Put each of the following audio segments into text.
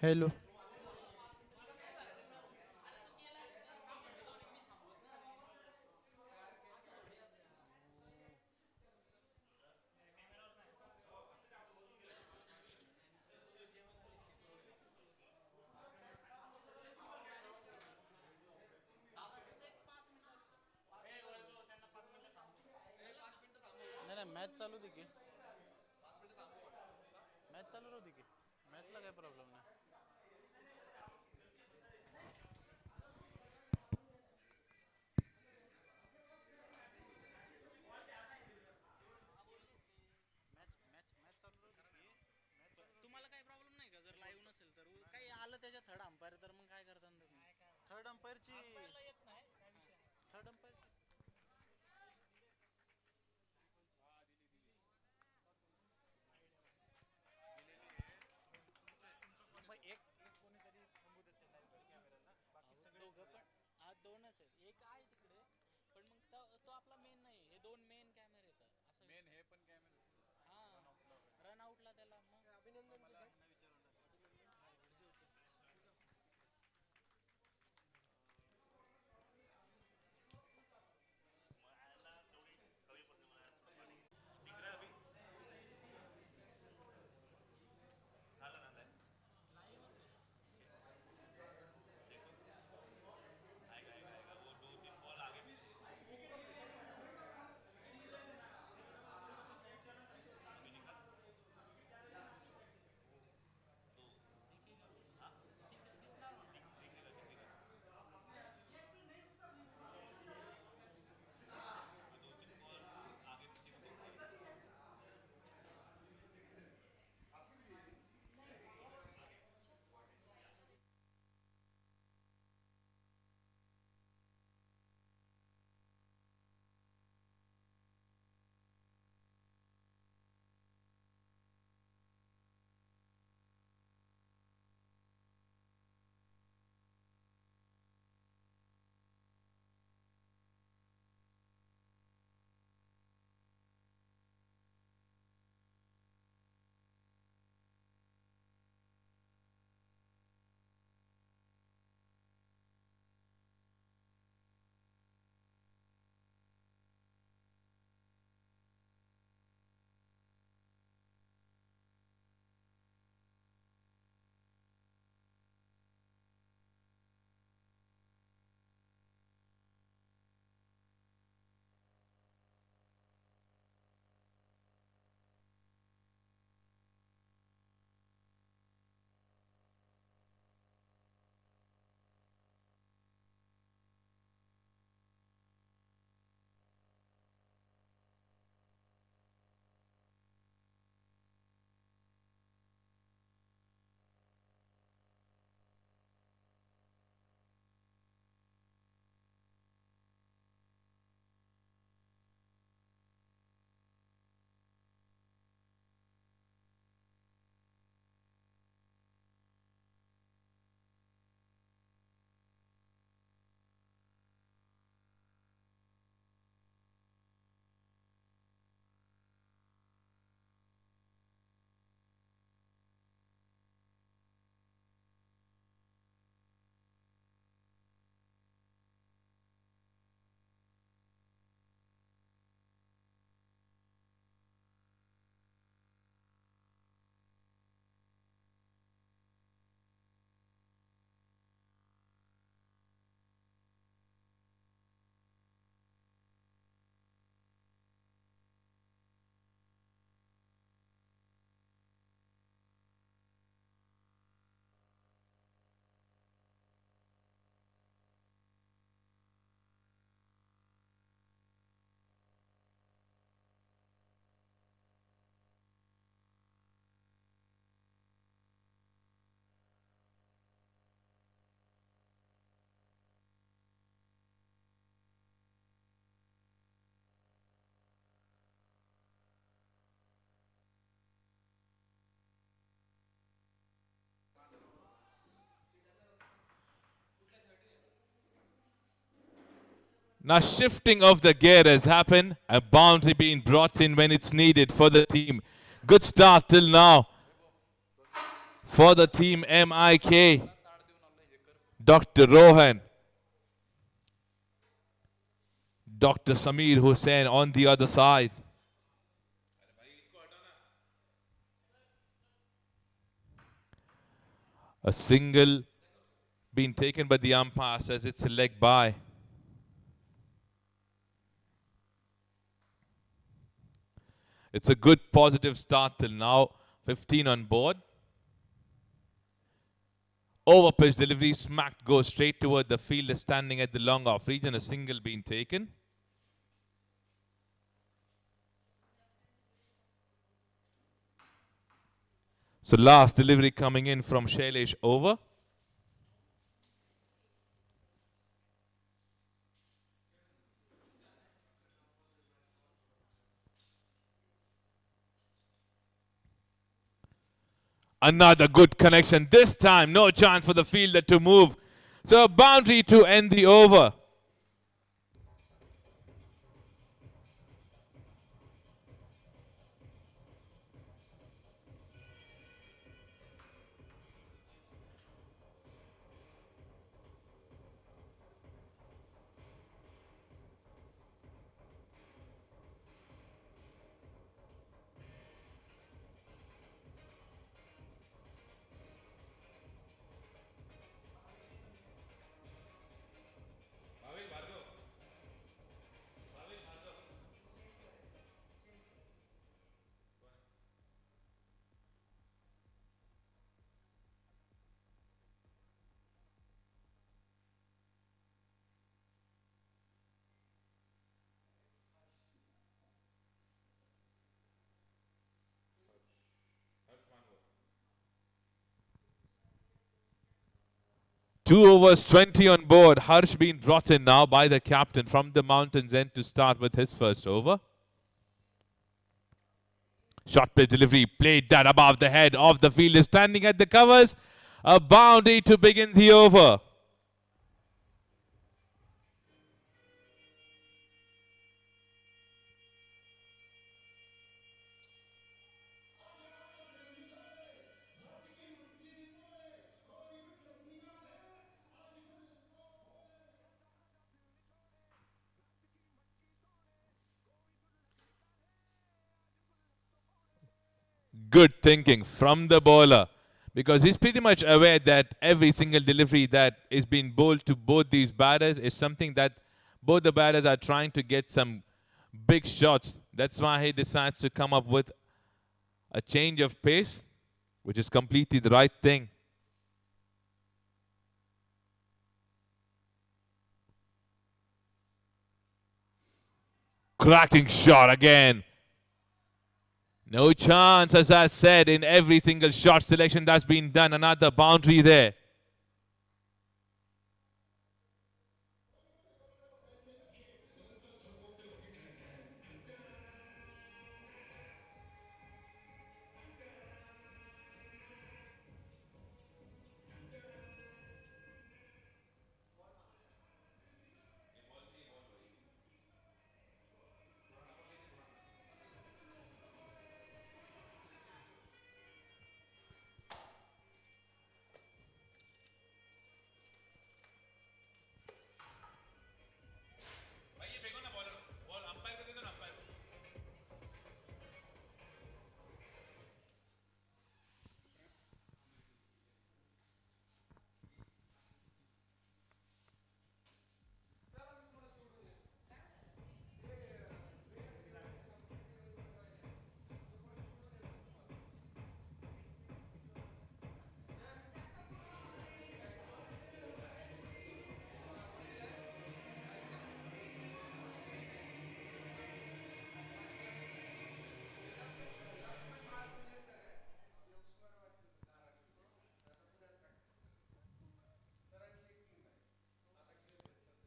Hello. नाही नाही match चालू दे की. मॅच चालू राहू दे की. मॅचला काय प्रॉब्लेम नाही. मॅच मॅच मॅच चालू राहू दे की. मॅच चालू राहू तुम्हाला काही प्रॉब्लेम नाही का जर लाईव्ह नसेल तर काही आलं त्याच्या थर्ड अंपायर तर मग काय करता तुम्ही? थर्ड अंपायरची थर्ड अंपायरची मग एक एक कोणीतरी थांबू देते लाईव्ह कॅमेराला बाकी सगळे दोघं पण आज दोनच आहेत एक आहे तिकडे पण मग तो आपला मेन नाही हे दोन मेन कॅमेरे येतात असं मेन हे पण कॅमेरे हा रन आउटला त्याला मग अभिनंदन मला Now shifting of the gear has happened. A boundary being brought in when it's needed for the team. Good start till now for the team MIK, Dr. Rohan, Dr. Samir Hussain on the other side. A single being taken by the umpire says it's a leg by. It's a good positive start till now. 15 on board. Over pitch delivery, smacked, goes straight toward the fielder standing at the long off region. A single being taken. So last delivery coming in from Shailesh over. Another good connection. This time, no chance for the fielder to move. So a boundary to end the over. Two overs, 20 on board. Harsh being brought in now by the captain from the mountains end to start with his first over. Short pitch delivery, played that above the head of the fielder standing at the covers. A boundary to begin the over. Good thinking from the bowler, because he's pretty much aware that every single delivery that is being bowled to both these batters is something that both the batters are trying to get some big shots. That's why he decides to come up with a change of pace, which is completely the right thing. Cracking shot again. No chance, as I said, in every single shot selection that's been done. Another boundary there.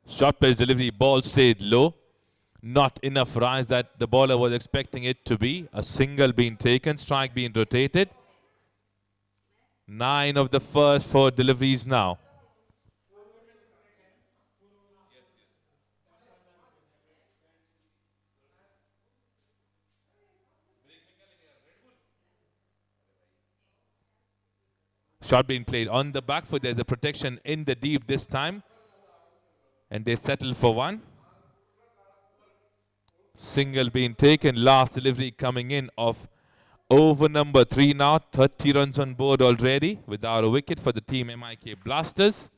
Short pitch delivery, ball stayed low. Not enough rise that the bowler was expecting it to be. A single being taken, strike being rotated. 9 of the first 4 deliveries now. Shot being played on the back foot. There's a protection in the deep this time. And they settle for one. Single being taken. Last delivery coming in of over number 3 now. 30 runs on board already without a wicket for the team MIK Blasters.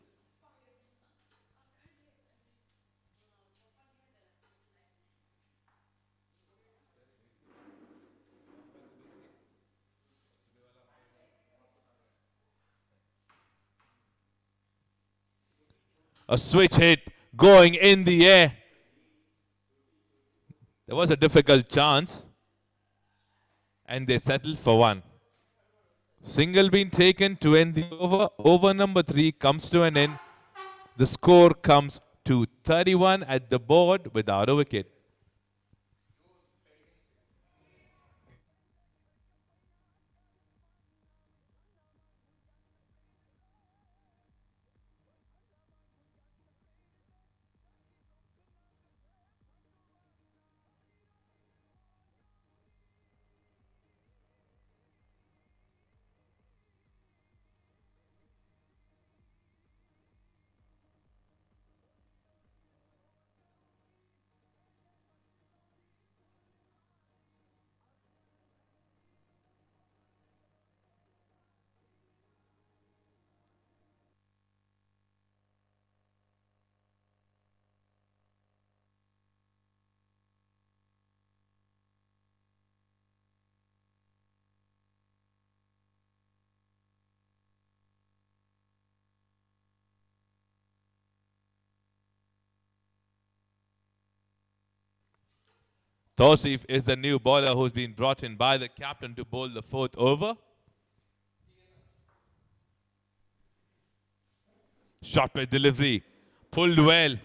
A switch hit going in the air. There was a difficult chance. And they settled for one. Single being taken to end the over. Over number 3 comes to an end. The score comes to 31 at the board without a wicket. Tausif is the new bowler who's been brought in by the captain to bowl the 4th over. Shot play delivery. Pulled well.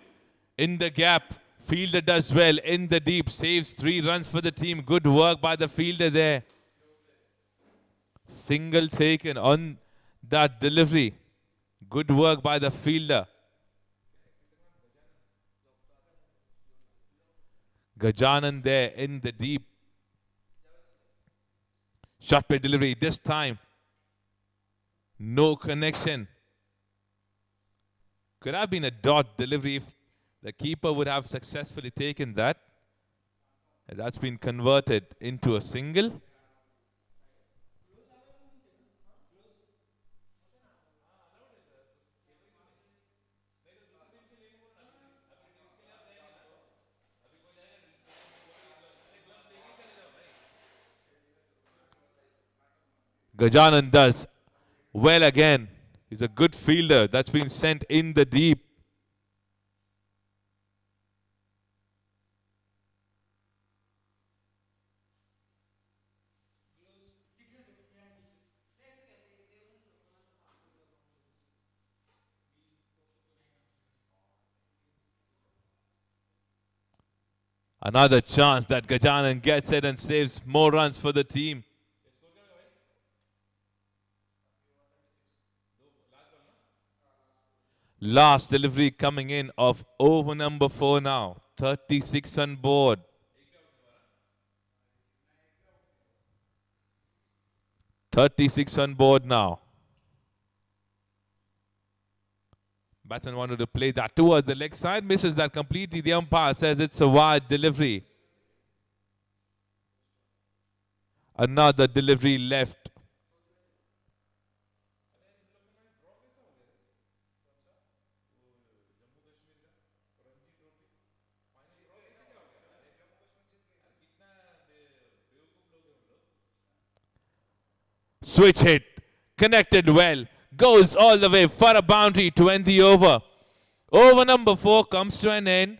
In the gap. Fielder does well. In the deep. Saves 3 runs for the team. Good work by the fielder there. Single taken on that delivery. Good work by the fielder. Gajanan there in the deep. Shot play delivery this time. No connection. Could have been a dot delivery if the keeper would have successfully taken that. And that's been converted into a single. Gajanan does well again. He's a good fielder. That's been sent in the deep. Another chance that Gajanan gets it and saves more runs for the team. Last delivery coming in of over number 4 now. 36 on board. 36 on board now. Batsman wanted to play that towards the leg side. Misses that completely. The umpire says it's a wide delivery. Another delivery left. Switch hit. Connected well. Goes all the way for a boundary to end the over. Over number 4 comes to an end.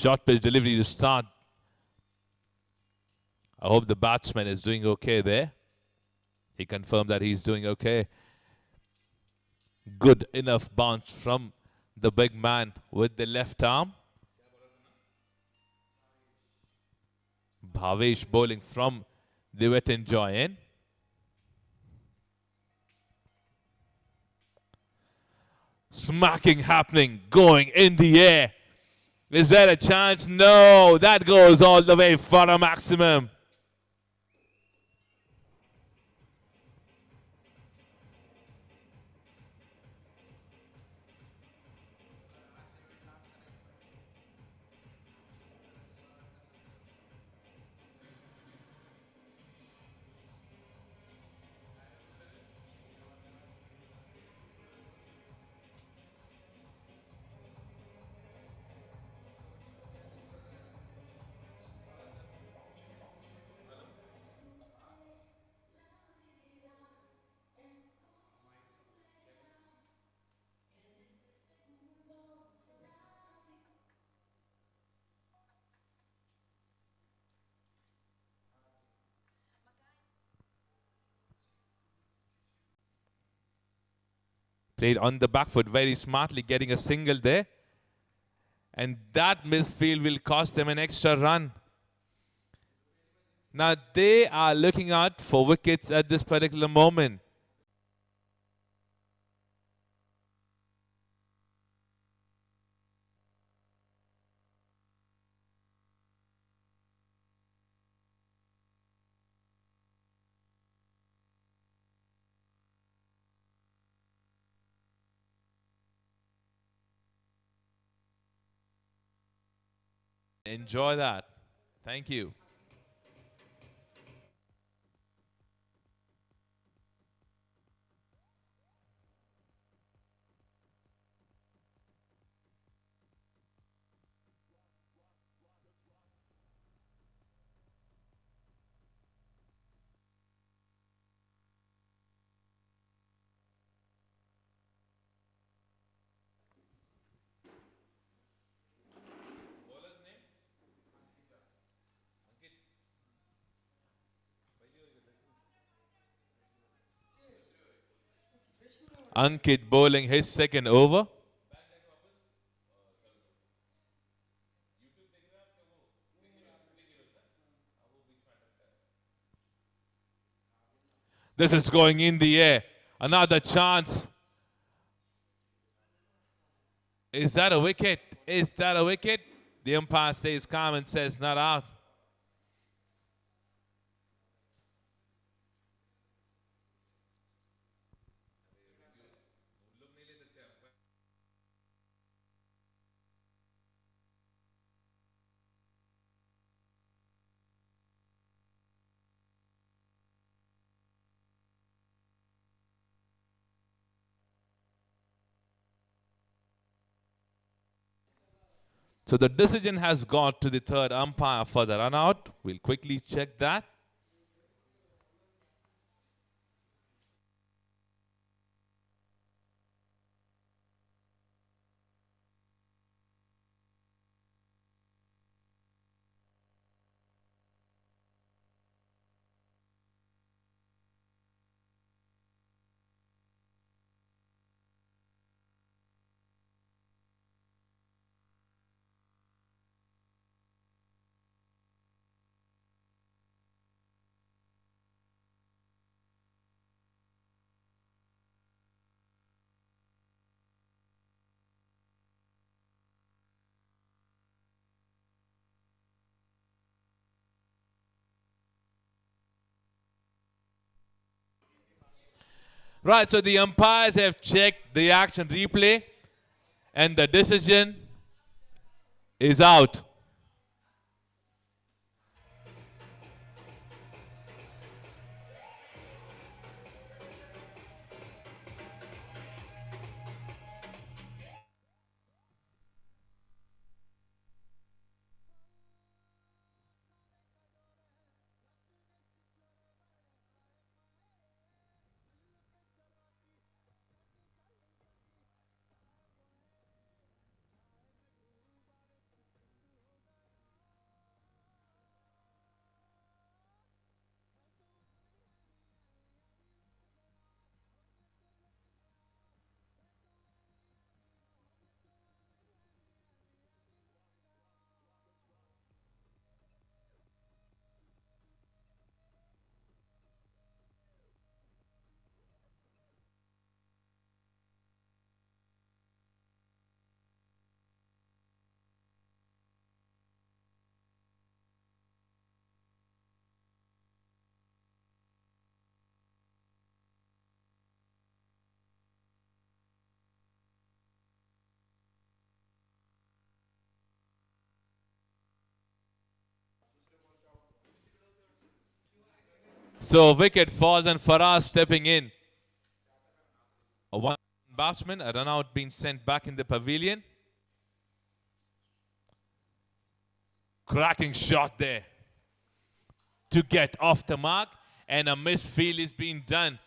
Short pitch delivery to start. I hope the batsman is doing okay there. He confirmed that he's doing okay. Good enough bounce from the big man with the left arm. Bhavesh bowling from the Wet and Joy. Smacking happening, going in the air. Is there a chance? No, that goes all the way for a maximum. Played on the back foot very smartly, getting a single there. And that misfield will cost them an extra run. Now they are looking out for wickets at this particular moment. Enjoy that. Thank you. Ankit bowling his second over. This is going in the air. Another chance. Is that a wicket? Is that a wicket? The umpire stays calm and says not out. So the decision has got to the third umpire for the run out. We'll quickly check that. Right, so the umpires have checked the action replay and the decision is out. So wicket falls and Faraz stepping in. A one batsman, a run out being sent back in the pavilion. Cracking shot there to get off the mark, and a misfield is being done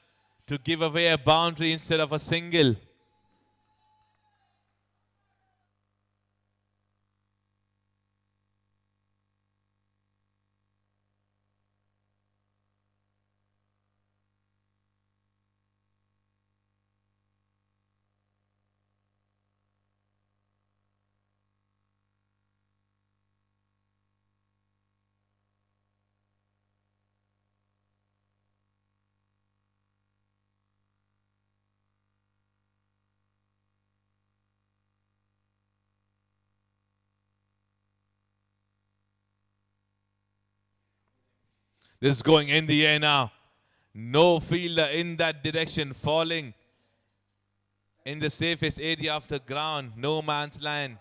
to give away a boundary instead of a single. This is going in the air now. No fielder in that direction, falling in the safest area of the ground. No man's land.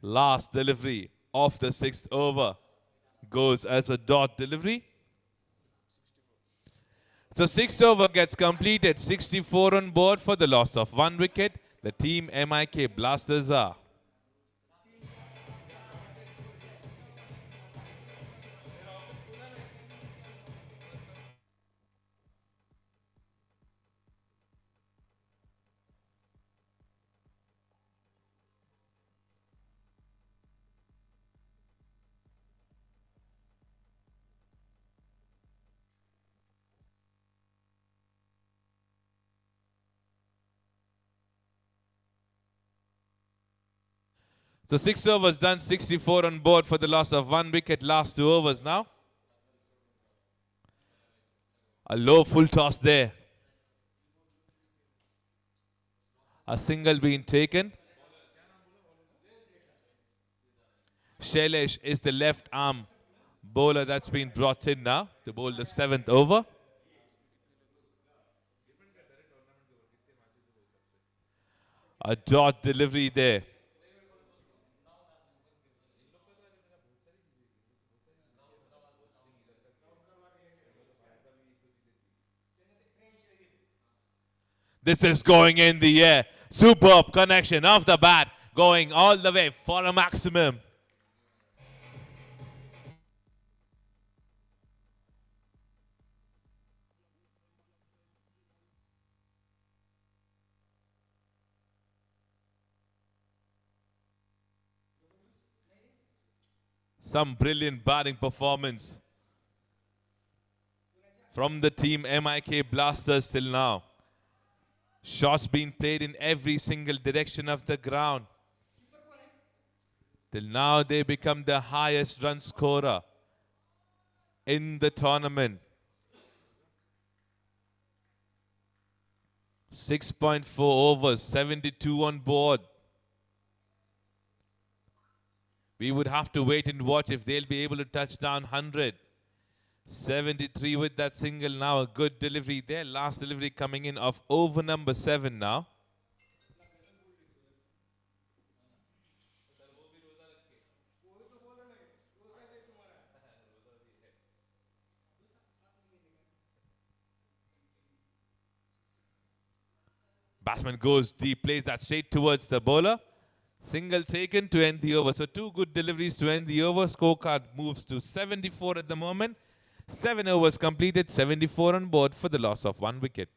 Last delivery of the sixth over goes as a dot delivery. So sixth over gets completed. 64 on board for the loss of 1 wicket. The team MIK Blasters are. So 6 overs done, 64 on board for the loss of 1 wicket. Last 2 overs now. A low full toss there. A single being taken. Shailesh is the left arm bowler that's been brought in now to bowl the 7th over. A dot delivery there. This is going in the air. Superb connection off the bat. Going all the way for a maximum. Some brilliant batting performance from the team MIK Blasters till now. Shots being played in every single direction of the ground. Till now they become the highest run scorer in the tournament. 6.4 overs, 72 on board. We would have to wait and watch if they'll be able to touch down 100. 73 with that single now. A good delivery there. Last delivery coming in of over number 7 now. Batsman goes deep, plays that straight towards the bowler. Single taken to end the over. So 2 good deliveries to end the over. Scorecard moves to 74 at the moment. 7 overs completed, 74 on board for the loss of 1 wicket.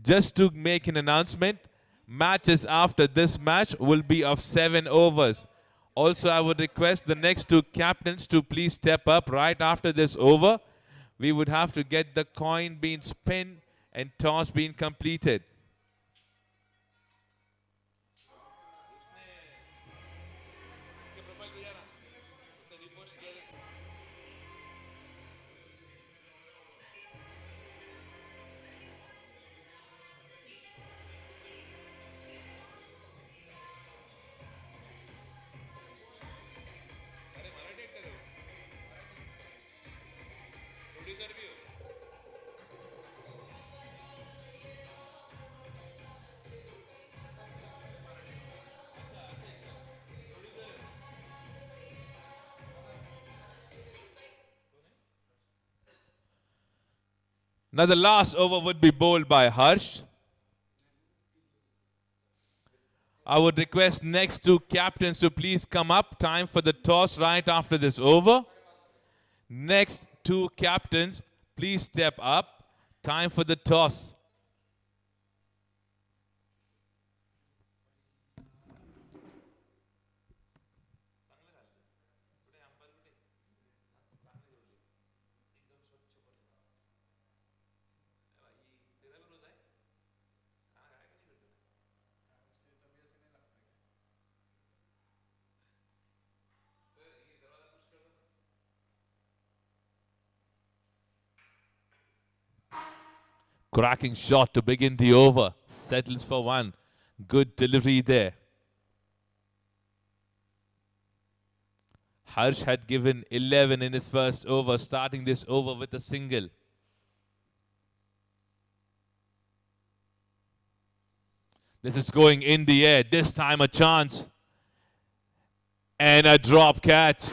Just to make an announcement, matches after this match will be of 7 overs. Also, I would request the next 2 captains to please step up right after this over. We would have to get the coin being spun and toss being completed. Now the last over would be bowled by Harsh. I would request next two captains to please come up. Time for the toss right after this over. Next two captains, please step up. Time for the toss. Cracking shot to begin the over. Settles for one. Good delivery there. Harsh had given 11 in his first over, starting this over with a single. This is going in the air. This time a chance. And a drop catch.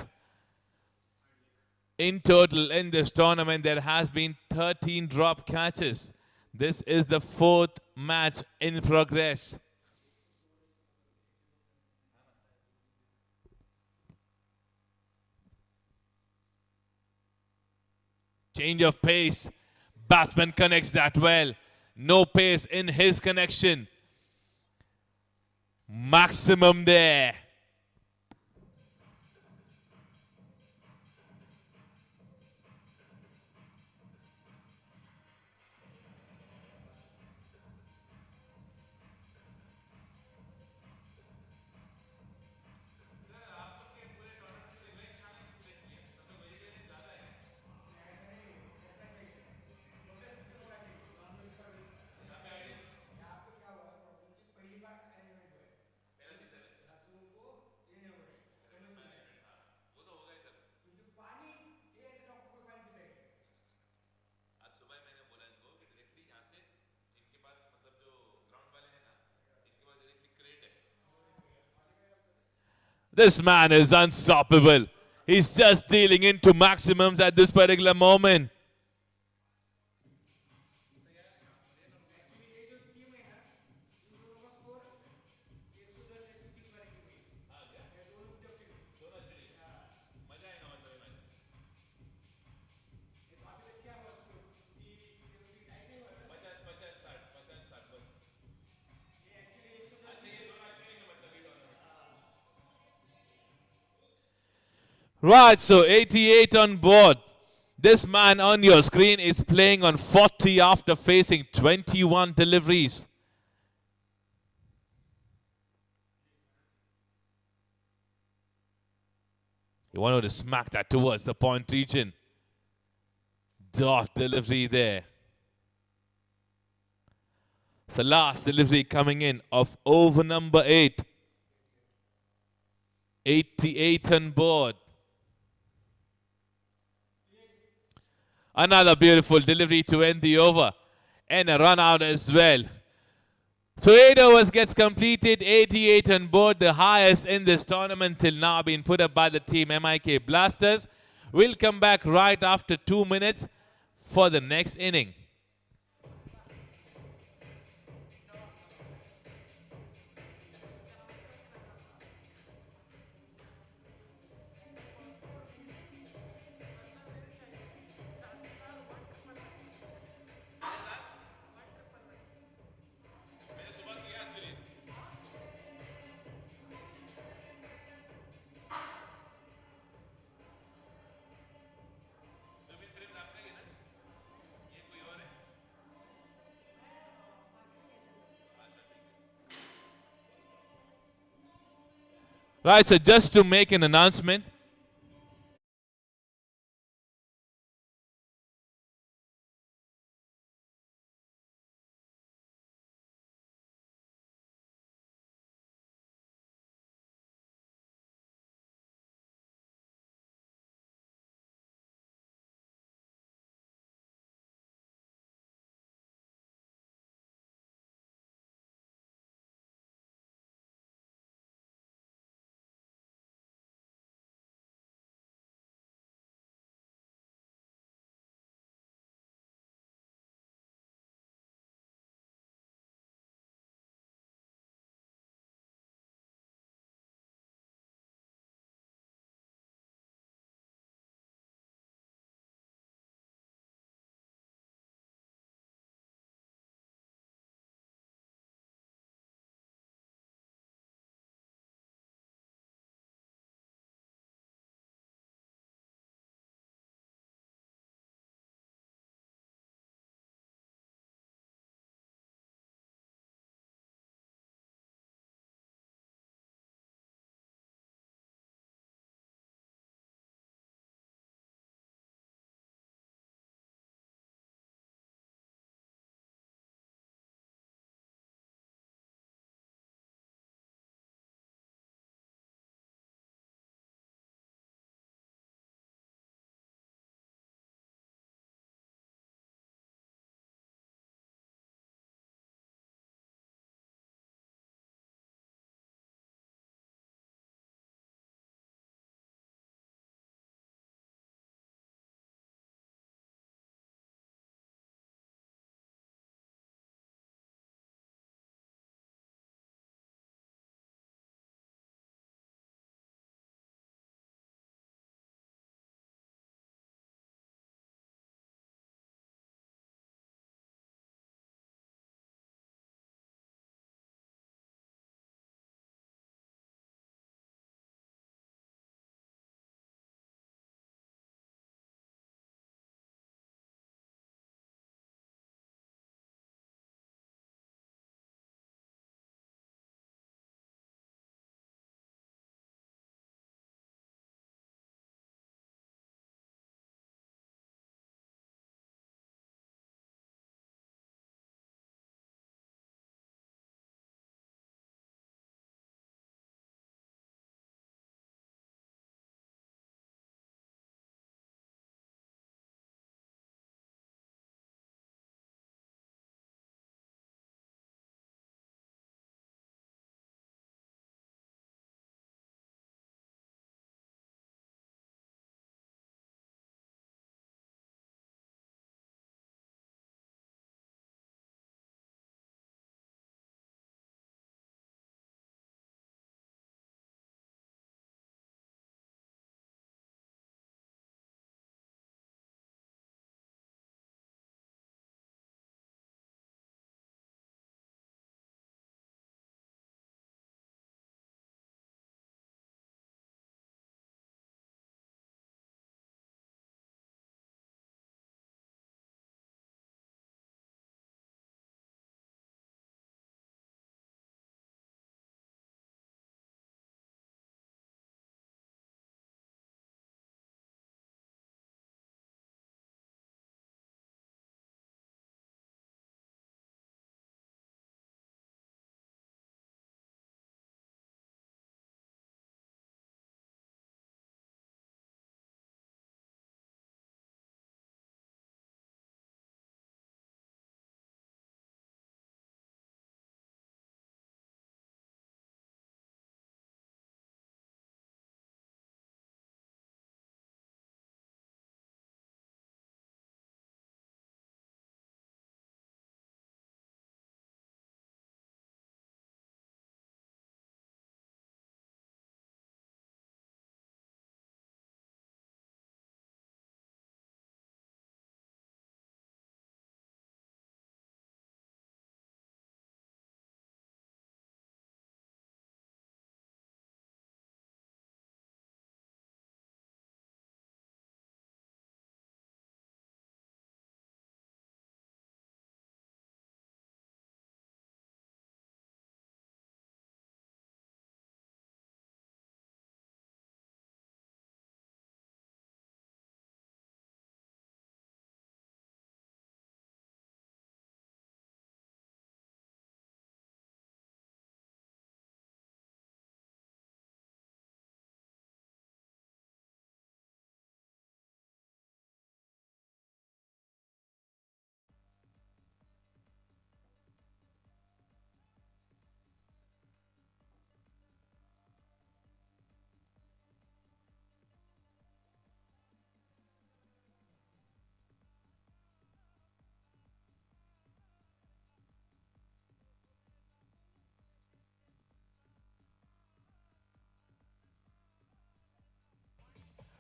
In total, in this tournament, there has been 13 drop catches. This is the fourth match in progress. Change of pace. Batsman connects that well. No pace in his connection. Maximum there. This man is unstoppable. He's just dealing into maximums at this particular moment. Right, so 88 on board. This man on your screen is playing on 40 after facing 21 deliveries. You wanted to smack that towards the point region. Dot delivery there. So last delivery coming in of over number 8. 88 on board. Another beautiful delivery to end the over. And a run out as well. So 8 overs gets completed. 88 on board. The highest in this tournament till now being put up by the team MIK Blasters. We'll come back right after 2 minutes for the next inning. Right, so just to make an announcement,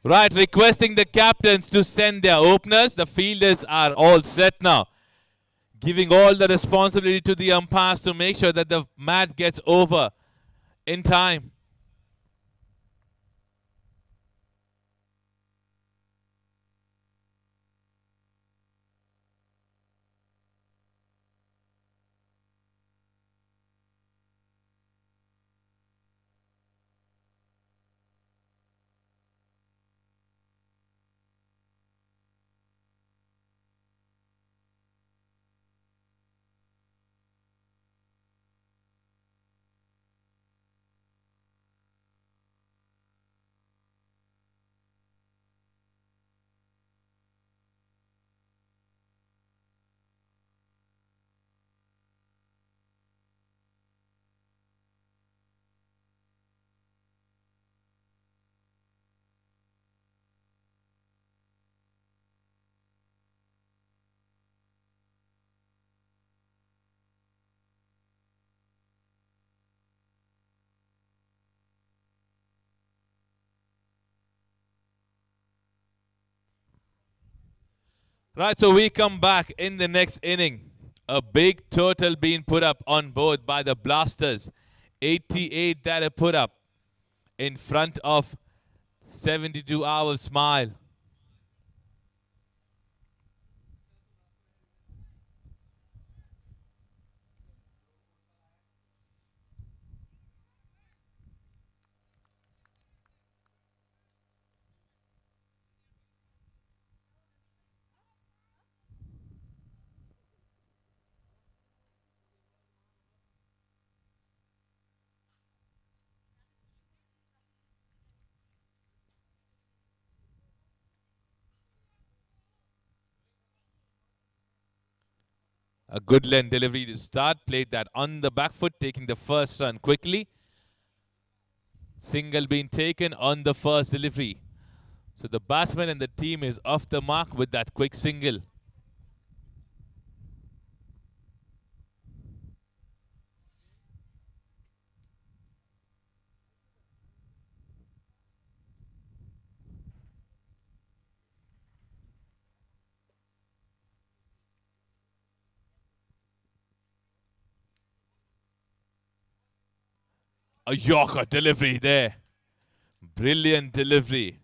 Right, requesting the captains to send their openers. The fielders are all set now. Giving all the responsibility to the umpires to make sure that the match gets over in time. Right, so we come back in the next inning. A big total being put up on board by the Blasters. 88 that are put up in front of 72 Hours Smile. A good length delivery to start. Played that on the back foot, taking the first run quickly. Single being taken on the first delivery. So the batsman and the team is off the mark with that quick single. A Yorker delivery there. Brilliant delivery.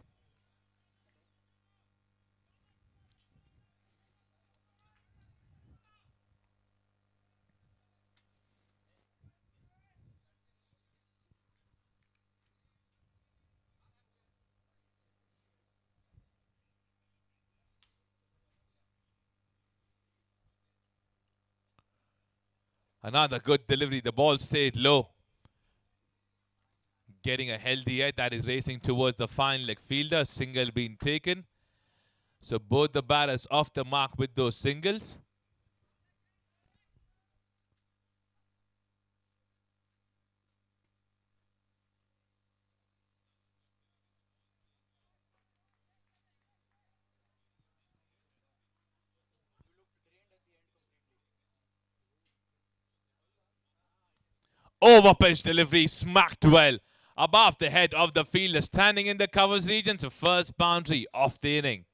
Another good delivery. The ball stayed low. Getting a healthy edge that is racing towards the fine leg fielder. Single being taken. So both the batters off the mark with those singles. Over pitch delivery smacked well above the head of the fielder standing in the covers region. So first boundary of the inning.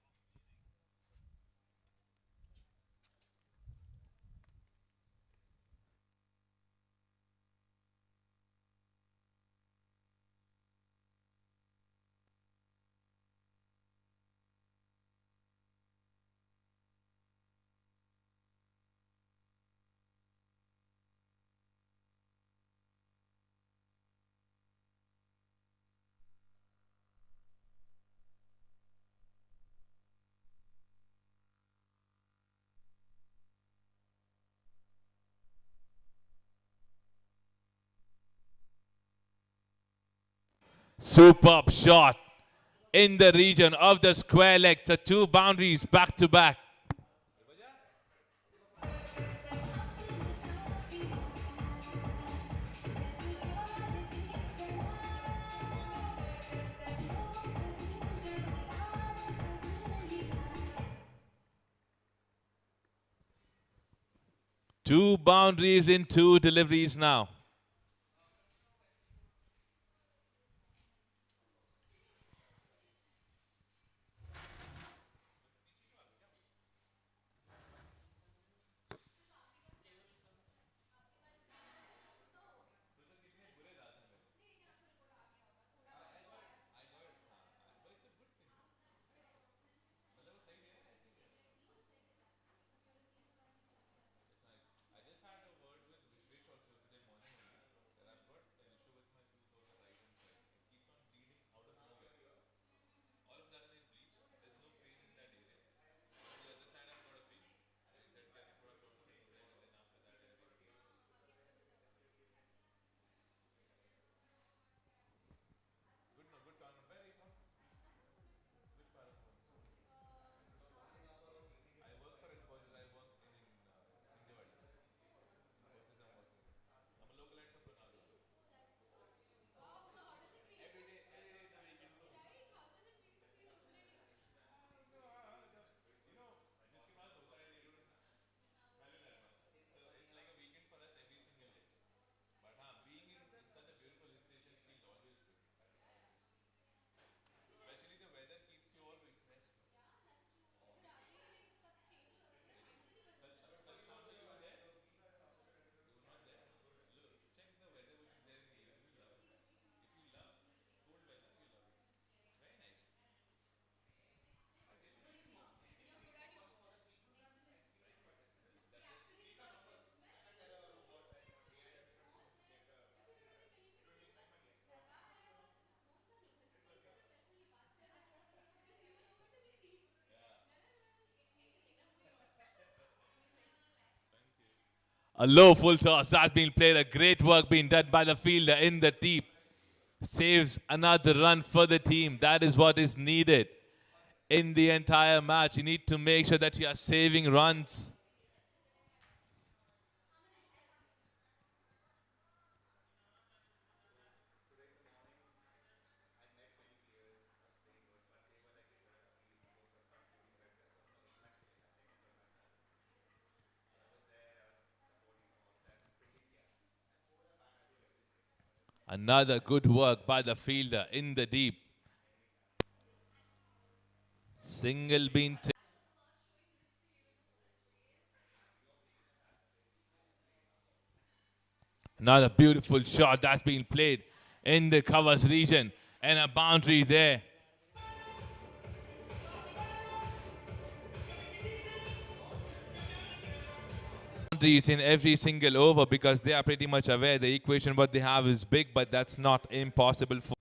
Superb shot in the region of the square leg. The two boundaries back to back. Two boundaries in two deliveries now. A low full toss that's been played. A great work being done by the fielder in the deep. Saves another run for the team. That is what is needed in the entire match. You need to make sure that you are saving runs. Another good work by the fielder in the deep. Single being another beautiful shot that's been played in the covers region and a boundary there. Boundaries in every single over because they are pretty much aware the equation what they have is big, but that's not impossible for.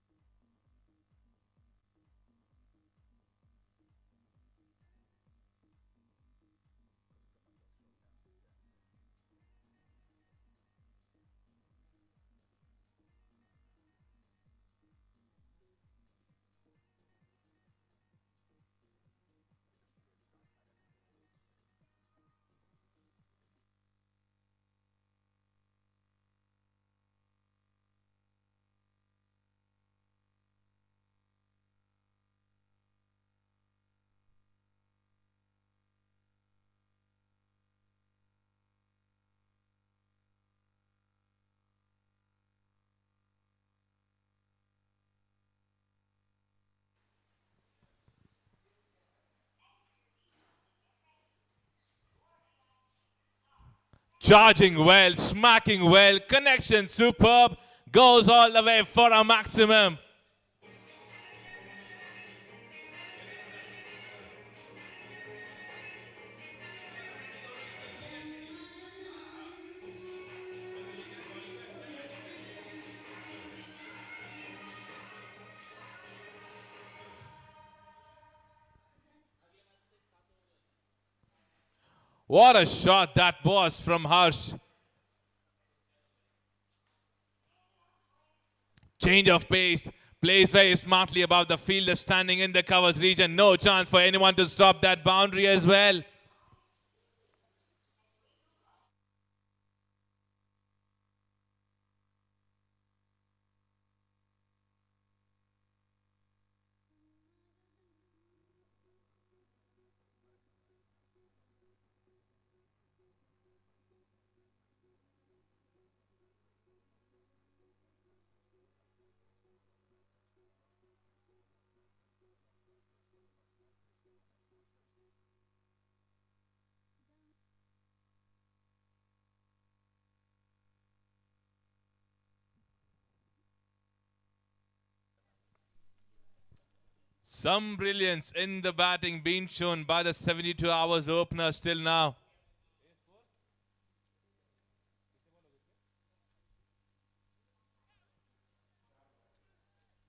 Charging well, smacking well, connection superb, goes all the way for a maximum. What a shot that was from Harsh. Change of pace, plays very smartly above the fielder standing in the covers region. No chance for anyone to stop that boundary as well. Some brilliance in the batting being shown by the 72 hours opener still now.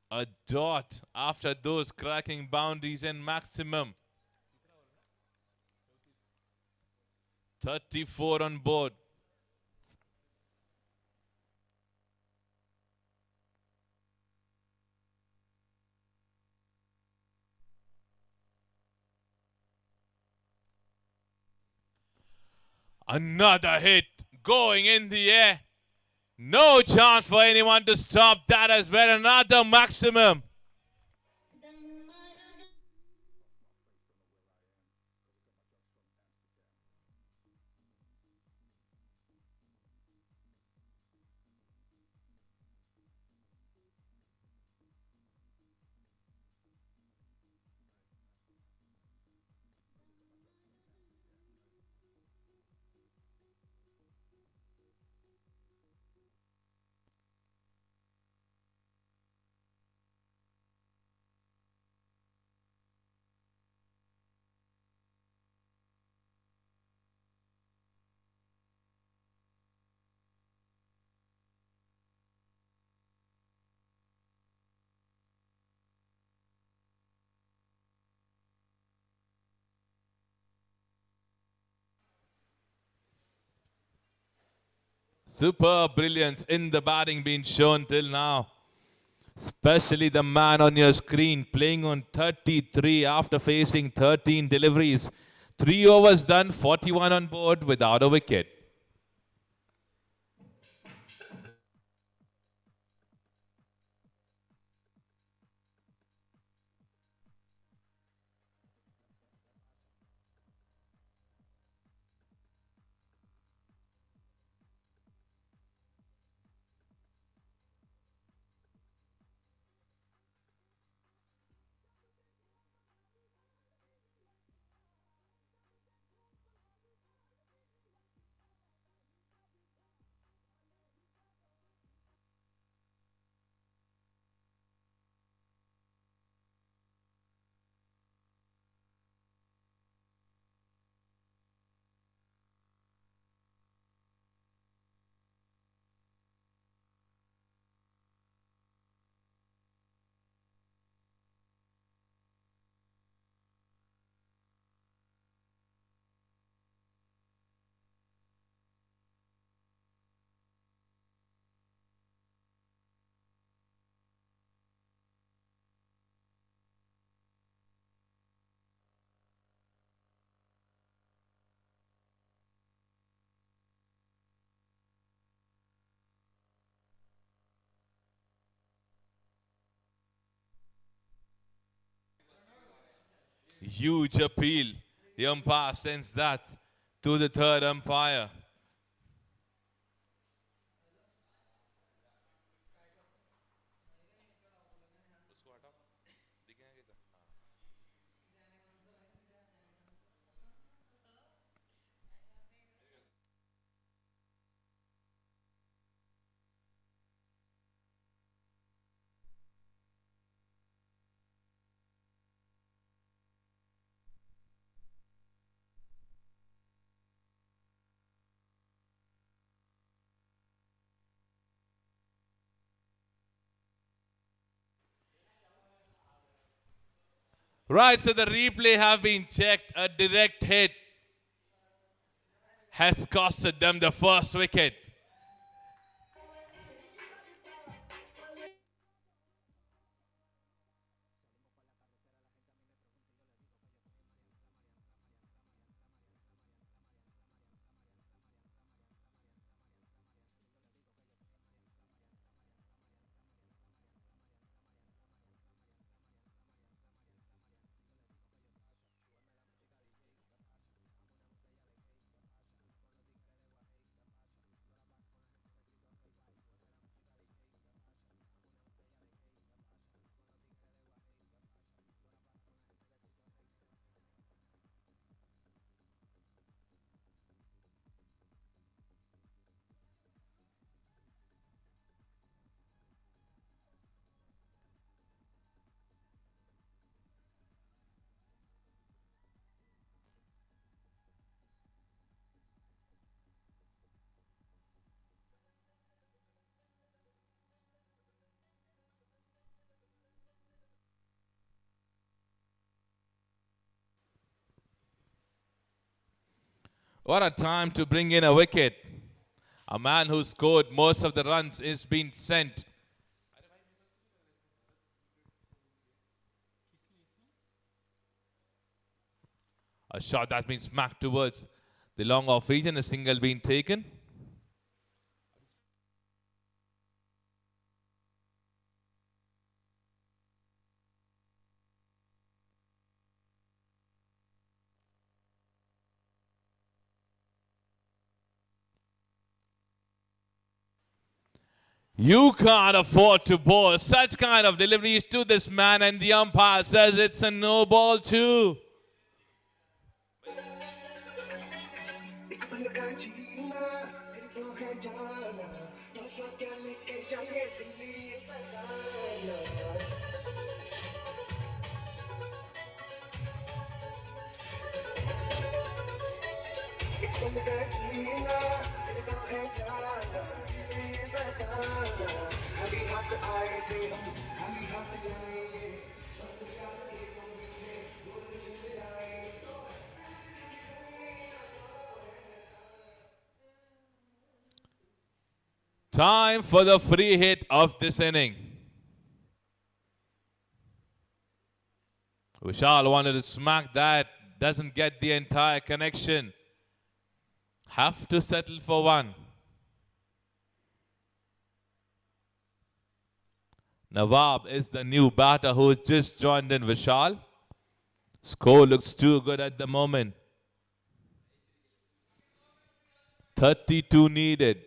A dot after those cracking boundaries and maximum. 34 on board. Another hit going in the air. No chance for anyone to stop that as well. Another maximum. Superb brilliance in the batting being shown till now. Especially the man on your screen playing on 33 after facing 13 deliveries. 3 overs done, 41 on board without a wicket. Huge appeal. The umpire sends that to the third umpire. Right, so the replay have been checked. A direct hit has costed them the first wicket. What a time to bring in a wicket. A man who scored most of the runs is being sent. A shot that's been smacked towards the long off region, a single being taken. You can't afford to bowl such kind of deliveries to this man, and the umpire says it's a no ball too. Time for the free hit of this inning. Vishal wanted to smack that. Doesn't get the entire connection. Have to settle for one. Nawab is the new batter who's just joined in Vishal. Score looks too good at the moment. 32 needed.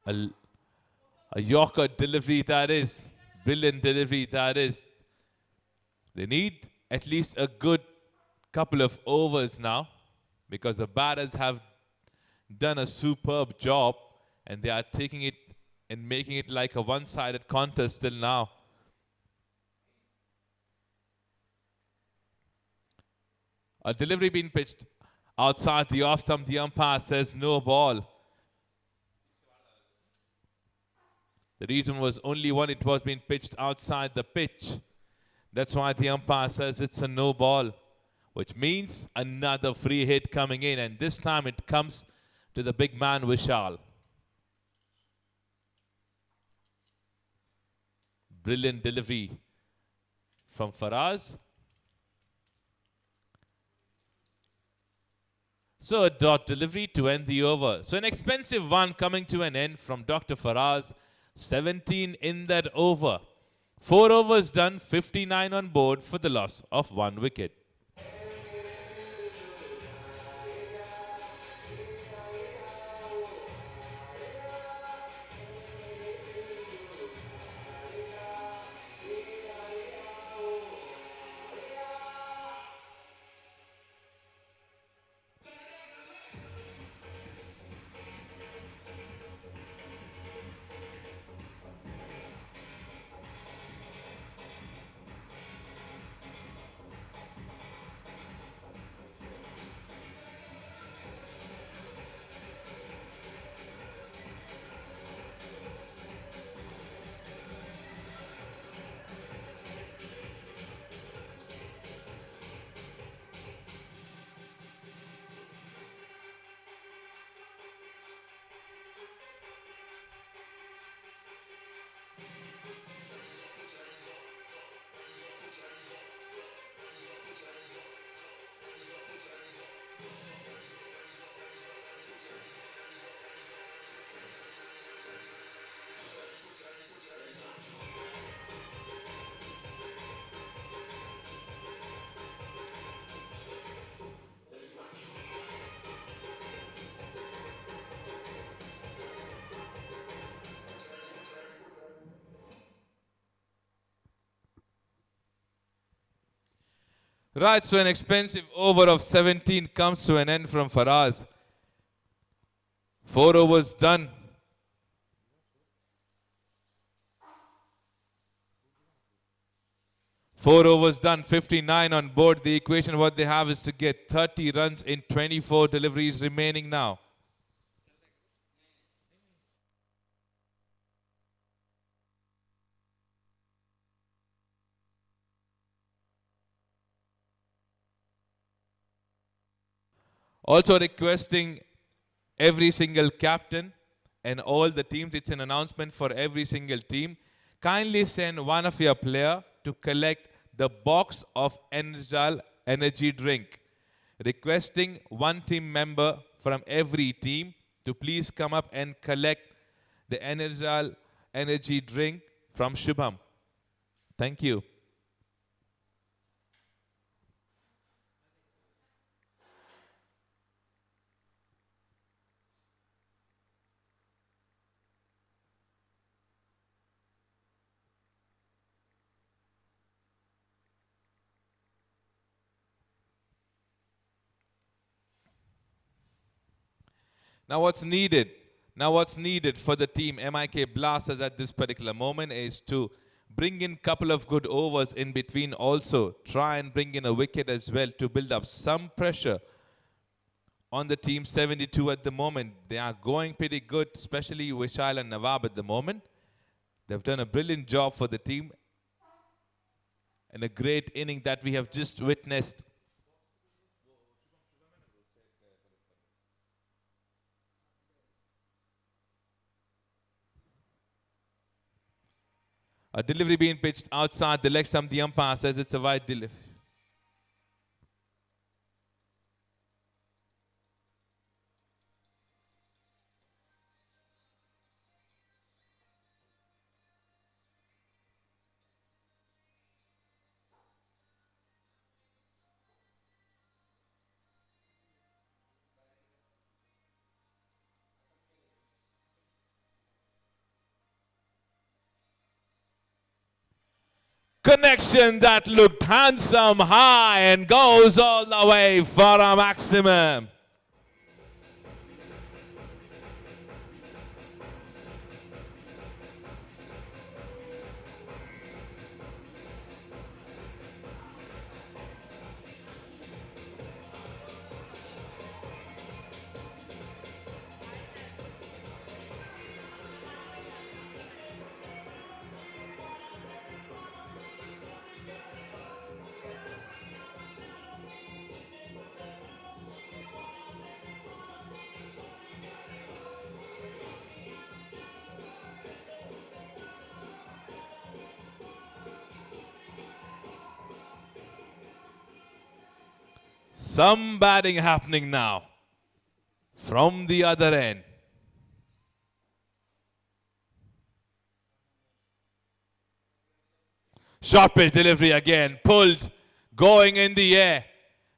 A Yorker delivery that is. Brilliant delivery that is. They need at least a good couple of overs now because the batters have done a superb job and they are taking it and making it like a one-sided contest till now. A delivery being pitched outside the off stump. The umpire says no ball. The reason was only one. It was being pitched outside the pitch. That's why the umpire says it's a no ball, which means another free hit coming in. And this time it comes to the big man Vishal. Brilliant delivery from Faraz. So a dot delivery to end the over. So an expensive one coming to an end from Dr. Faraz. 17 in that over. 4 overs done, 59 on board for the loss of 1 wicket. Right, so an expensive over of 17 comes to an end from Faraz. 4 overs done. Four overs done, 59 on board. The equation what they have is to get 30 runs in 24 deliveries remaining now. Also requesting every single captain and all the teams, it's an announcement for every single team. Kindly send one of your player to collect the box of Energil energy drink. Requesting one team member from every team to please come up and collect the Energil energy drink from Shubham. Thank you. Now what's needed? Now what's needed for the team MIK Blasters at this particular moment is to bring in a couple of good overs in between also. Try and bring in a wicket as well to build up some pressure on the team 72 at the moment. They are going pretty good, especially Vishal and Nawab at the moment. They've done a brilliant job for the team and a great inning that we have just witnessed. A delivery being pitched outside the leg stump. The umpire says it's a wide delivery. Connection that looked handsome, high, and goes all the way for a maximum. Some batting happening now from the other end. Short pitch delivery again, pulled, going in the air.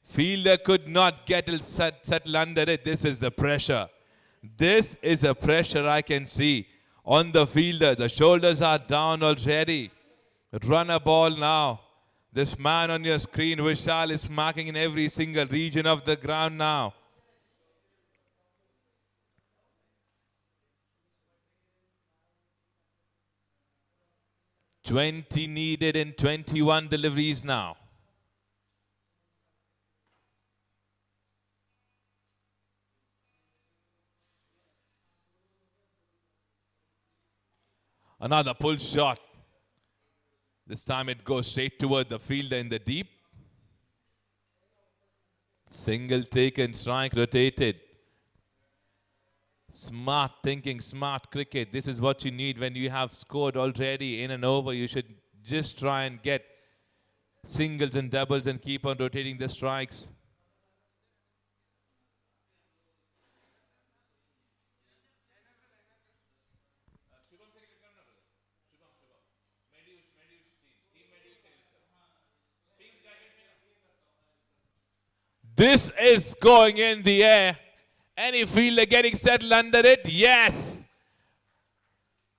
Fielder could not get it settled under it. This is the pressure. This is a pressure I can see on the fielder. The shoulders are down already. Run a ball now. This man on your screen, Vishal, is marking in every single region of the ground now. "20 needed in 21 deliveries now." Another pull shot. This time it goes straight toward the fielder in the deep. Single taken, strike rotated. Smart thinking, smart cricket. This is what you need when you have scored already in an over. You should just try and get singles and doubles and keep on rotating the strikes. This is going in the air. Any fielder getting settled under it? Yes.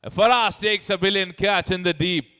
Faraz takes a brilliant catch in the deep.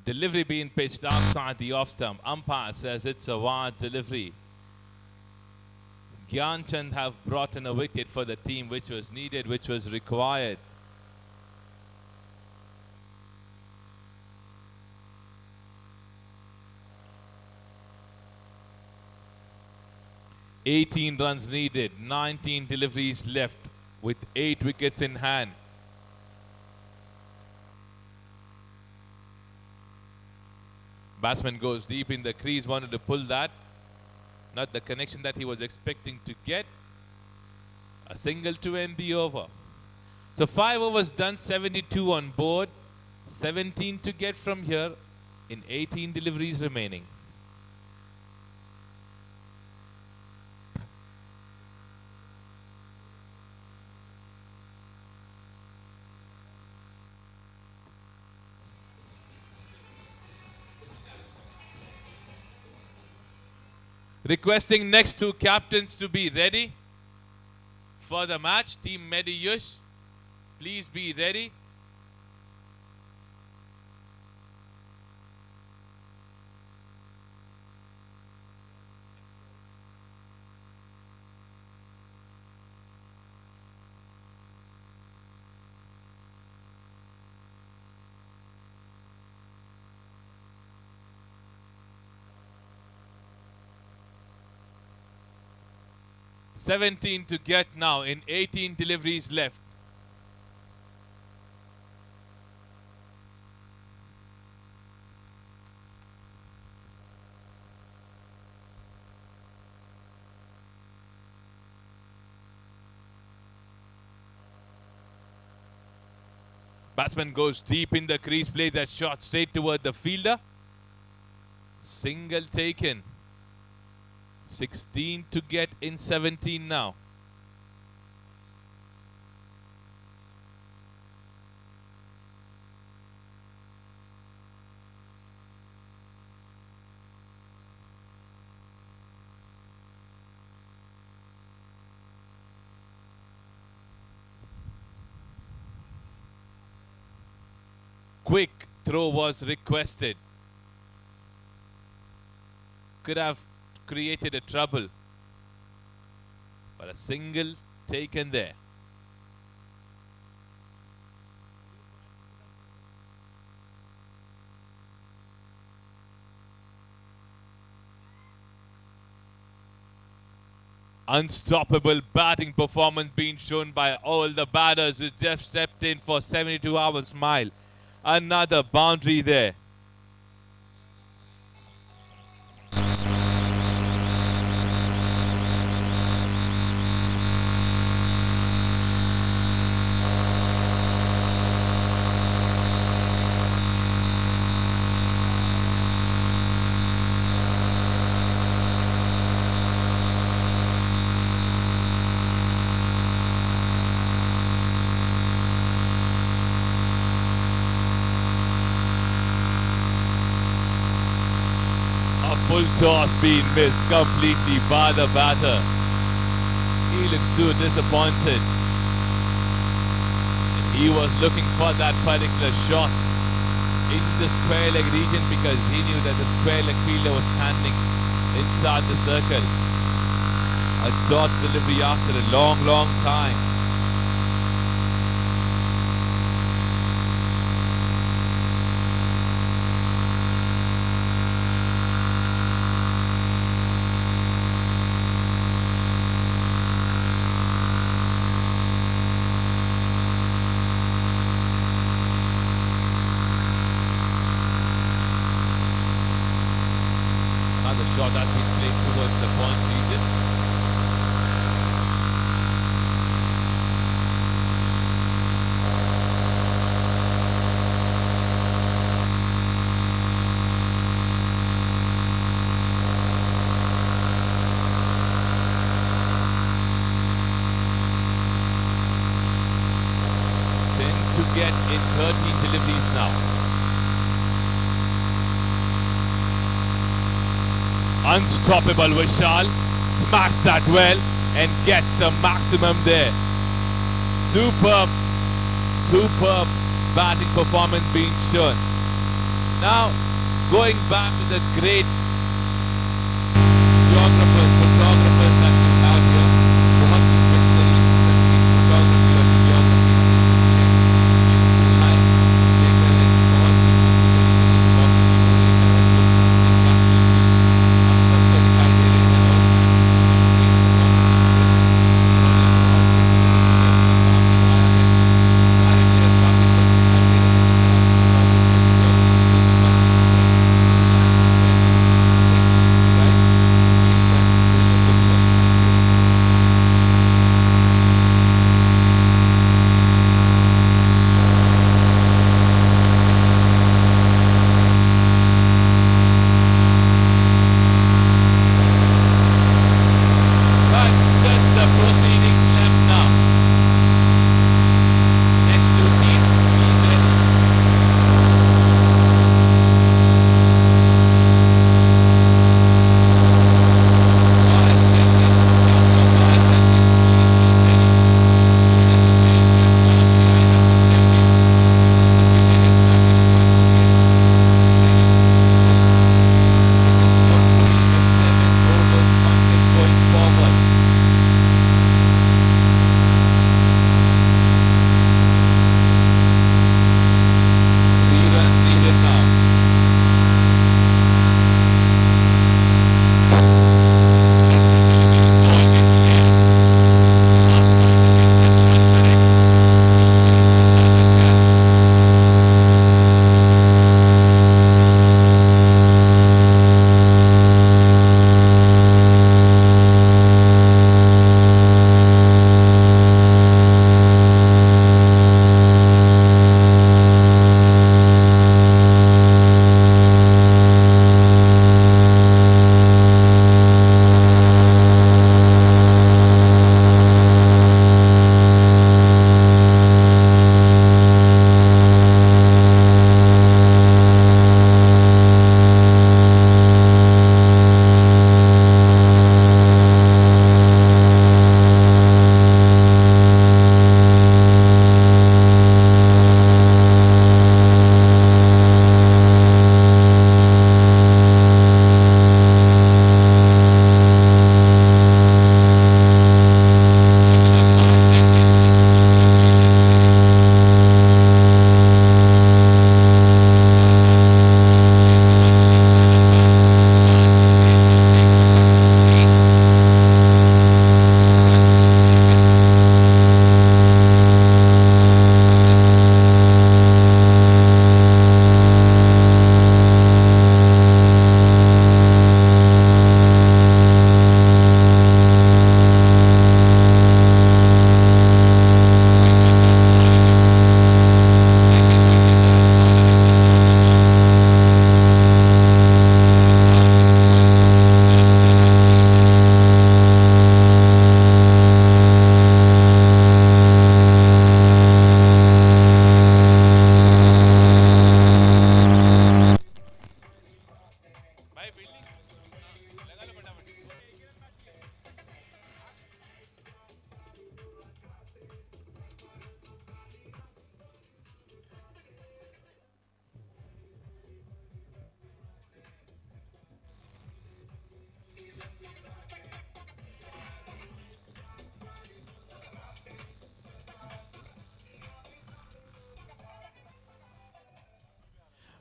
Delivery being pitched outside the off stump. Umpire says it's a wide delivery. Gyanchand have brought in a wicket for the team, which was needed, which was required. "18 runs needed, 19 deliveries left with 8 wickets in hand." Batsman goes deep in the crease, wanted to pull that. Not the connection that he was expecting to get. A single to end the over. So 5 overs done, 72 on board. 17 to get from here in 18 deliveries remaining. Requesting next 2 captains to be ready for the match. Team Mediyush, please be ready. "17 to get now in 18 deliveries left." Batsman goes deep in the crease, plays that shot straight toward the fielder. Single taken. 16 to get in 17 now. Quick throw was requested. Could have created a trouble, but a single taken there. Unstoppable batting performance being shown by all the batters who just stepped in for 72 hours smile. Another boundary there. Full toss being missed completely by the batter. He looks too disappointed. And he was looking for that particular shot in the square leg region because he knew that the square leg fielder was standing inside the circle. A dot delivery after a long, long time. Shot has been played towards the point region. To get in 13 deliveries now. Unstoppable Vishal smacks that well and gets a maximum there. Superb batting performance being shown. Now, going back to the great geographers, photographers that we have here, what is basically photography or the geography life taken in what is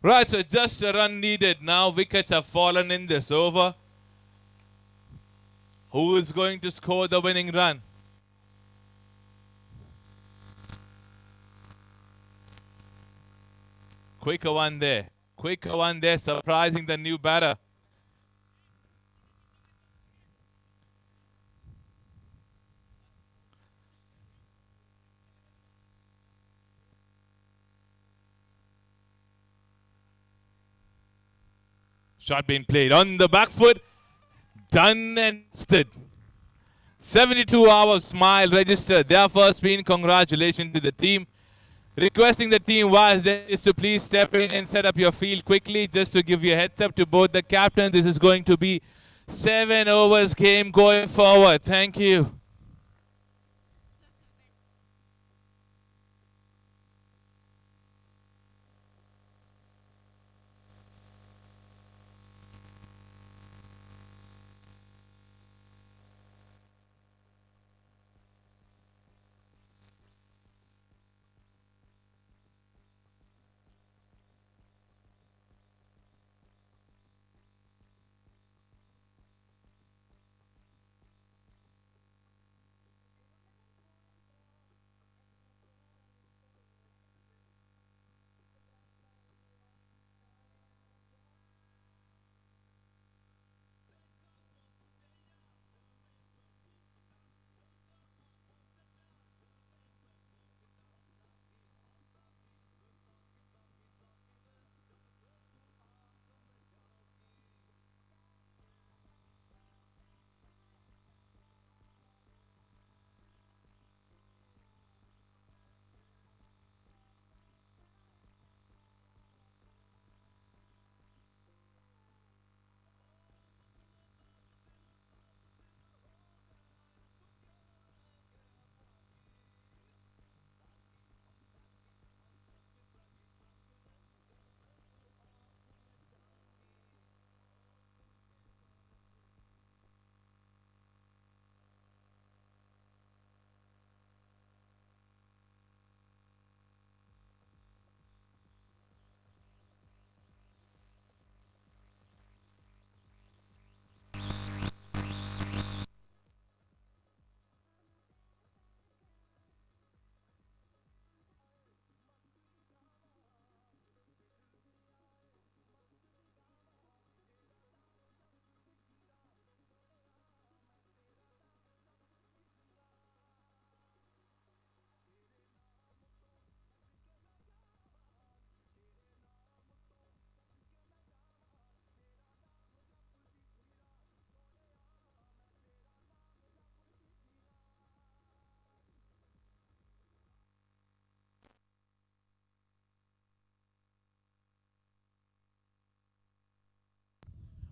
Right, so just a run needed. Now wickets have fallen in this over. Who is going to score the winning run? Quicker one there. Quicker one there, surprising the new batter. Shot being played on the back foot. Done and stood. 72 hours smile registered. Their first win. Congratulations to the team. Requesting the team was is to please step in and set up your field quickly. Just to give you a heads up to both the captain. This is going to be 7 overs game going forward. Thank you.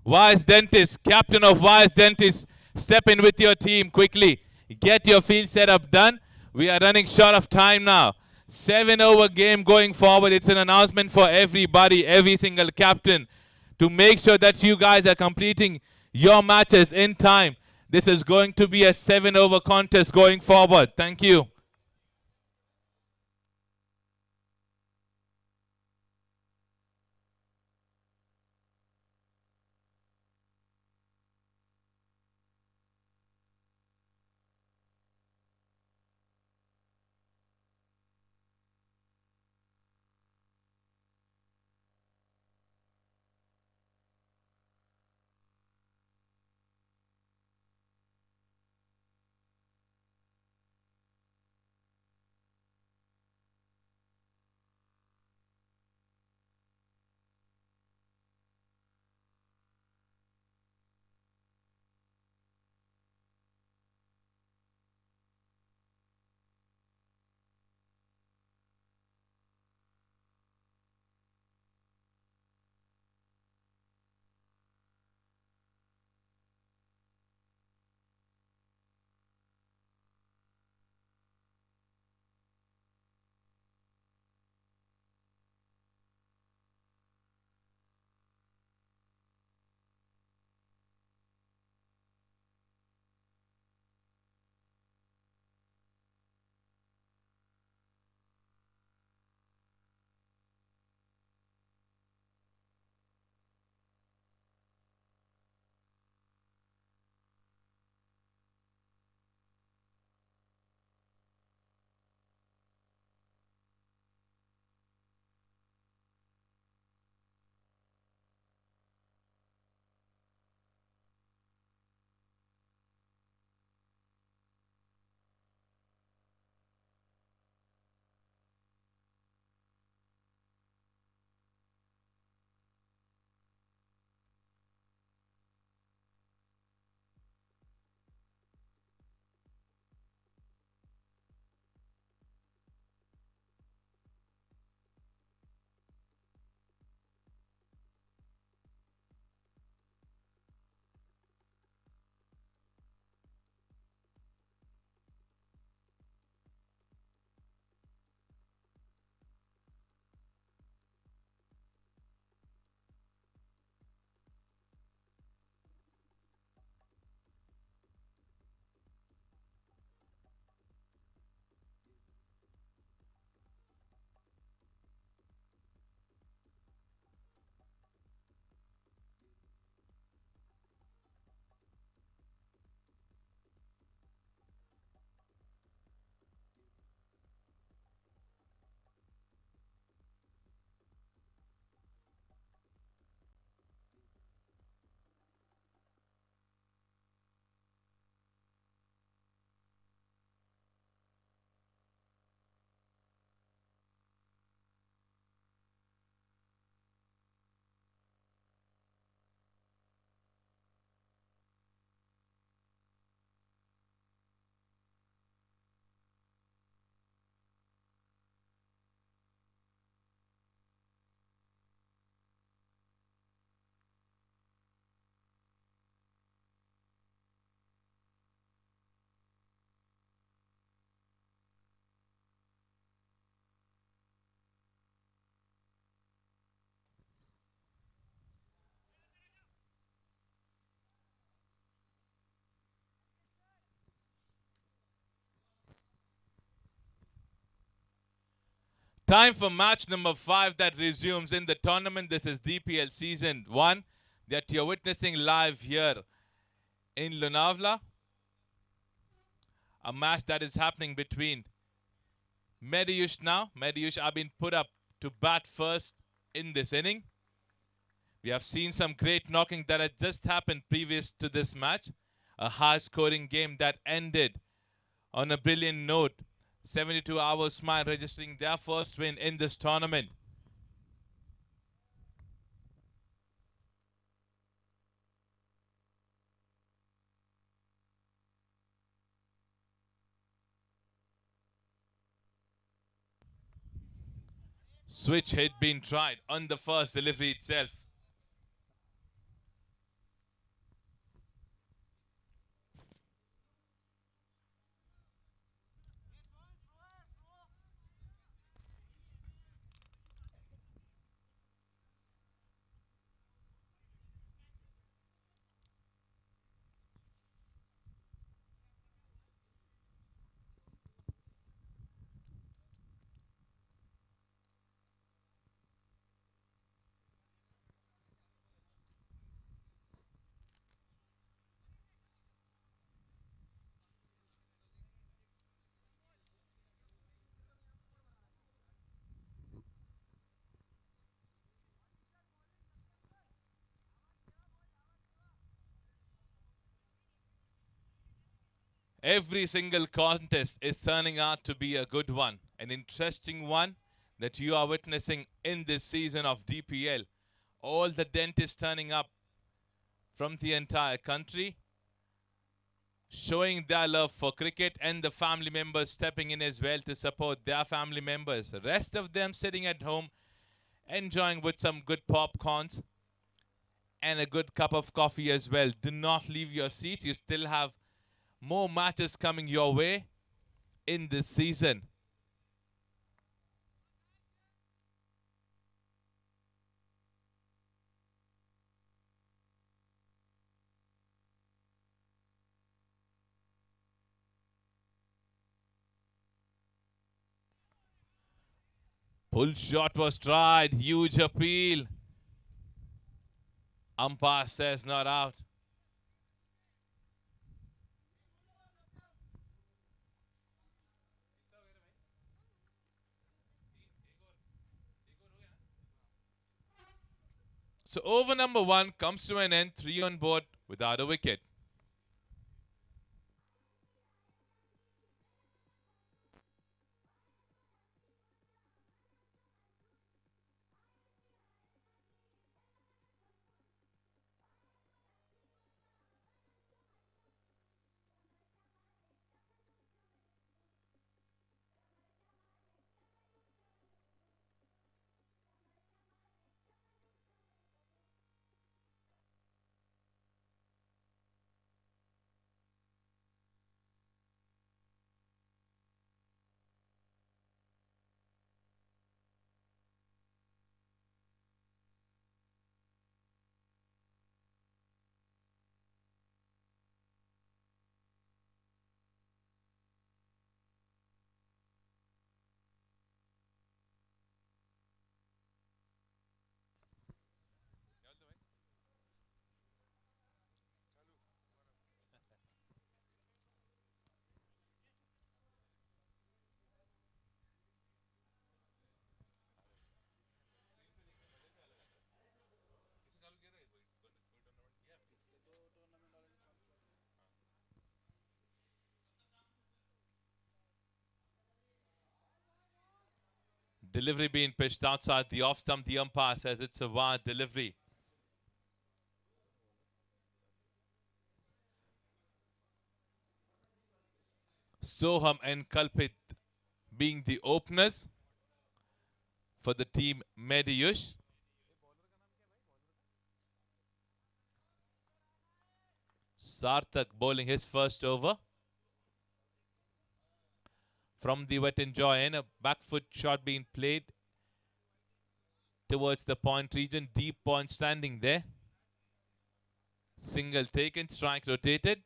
Wise Dentist, captain of Wise Dentist, step in with your team quickly. Get your field setup done. We are running short of time now. 7-over game going forward. It's an announcement for everybody, every single captain, to make sure that you guys are completing your matches in time. This is going to be a 7-over contest going forward. Thank you. Time for match number 5 that resumes in the tournament. This is DPL Season 1 that you're witnessing live here in Lunavla. A match that is happening between Mediush now. Mediush are being put up to bat first in this inning. We have seen some great knocking that had just happened previous to this match. A high-scoring game that ended on a brilliant note. 72 Hours Smile registering their first win in this tournament. Switch hit being tried on the first delivery itself. Every single contest is turning out to be a good one, an interesting one that you are witnessing in this season of DPL. All the dentists turning up from the entire country, showing their love for cricket, and the family members stepping in as well to support their family members. The rest of them sitting at home, enjoying with some good popcorns and a good cup of coffee as well. Do not leave your seats. You still have more matches coming your way in this season. Pull shot was tried. Huge appeal. Umpire says not out. So over number one comes to an end. 3 on board without a wicket. Delivery being pitched outside the off stump. The umpire says it's a wide delivery. Soham and Kalpit being the openers for the team Mediyush. Sarthak bowling his first over. From the wet and joy end, a back foot shot being played towards the point region. Deep point standing there. Single taken, strike rotated.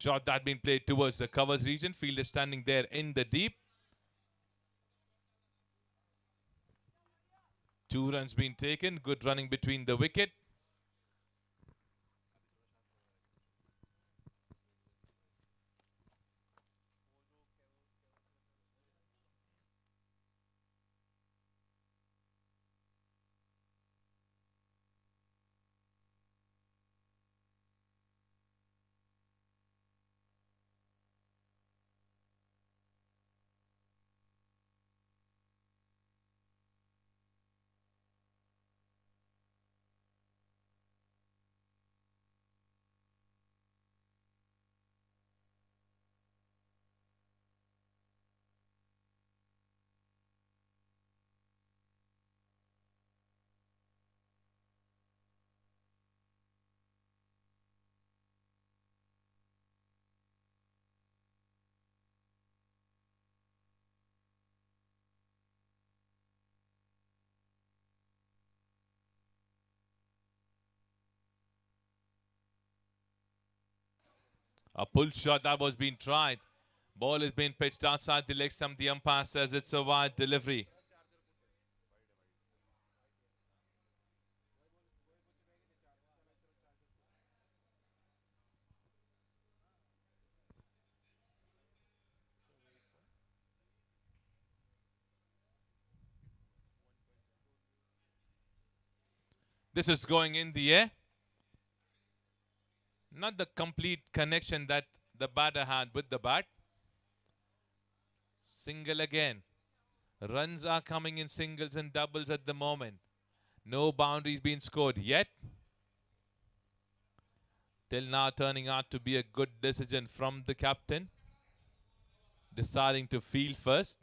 Shot that being played towards the covers region. Fielder standing there in the deep. 2 runs being taken. Good running between the wicket. A pull shot that was being tried Ball is being pitched outside the leg stump. The umpire says it's a wide delivery. This is going in the air. Not the complete connection that the batter had with the bat. Single again. Runs are coming in singles and doubles at the moment. No boundaries being scored yet. Till now turning out to be a good decision from the captain. Deciding to field first.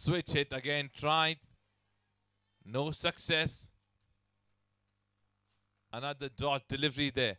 Switch hit again, tried. No success. Another dot delivery there.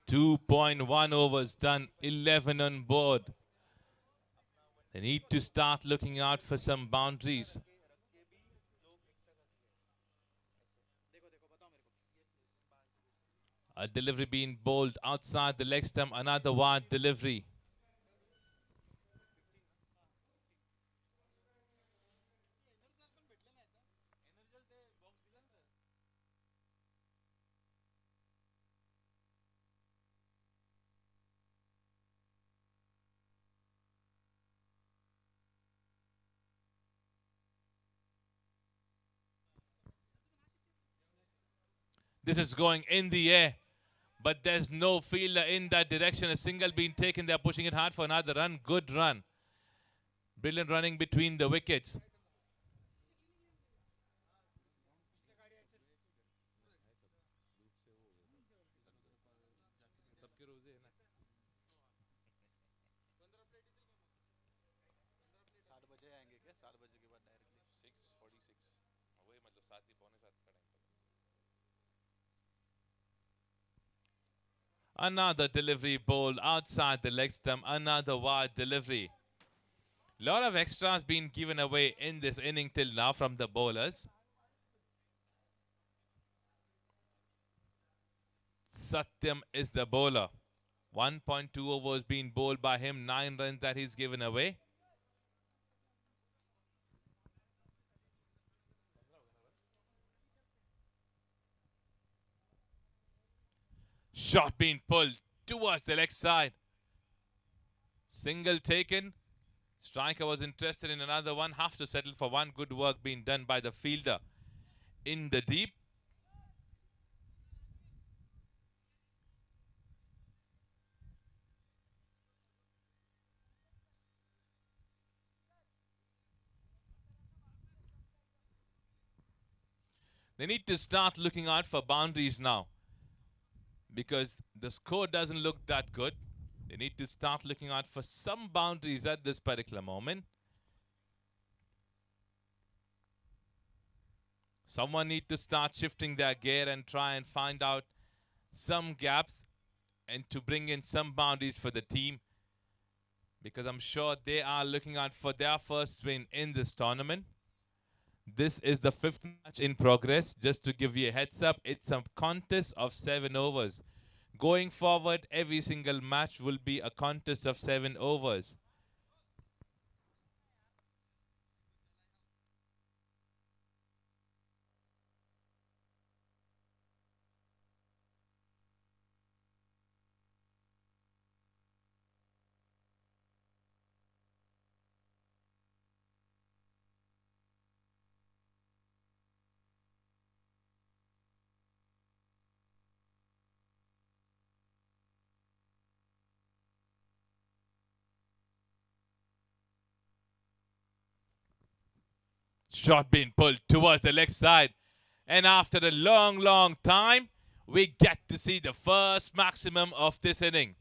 .1 overs done, 11 on board. They need to start looking out for some boundaries. A delivery being bowled outside the leg stump, another wide delivery. This is going in the air, but there's no fielder in that direction. A single being taken. They're pushing it hard for another run. Good run. Brilliant running between the wickets. Another delivery bowled outside the leg stump. Another wide delivery. Lot of extras being given away in this inning till now from the bowlers. Satyam is the bowler. 1.2 overs being bowled by him, 9 runs that he's given away. Shot being pulled towards the leg side. Single taken. Striker was interested in another one. Have to settle for one. Good work being done by the fielder in the deep. They need to start looking out for boundaries now, because the score doesn't look that good. They need to start looking out for some boundaries at this particular moment. Someone need to start shifting their gear and try and find out some gaps and to bring in some boundaries for the team, because I'm sure they are looking out for their first win in this tournament. This is the 5th match in progress. Just to give you a heads up, it's a contest of 7 overs. Going forward, every single match will be a contest of 7 overs. Shot being pulled towards the leg side. And after a long, long time, we get to see the first maximum of this inning.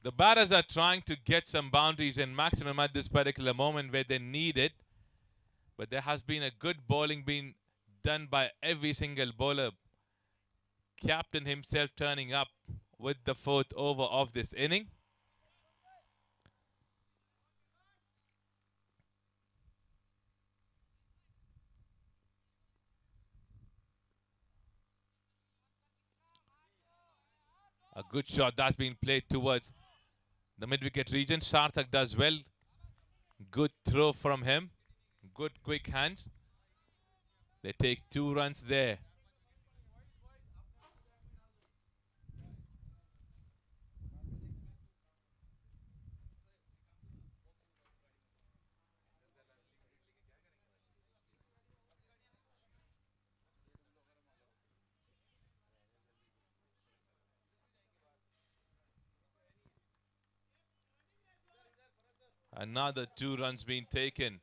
The batters are trying to get some boundaries and maximum at this particular moment where they need it. But there has been a good bowling being done by every single bowler. Captain himself turning up with the 4th over of this inning. A good shot that's been played towards the mid-wicket region. Sarthak does well. Good throw from him. Good quick hands. They take 2 runs there. Another 2 runs being taken.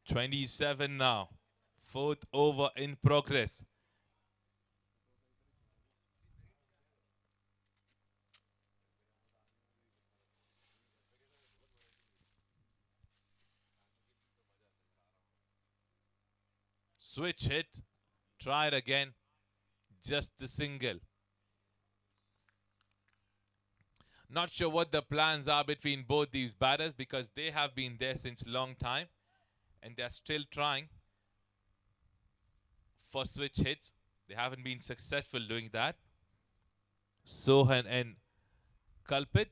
27 now. 4th over in progress. Switch hit. Try it again. Just a single. Not sure what the plans are between both these batters, because they have been there since a long time and they're still trying for switch hits. They haven't been successful doing that. Sohan and Kalpit.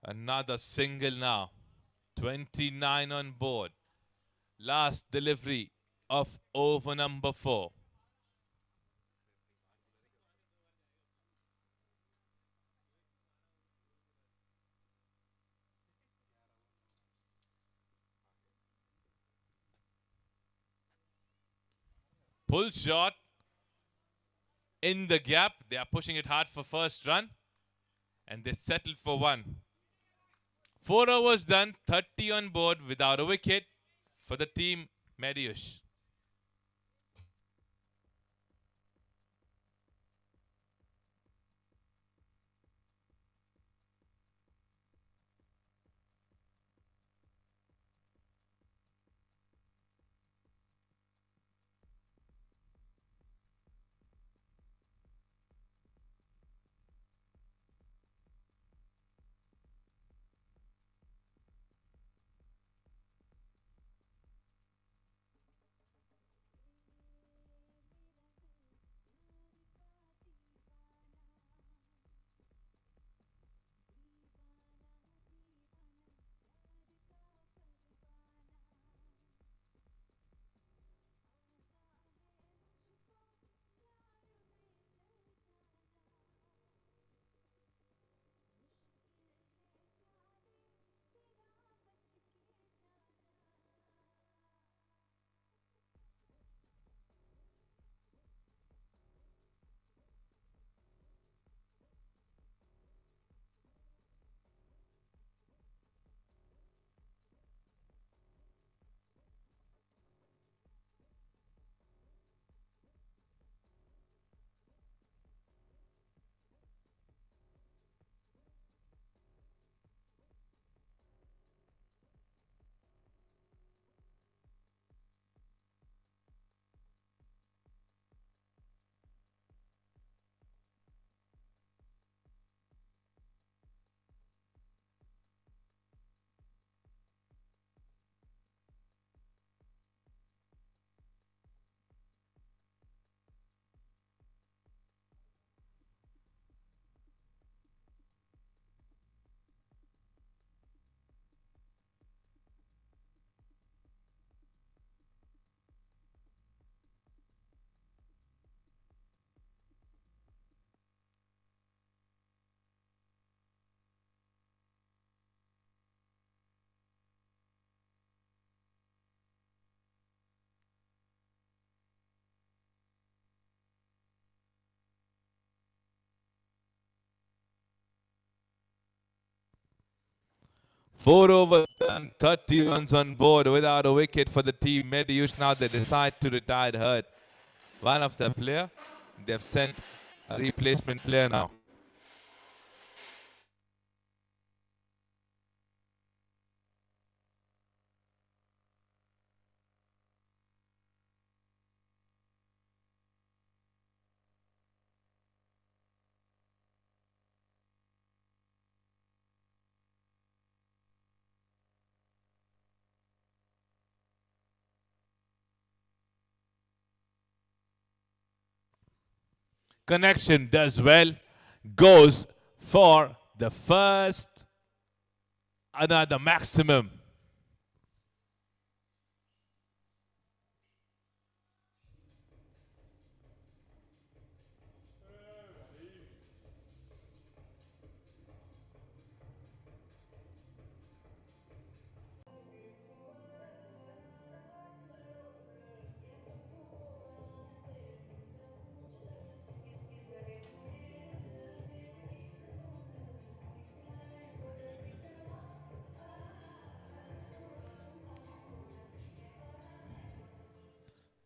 Another single now. 29 on board. Last delivery of over number 4. Pull shot in the gap. They are pushing it hard for first run, and they settled for one. 4 overs done, 30 on board without a wicket for the team Mediush. Four overs and 30 runs on board without a wicket for the team Mediush. Now they decide to retire Hurt. One of the player. They've sent a replacement player now. Connection does well. Goes for the first, another maximum.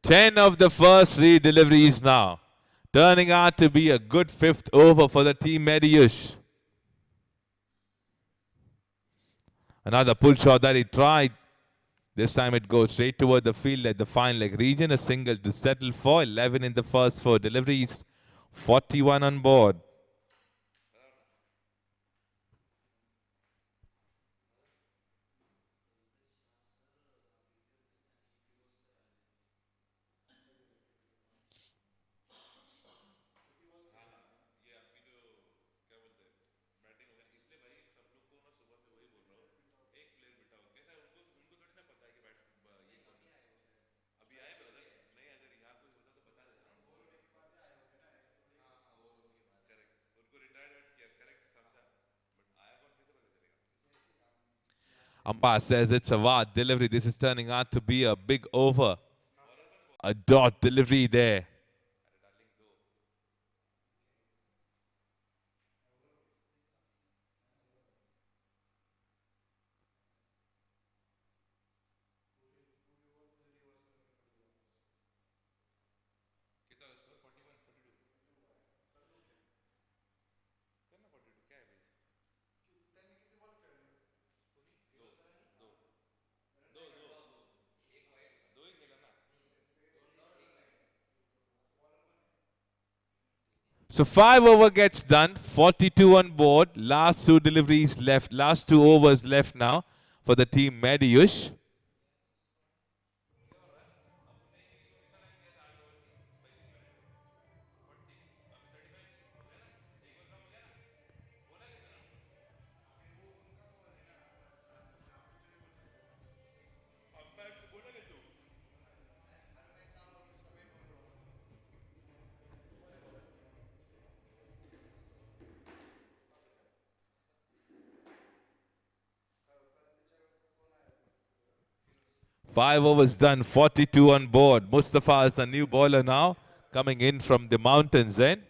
Ten of the first three deliveries now. Turning out to be a good fifth over for the team Mediush. Another pull shot that he tried. This time it goes straight toward the field at the fine leg region. A single to settle for 11 in the first four deliveries. 41 on board. Umpire says it's a wide delivery. This is turning out to be a big over. A dot delivery there. 5 over gets done. 42 on board. Last two deliveries left. Last 2 overs left now for the team Mediush. Five overs done, 42 on board. Mustafa is the new bowler now, coming in from the mountains then.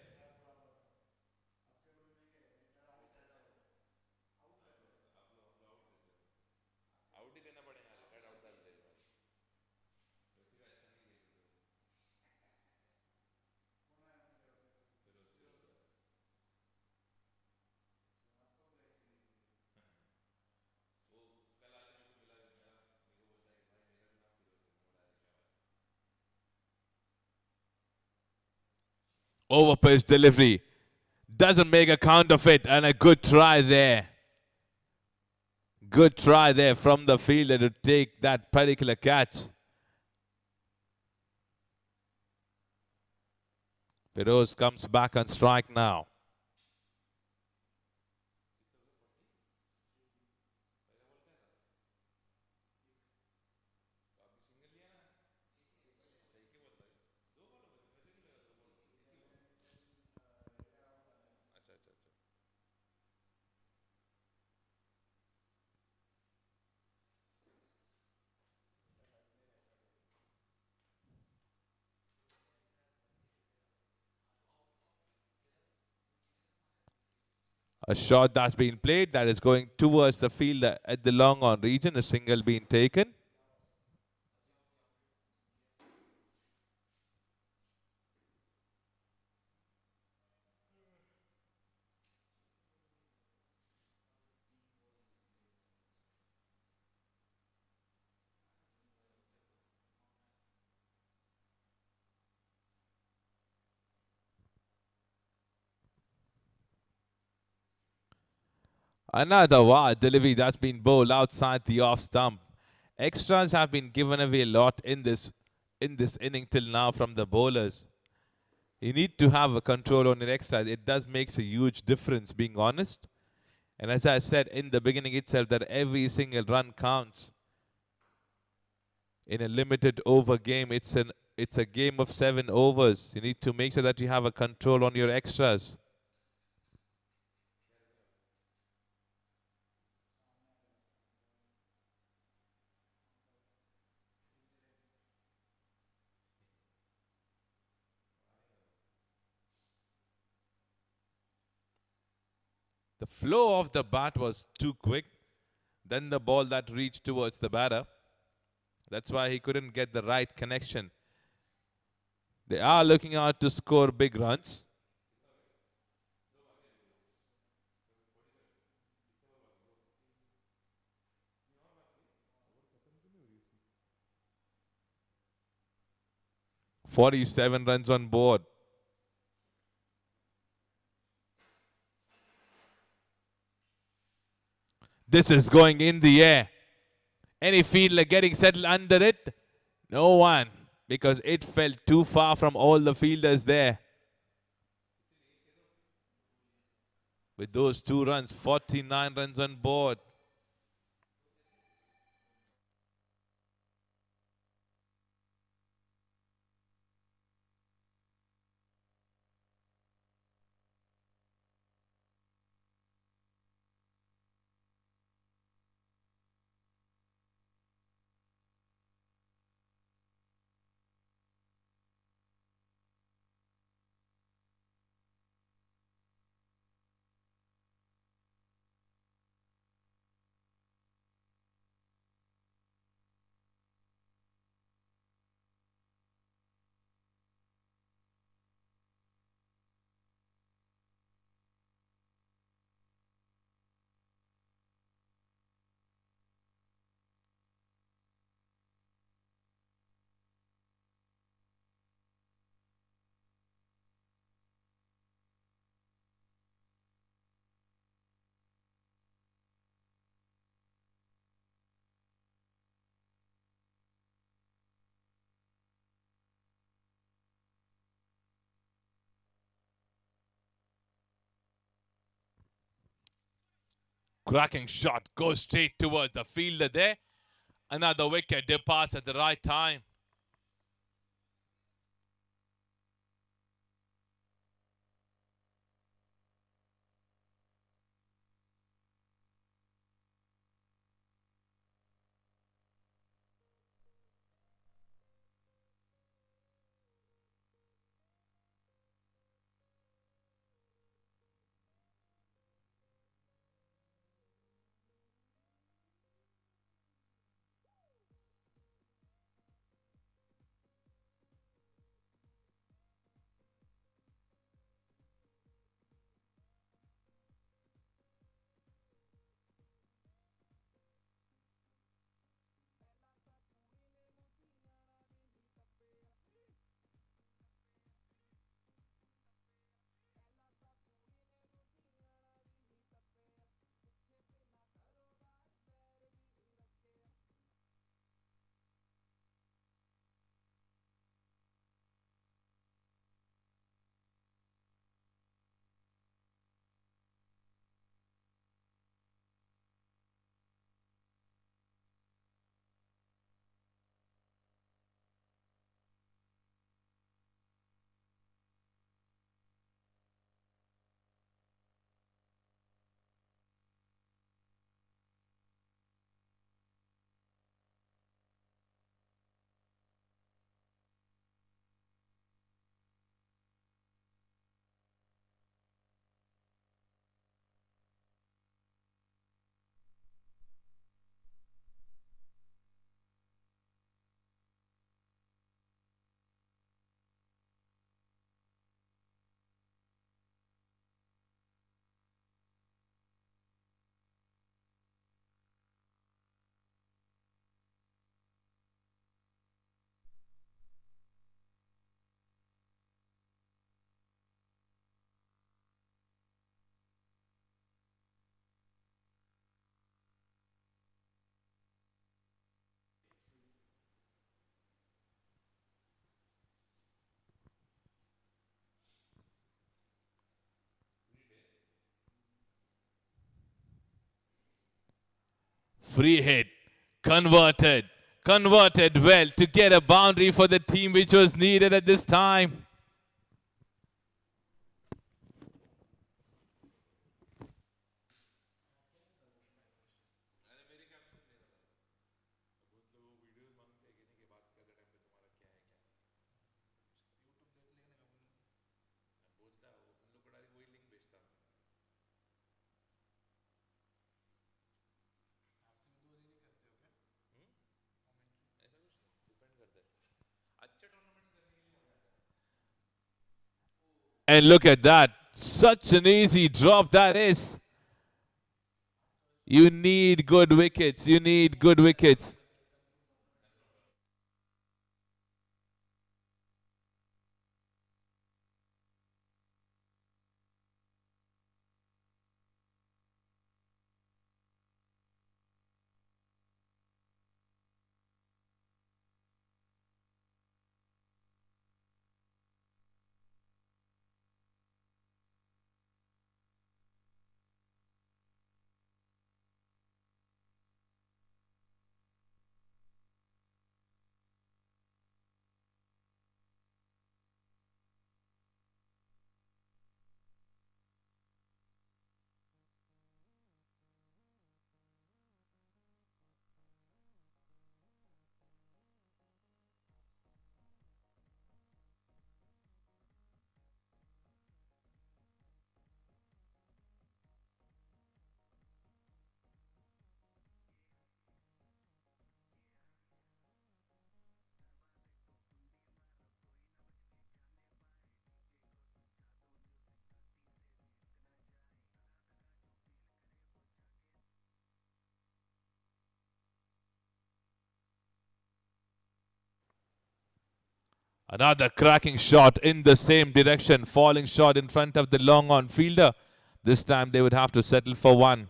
Overpitch delivery. Doesn't make a count of it, and a good try there. Good try there from the fielder to take that particular catch. Feroz comes back on strike now. A shot that's been played that is going towards the fielder at the long on region. A single being taken. Another wide delivery that's been bowled outside the off stump. Extras have been given away a lot in this inning till now from the bowlers. You need to have a control on your extras. It does makes a huge difference, being honest. And as I said in the beginning itself, that every single run counts. In a limited over game, it's a game of 7 overs. You need to make sure that you have a control on your extras. The flow of the bat was too quick. Then the ball that reached towards the batter. That's why he couldn't get the right connection. They are looking out to score big runs. "47 runs on board. This is going in the air. Any fielder getting settled under it? No one, because it fell too far from all the fielders there. With those 2 runs, 49 runs on board. Cracking shot goes straight towards the fielder there. Another wicket departs at the right time. Free hit. Converted. Converted well to get a boundary for the team which was needed at this time. And look at that. Such an easy drop that is. You need good wickets. You need good wickets. Another cracking shot in the same direction, falling shot in front of the long on fielder. This time they would have to settle for one.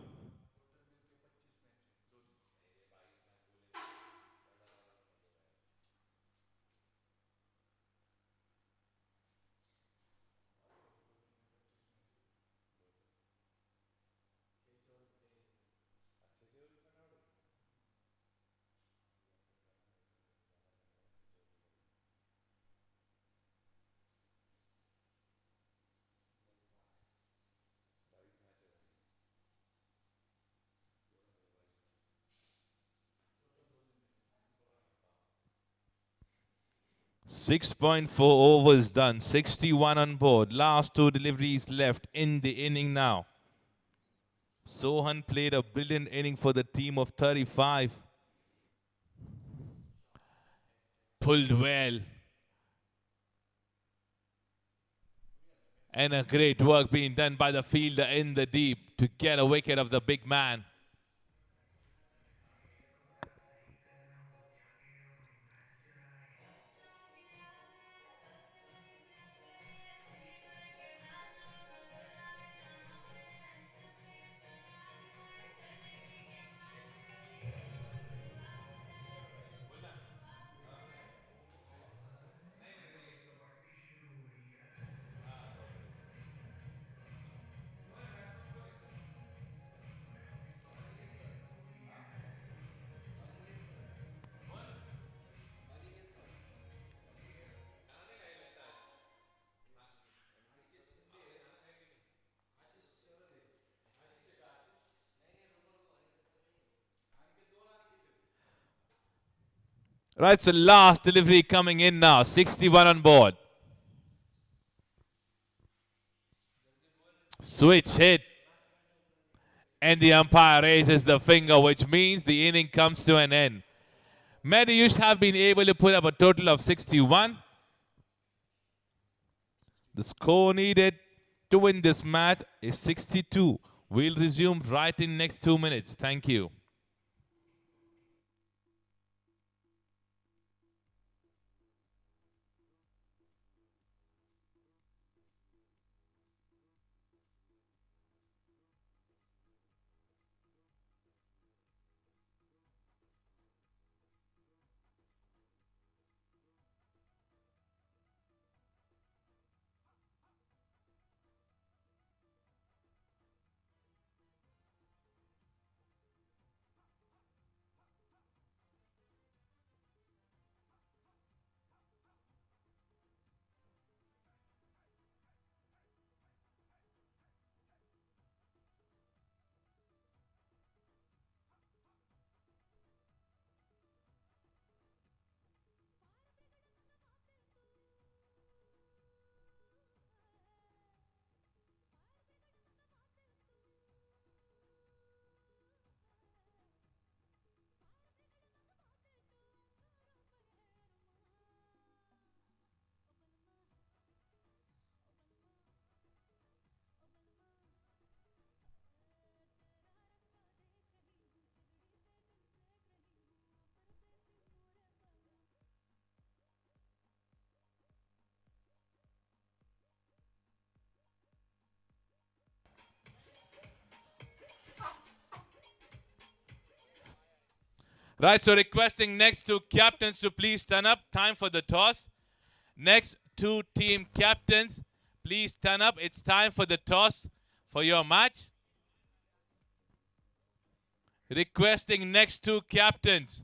6.4 overs done, 61 on board. Last two deliveries left in the inning now. Sohan played a brilliant inning for the team of 35. Pulled well. And a great work being done by the fielder in the deep to get a wicket of the big man. Right, so last delivery coming in now. 61 on board. Switch hit. And the umpire raises the finger, which means the inning comes to an end. Mediush have been able to put up a total of 61. The score needed to win this match is 62. We'll resume right in next 2 minutes. Thank you. Right, so requesting next two captains to please stand up. Time for the toss. Next two team captains, please stand up. It's time for the toss for your match. Requesting next two captains.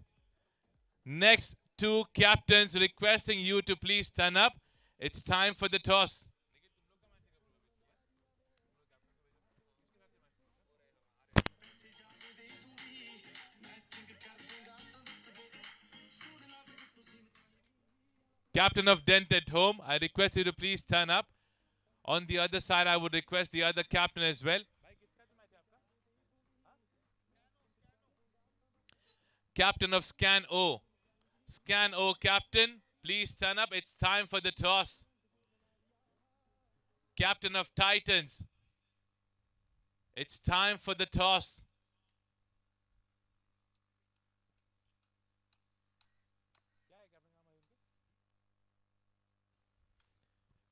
Next two captains requesting you to please stand up. It's time for the toss. Captain of Dent at home, I request you to please stand up. On the other side, I would request the other captain as well. Captain of Scan O. Scan O captain, please stand up. It's time for the toss. Captain of Titans. It's time for the toss.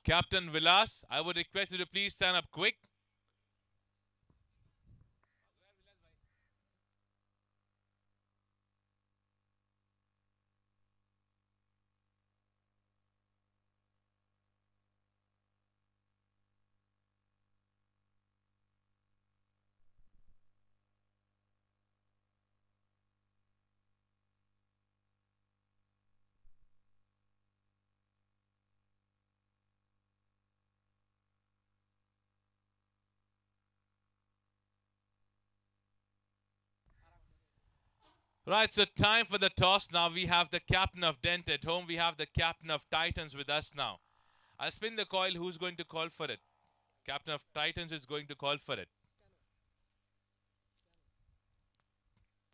Captain Vilas, I would request you to please stand up quick. Right, so time for the toss. Now we have the captain of Dent at home. We have the captain of Titans with us now. I'll spin the coil. Who's going to call for it? Captain of Titans is going to call for it.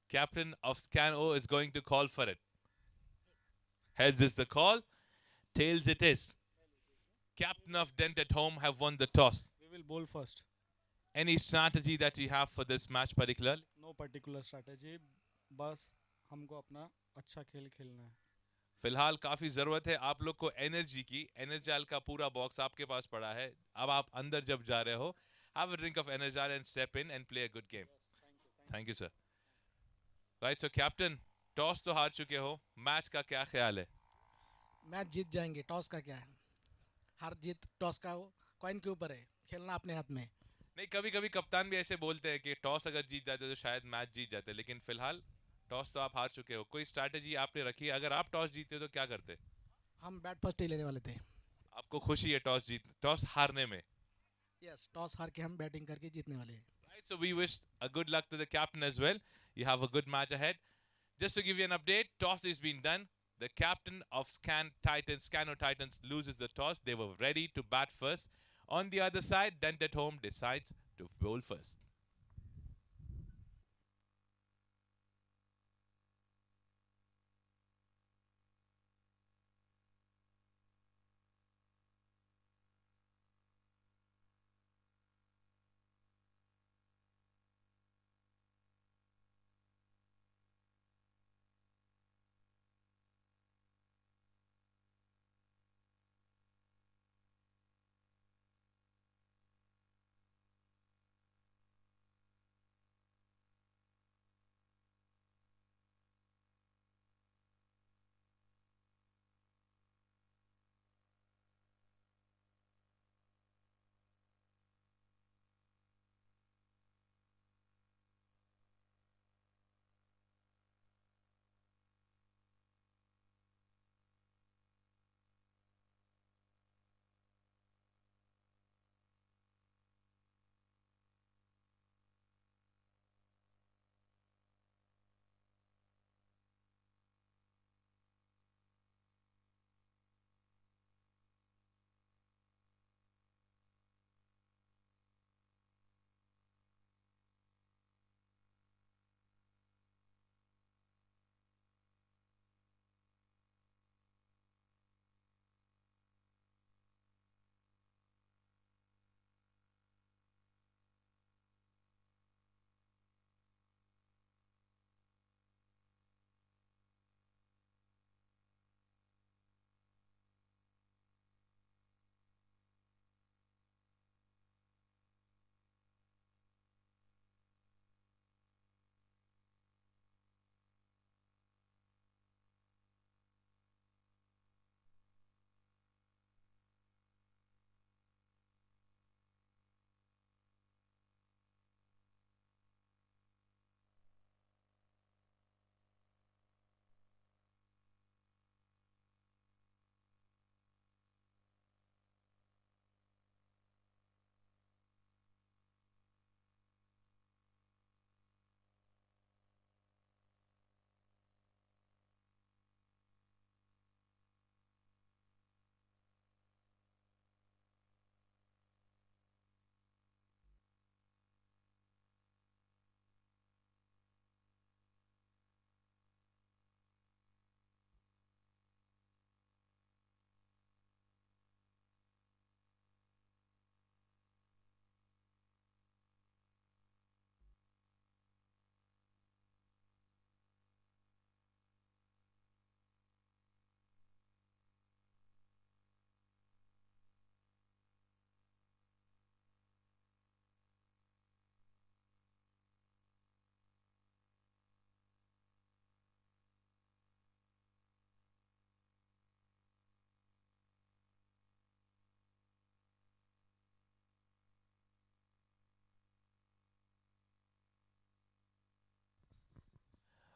Captain of Scan O is going to call for it. Heads is the call. Tails it is. Captain of Dent at home have won the toss. We will bowl first. Any strategy that you have for this match particularly? No particular strategy. बस हमको अपना अच्छा खेल खेलना है. फिलहाल काफी जरूरत है आप लोग को एनर्जी की. एनर्जाल का पूरा बॉक्स आपके पास पड़ा है. अब आप अंदर जब जा रहे हो, have a drink of Energal and step in and play a good game. Thank you, sir. Right, so captain, toss तो हार चुके हो. मैच का क्या ख्याल है? मैच जीत जाएंगे. टॉस का क्या है? हार जीत टॉस का कॉइन के ऊपर है. खेलना अपने हाथ में. नहीं, कभी कभी कप्तान भी ऐसे बोलते हैं कि टॉस अगर जीत जाते तो शायद मैच जीत जाते, लेकिन फिलहाल टॉस तो आप हार चुके हो. कोई स्ट्रैटेजी आपने रखी है? अगर आप टॉस जीते तो क्या करते? हम बैट फर्स्ट ही लेने वाले थे. आपको खुशी है टॉस हारने में? यस, टॉस हार के हम बैटिंग करके जीतने वाले हैं. Right, so we wish a good luck to the captain as well. You have a good match ahead. Just to give you an update, toss is being done. The captain of Scano Titans loses the toss. They were ready to bat first. On the other side, Dent at home decides to bowl first.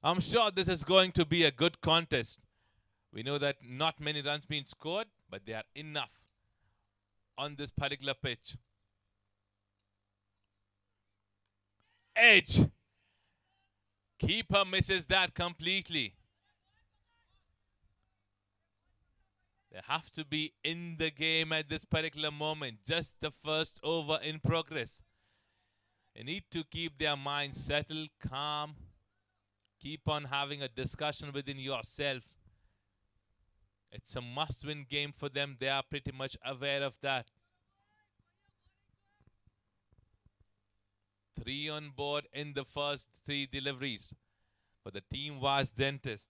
I'm sure this is going to be a good contest. We know that not many runs being scored, but they are enough on this particular pitch. Edge. Keeper misses that completely. They have to be in the game at this particular moment. Just the first over in progress. They need to keep their mind settled, calm. Keep on having a discussion within yourself. It's a must-win game for them. They are pretty much aware of that. 3 on board in the first 3 deliveries for the team was Dentist.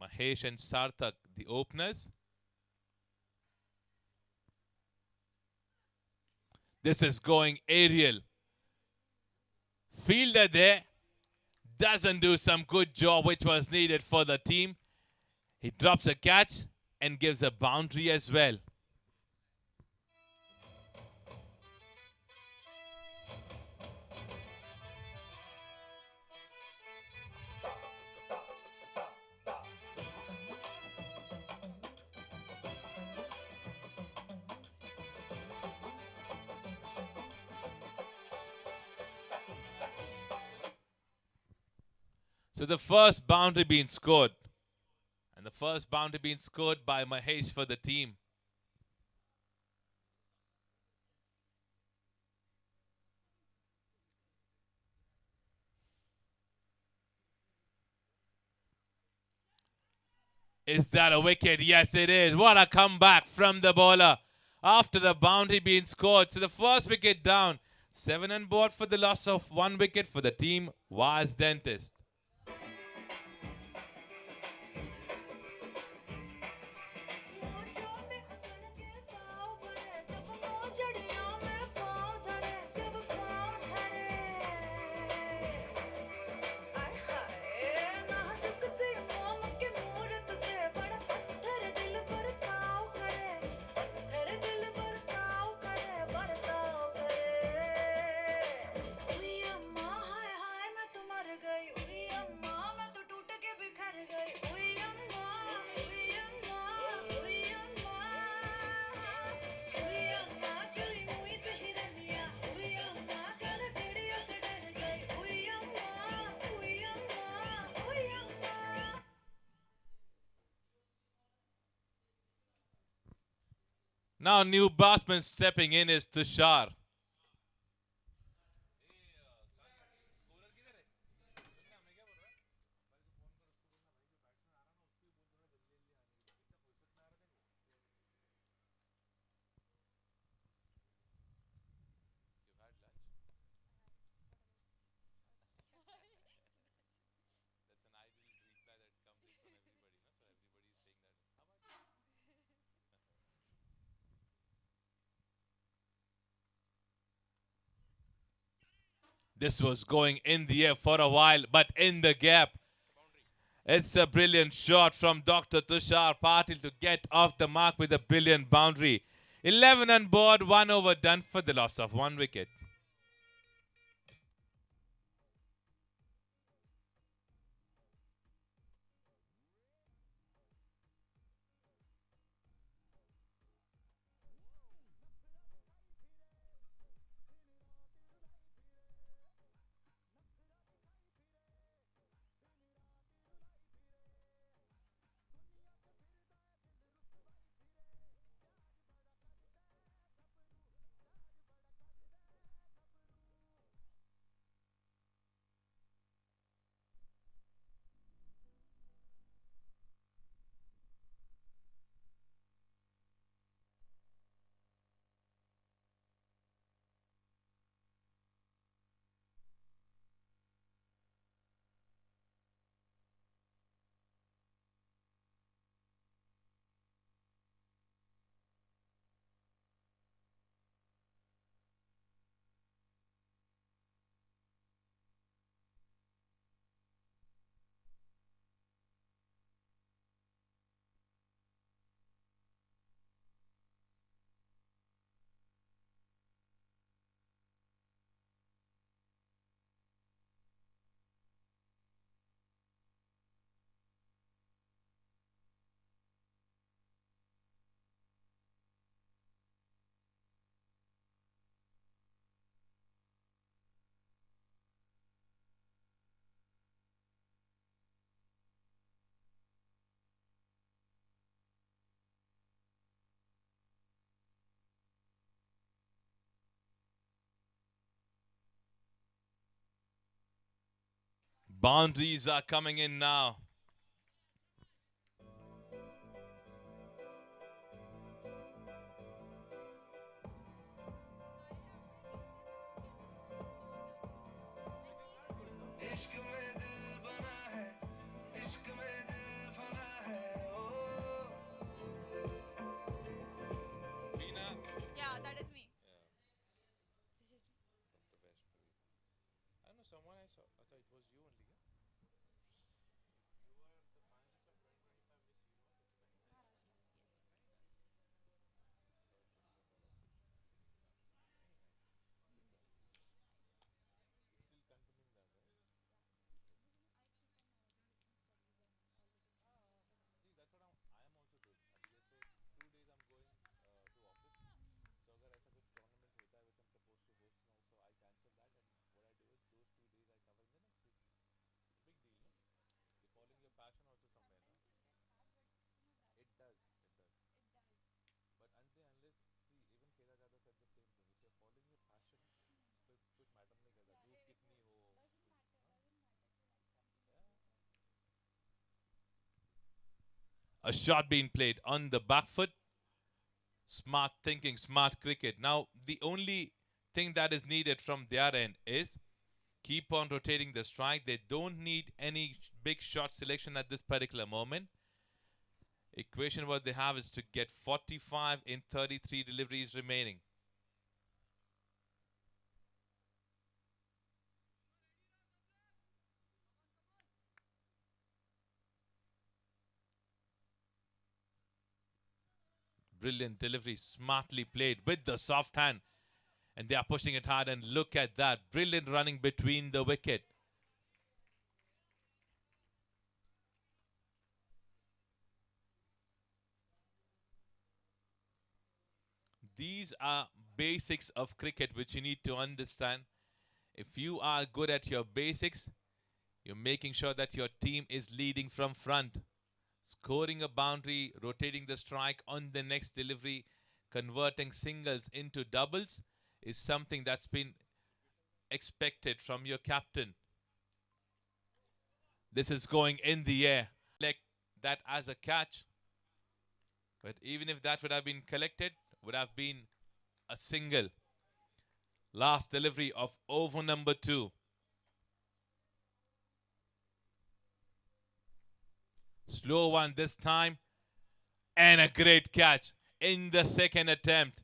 Mahesh and Sarthak, the openers. This is going aerial. Fielder there doesn't do some good job which was needed for the team. He drops a catch and gives a boundary as well. So the first boundary being scored. And the first boundary being scored by Mahesh for the team. Is that a wicket? Yes, it is. What a comeback from the bowler after the boundary being scored. So the first wicket down. 7 on board for the loss of 1 wicket for the team was Dentist. Now new batsman stepping in is Tushar. This was going in the air for a while, but in the gap. It's a brilliant shot from Dr. Tushar Patil to get off the mark with a brilliant boundary. 11 on board, 1 over done for the loss of 1 wicket. Boundaries are coming in now. Yeah, that is me. I know someone I saw. I thought it was you only. A shot being played on the back foot. Smart thinking, smart cricket. Now, the only thing that is needed from their end is keep on rotating the strike. They don't need any big shot selection at this particular moment. Equation what they have is to get 45 in 33 deliveries remaining. Brilliant delivery, smartly played with the soft hand. And they are pushing it hard, and look at that. Brilliant running between the wicket. These are basics of cricket which you need to understand. If you are good at your basics, you're making sure that your team is leading from front. Scoring a boundary, rotating the strike on the next delivery, converting singles into doubles is something that's been expected from your captain. This is going in the air. Like that as a catch. But even if that would have been collected, would have been a single. Last delivery of over number 2. Slow one this time. And a great catch in the second attempt.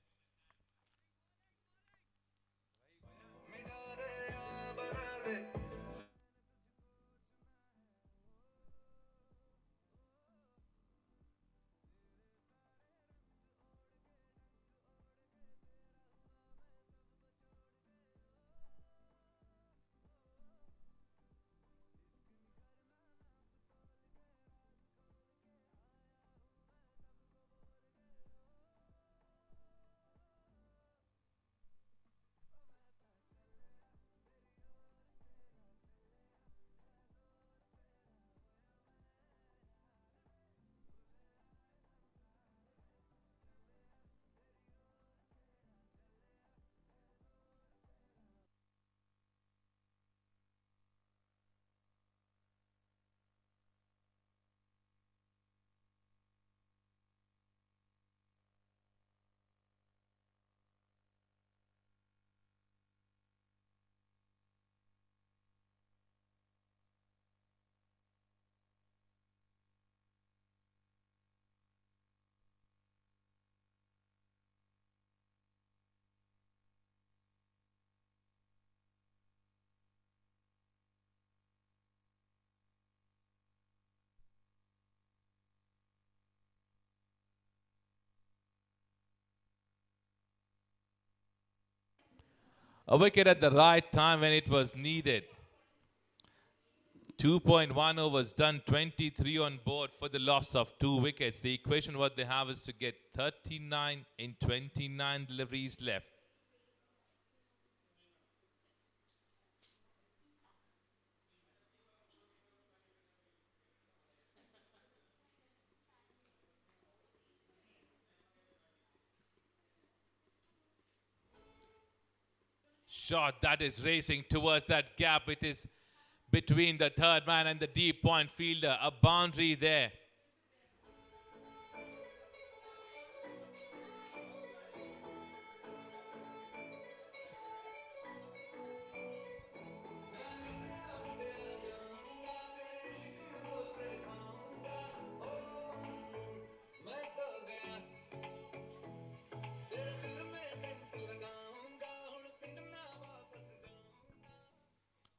A wicket at the right time when it was needed. 2.1 overs done, 23 on board for the loss of 2 wickets. The equation what they have is to get 39 in 29 deliveries left. Shot that is racing towards that gap. It is between the third man and the deep point fielder. A boundary there.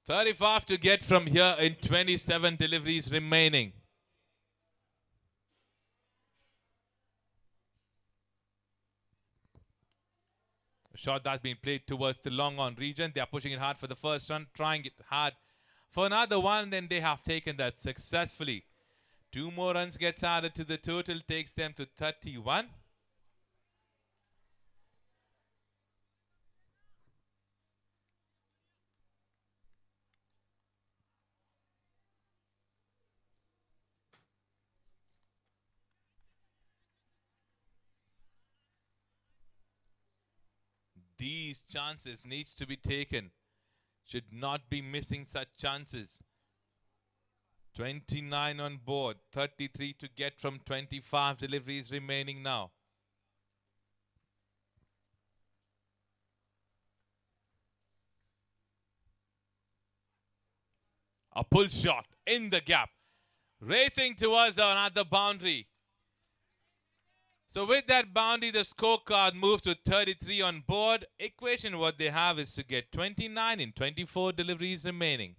$35 to get from here in 27 deliveries remaining. A shot that's been played towards the long on region. They are pushing it hard for the first run, trying it hard for another one. Then they have taken that successfully. 2 more runs gets added to the total, takes them to 31. These chances needs to be taken. Should not be missing such chances. 29 on board, 33 to get from 25 deliveries remaining now. A pull shot in the gap. Racing towards another boundary. So with that boundary, the scorecard moves to 33 on board. Equation what they have is to get 29 in 24 deliveries remaining.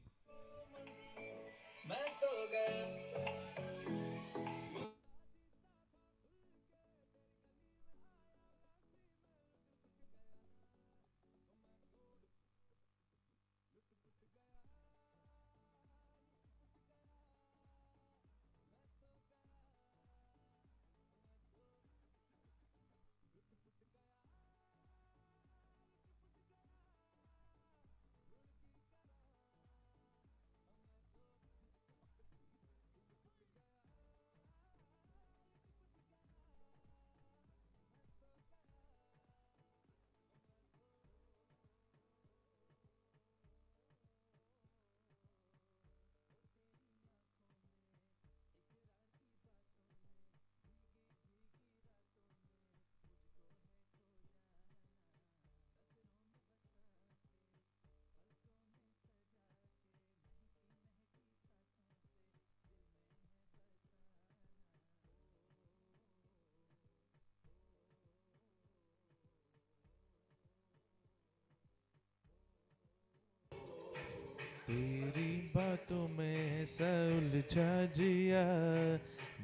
तेरी बातों में ऐसा उलझा जिया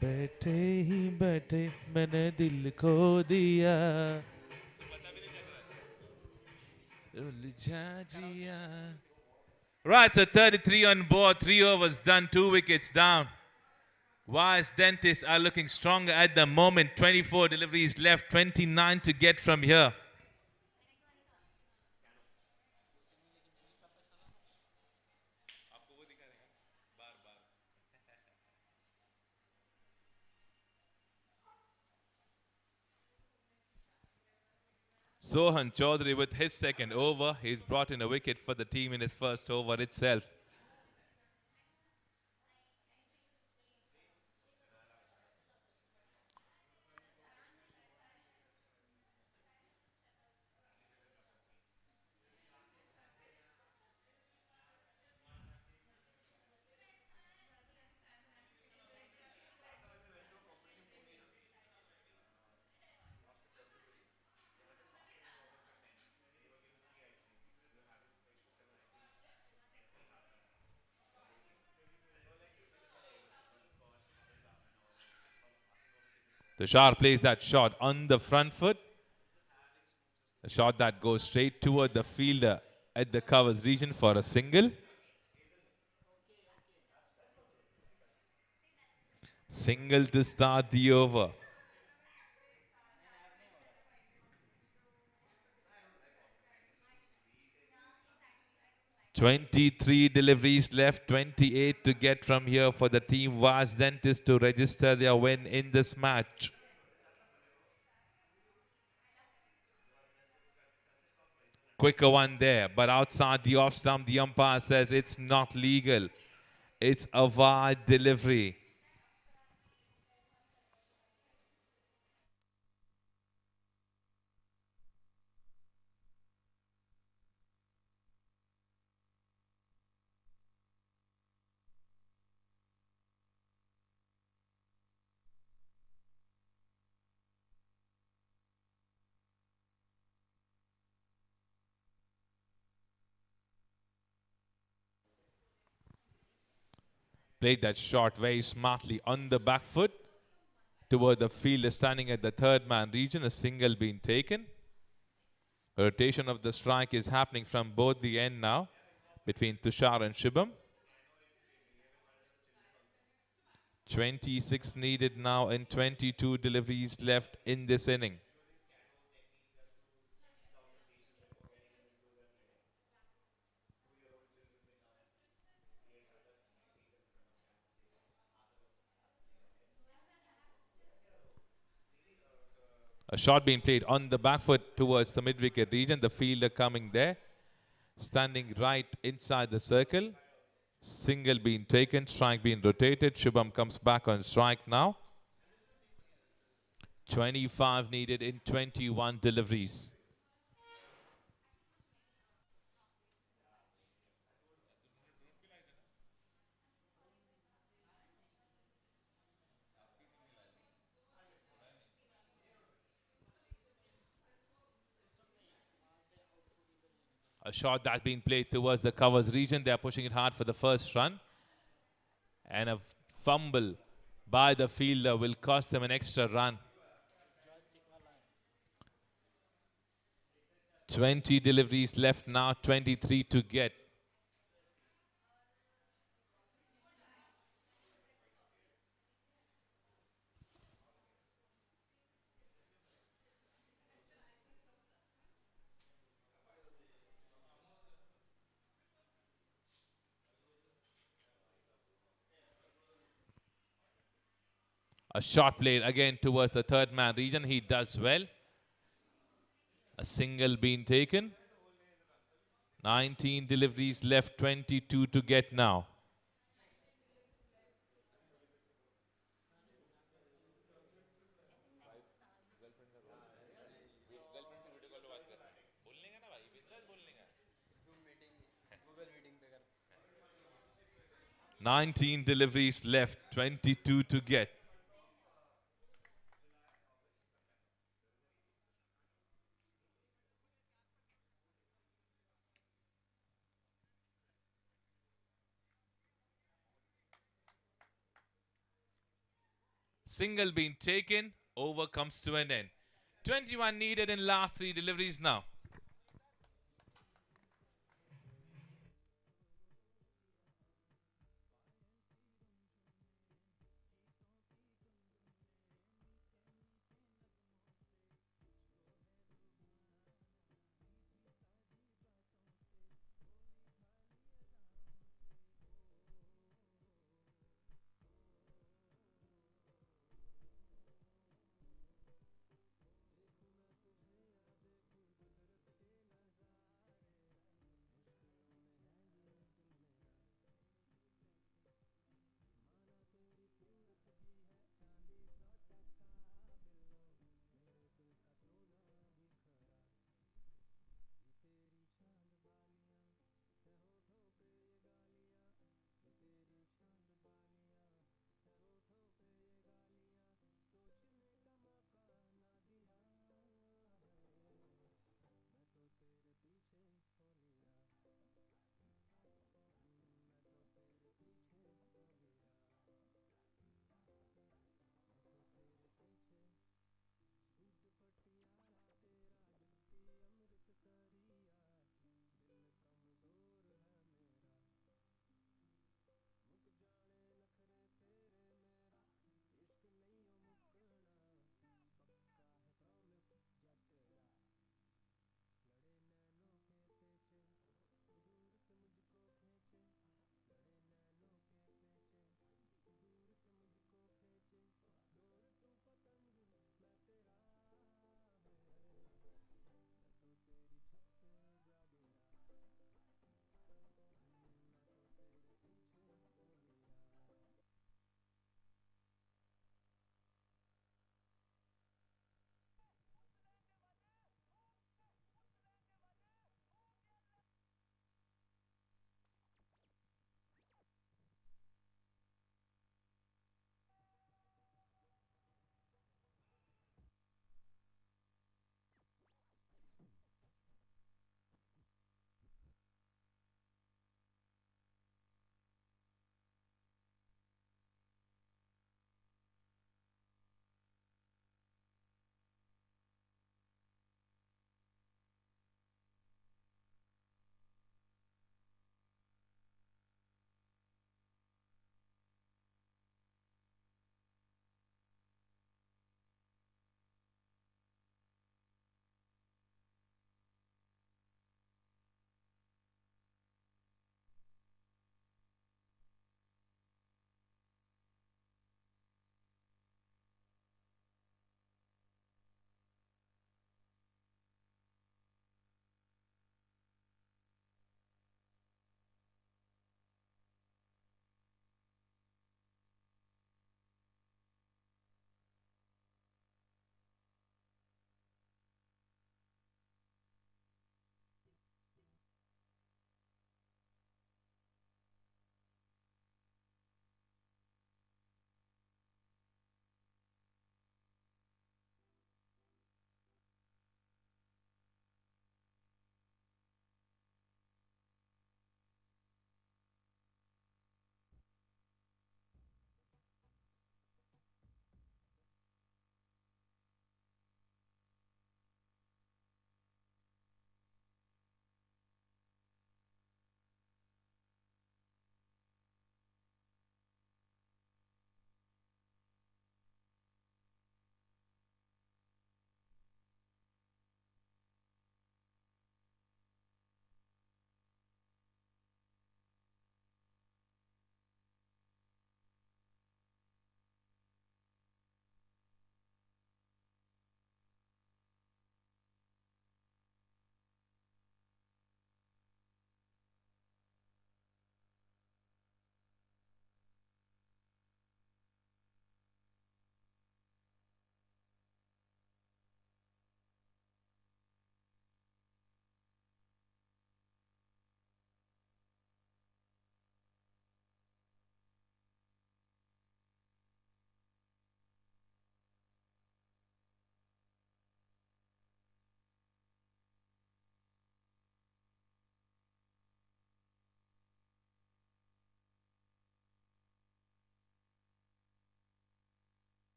बैठे ही बैठे मैंने दिल खो दिया उलझा जिया. Right, so 33 on board, 3 overs done, 2 wickets down. Wise Dentists are looking stronger at the moment. 24 deliveries left, 29 to get from here. Sohan Chaudhary with his second over. He's brought in a wicket for the team in his first over itself. Tushar plays that shot on the front foot. A shot that goes straight toward the fielder at the covers region for a single. Single to start the over. $23 deliveries left, 28 to get from here for the team Vast Dentist to register their win in this match. Quicker one there, but outside the off stump, the umpire says it's not legal. It's a wide delivery. Played that shot very smartly on the back foot toward the fielder standing at the third man region. A single being taken. A rotation of the strike is happening from both the end now between Tushar and Shubham. 26 needed now and 22 deliveries left in this inning. A shot being played on the back foot towards the mid-wicket region. The fielder coming there, standing right inside the circle. Single being taken, strike being rotated. Shubham comes back on strike now. 25 needed in 21 deliveries. A shot that's been played towards the covers region. They are pushing it hard for the first run. And a fumble by the fielder will cost them an extra run. 20 deliveries left now, 23 to get. A shot played again towards the third man region. He does well. A single being taken. 19 deliveries left, 22 to get now. Nineteen deliveries left, 22 to get. Single being taken, over comes to an end. 21 needed in last 3 deliveries now.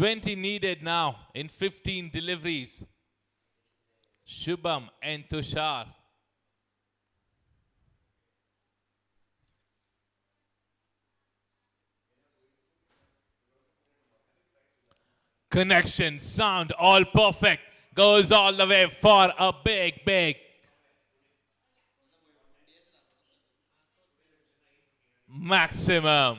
20 needed now in 15 deliveries. Shubham and Tushar. Connection, sound, all perfect. Goes all the way for a big maximum.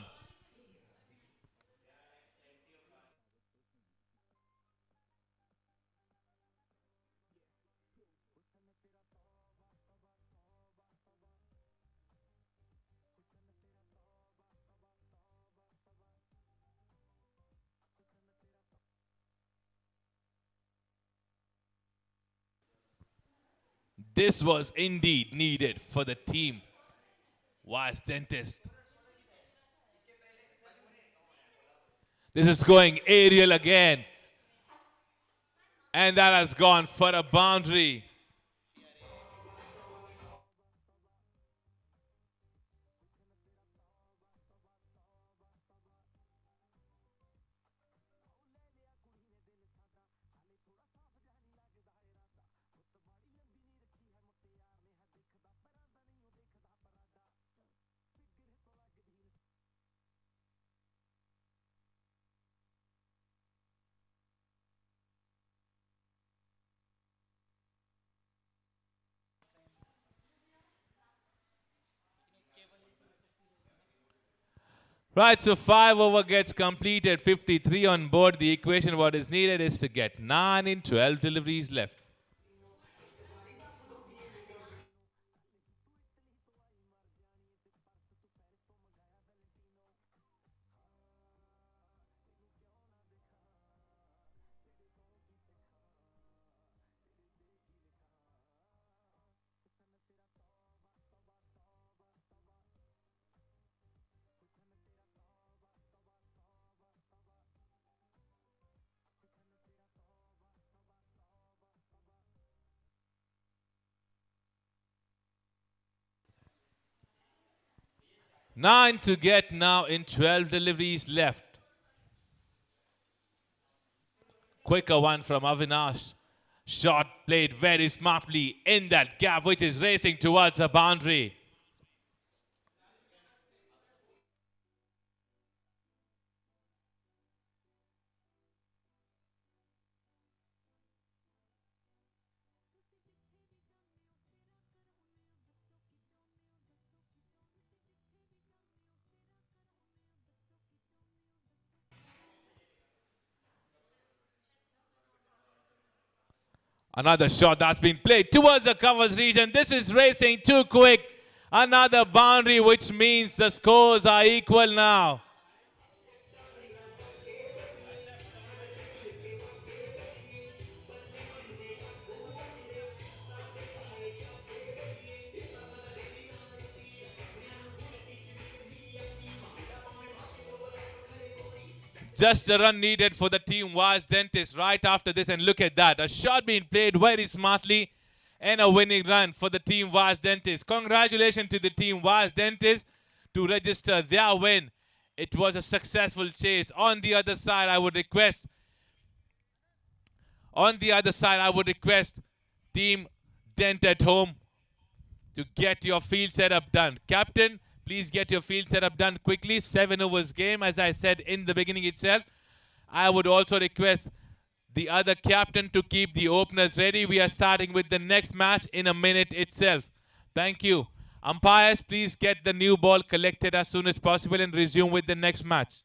This was indeed needed for the team. Wise Dentist. This is going aerial again. And that has gone for a boundary. Right, so 5 over gets completed, 53 on board. The equation, what is needed is to get 9 in 12 deliveries left. Nine to get now in 12 deliveries left. Quicker one from Avinash. Shot played very smartly in that gap, which is racing towards a boundary. Another shot that's been played towards the covers region. This is racing too quick. Another boundary, which means the scores are equal now. Just a run needed for the team was Dentist right after this, and look at that. A shot being played very smartly and a winning run for the team was Dentist. Congratulations to the team was Dentist to register their win. It was a successful chase. On the other side, I would request Team Dent at home to get your field setup done. Captain, please get your field setup done quickly. 7 overs game, as I said in the beginning itself. I would also request the other captain to keep the openers ready. We are starting with the next match in a minute itself. Thank you. Umpires, please get the new ball collected as soon as possible and resume with the next match.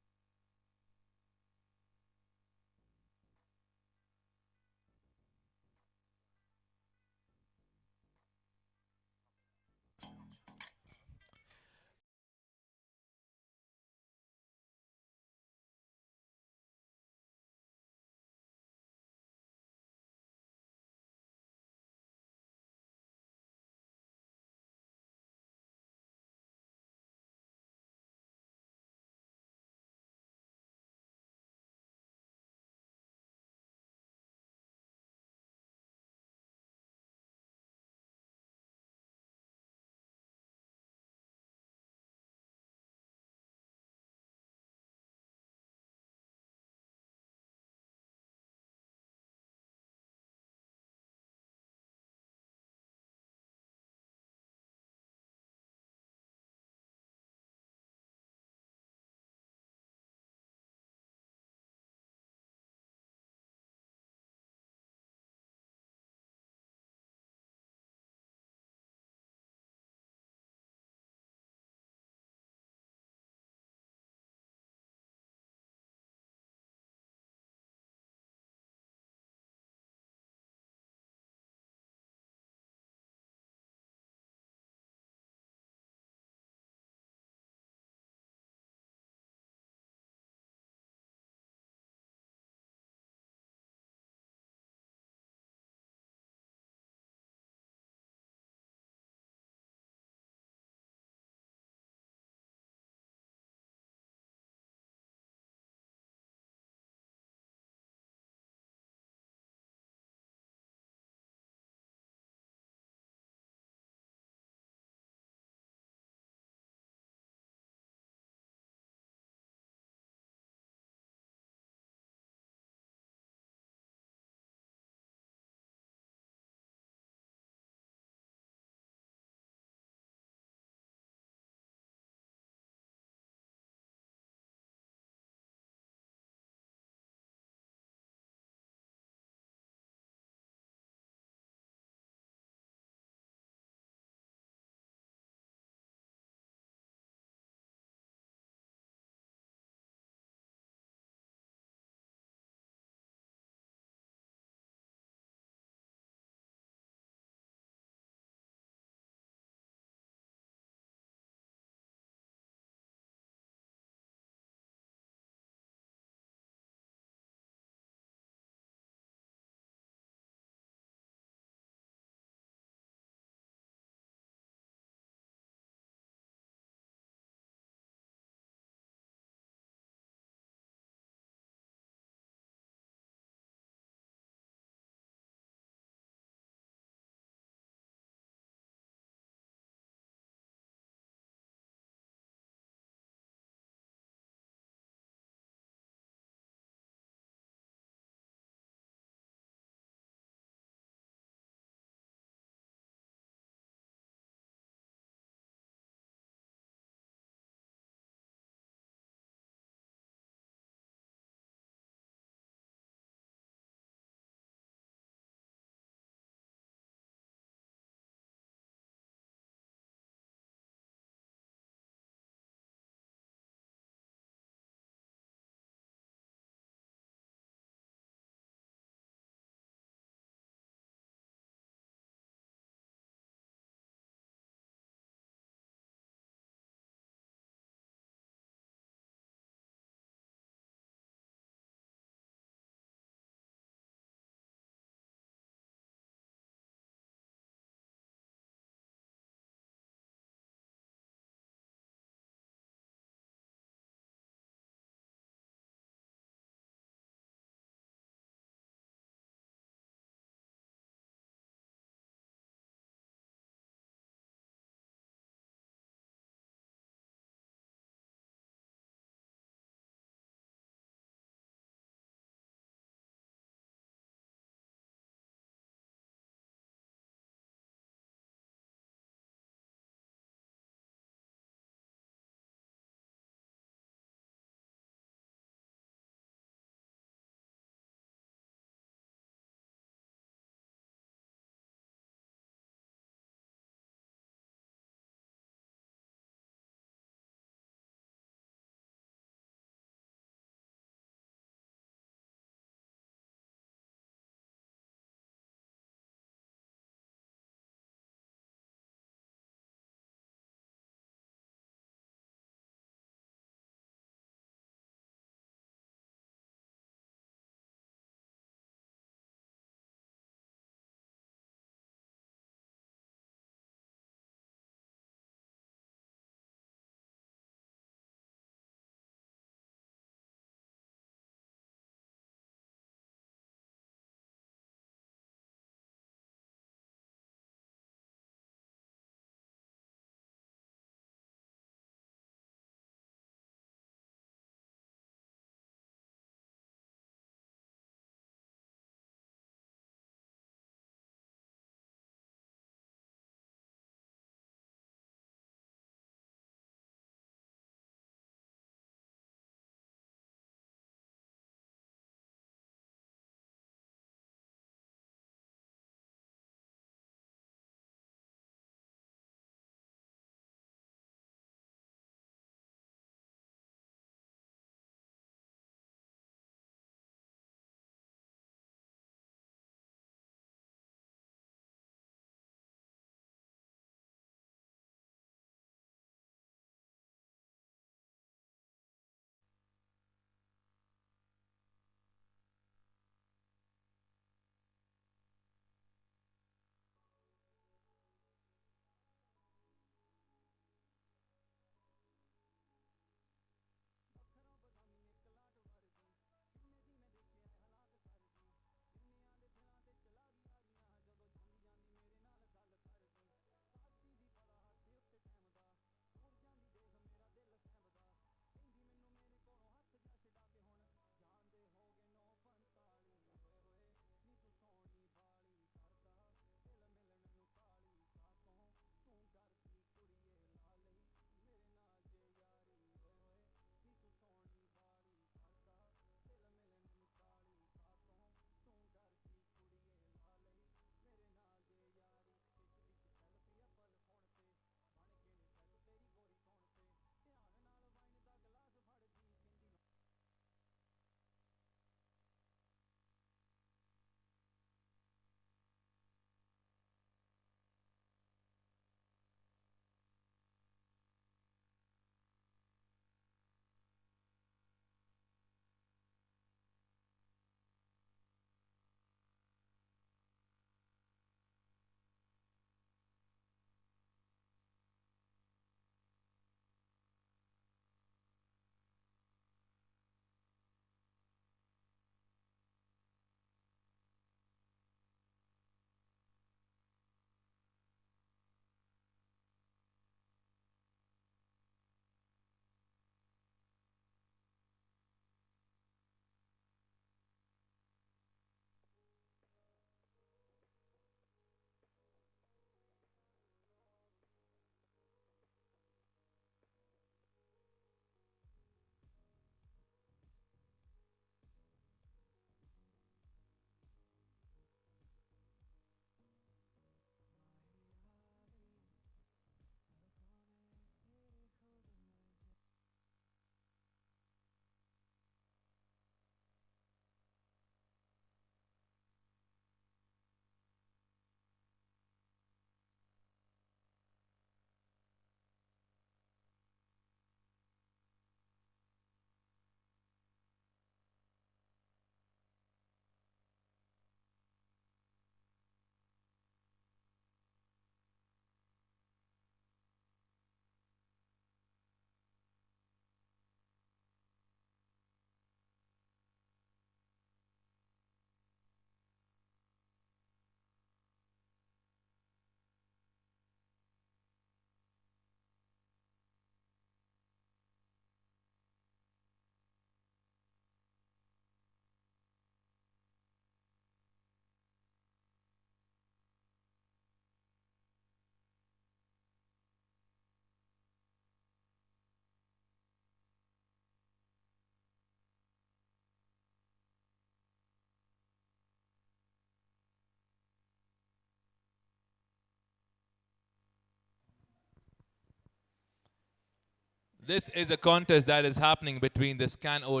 This is a contest that is happening between the Scan O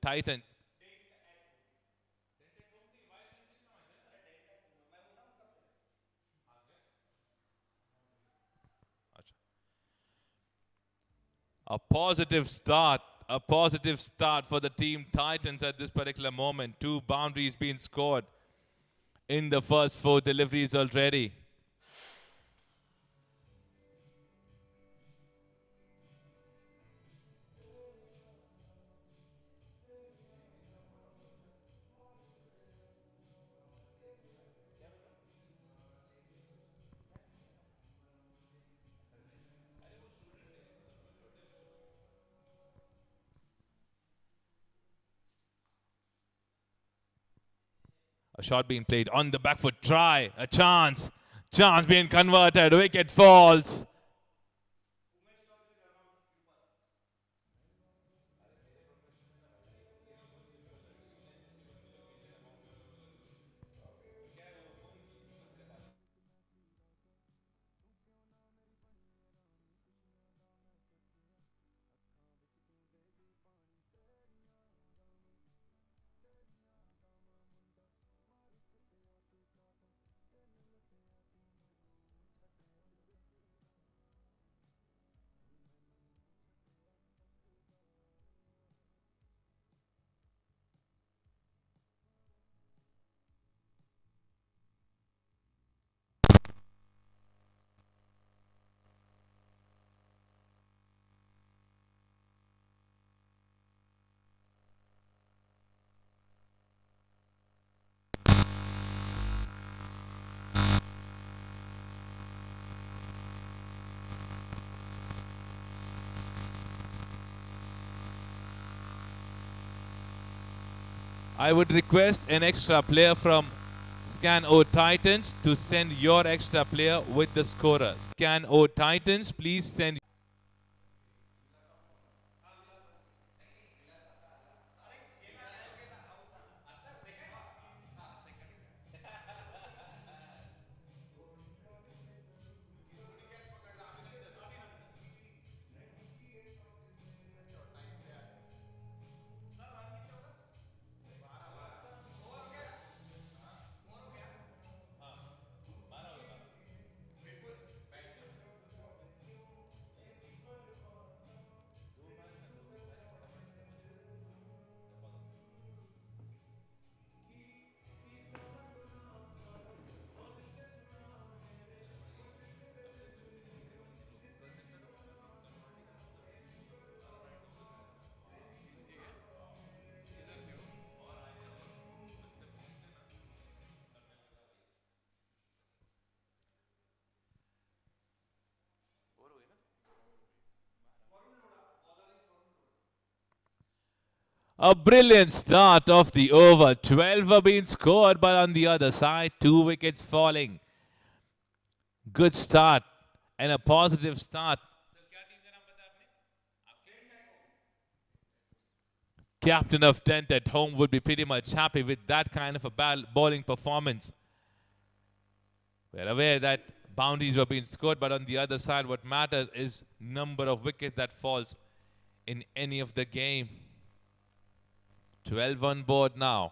Titan. A positive start for the team Titans at this particular moment. 2 boundaries being scored in the first 4 deliveries already. A shot being played on the back foot. Try. A chance. Chance being converted. Wicket falls. I would request an extra player from Scan O Titans to send your extra player with the scorer. Scan O Titans, please send. A brilliant start of the over. 12 have been scored, but on the other side, 2 wickets falling. Good start and a positive start. Captain of Tent at home would be pretty much happy with that kind of a bowling performance. We're aware that boundaries were being scored, but on the other side, what matters is number of wickets that falls in any of the game. 12 on board now.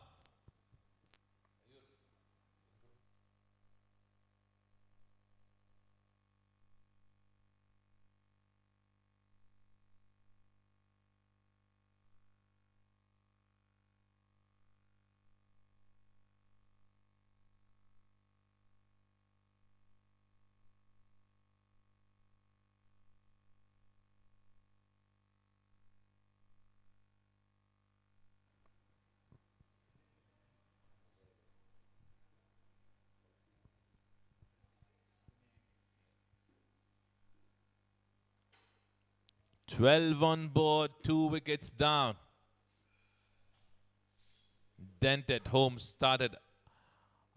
Twelve on board, 2 wickets down. Dent at home started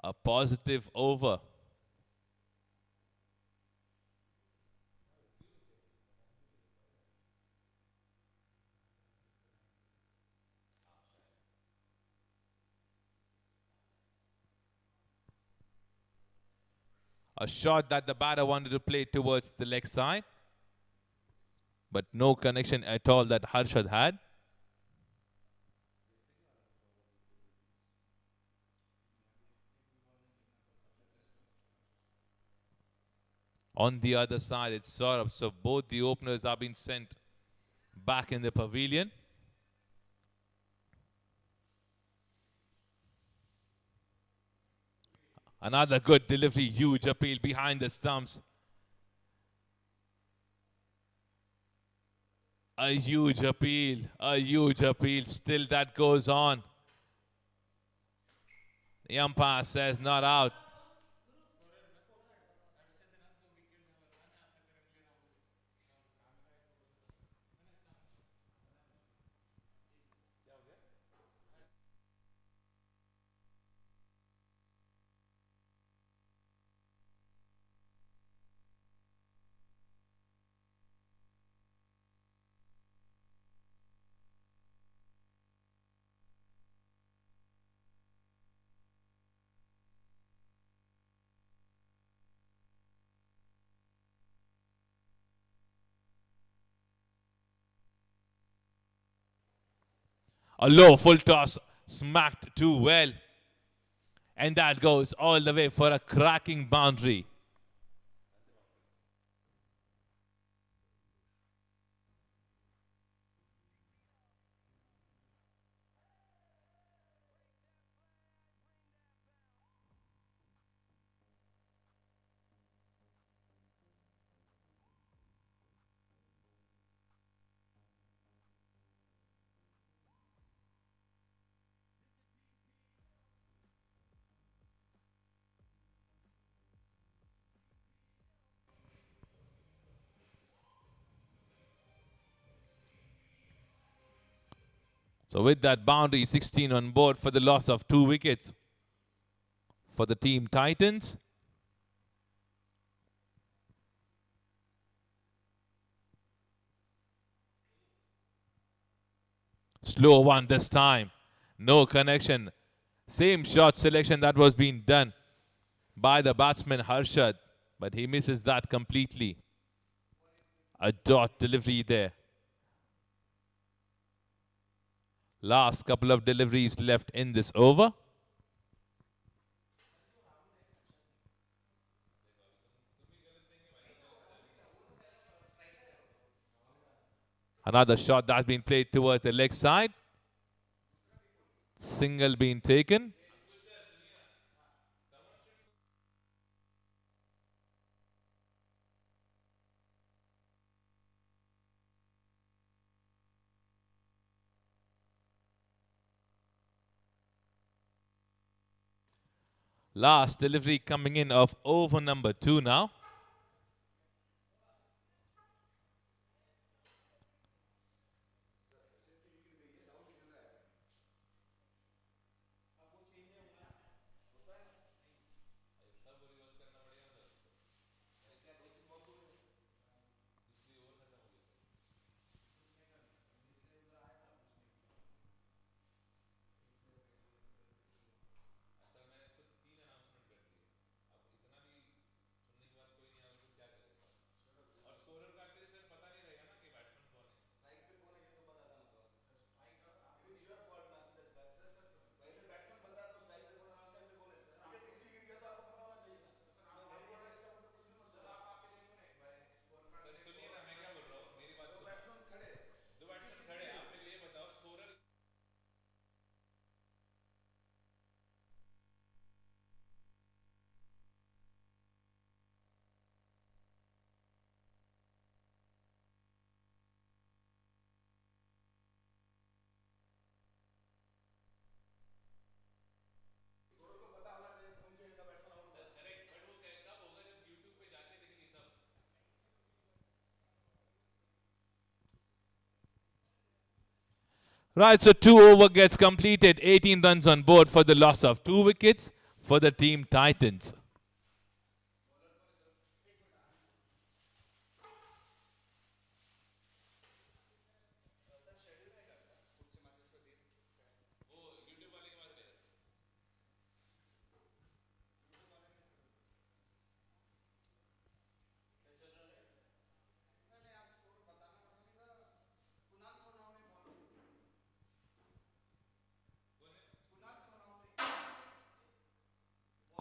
a positive over. A shot that the batter wanted to play towards the leg side. but no connection at all that Harshad had. On the other side, it's Saurabh. So both the openers are being sent back in the pavilion. Another good delivery, huge appeal behind the stumps. A huge appeal, a huge appeal. Still that goes on. The umpire says not out. A low full toss, smacked too well. And that goes all the way for a cracking boundary. So with that boundary, 16 on board for the loss of 2 wickets for the team Titans. Slow one this time. No connection. Same shot selection that was being done by the batsman Harshad, but he misses that completely. A dot delivery there. Last couple of deliveries left in this over. Another shot that's been played towards the leg side. Single being taken. Last delivery coming in of over number 2 now. Right, so 2 over gets completed. 18 runs on board for the loss of 2 wickets for the team Titans.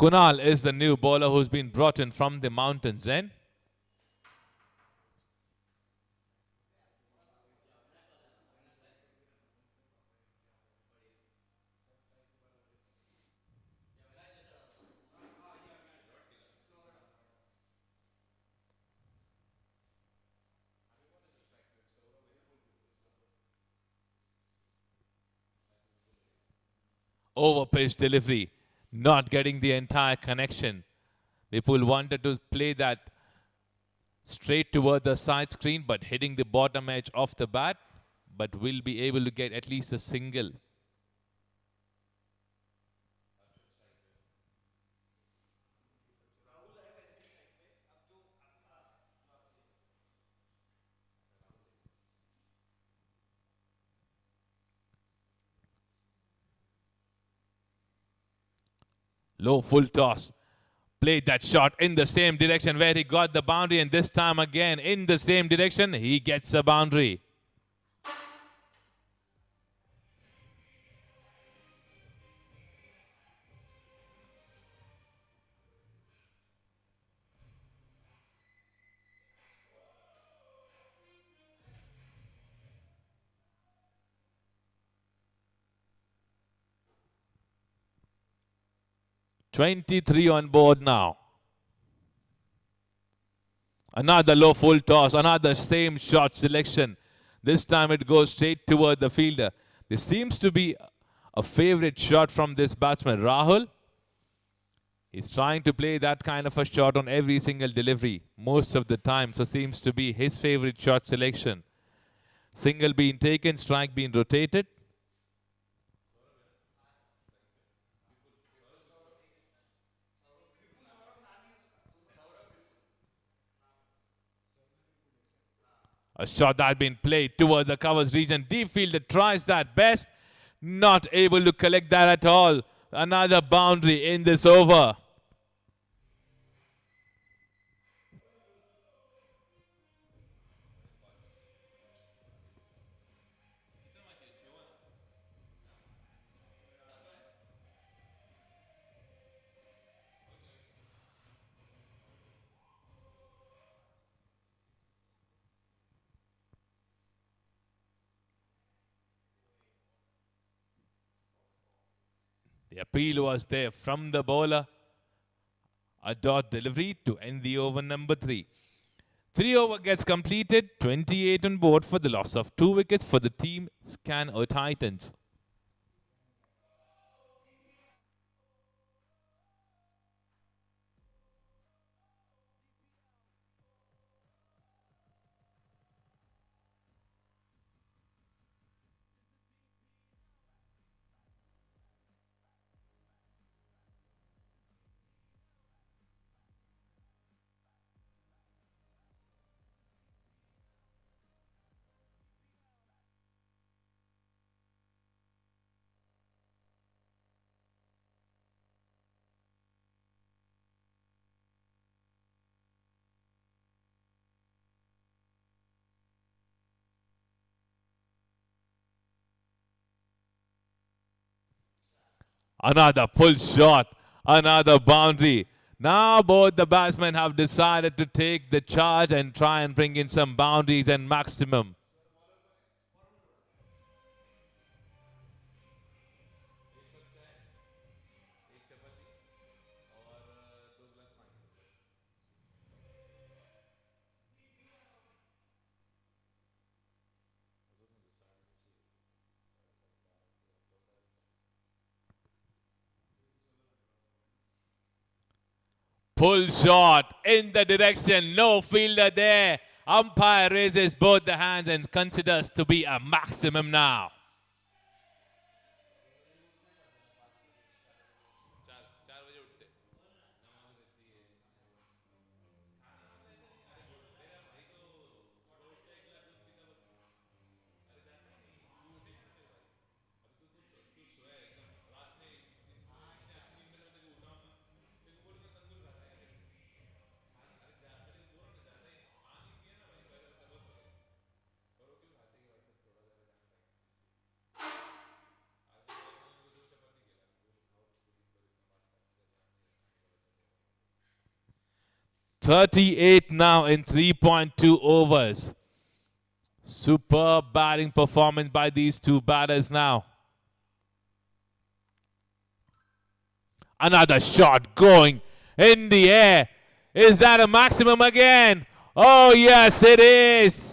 Kunal is the new bowler who's been brought in from the mountains, eh? Over pitch delivery, not getting the entire connection. People wanted to play that straight toward the side screen, but hitting the bottom edge of the bat, but will be able to get at least a single. Low full toss. Played that shot in the same direction where he got the boundary, and this time again in the same direction, he gets a boundary. "23 on board now. Another low full toss, another same shot selection. This time it goes straight toward the fielder. This seems to be a favorite shot from this batsman, Rahul. He's trying to play that kind of a shot on every single delivery most of the time, so seems to be his favorite shot selection. Single being taken, strike being rotated. A shot that had been played towards the covers region. Deep fielder tries that best. Not able to collect that at all. Another boundary in this over. The appeal was there from the bowler. A dot delivery to end the over number 3. 3 over gets completed. 28 on board for the loss of 2 wickets for the team Scan or Titans. Another pull shot, another boundary. Now both the batsmen have decided to take the charge and try and bring in some boundaries and maximum. Pull shot in the direction, no fielder there. Umpire raises both the hands and considers to be a maximum now. 38 now in 3.2 overs. Superb batting performance by these two batters now. Another shot going in the air. Is that a maximum again? Oh, yes, it is.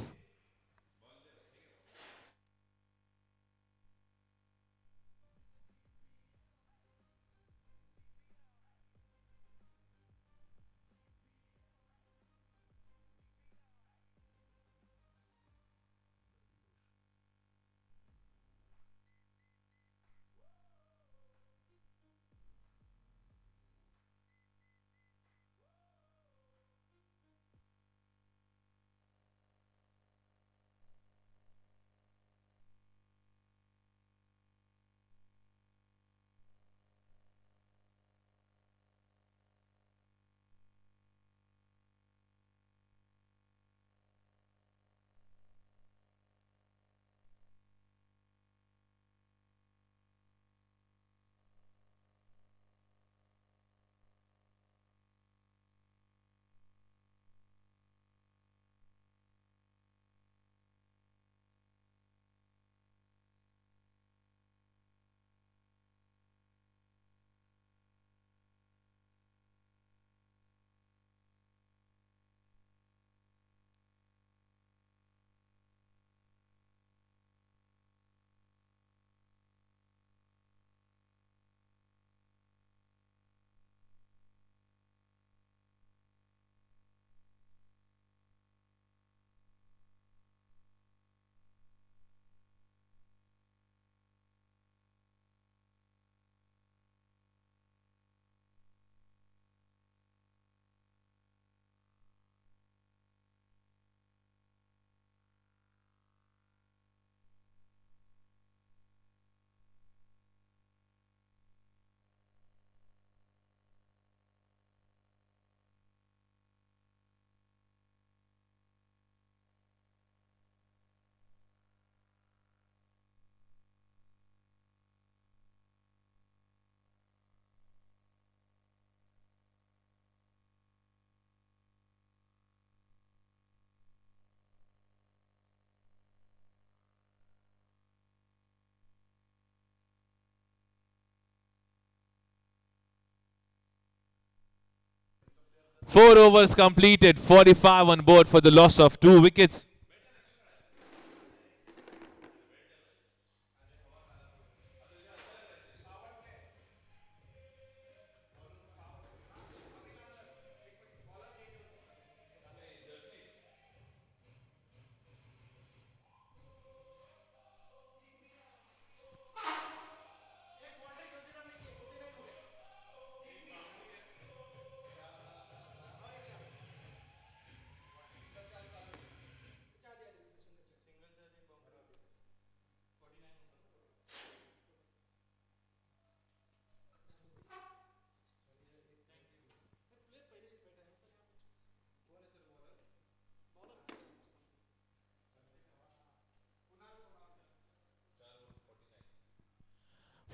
Four overs completed, 45 on board for the loss of 2 wickets.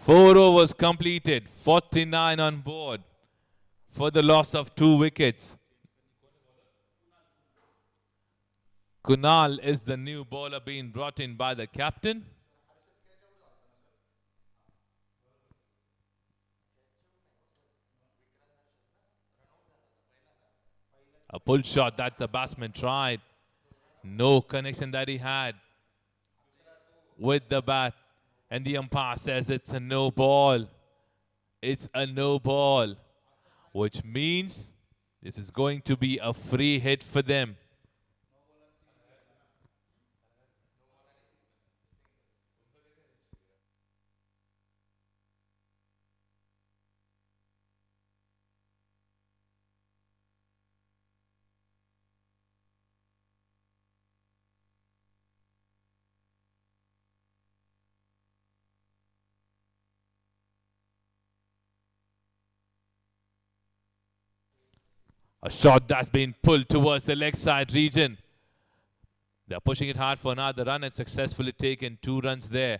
Four overs completed, 49 on board for the loss of 2 wickets. Kunal is the new bowler being brought in by the captain. A pull shot that the batsman tried. No connection that he had with the bat. And the umpire says it's a no ball. It's a no ball, which means this is going to be a free hit for them. A shot that's been pulled towards the leg side region. They're pushing it hard for another run and successfully taken 2 runs there.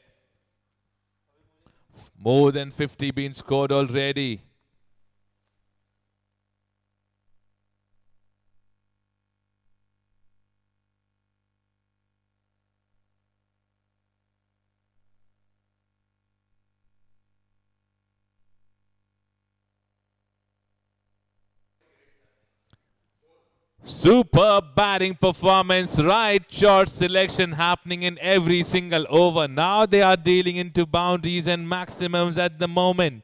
More than 50 been scored already. Superb batting performance, right shot selection happening in every single over. Now they are dealing into boundaries and maximums at the moment.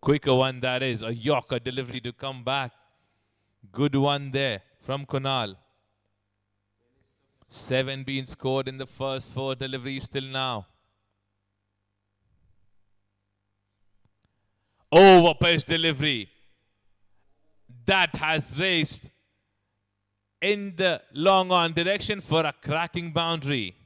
Quicker one that is, a Yorker delivery to come back. Good one there from Kunal. 7 being scored in the first 4 deliveries till now. Over pitch delivery. That has raced in the long on direction for a cracking boundary.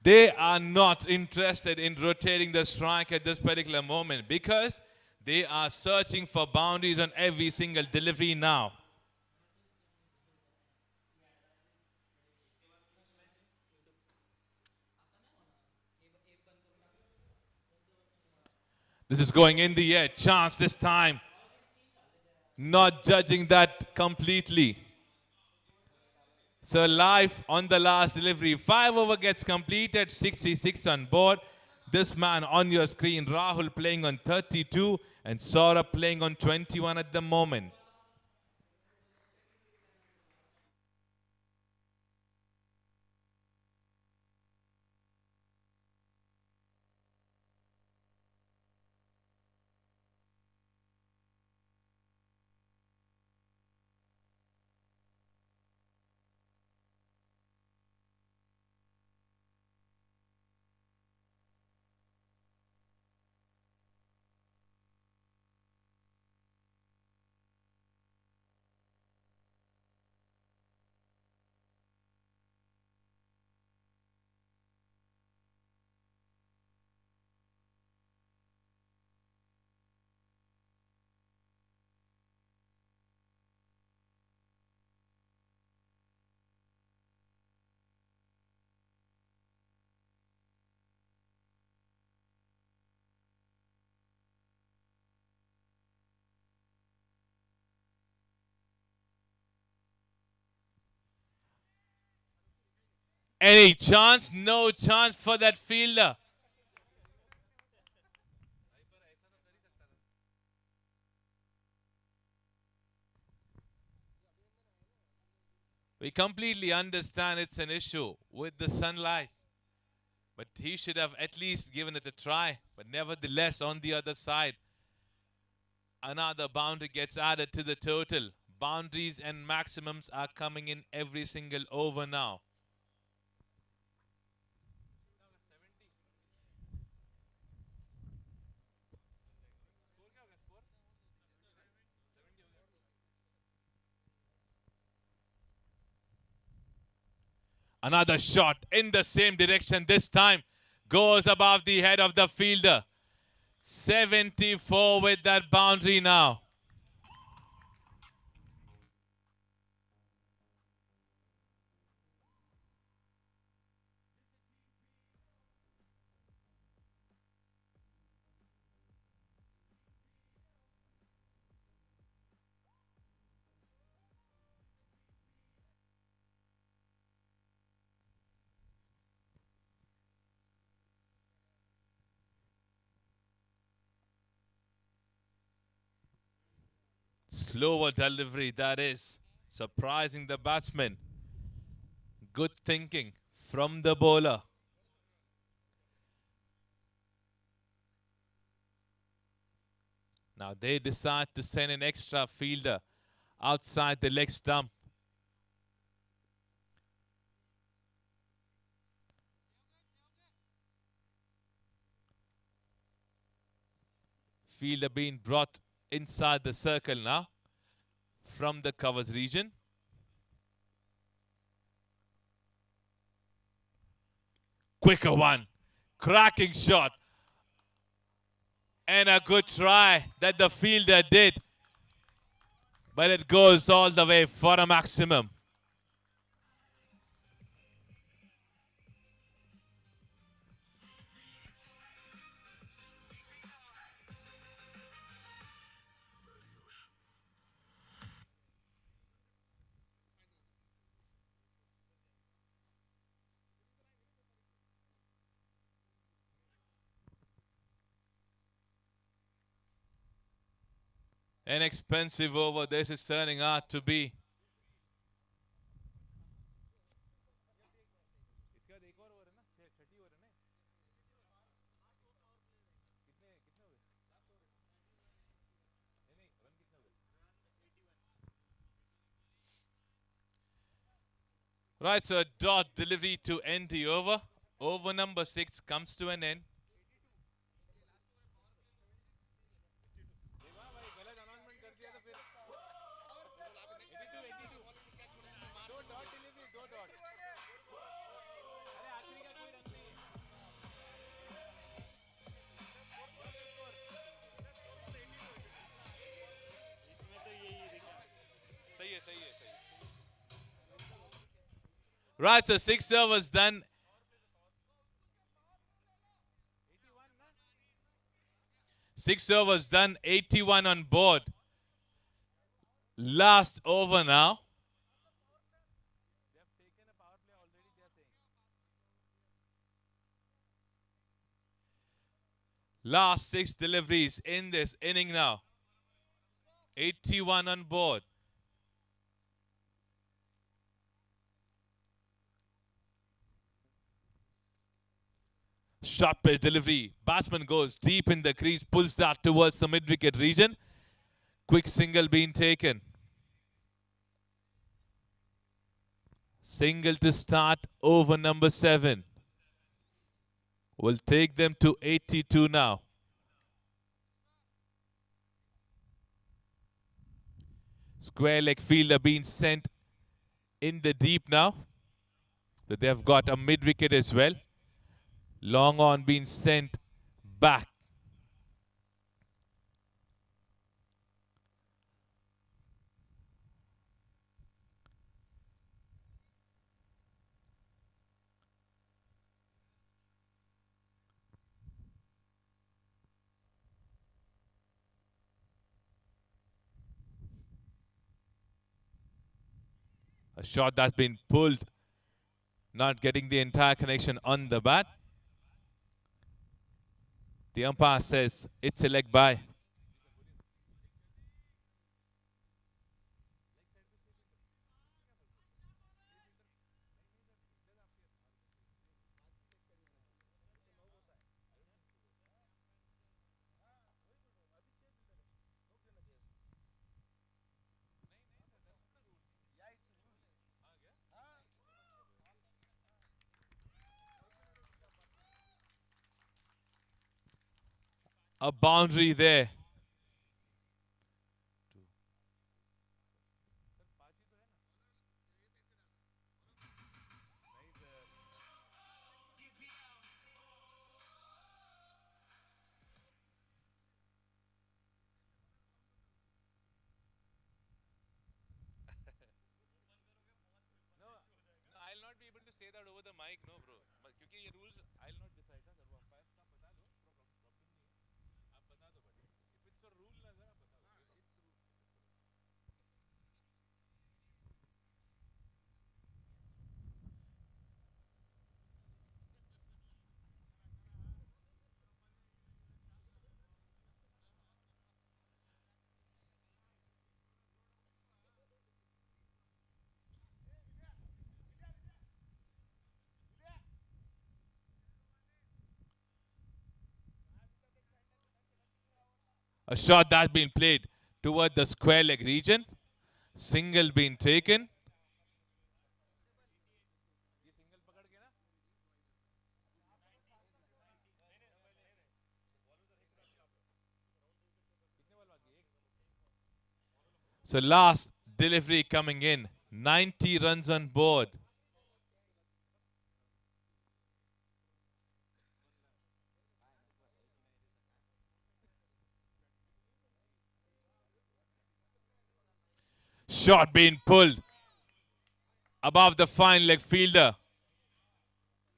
They are not interested in rotating the strike at this particular moment because they are searching for boundaries on every single delivery now. This is going in the air. Chance this time. Not judging that completely. So live on the last delivery. 5 over gets completed. 66 on board. This man on your screen, Rahul playing on 32 and Saurabh playing on 21 at the moment. Any chance? No chance for that fielder. We completely understand it's an issue with the sunlight. But he should have at least given it a try. But nevertheless, on the other side, another boundary gets added to the total. Boundaries and maximums are coming in every single over now. Another shot in the same direction. This time goes above the head of the fielder. 74 with that boundary now. Slower delivery, that is. Surprising the batsman. Good thinking from the bowler. Now they decide to send an extra fielder outside the leg stump. Fielder being brought inside the circle now from the covers region. Quicker one. Cracking shot. And a good try that the fielder did. But it goes all the way for a maximum. An expensive over this is turning out to be. Right, so a dot delivery to end the over. Over number 6 comes to an end. Right, so 6 overs done. Six overs done, 81 on board. Last over now. Last 6 deliveries in this inning now. 81 on board. Short pitch delivery. Batsman goes deep in the crease, pulls that towards the mid-wicket region. Quick single being taken. Single to start over number 7. Will take them to 82 now. Square leg fielder being sent in the deep now. So they have got a mid-wicket as well. Long on being sent back. A shot that's been pulled, not getting the entire connection on the bat. The umpire says it's a leg by. A boundary there. I'll not be able to say that over the mic, no, bro. क्योंकि ये rules I'll not decide ना, sir वो umpires का आप बता दो, problem नहीं है, आप बता दो buddy. If it's a rule ना सर आप बता दो. A shot that's been played toward the square leg region. Single being taken. So last delivery coming in. 90 runs on board. Shot being pulled above the fine leg fielder.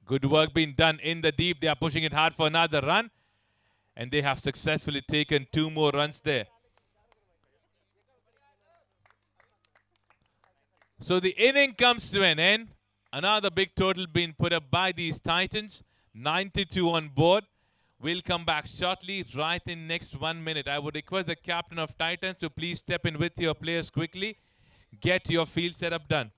Good work being done in the deep. They are pushing it hard for another run. And they have successfully taken 2 more runs there. So the inning comes to an end. Another big total being put up by these Titans. 92 on board. We'll come back shortly, right in next 1 minute. I would request the captain of Titans to please step in with your players quickly. Get your field setup done.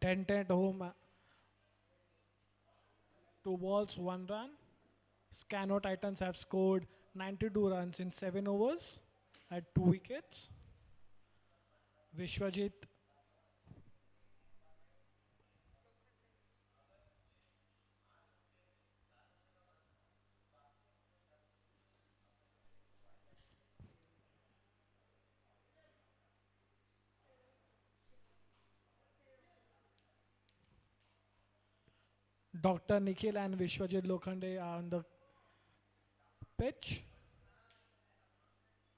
10 at home, 2 balls, 1 run. Scano Titans have scored 92 runs in 7 overs at 2 wickets. Vishwajit Dr. Nikhil and Vishwajit Lokhande are on the pitch,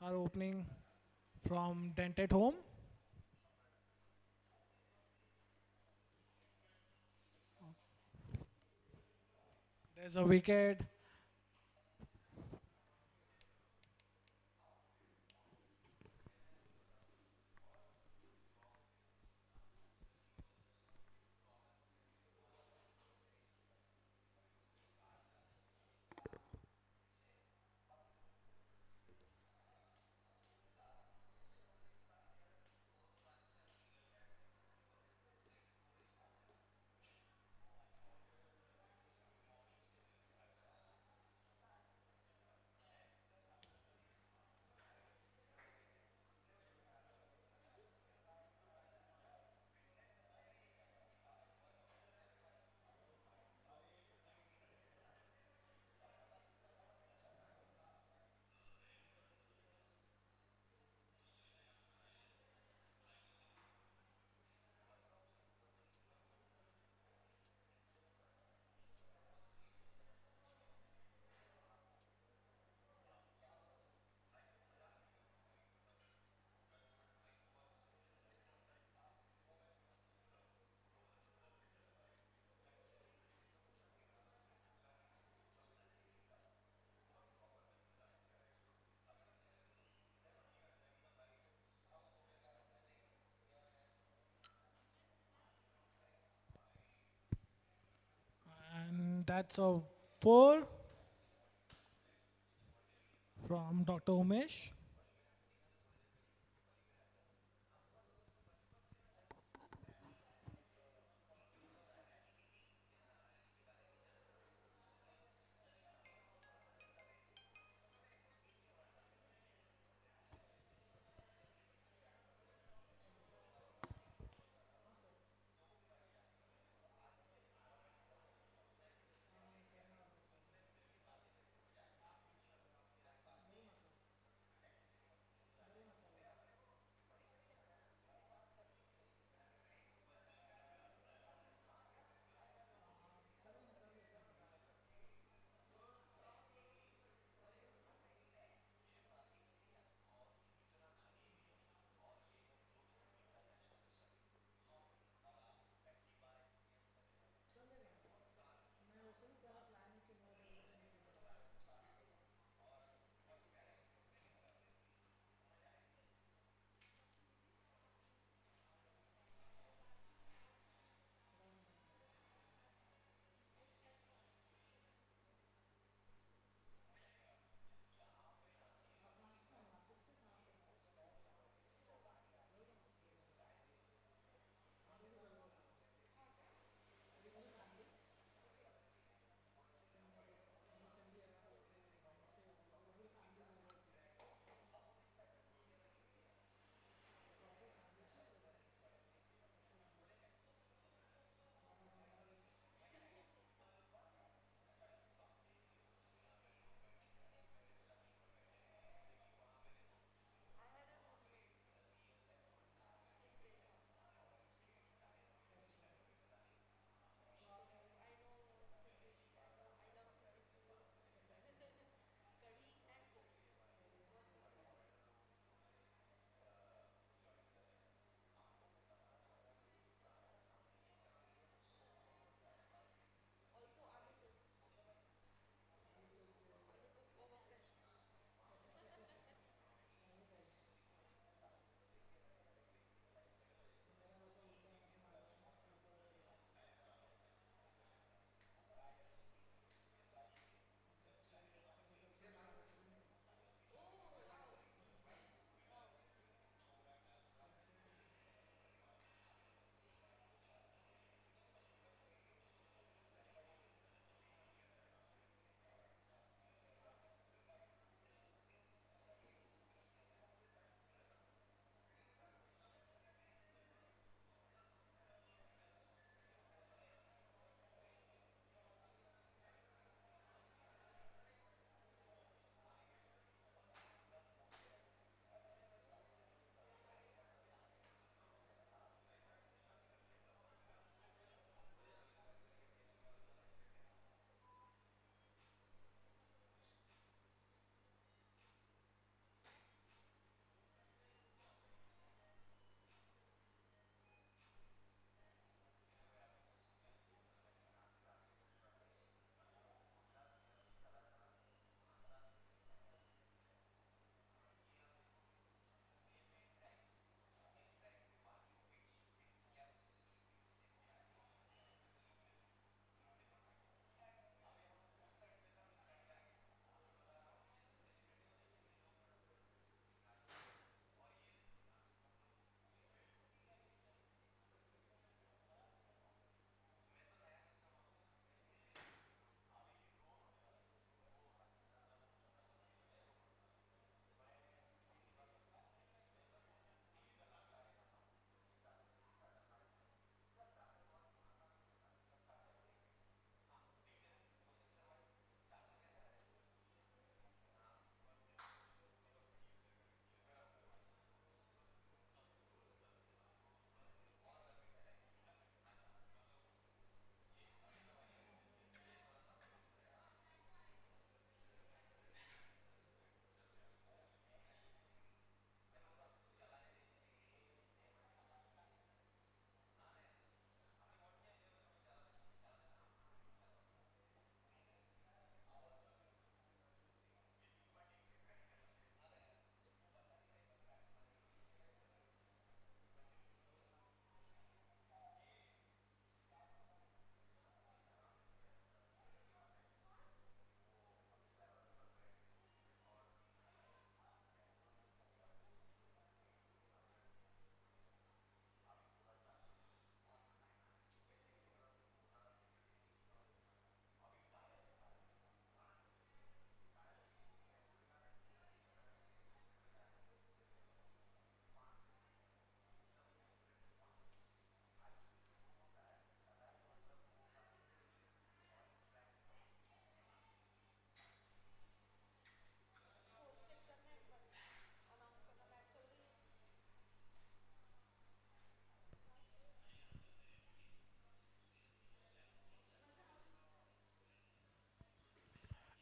are opening from Dented home. There's a wicket. And that's a 4 from Dr. Umesh.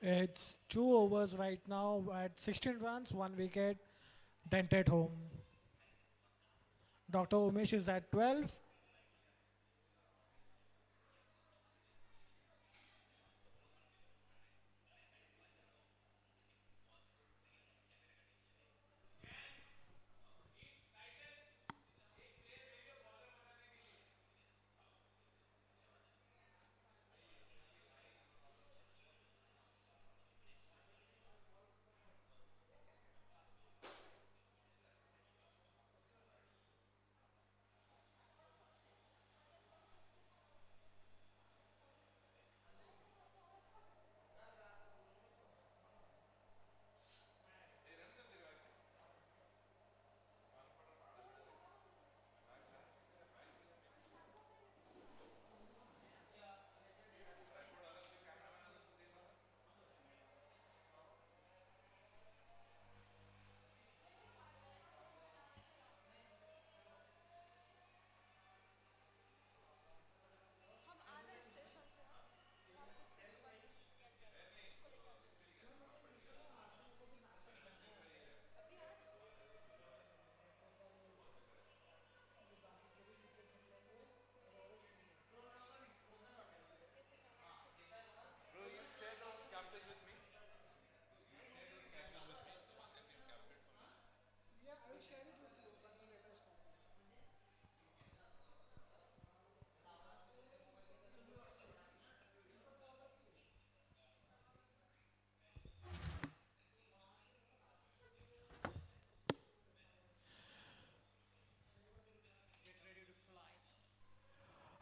It's 2 overs right now at 16 runs, 1 wicket, dented home. Dr. Umesh is at 12.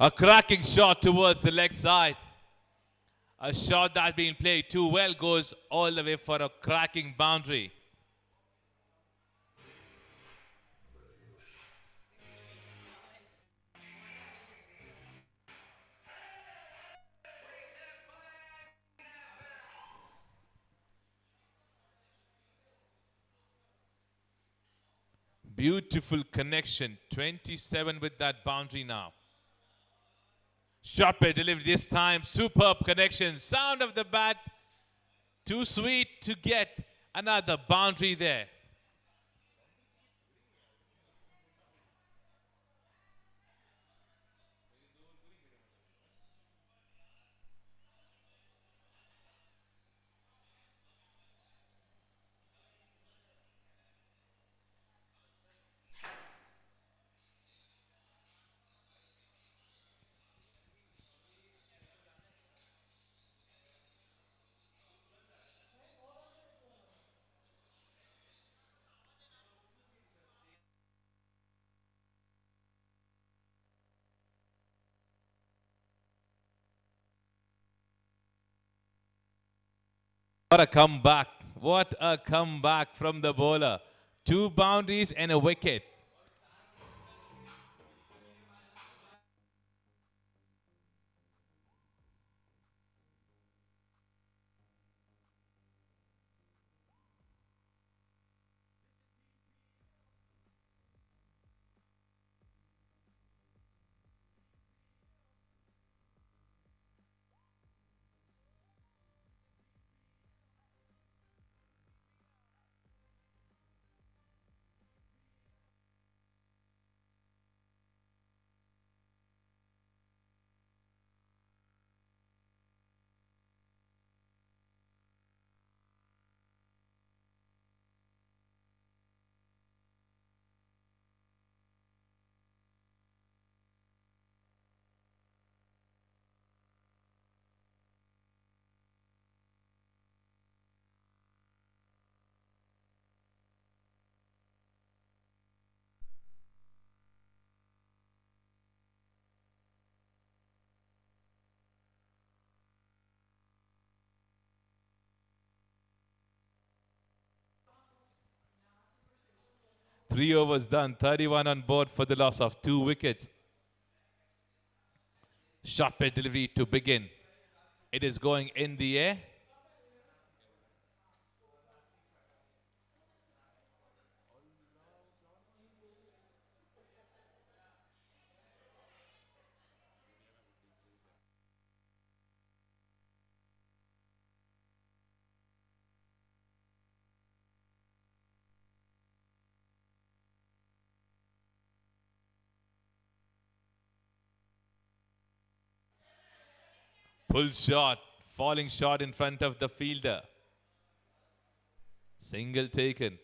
A cracking shot towards the leg side. A shot that's been played too well goes all the way for a cracking boundary. Beautiful connection. 27 with that boundary now. Shot play delivery this time. Superb connection. Sound of the bat. Too sweet to get another boundary there. What a comeback. What a comeback from the bowler. 2 boundaries and a wicket. Three overs done, 31 on board for the loss of 2 wickets. Shot play delivery to begin. It is going in the air. Pull shot, falling short in front of the fielder. Single taken.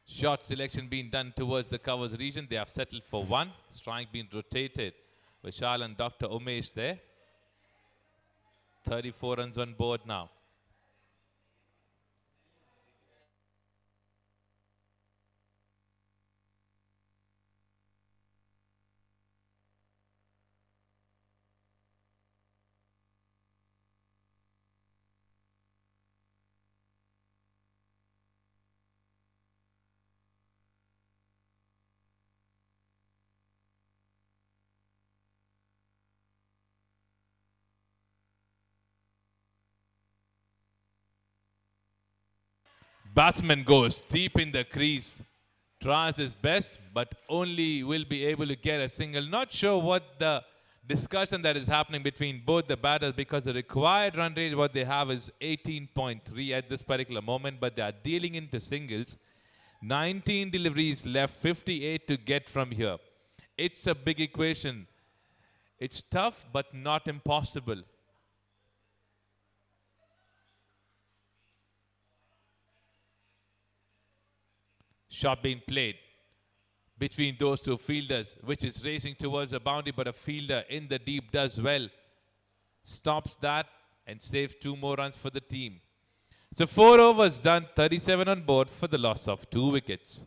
Shot selection being done towards the covers region. They have settled for one. Strike being rotated. Vishal and Dr. Umesh there. 34 runs on board now. Batsman goes deep in the crease, tries his best, but only will be able to get a single. Not sure what the discussion that is happening between both the batters, because the required run rate what they have is 18.3 at this particular moment, but they are dealing into singles. 19 deliveries left, 58 to get from here. It's a big equation. It's tough, but not impossible. Shot being played between those two fielders, which is racing towards the boundary, but a fielder in the deep does well. Stops that and saves 2 more runs for the team. So 4 overs done, 37 on board for the loss of 2 wickets.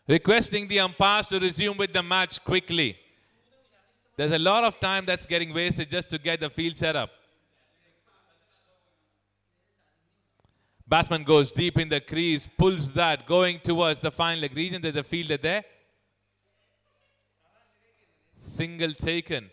Requesting the umpires to resume with the match quickly. There's a lot of time that's getting wasted just to get the field set up. Batsman goes deep in the crease, pulls that, going towards the fine leg region. There's a fielder there. Single taken.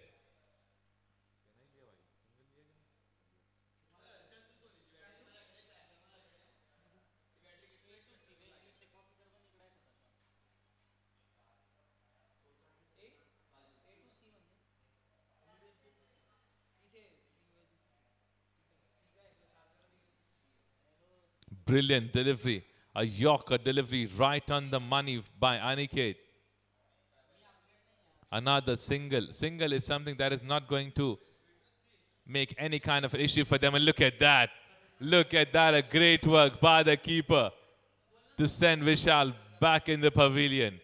Brilliant delivery. A Yorker delivery right on the money by Aniket. Another single. Single is something that is not going to make any kind of issue for them. And look at that. Look at that. A great work by the keeper to send Vishal back in the pavilion.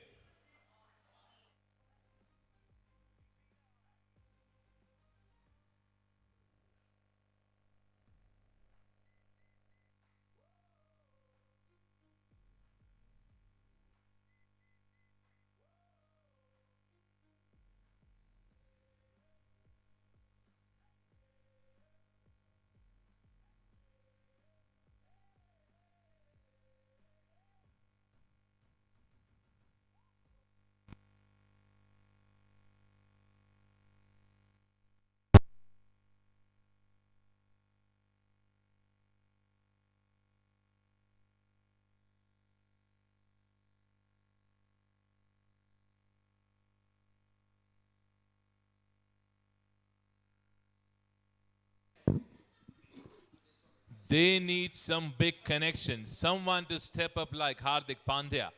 They need some big connection, someone to step up like Hardik Pandya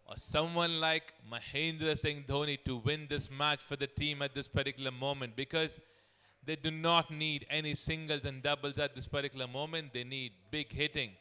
or someone like Mahendra Singh Dhoni to win this match for the team at this particular moment, because they do not need any singles and doubles at this particular moment. They need big hitting.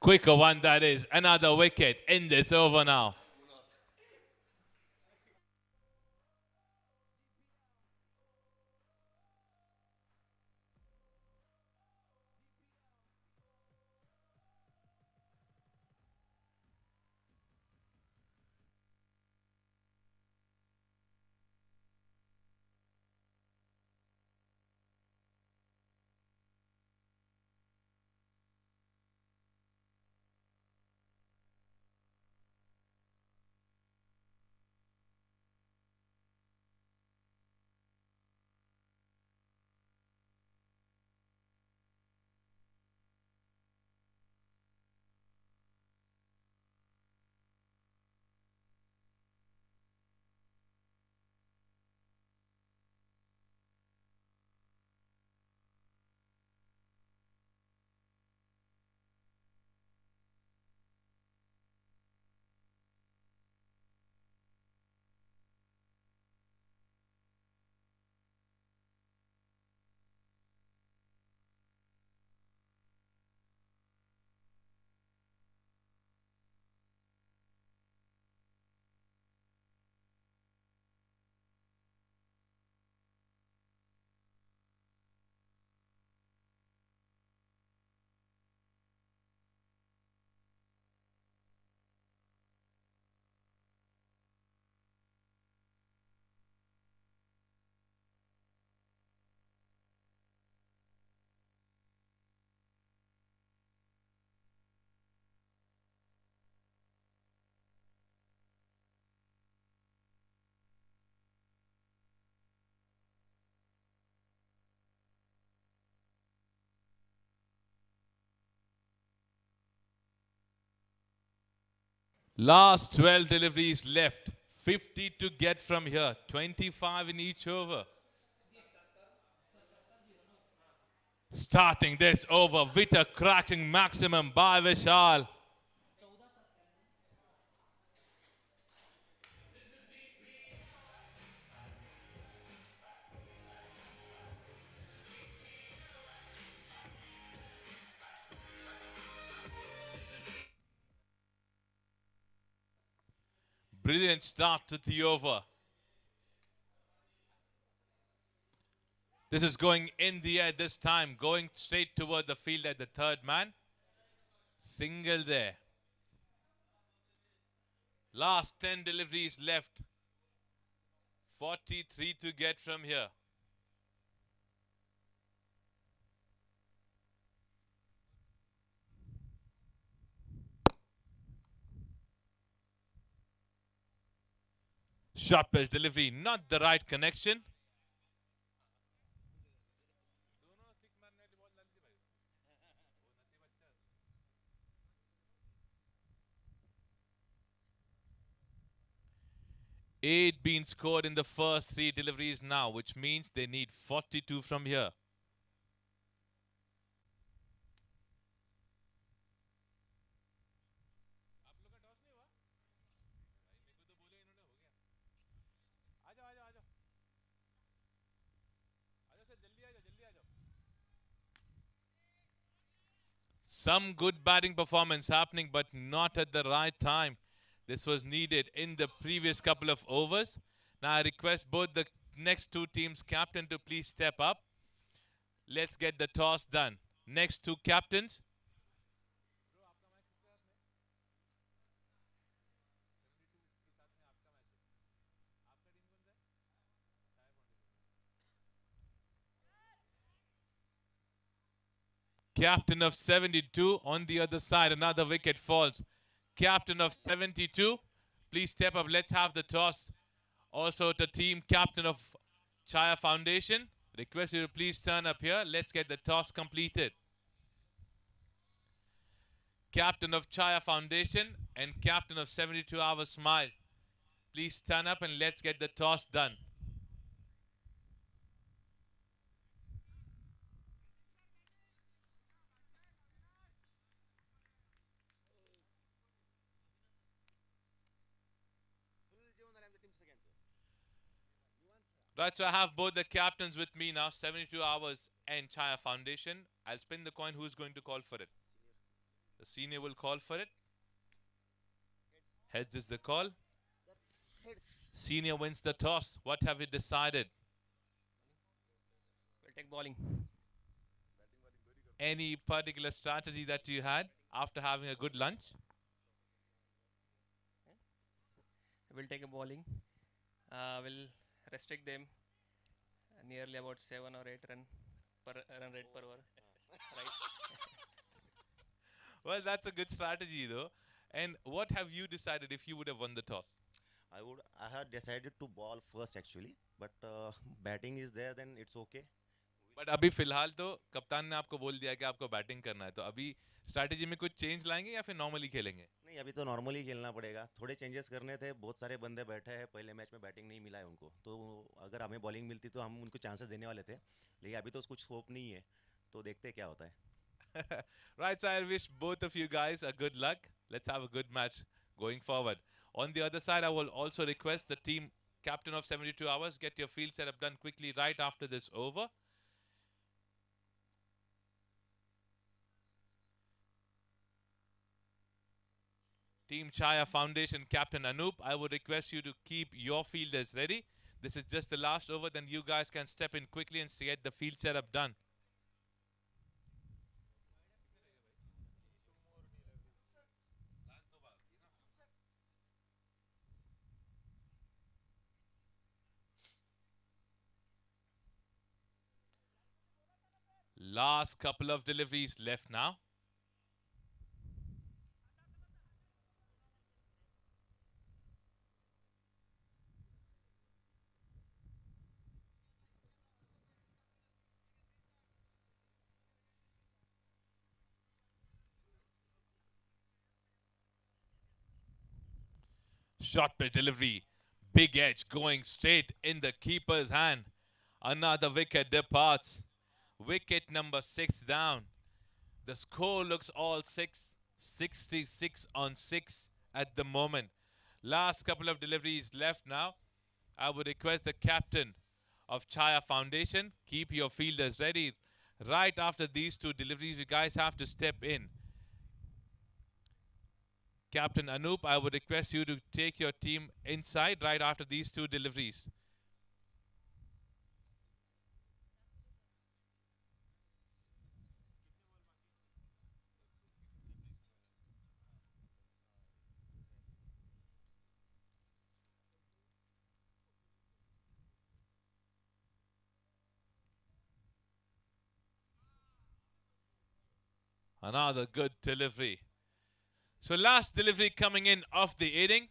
Quicker one that is. Another wicket in this over now. Last 12 deliveries left. 50 to get from here. 25 in each over. Starting this over with a cracking maximum by Vishal. Brilliant start to the over. This is going in the air this time, going straight toward the field at the third man. Single there. Last 10 deliveries left. 43 to get from here. Short pitch delivery, not the right connection. Eight being scored in the first three deliveries now, which means they need 42 from here. Some good batting performance happening, but not at the right time. This was needed in the previous couple of overs. Now I request both the next two teams' captain to please step up. Let's get the toss done. Next two captains. Captain of 72 on the other side. Another wicket falls. Captain of 72, please step up. Let's have the toss. Also, the team captain of Chaya Foundation, request you to please turn up here. Let's get the toss completed. Captain of Chaya Foundation and captain of 72 Hours Smile, please turn up and let's get the toss done. Right, so I have both the captains with me now, 72 Hours and Chaya Foundation. I'll spin the coin. Who's going to call for it? The senior will call for it. Heads is the call. Senior wins the toss. What have you decided? We'll take bowling. Any particular strategy that you had after having a good lunch? We'll take a bowling. We'll restrict them nearly about 7 or 8 run rate per over. Right. Well, that's a good strategy though. And what have you decided if you would have won the toss? I had decided to ball first actually, but batting is there, then it's okay. But अभी फिलहाल तो कप्तान ने आपको बोल दिया कि आपको बैटिंग करना है, तो अभी स्ट्रैटेजी में कुछ चेंज लाएंगे या फिर नॉर्मली खेलेंगे? नहीं, अभी तो नॉर्मली खेलना पड़ेगा. थोड़े चेंजेस करने थे. बहुत सारे बंदे बैठे हैं, पहले मैच में बैटिंग नहीं मिला है उनको, तो अगर हमें बॉलिंग मिलती तो हम उनको चांसेस देने वाले थे, लेकिन अभी तो कुछ होप नहीं है, तो देखते हैं क्या होता है. Right, so I wish both of you guys a good luck. Let's have a good match going forward. On the other side, I will also request the team captain of 72 Hours, get your field setup done quickly right after this over. Team Chaya Foundation Captain Anup, I would request you to keep your fielders ready. This is just the last over, then you guys can step in quickly and get the field setup done. Last couple of deliveries left now. Short pitch delivery. Big edge going straight in the keeper's hand. Another wicket departs. Wicket number 6 down. The score looks all 66 on 6 at the moment. Last couple of deliveries left now. I would request the captain of Chaya Foundation, keep your fielders ready. Right after these two deliveries, you guys have to step in. Captain Anup, I would request you to take your team inside right after these two deliveries. Another good delivery. So last delivery coming in of the inning.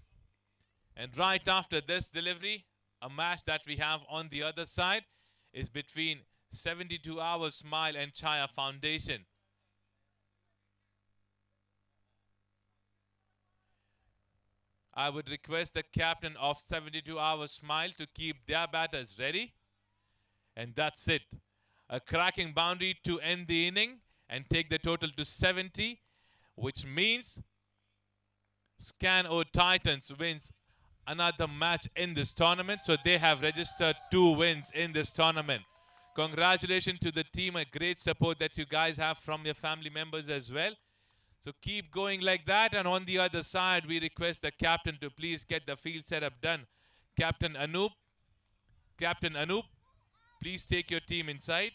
And right after this delivery, a match that we have on the other side is between 72 Hours Smile and Chaya Foundation. I would request the captain of 72 Hours Smile to keep their batters ready. And that's it. A cracking boundary to end the inning and take the total to 70, which means Scan-O Titans wins another match in this tournament. So they have registered 2 wins in this tournament. Congratulations to the team, a great support that you guys have from your family members as well. So keep going like that. And on the other side, we request the captain to please get the field setup done. Captain Anoop, Captain Anoop, please take your team inside.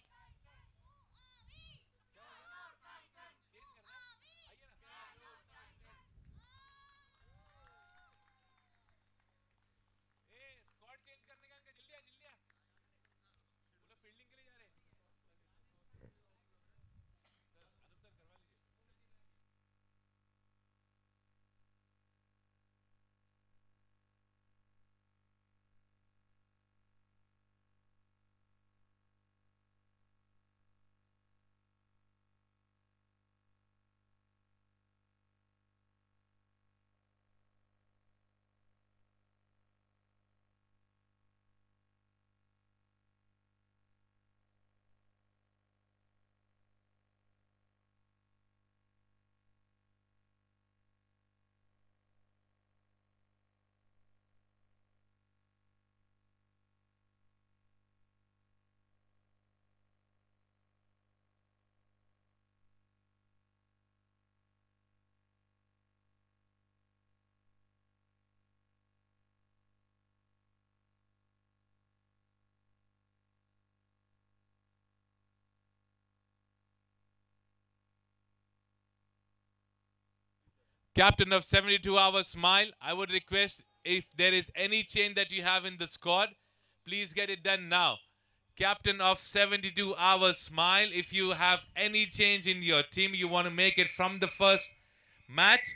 Captain of 72 Hours Smile, I would request if there is any change that you have in the squad, please get it done now. Captain of 72 Hours Smile, if you have any change in your team, you want to make it from the first match,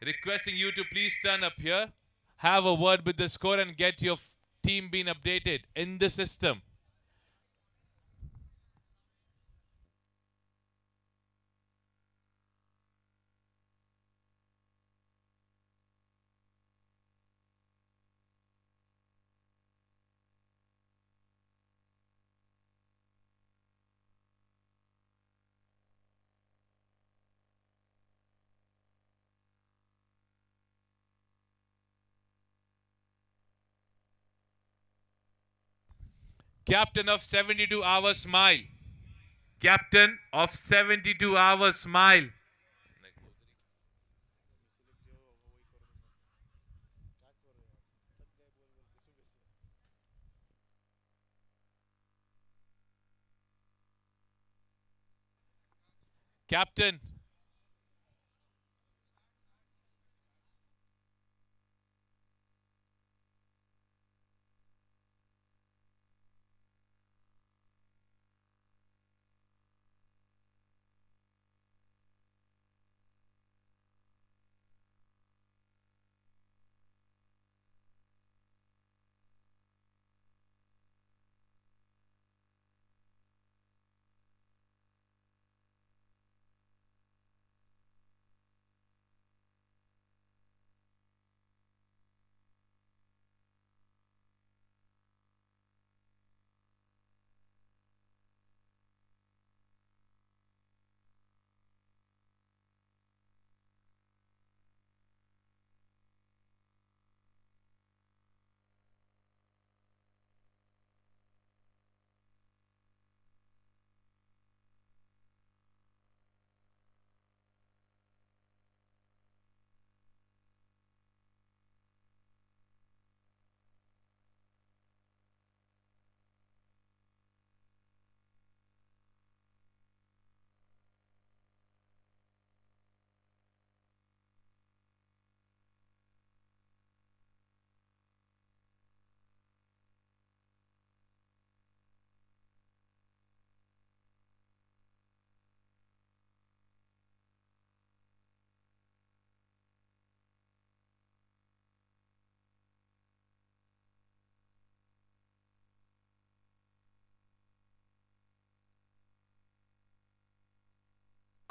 requesting you to please turn up here, have a word with the score and get your team being updated in the system. Captain of 72 Hours Smile. Captain of 72 Hours Smile. Captain.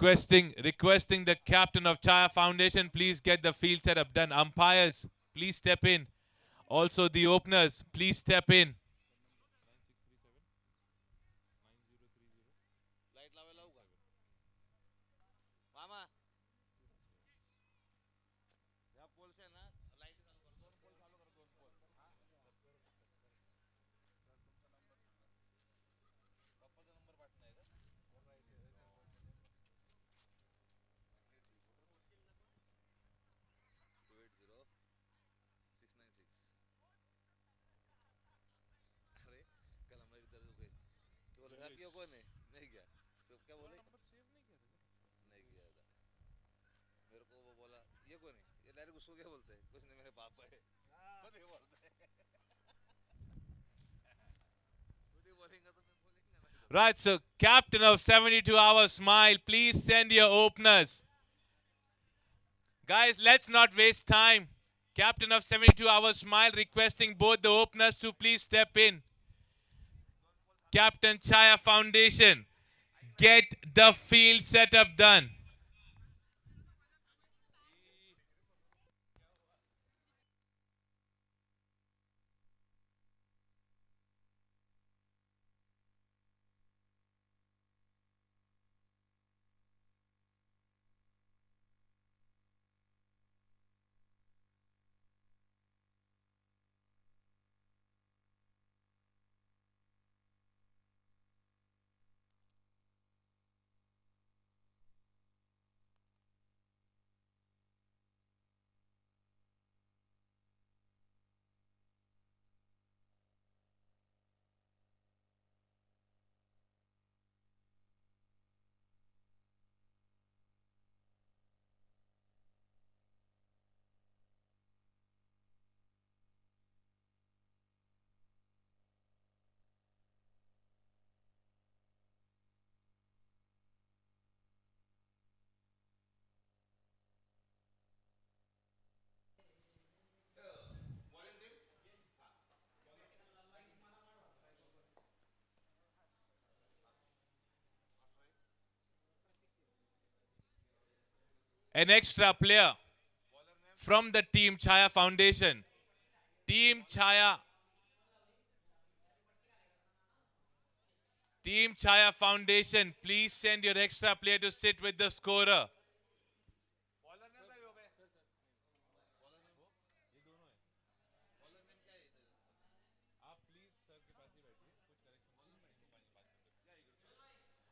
Requesting the captain of Chaya Foundation, please get the field setup done. Umpires, please step in. Also the openers, please step in. को नहीं नहीं किया तो क्या बोले नहीं किया था मेरे को वो बोला ये को नहीं ये डायरेक्ट उसको क्या बोलते हैं कुछ नहीं मेरे पापा है खुद ही बोलते हैं खुद ही बोलेंगे तो मैं बोलेंगे ना Right, so captain of 72 Hours Smile, please send your openers. Guys, let's not waste time. Captain of 72 Hours Smile requesting both the openers to please step in. Captain Chaya Foundation, get the field setup done. An extra player from the Team Chaya Foundation. Team Chaya. Team Chaya Foundation, please send your extra player to sit with the scorer.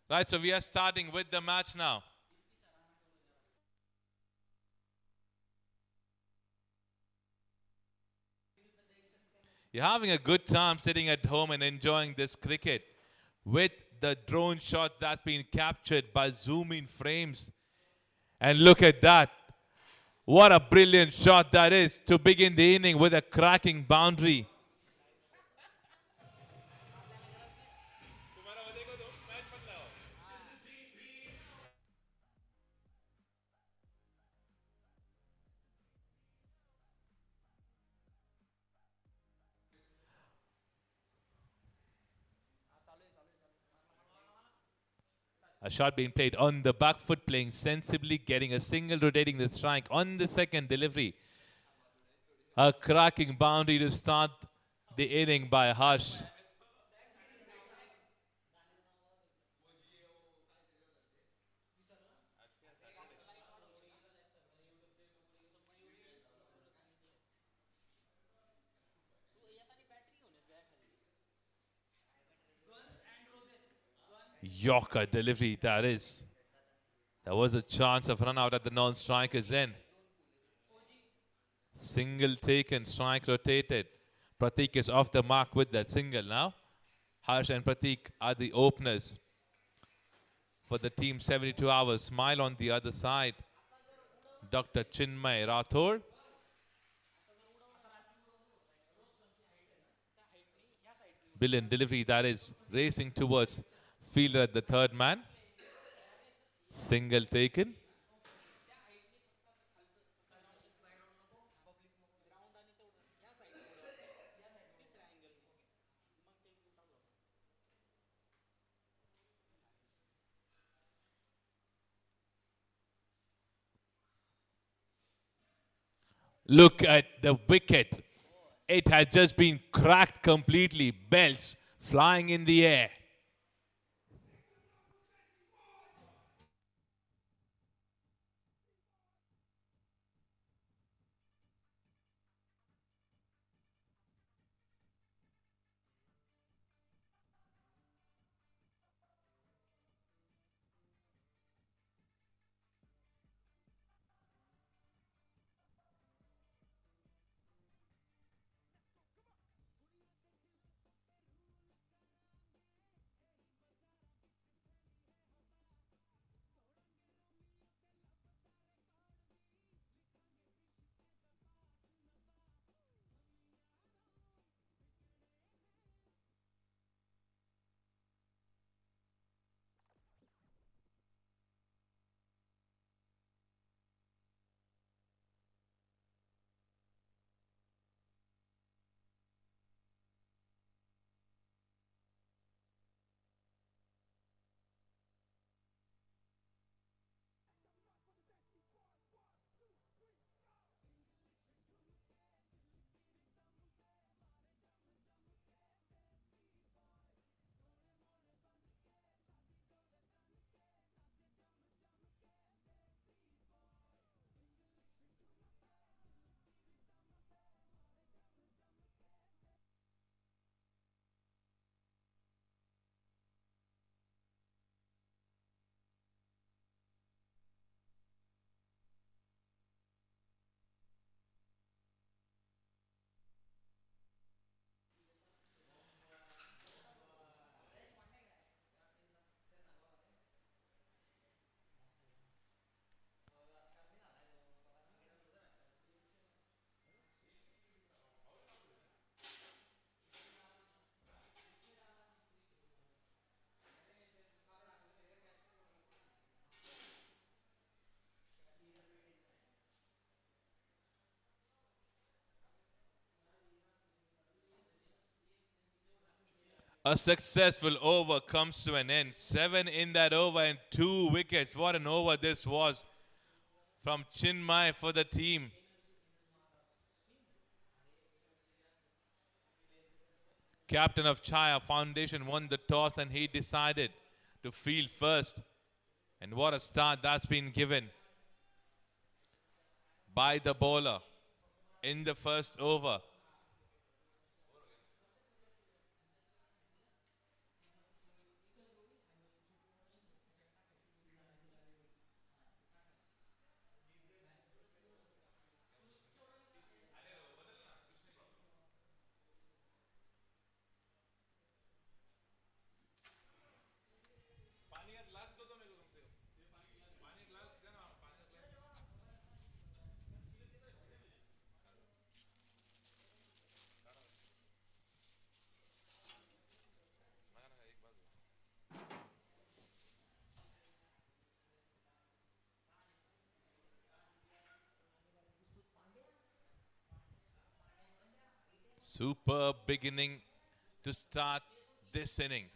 Right, so we are starting with the match now. You're having a good time sitting at home and enjoying this cricket with the drone shot that's been captured by zoom in frames. And look at that. What a brilliant shot that is to begin the inning with a cracking boundary. A shot being played on the back foot, playing sensibly, getting a single, rotating the strike on the second delivery. A cracking boundary to start the inning by Harsh. Yorker delivery, that is. There was a chance of run out at the non-striker's end. Single taken, strike rotated. Pratik is off the mark with that single now. Harsh and Pratik are the openers for the team 72 Hours. Smile on the other side. Dr. Chinmay Rathore. Brilliant delivery, that is racing towards fielder at the third man. Single taken. Look at the wicket. It has just been cracked completely. Belts flying in the air. A successful over comes to an end. 7 in that over and 2 wickets. What an over this was from Chinmay for the team. Captain of Chaya Foundation won the toss and he decided to field first. And what a start that's been given by the bowler in the first over. Superb beginning to start this inning.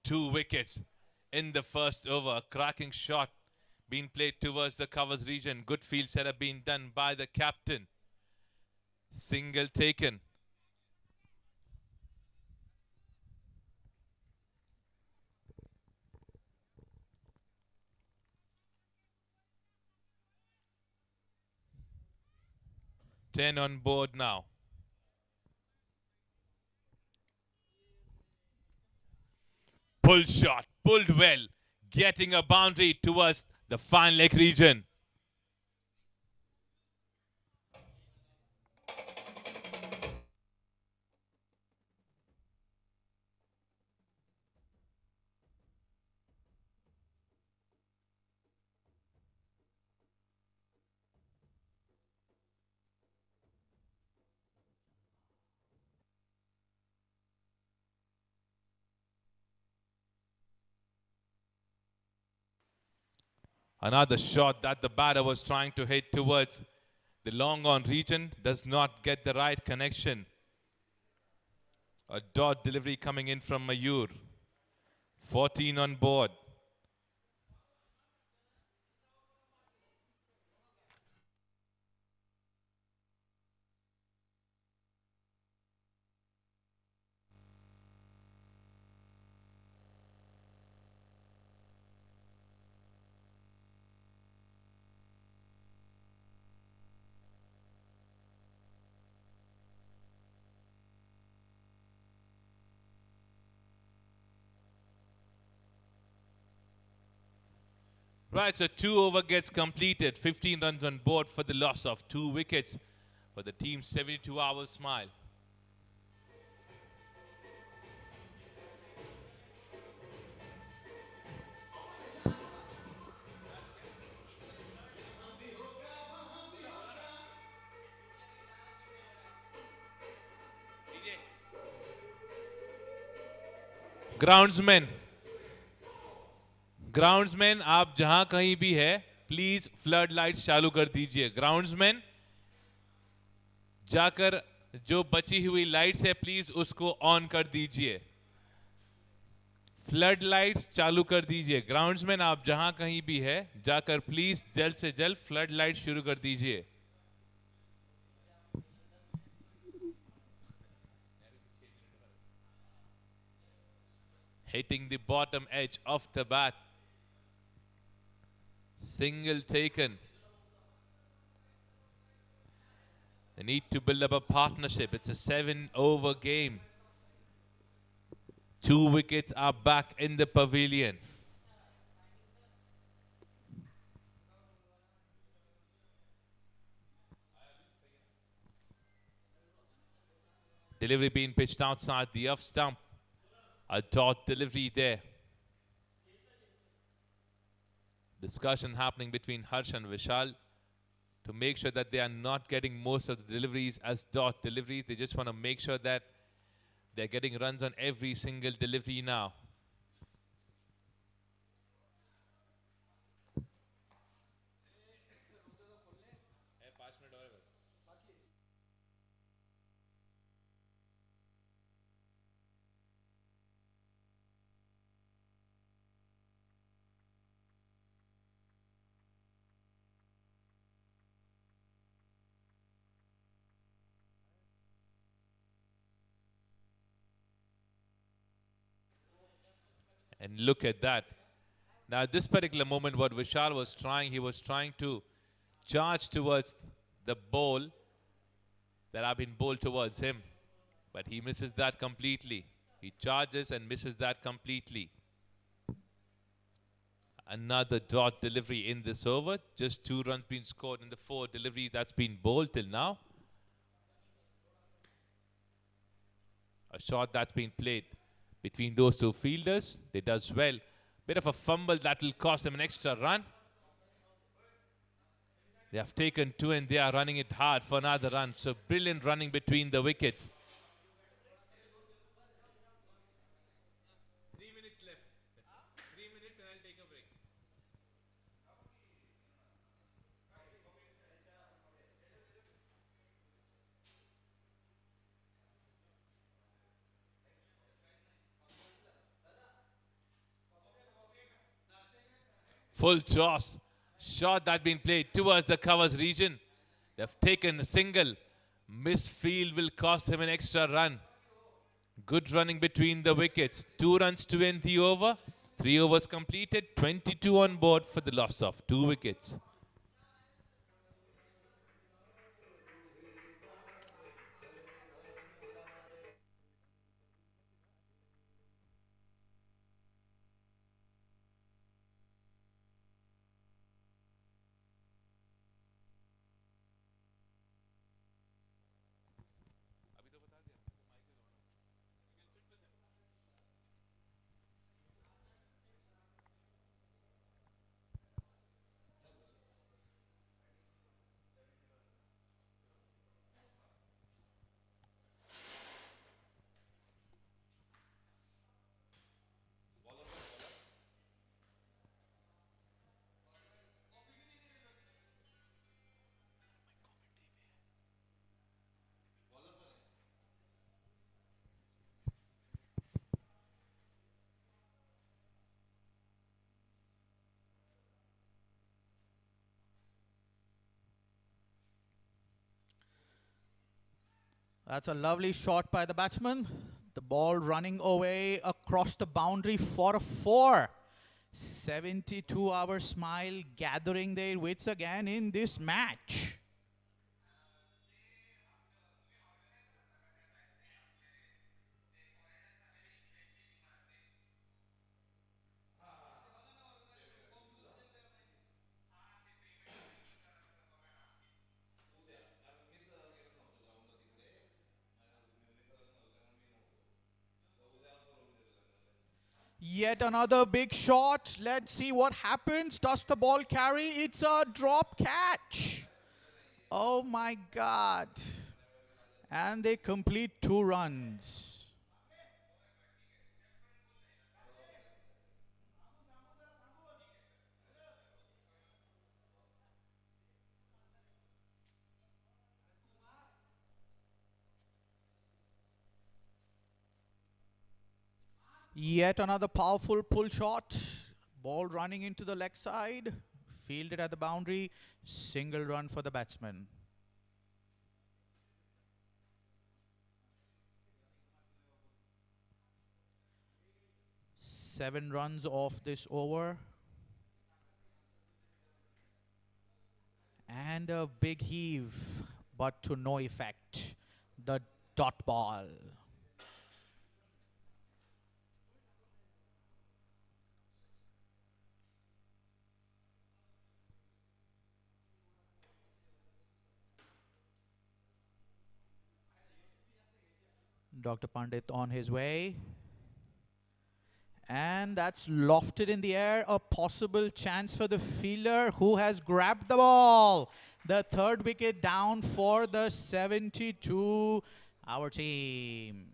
2 wickets in the first over. A cracking shot being played towards the covers region. Good field setup being done by the captain. Single taken. Ten on board now. Pull shot, pulled well, getting a boundary towards the fine leg region. Another shot that the batter was trying to hit towards the long on region does not get the right connection. A dot delivery coming in from Mayur. 14 on board. Right, so 2 over gets completed. 15 runs on board for the loss of 2 wickets for the team's 72-hour smile. Groundsman. Groundsman आप जहां कहीं भी है please flood lights चालू कर दीजिए. Groundsman जाकर जो बची हुई लाइट्स है प्लीज उसको ऑन कर दीजिए. फ्लड लाइट्स चालू कर दीजिए. ग्राउंड्समैन आप जहां कहीं भी है जाकर प्लीज जल्द से जल्द फ्लड लाइट शुरू कर दीजिए. Hitting the bottom edge of the bat. Single taken. They need to build up a partnership. It's a 7-over game. 2 wickets are back in the pavilion. Delivery being pitched outside the off stump. A dot delivery there. Discussion happening between Harsh and Vishal to make sure that they are not getting most of the deliveries as dot deliveries. They just want to make sure that they're getting runs on every single delivery now. And look at that. Now, at this particular moment, what Vishal was trying, he was trying to charge towards the ball that have been bowled towards him. But he misses that completely. He charges and misses that completely. Another dot delivery in this over. Just 2 runs been scored in the 4 deliveries that's been bowled till now. A shot that's been played between those 2 fielders. They does well. Bit of a fumble that will cost them an extra run. They have taken 2 and they are running it hard for another run. So brilliant running between the wickets. 3 minutes left. 3 minutes and I'll take a break. Full toss. Shot that been played towards the covers region. They've taken a single. Missed field will cost him an extra run. Good running between the wickets. 2 runs to end the over. 3 overs completed. 22 on board for the loss of 2 wickets. That's a lovely shot by the batsman. The ball running away across the boundary for a 4. 72-hour smile gathering their wits again in this match. Yet another big shot. Let's see what happens. Does the ball carry? It's a drop catch. Oh my God. And they complete 2 runs. Yet another powerful pull shot. Ball running into the leg side. Fielded at the boundary. Single run for the batsman. Seven runs off this over. And a big heave, but to no effect. The dot ball. Dr. Pandit on his way. And that's lofted in the air. A possible chance for the fielder who has grabbed the ball. The 3rd wicket down for the 72, our team.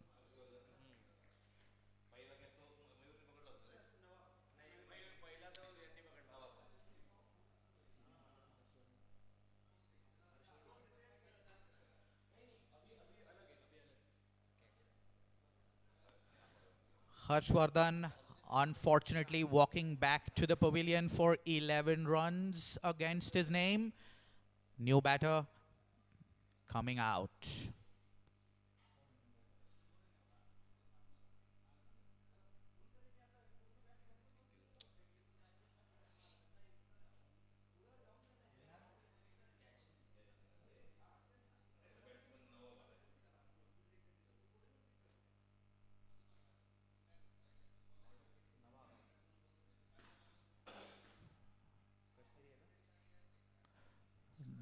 Harshvardhan unfortunately walking back to the pavilion for 11 runs against his name. New batter coming out.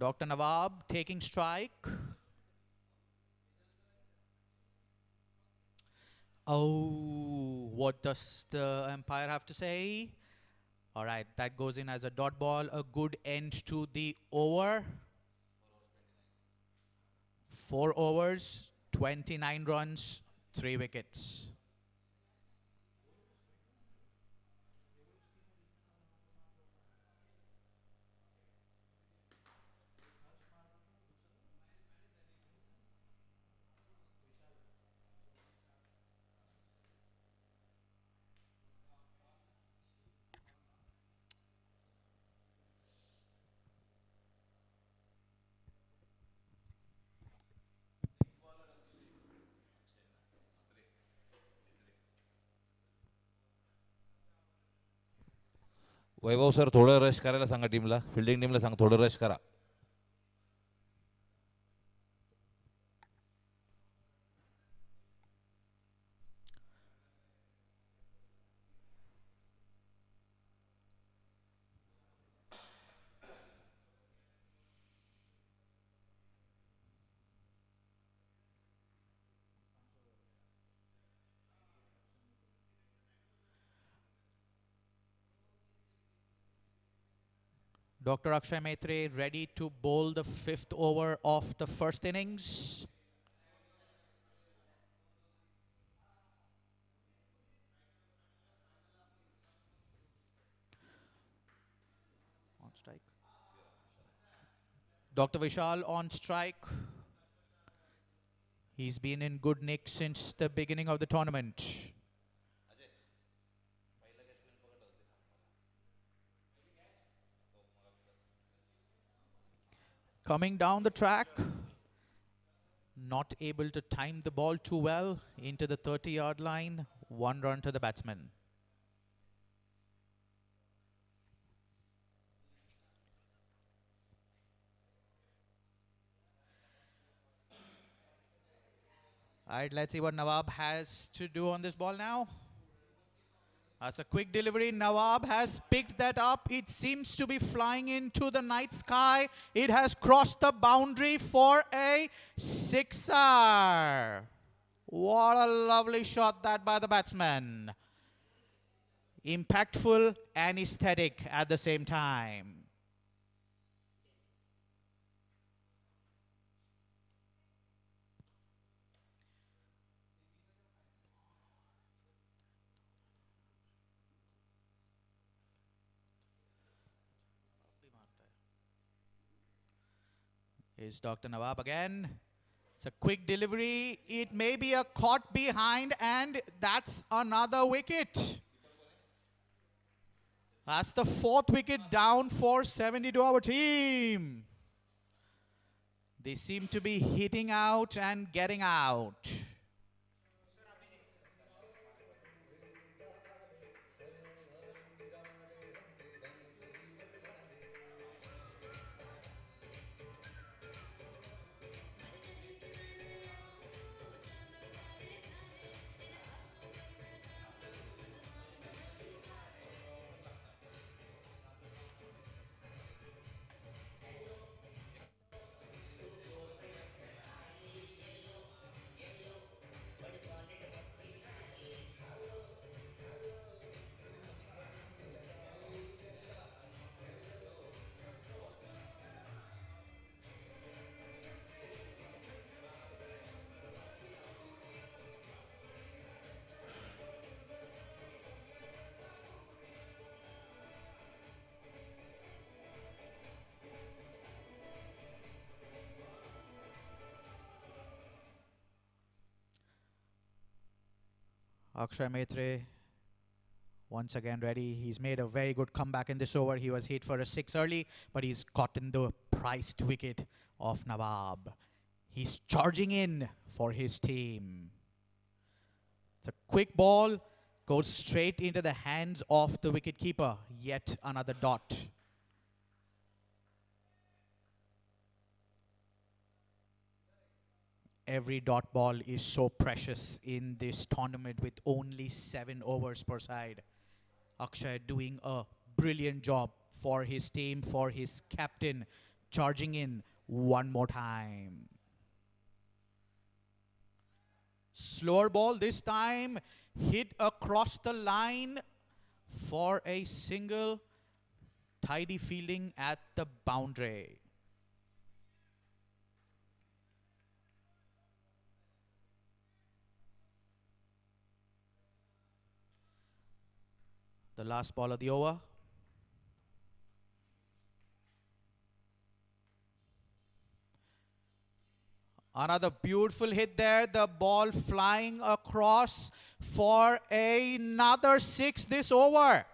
Dr. Nawab taking strike. Oh, what does the umpire have to say? All right, that goes in as a dot ball. A good end to the over. 4 overs, 29 runs, 3 wickets. Vaibhav sir थोडं rush करायला सांगा टीमला, fielding टीमला सांग थोडं rush करा. Dr. Akshay Maitre ready to bowl the 5th over of the first innings. On strike. Dr. Vishal on strike. He's been in good nick since the beginning of the tournament. Coming down the track, not able to time the ball too well into the 30-yard line. 1 run to the batsman. All right, let's see what Nawab has to do on this ball now. That's a quick delivery. Nawab has picked that up. It seems to be flying into the night sky. It has crossed the boundary for a sixer. What a lovely shot that by the batsman. Impactful and aesthetic at the same time. Is Dr. Nawab again. It's a quick delivery. It may be a caught behind, and that's another wicket. That's the 4th wicket down for 72 our team. They seem to be hitting out and getting out. Akshay Maitre once again ready. He's made a very good comeback in this over. He was hit for a 6 early, but he's gotten the priced wicket of Nawab. He's charging in for his team. It's a quick ball, goes straight into the hands of the wicketkeeper. Yet another dot. Every dot ball is so precious in this tournament with only 7 overs per side. Akshay doing a brilliant job for his team, for his captain, charging in one more time. Slower ball this time, hit across the line for a single, tidy fielding at the boundary. The last ball of the over. Another beautiful hit there. The ball flying across for another 6 this over.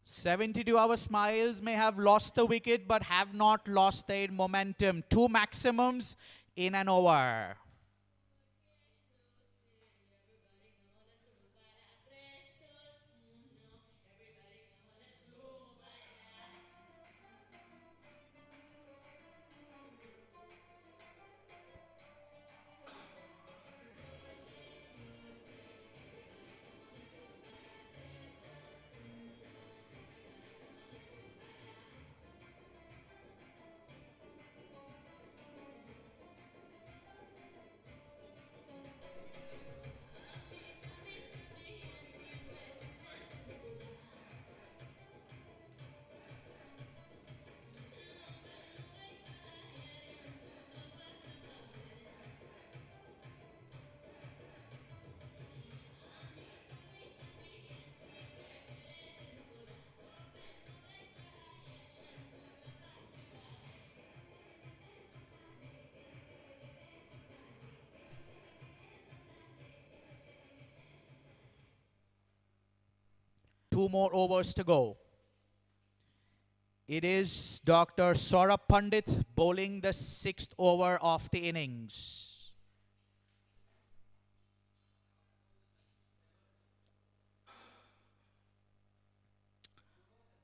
72-hour Smiles may have lost the wicket but have not lost their momentum. 2 maximums in an over. Two more overs to go. It is Dr. Saurabh Pandit bowling the 6th over of the innings.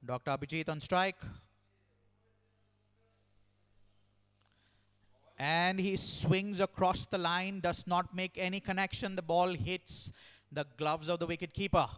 Dr. Abhijit on strike. And he swings across the line, does not make any connection. The ball hits the gloves of the wicketkeeper.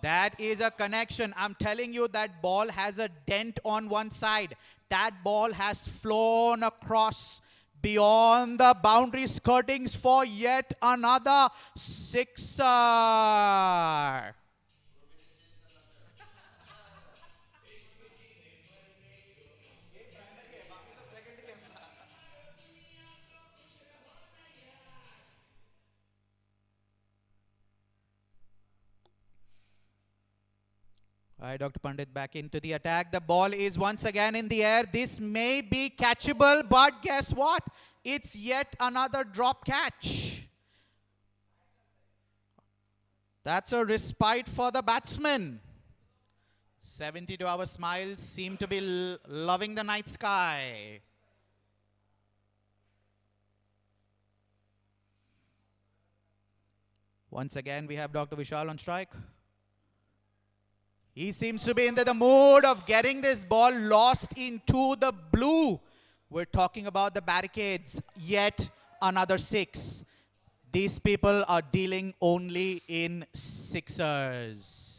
That is a connection. I'm telling you, that ball has a dent on one side. That ball has flown across beyond the boundary skirtings for yet another sixer. All right, Dr. Pandit back into the attack. The ball is once again in the air. This may be catchable, but guess what? It's yet another drop catch. That's a respite for the batsman. 72-hour Smiles seem to be loving the night sky. Once again, we have Dr. Vishal on strike. He seems to be in the mood of getting this ball lost into the blue. We're talking about the barricades. Yet another 6. These people are dealing only in sixers.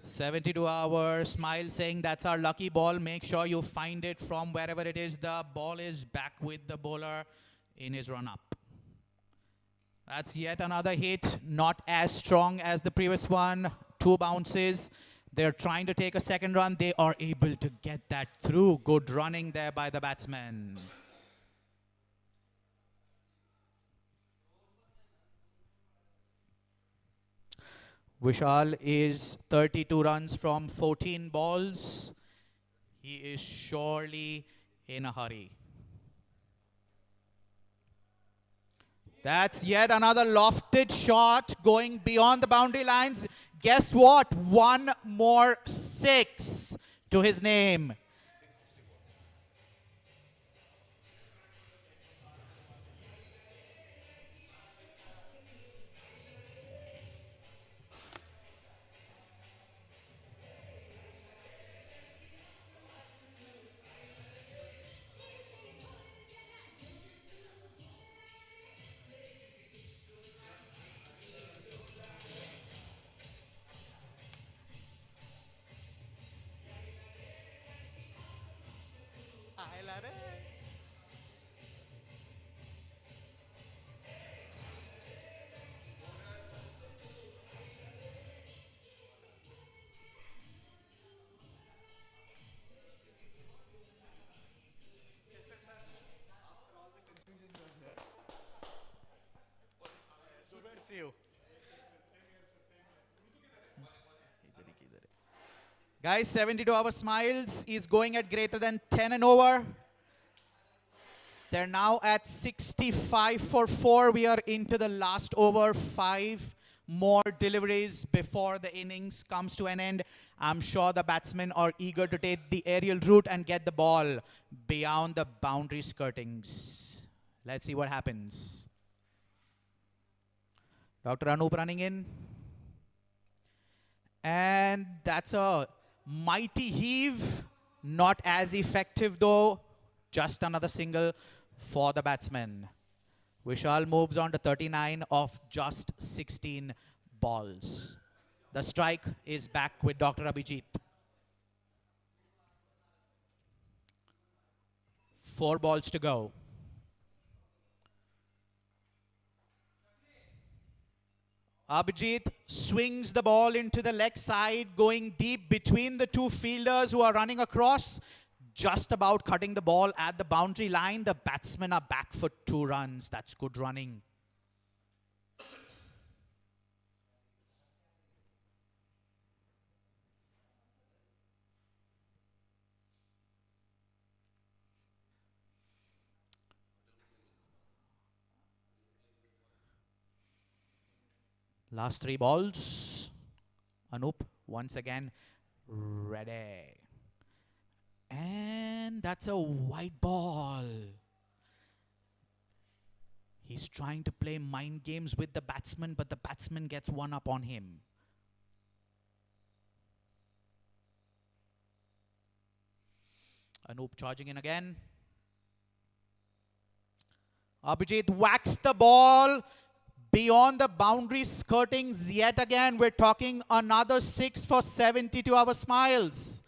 $72-hour Smile saying that's our lucky ball. Make sure you find it from wherever it is. The ball is back with the bowler in his run-up. That's yet another hit, not as strong as the previous one. 2 bounces. They're trying to take a second run. They are able to get that through. Good running there by the batsman. Vishal is 32 runs from 14 balls. He is surely in a hurry. That's yet another lofted shot going beyond the boundary lines. Guess what? One more six to his name. Guys, 72-hour smiles is going at greater than 10 and over. They're now at 65 for 4. We are into the last over. 5 more deliveries before the innings comes to an end. I'm sure the batsmen are eager to take the aerial route and get the ball beyond the boundary skirtings. Let's see what happens. Dr. Anup running in. And that's a mighty heave. Not as effective though. Just another single for the batsman. Vishal moves on to 39 of just 16 balls. The strike is back with Dr. Abhijit. 4 balls to go. Abhijit swings the ball into the leg side, going deep between the two fielders who are running across. Just about cutting the ball at the boundary line. The batsmen are back for 2 runs. That's good running. Last 3 balls. Anup once again ready. And that's a white ball. He's trying to play mind games with the batsman, but the batsman gets one up on him. Anup charging in again. Abhijit whacks the ball beyond the boundary skirtings yet again. We're talking another 6 for 72-hour smiles.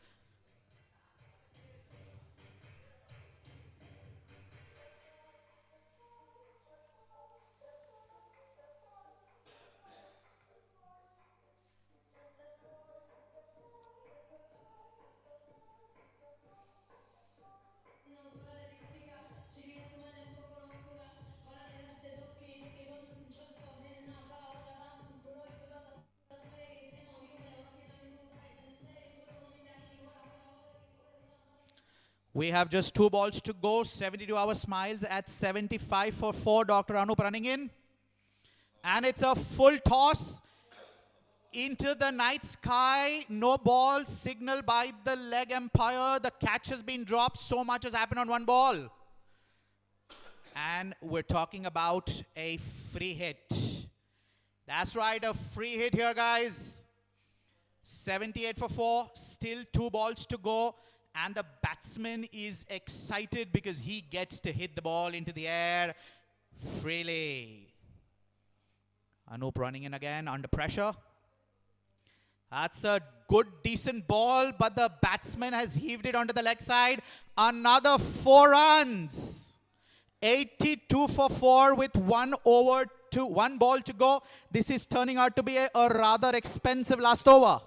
We have just 2 balls to go. 72-hour smiles at 75 for 4. Dr. Anup running in. And it's a full toss into the night sky. No ball. Signal by the leg umpire. The catch has been dropped. So much has happened on 1 ball. And we're talking about a free hit. That's right, a free hit here, guys. 78 for 4. Still 2 balls to go. And the batsman is excited because he gets to hit the ball into the air freely. Anup running in again under pressure. That's a good, decent ball, but the batsman has heaved it onto the leg side. Another 4 runs. 82 for 4 with 1 ball to go. This is turning out to be a rather expensive last over.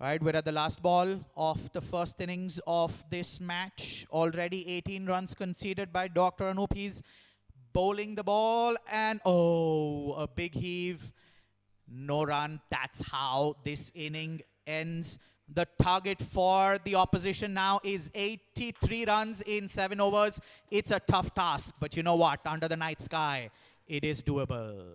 Right, we're at the last ball of the first innings of this match. Already 18 runs conceded by Dr. Anup. He's bowling the ball and oh, a big heave. No run. That's how this inning ends. The target for the opposition now is 83 runs in 7 overs. It's a tough task, but you know what? Under the night sky, it is doable.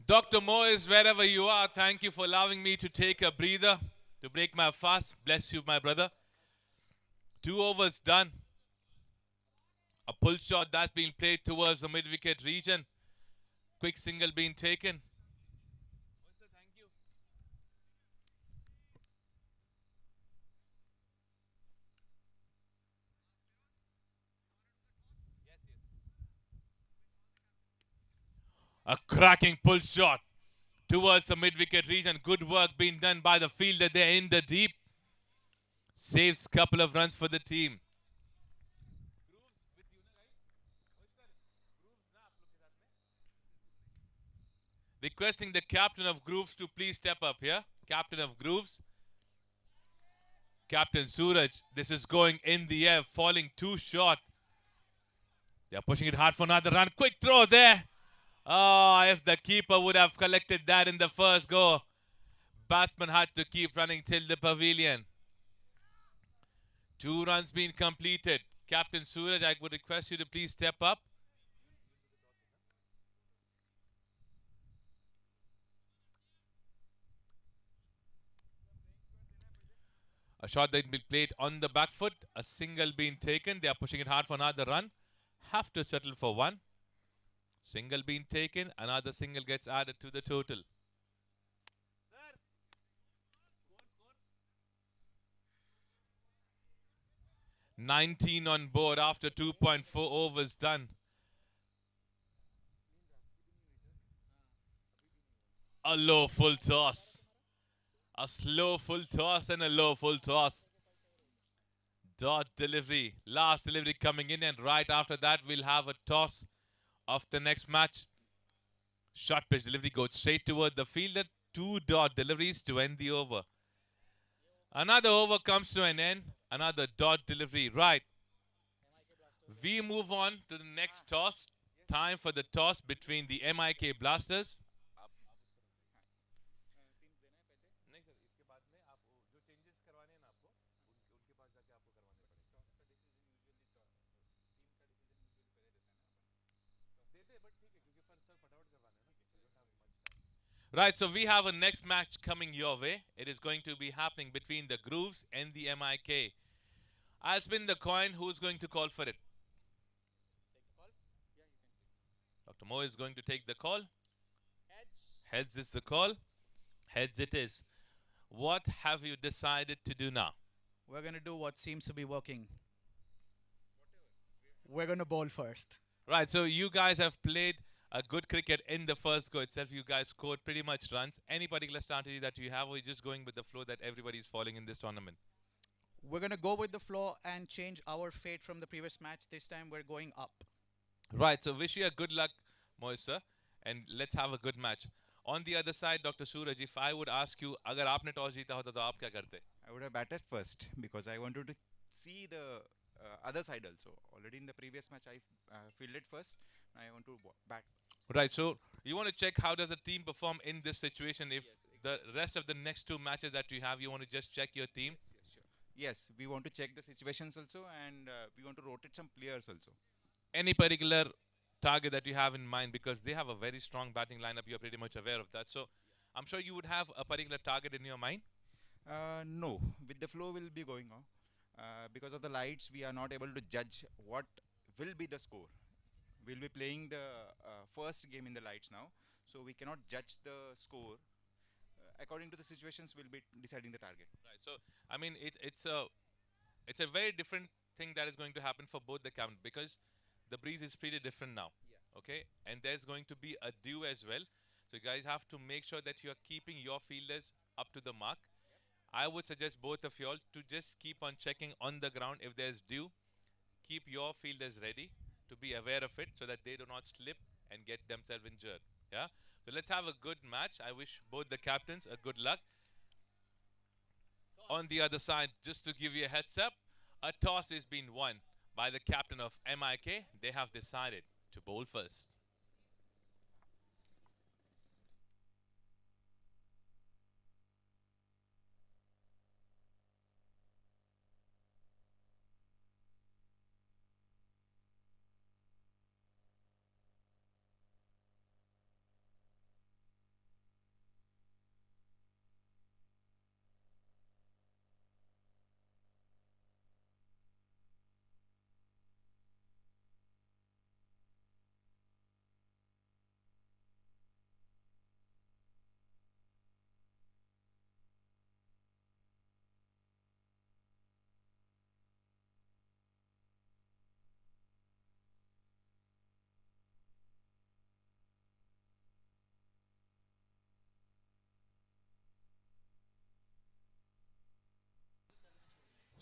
Dr. Moyes, wherever you are, thank you for allowing me to take a breather, to break my fast. Bless you, my brother. 2 overs done. A pull shot that's being played towards the mid-wicket region. Quick single being taken. A cracking pull shot towards the mid-wicket region. Good work being done by the fielder there in the deep. Saves couple of runs for the team. Requesting the captain of Grooves to please step up here. Captain of Grooves. Captain Suraj. This is going in the air, falling too short. They are pushing it hard for another run. Quick throw there. Oh, if the keeper would have collected that in the first go. Batsman had to keep running till the pavilion. 2 runs being completed. Captain Suraj, I would request you to please step up. A shot that been played on the back foot. A single being taken. They are pushing it hard for another run. Have to settle for 1. Single being taken. Another single gets added to the total. 19 on board after 2.4 overs done. A low full toss. A slow full toss and a low full toss. Dot delivery. Last delivery coming in, and right after that we'll have a toss of the next match. Short pitch delivery goes straight toward the fielder. 2 dot deliveries to end the over. Another over comes to an end. Another dot delivery. Right. We move on to the next toss. Time for the toss between the MIK Blasters. Right, so we have a next match coming your way. It is going to be happening between the Grooves and the MIK. I'll spin the coin. Who's going to call for it? Dr. Mo is going to take the call. Heads is the call. Heads it is. What have you decided to do now? We're going to do what seems to be working. We're going to bowl first. Right, so you guys have played a good cricket in the first go itself. You guys scored pretty much runs. Any particular strategy that you have, or are you just going with the flow that everybody's following in this tournament? We're going to go with the flow and change our fate from the previous match. This time we're going up. Right, so wish you a good luck, Moise sir, and let's have a good match. On the other side, Dr. Suraj, if I would ask you, अगर आपने toss जीता होता तो आप क्या करते? I would have batted first because I wanted to see the other side also. Already in the previous match, I fielded first. I want to bat. Right, so you want to check how does the team perform in this situation. If the rest of the next 2 matches that you have, you want to just check your team. Yes, sure. Yes, we want to check the situations also, and we want to rotate some players also. Any particular target that you have in mind, because they have a very strong batting lineup, you're pretty much aware of that. So I'm sure you would have a particular target in your mind. No, with the flow we'll be going on. Because of the lights, we are not able to judge what will be the score. We'll be playing the first game in the lights now, so we cannot judge the score. According to the situations, we'll be deciding the target. Right. So I mean, it's a very different thing that is going to happen for both the camp, because the breeze is pretty different now. Yeah. Okay, and there's going to be a dew as well. So you guys have to make sure that you are keeping your fielders up to the mark. I would suggest both of you all to just keep on checking on the ground if there's dew. Keep your fielders ready to be aware of it so that they do not slip and get themselves injured. Yeah. So let's have a good match. I wish both the captains a good luck. On the other side, just to give you a heads up, a toss is being won by the captain of MIK. They have decided to bowl first.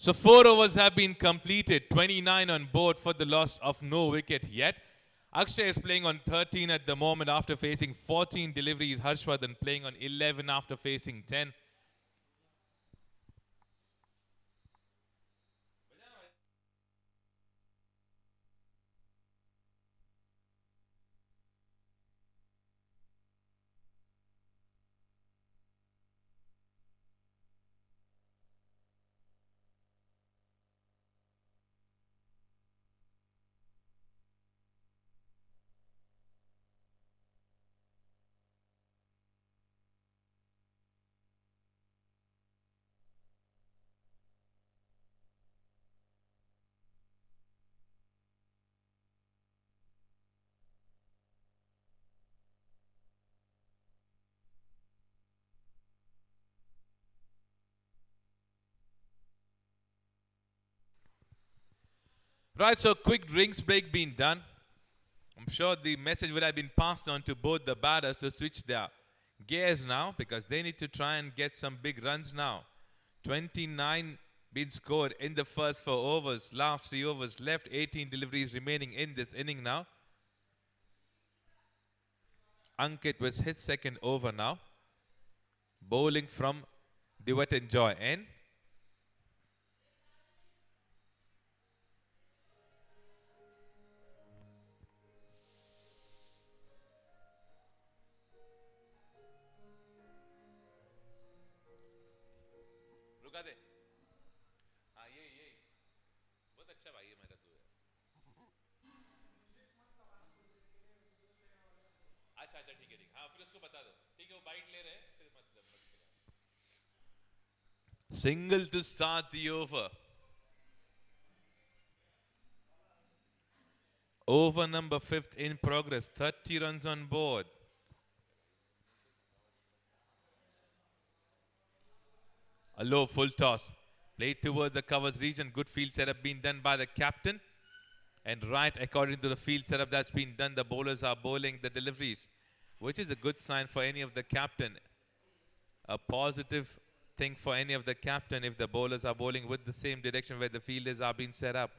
So 4 overs have been completed, 29 on board for the loss of no wicket yet. Akshay is playing on 13 at the moment after facing 14 deliveries. Harshvardhan playing on 11 after facing 10. Right, so quick drinks break being done. I'm sure the message would have been passed on to both the batters to switch their gears now because they need to try and get some big runs now. 29 been scored in the first 4 overs. Last 3 overs left. 18 deliveries remaining in this inning now. Ankit was his second over now. Bowling from the Wet and Joy end. रुका दे हाँ ये बहुत अच्छा भाई है मेरा तू अच्छा अच्छा ठीक है हाँ फिर उसको बता दो ठीक है वो बाइट ले रहे हैं फिर मतलब single to start the over. Over number 5th in progress. 30 runs on board. A low full toss. Played towards the covers region. Good field setup being done by the captain. And right according to the field setup that's been done, the bowlers are bowling the deliveries, which is a good sign for any of the captain. A positive thing for any of the captain if the bowlers are bowling with the same direction where the fielders are being set up.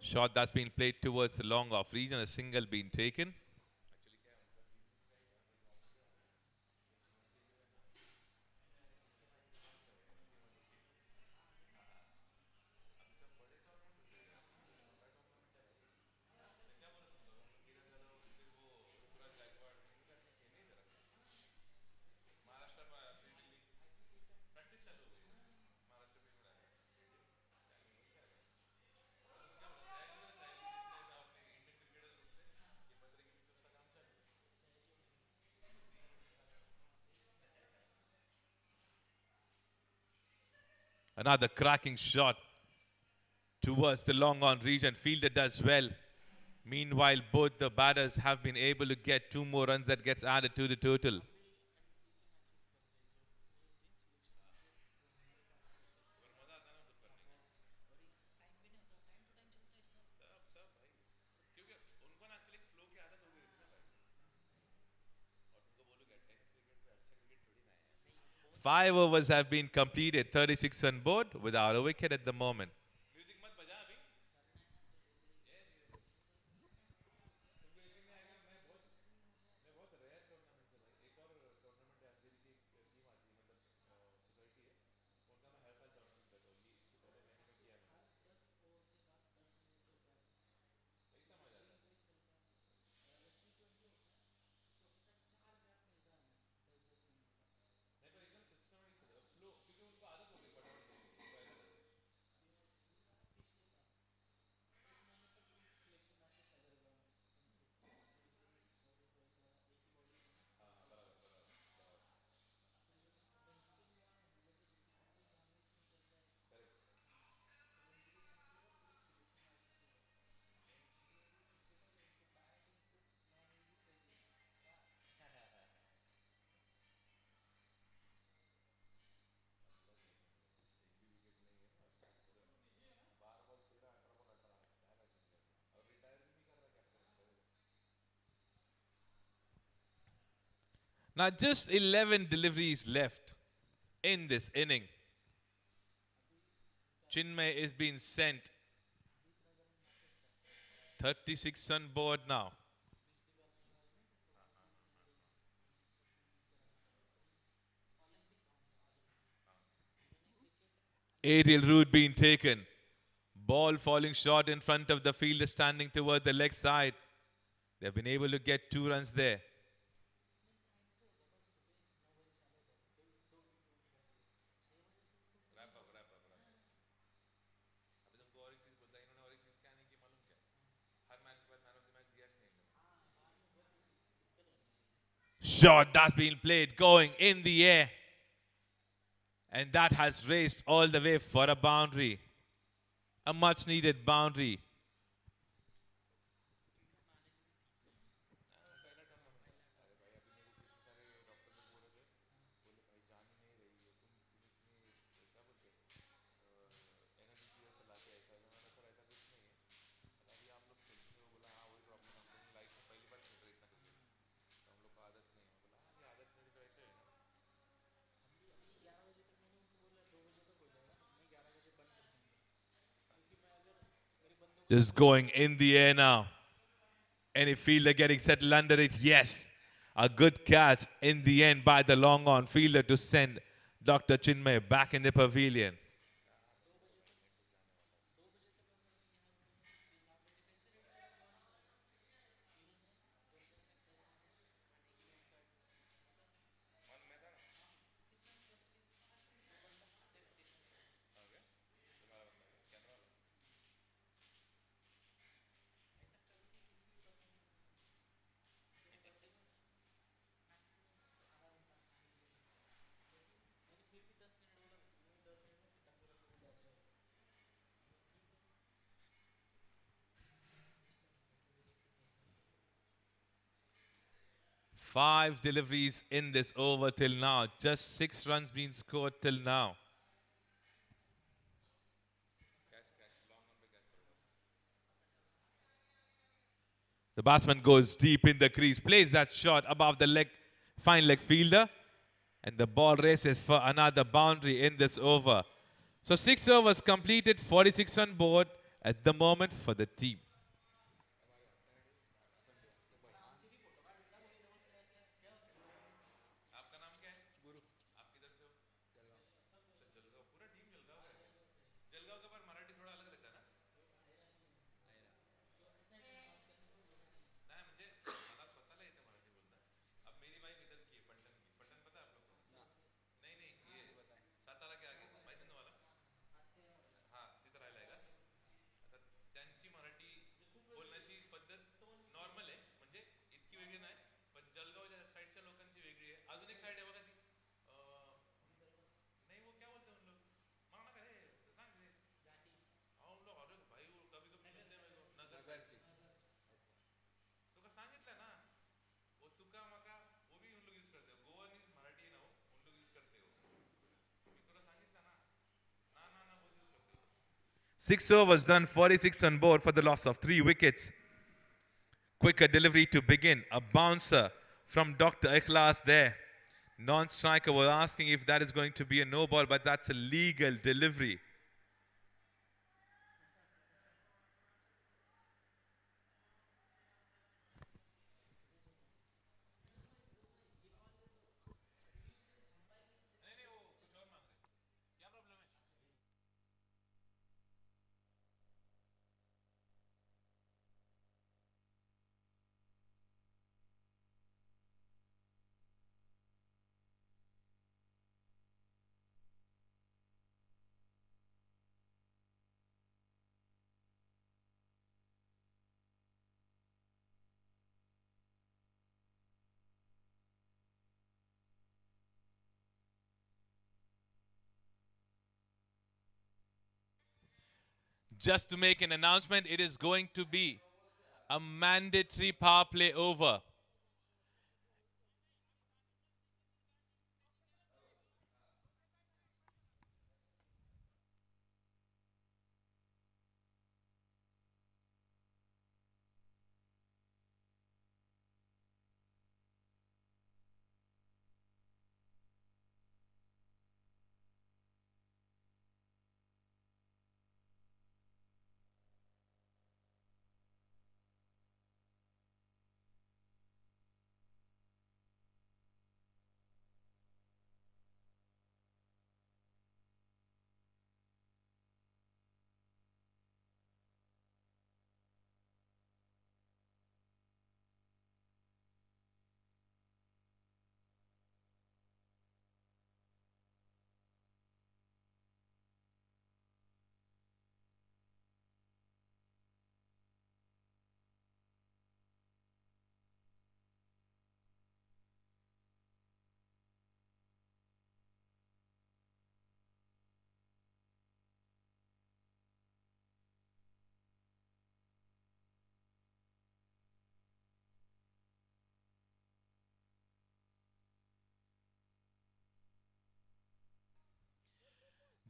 Shot that's been played towards the long off region, a single being taken. Another cracking shot towards the long on region. Fielder does well. Meanwhile, both the batters have been able to get 2 more runs that gets added to the total. Five overs have been completed, 36 on board without a wicket at the moment. Now just 11 deliveries left in this inning. Chinmay is being sent. 36 on board now. Aerial route being taken. Ball falling short in front of the fielder standing toward the leg side. They've been able to get 2 runs there. Shot that's been played going in the air. And that has raced all the way for a boundary. A much needed boundary. Just going in the air now. Any fielder getting settled under it? Yes. A good catch in the end by the long on fielder to send Dr. Chinmay back in the pavilion. Five deliveries in this over till now. Just 6 runs being scored till now. The batsman goes deep in the crease, plays that shot above the leg, fine leg fielder, and the ball races for another boundary in this over. So 6 overs completed, 46 on board at the moment for the team. Six overs done, 46 on board for the loss of 3 wickets. Quicker delivery to begin. A bouncer from Dr. Ikhlas there. Non-striker was asking if that is going to be a no ball, but that's a legal delivery. Just to make an announcement, it is going to be a mandatory power play over.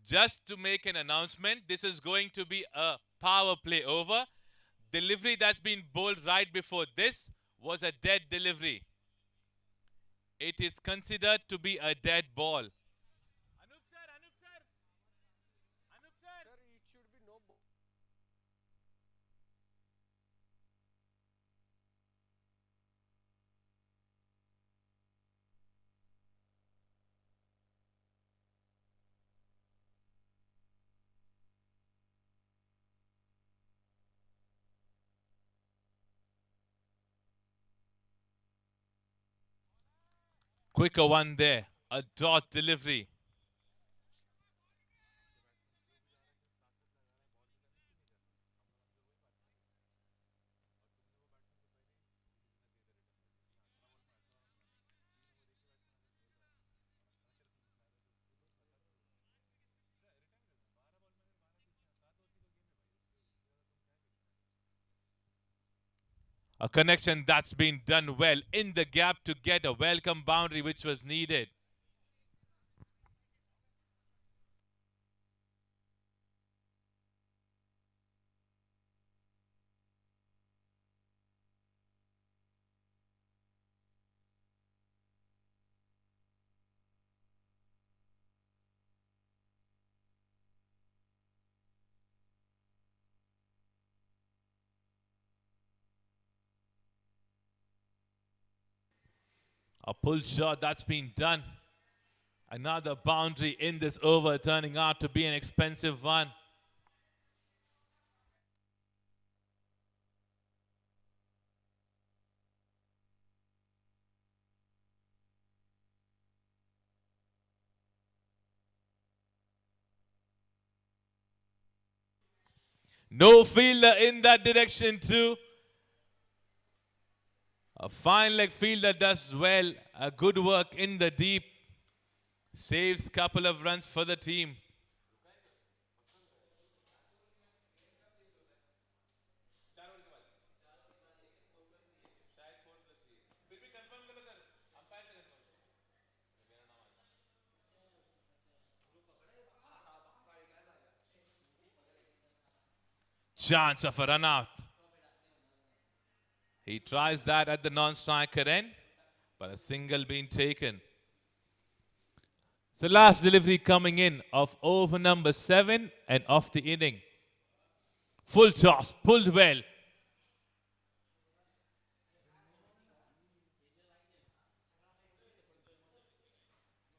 Just to make an announcement, this is going to be a power play over. Delivery that's been bowled right before this was a dead delivery. It is considered to be a dead ball. Quicker one there. A dot delivery. A connection that's been done well in the gap to get a welcome boundary which was needed. A pull shot that's been done. Another boundary in this over turning out to be an expensive one. No fielder in that direction too. A fine leg fielder does well. A good work in the deep. Saves couple of runs for the team. Chance of a run out. He tries that at the non-striker end, but a single being taken. So last delivery coming in of over number 7 and off the inning. Full toss, pulled well.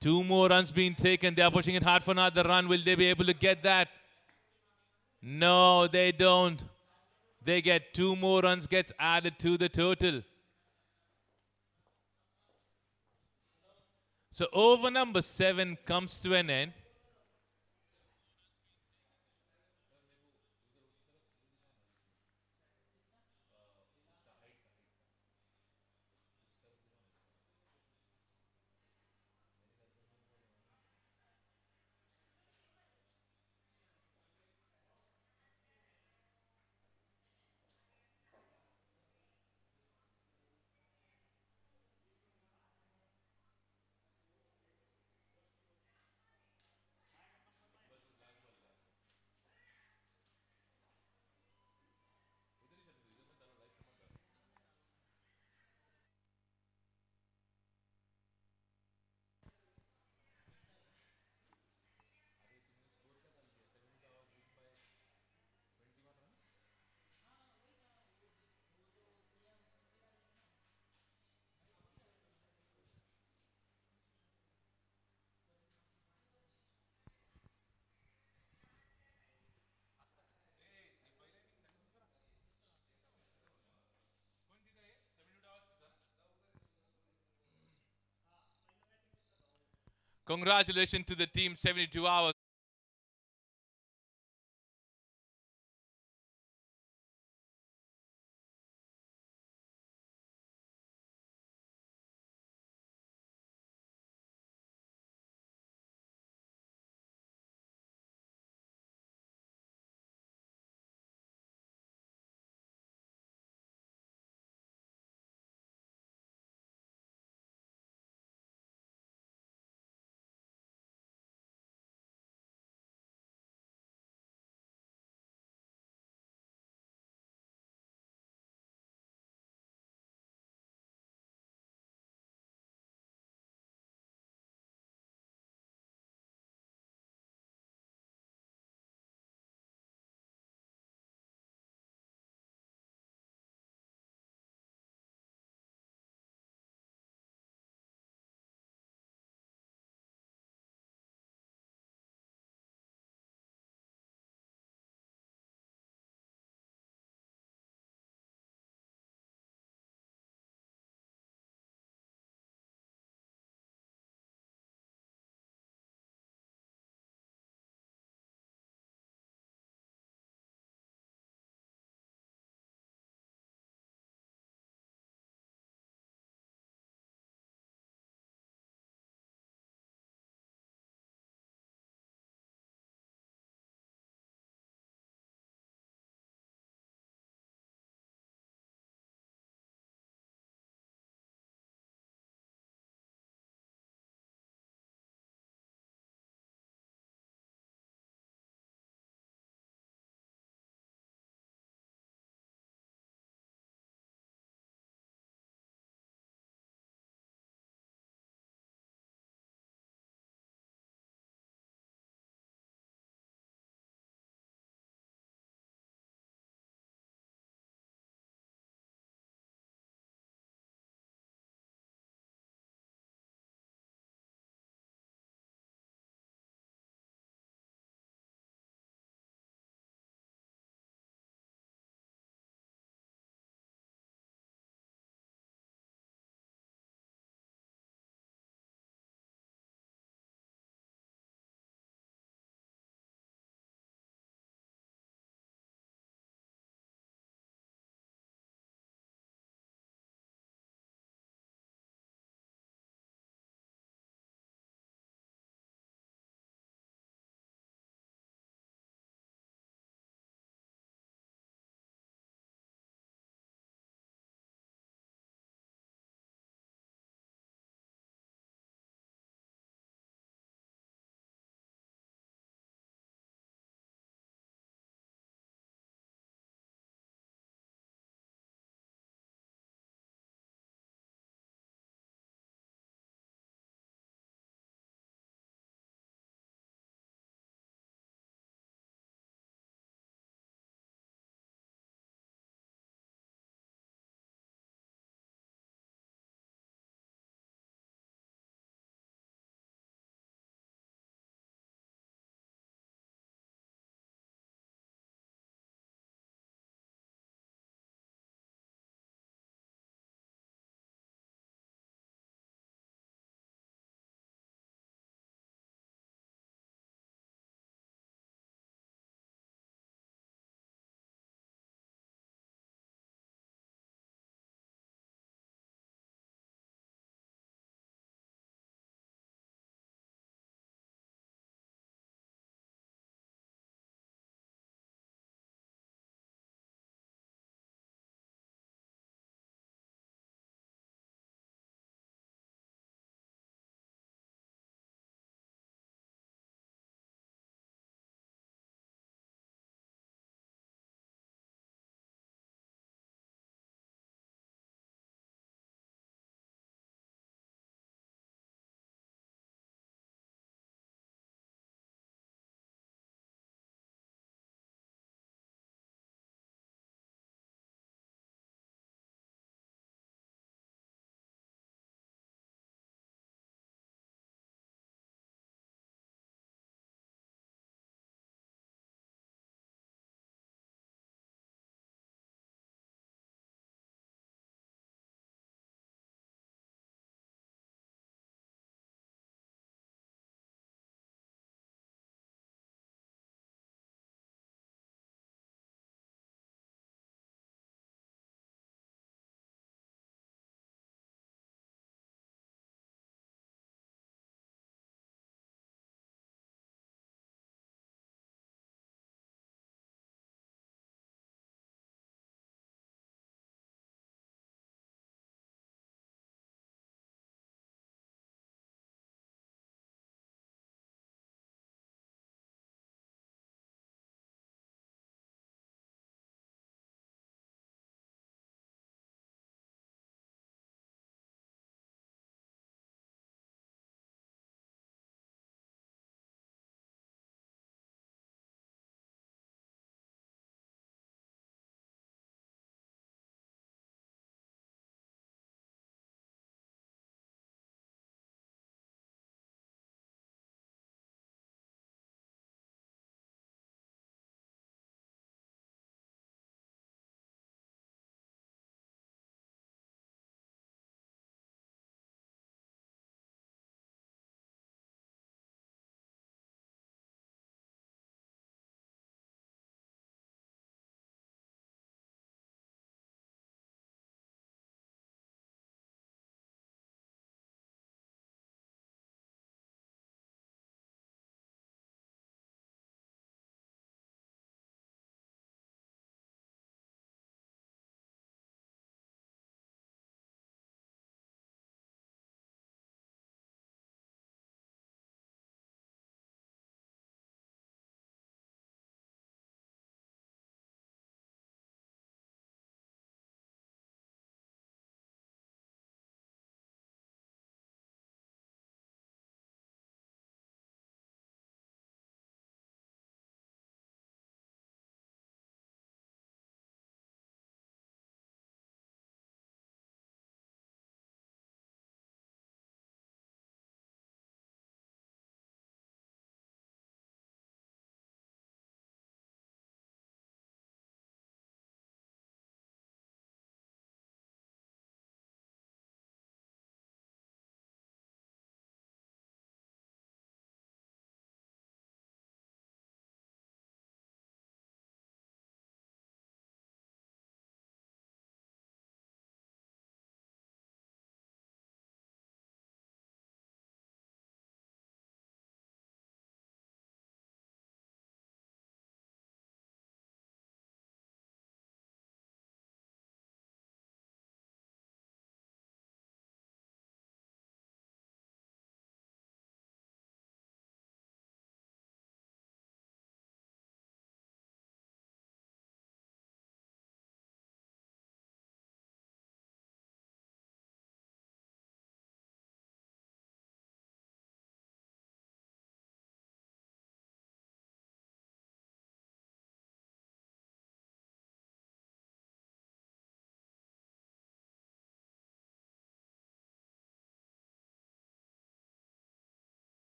Two more runs being taken. They are pushing it hard for another run. Will they be able to get that? No, they don't. They get 2 more runs gets added to the total. So over number 7 comes to an end. Congratulations to the team, 72 hours.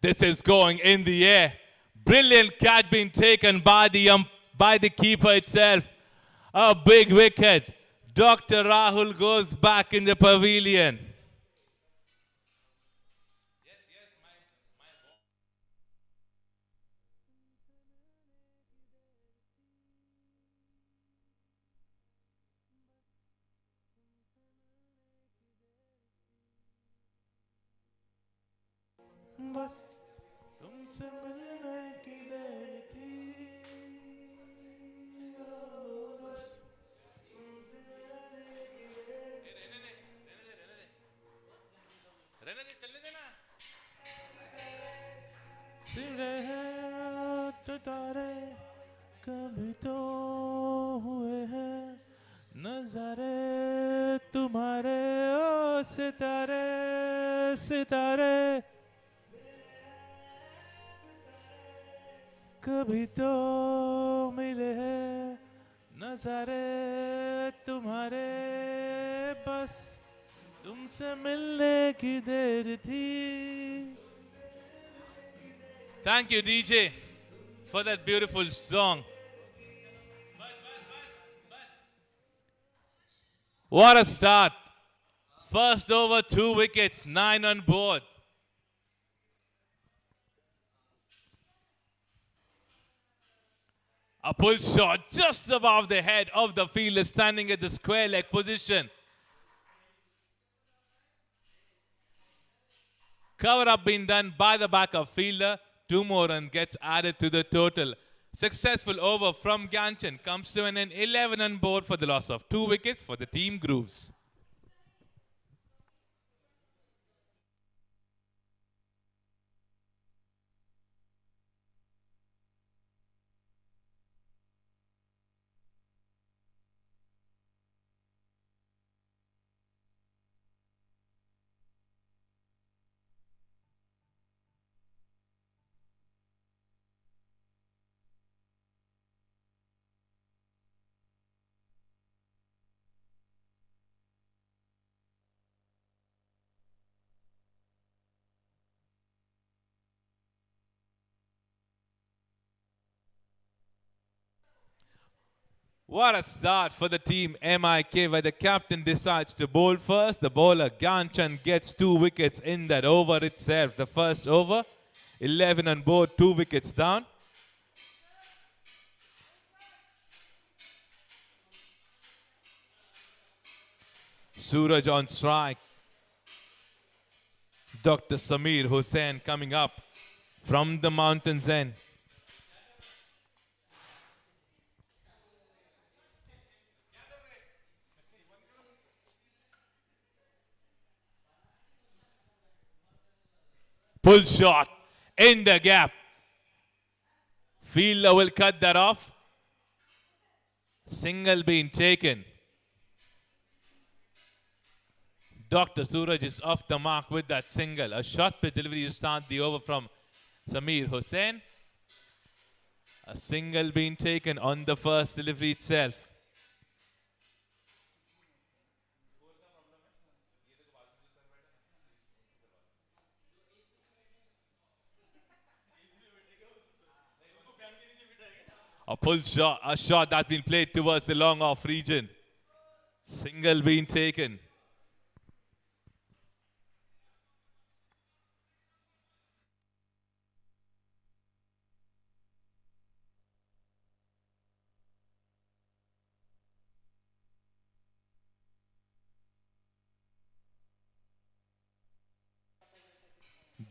This is going in the air. Brilliant catch being taken by the keeper itself. A big wicket. Dr. Rahul goes back in the pavilion. बस तुमसे मिलने की देर थी बस सिरे हैं तो तारे कभी तो हुए हैं नजारे तुम्हारे ओ सितारे सितारे कभी तो मिले हैं नजारे तुम्हारे बस तुमसे मिलने की देर थी. Thank you, DJ, for that beautiful song. What a start. First over, 2 wickets, 9 on board. A pull shot just above the head of the fielder standing at the square leg position. Cover up being done by the backup fielder. 2 more and gets added to the total. Successful over from Ganchan comes to an end. 11 on board for the loss of 2 wickets for the team Grooves. What a start for the team MIK where the captain decides to bowl first. The bowler Ganchan gets 2 wickets in that over itself. The first over, 11 on board, 2 wickets down. Suraj on strike. Dr. Samir Hussain coming up from the mountains end. Pull shot in the gap. Fielder will cut that off. Single being taken. Dr. Suraj is off the mark with that single. A short pitch delivery to start the over from Samir Hussain. A single being taken on the first delivery itself. A pull shot, a shot that's been played towards the long off region. Single being taken.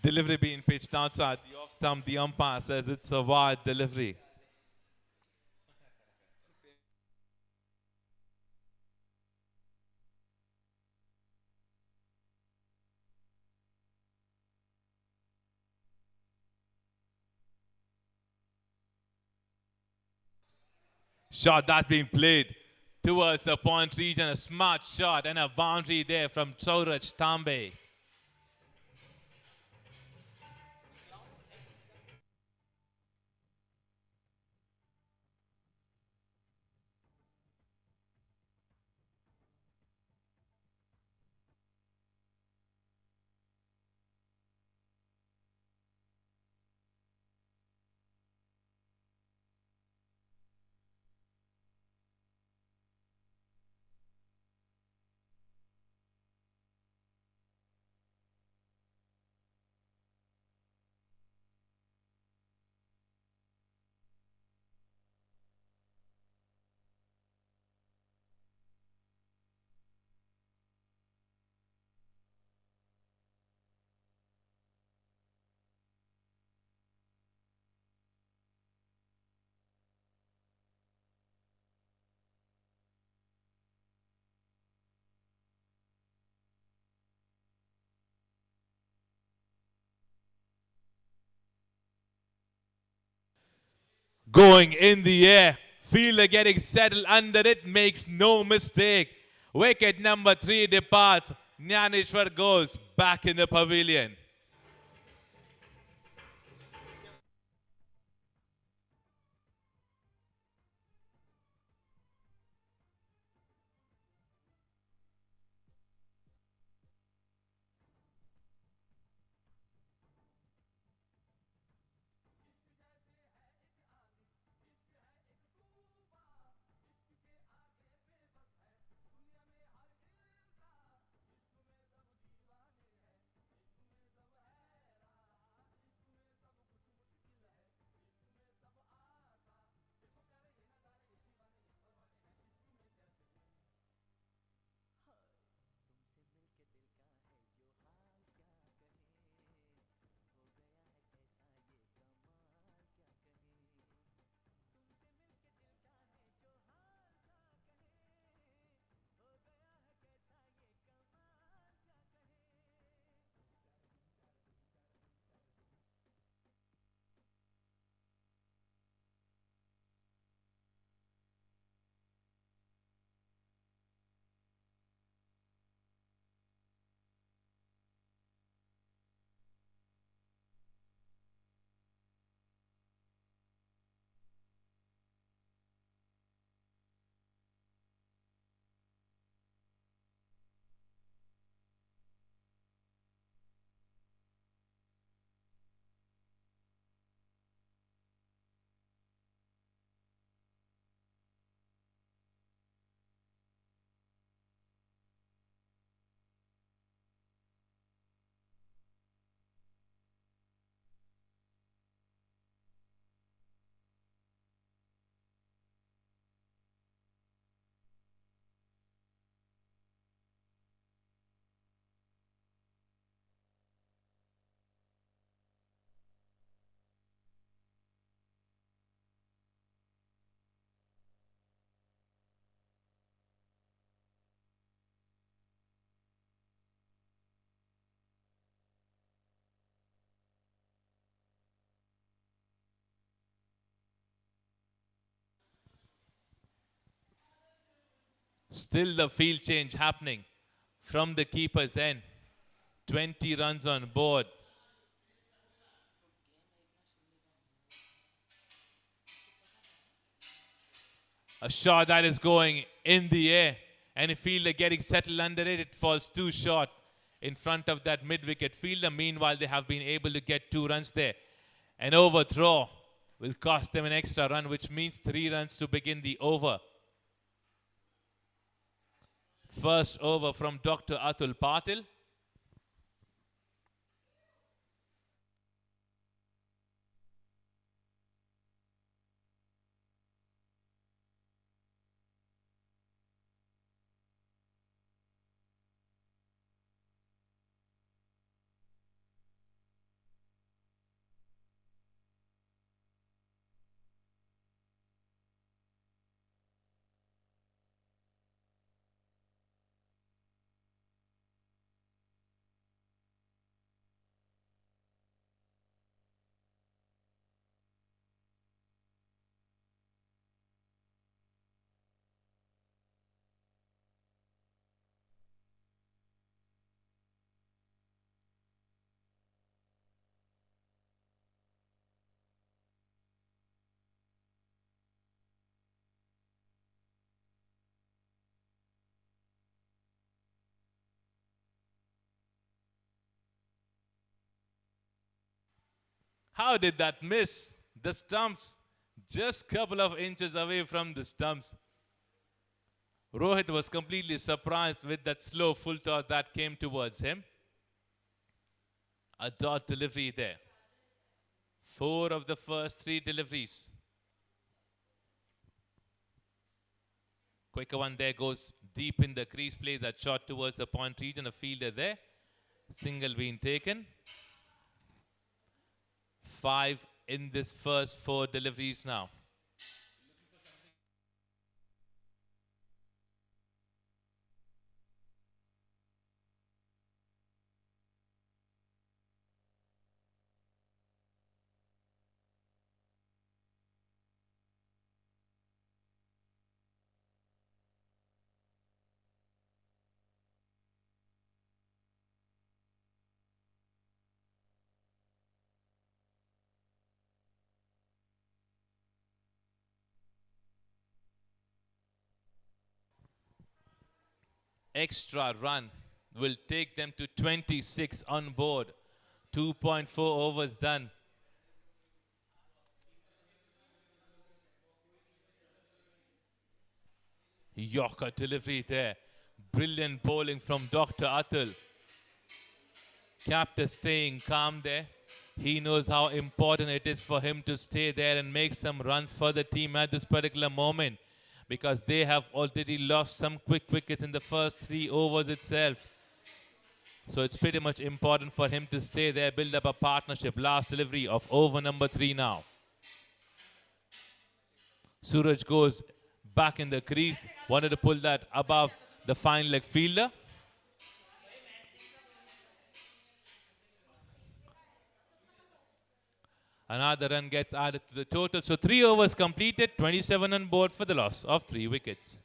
Delivery being pitched outside the off stump. The umpire says it's a wide delivery. Shot that's being played towards the point region. A smart shot and a boundary there from Sauraj Tambe. Going in the air. Fielder getting settled under it, makes no mistake. Wicket number 3 departs. Jnaneshwar goes back in the pavilion. Still the field change happening from the keeper's end. 20 runs on board. A shot that is going in the air. And a fielder getting settled under it. It falls too short in front of that mid-wicket fielder. Meanwhile, they have been able to get 2 runs there. An overthrow will cost them an extra run, which means 3 runs to begin the over. First over from Dr. Atul Patil. How did that miss? The stumps, just couple of inches away from the stumps. Rohit was completely surprised with that slow full toss that came towards him. A dot delivery there. 4 of the first 3 deliveries. Quicker one there, goes deep in the crease, plays that shot towards the point region. A fielder there. Single being taken. 5 in this first 4 deliveries now. extra run will take them to 26 on board. 2.4 overs done. Yorker delivery there. Brilliant bowling from Dr. Atul. Captain staying calm there. He knows how important it is for him to stay there and make some runs for the team at this particular moment, because they have already lost some quick wickets in the first 3 overs itself. So it's pretty much important for him to stay there, build up a partnership. Last delivery of over number 3 now. Suraj goes back in the crease. Wanted to pull that above the fine leg fielder. Another run gets added to the total. So 3 overs completed, 27 on board for the loss of 3 wickets.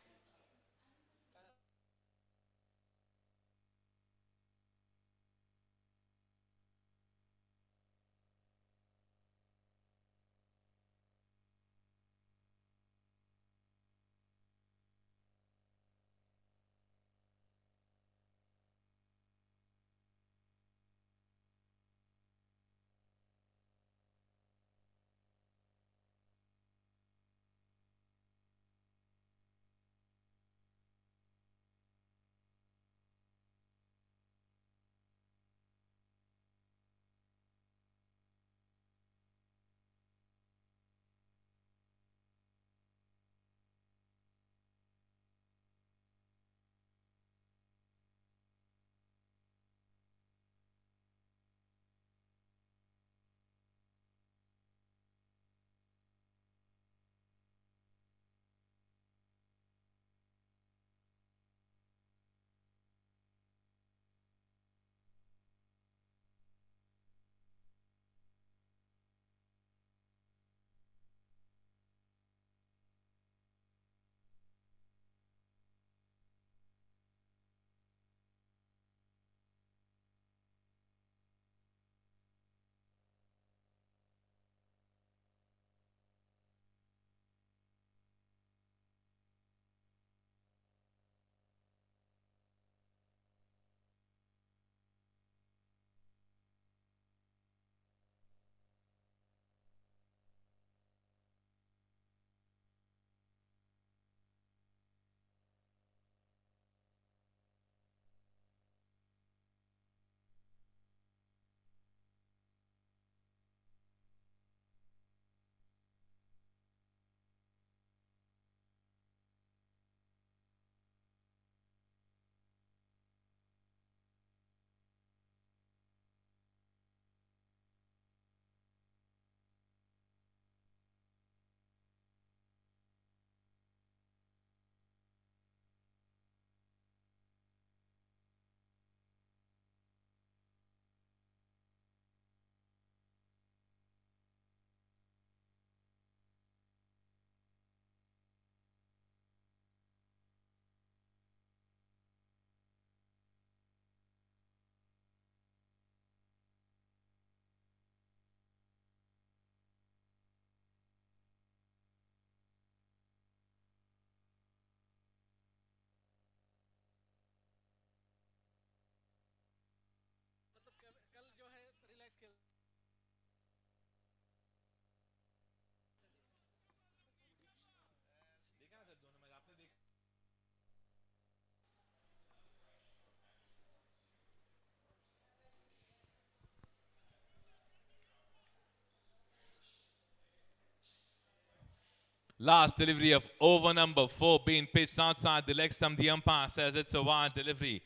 Last delivery of over number 4 being pitched outside the leg stump. The umpire says it's a wide delivery.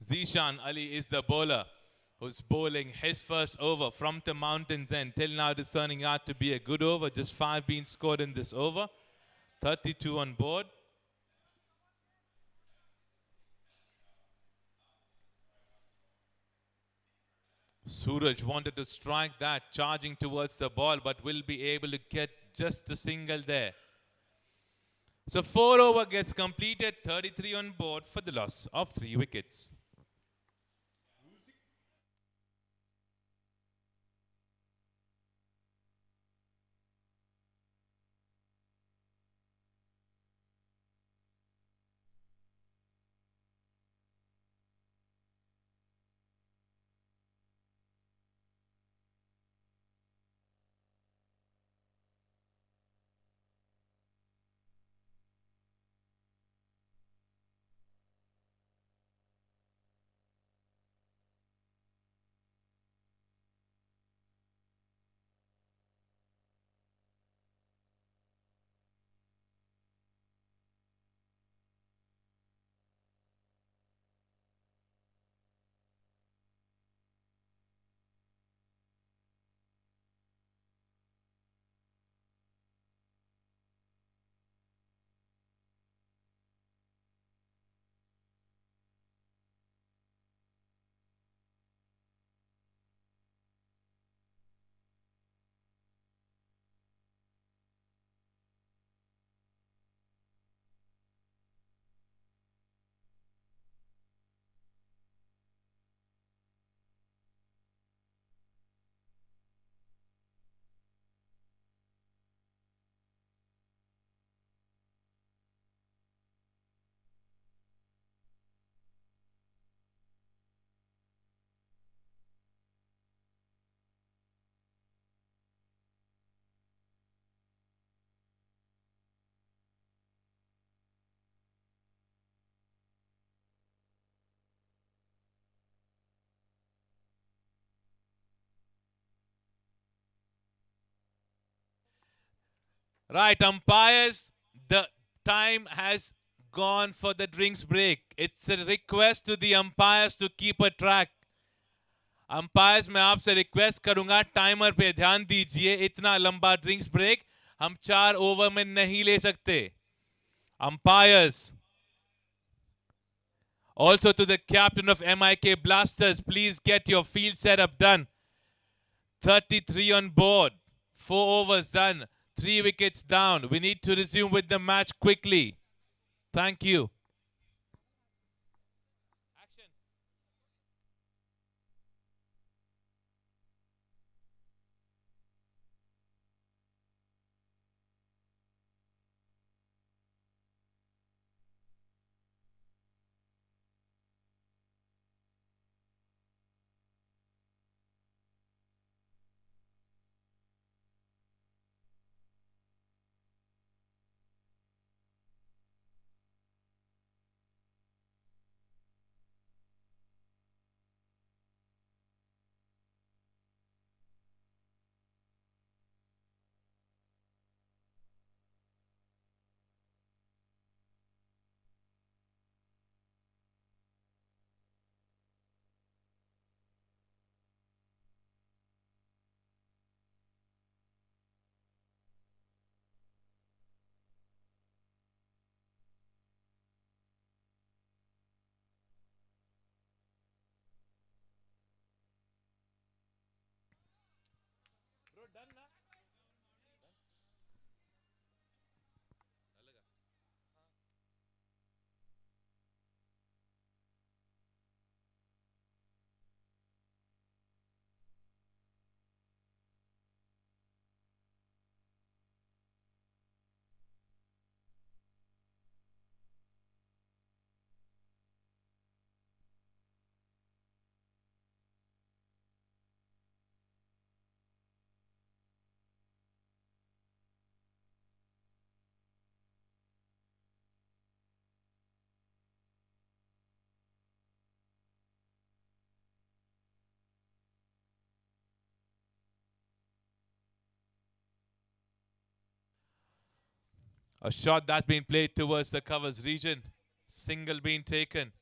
Zishan Ali is the bowler who's bowling his first over from the mountains end. Till now it is turning out to be a good over. Just 5 being scored in this over. 32 on board. Suraj wanted to strike that, charging towards the ball, but will be able to get just a single there. So 4 over gets completed, 33 on board for the loss of 3 wickets. Right, umpires, the time has gone for the drinks break. It's a request to the umpires to keep a track. Umpires मैं आपसे request करूंगा timer पे ध्यान दीजिए इतना लंबा drinks break हम 4 over में नहीं ले सकते umpires also to the captain of MIK Blasters please get your field setup done 33 on board 4 overs done 3 wickets down we need to resume with the match quickly thank you A shot that's been played towards the covers region. Single being taken.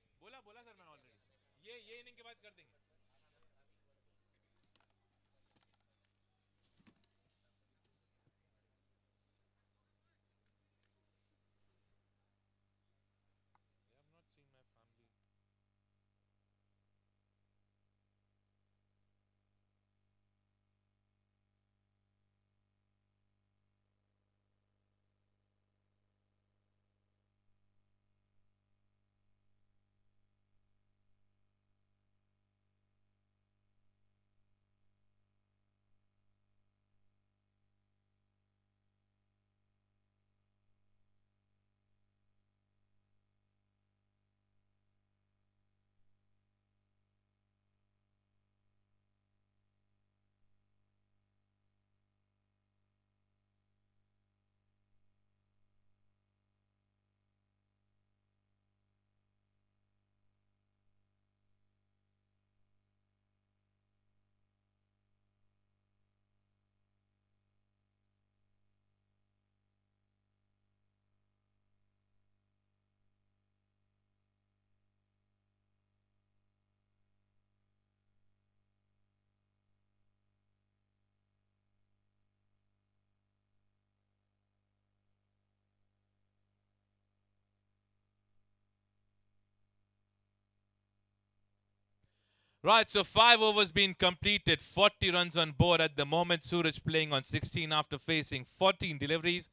Right, so 5 overs been completed, 40 runs on board at the moment. Suraj playing on 16 after facing 14 deliveries.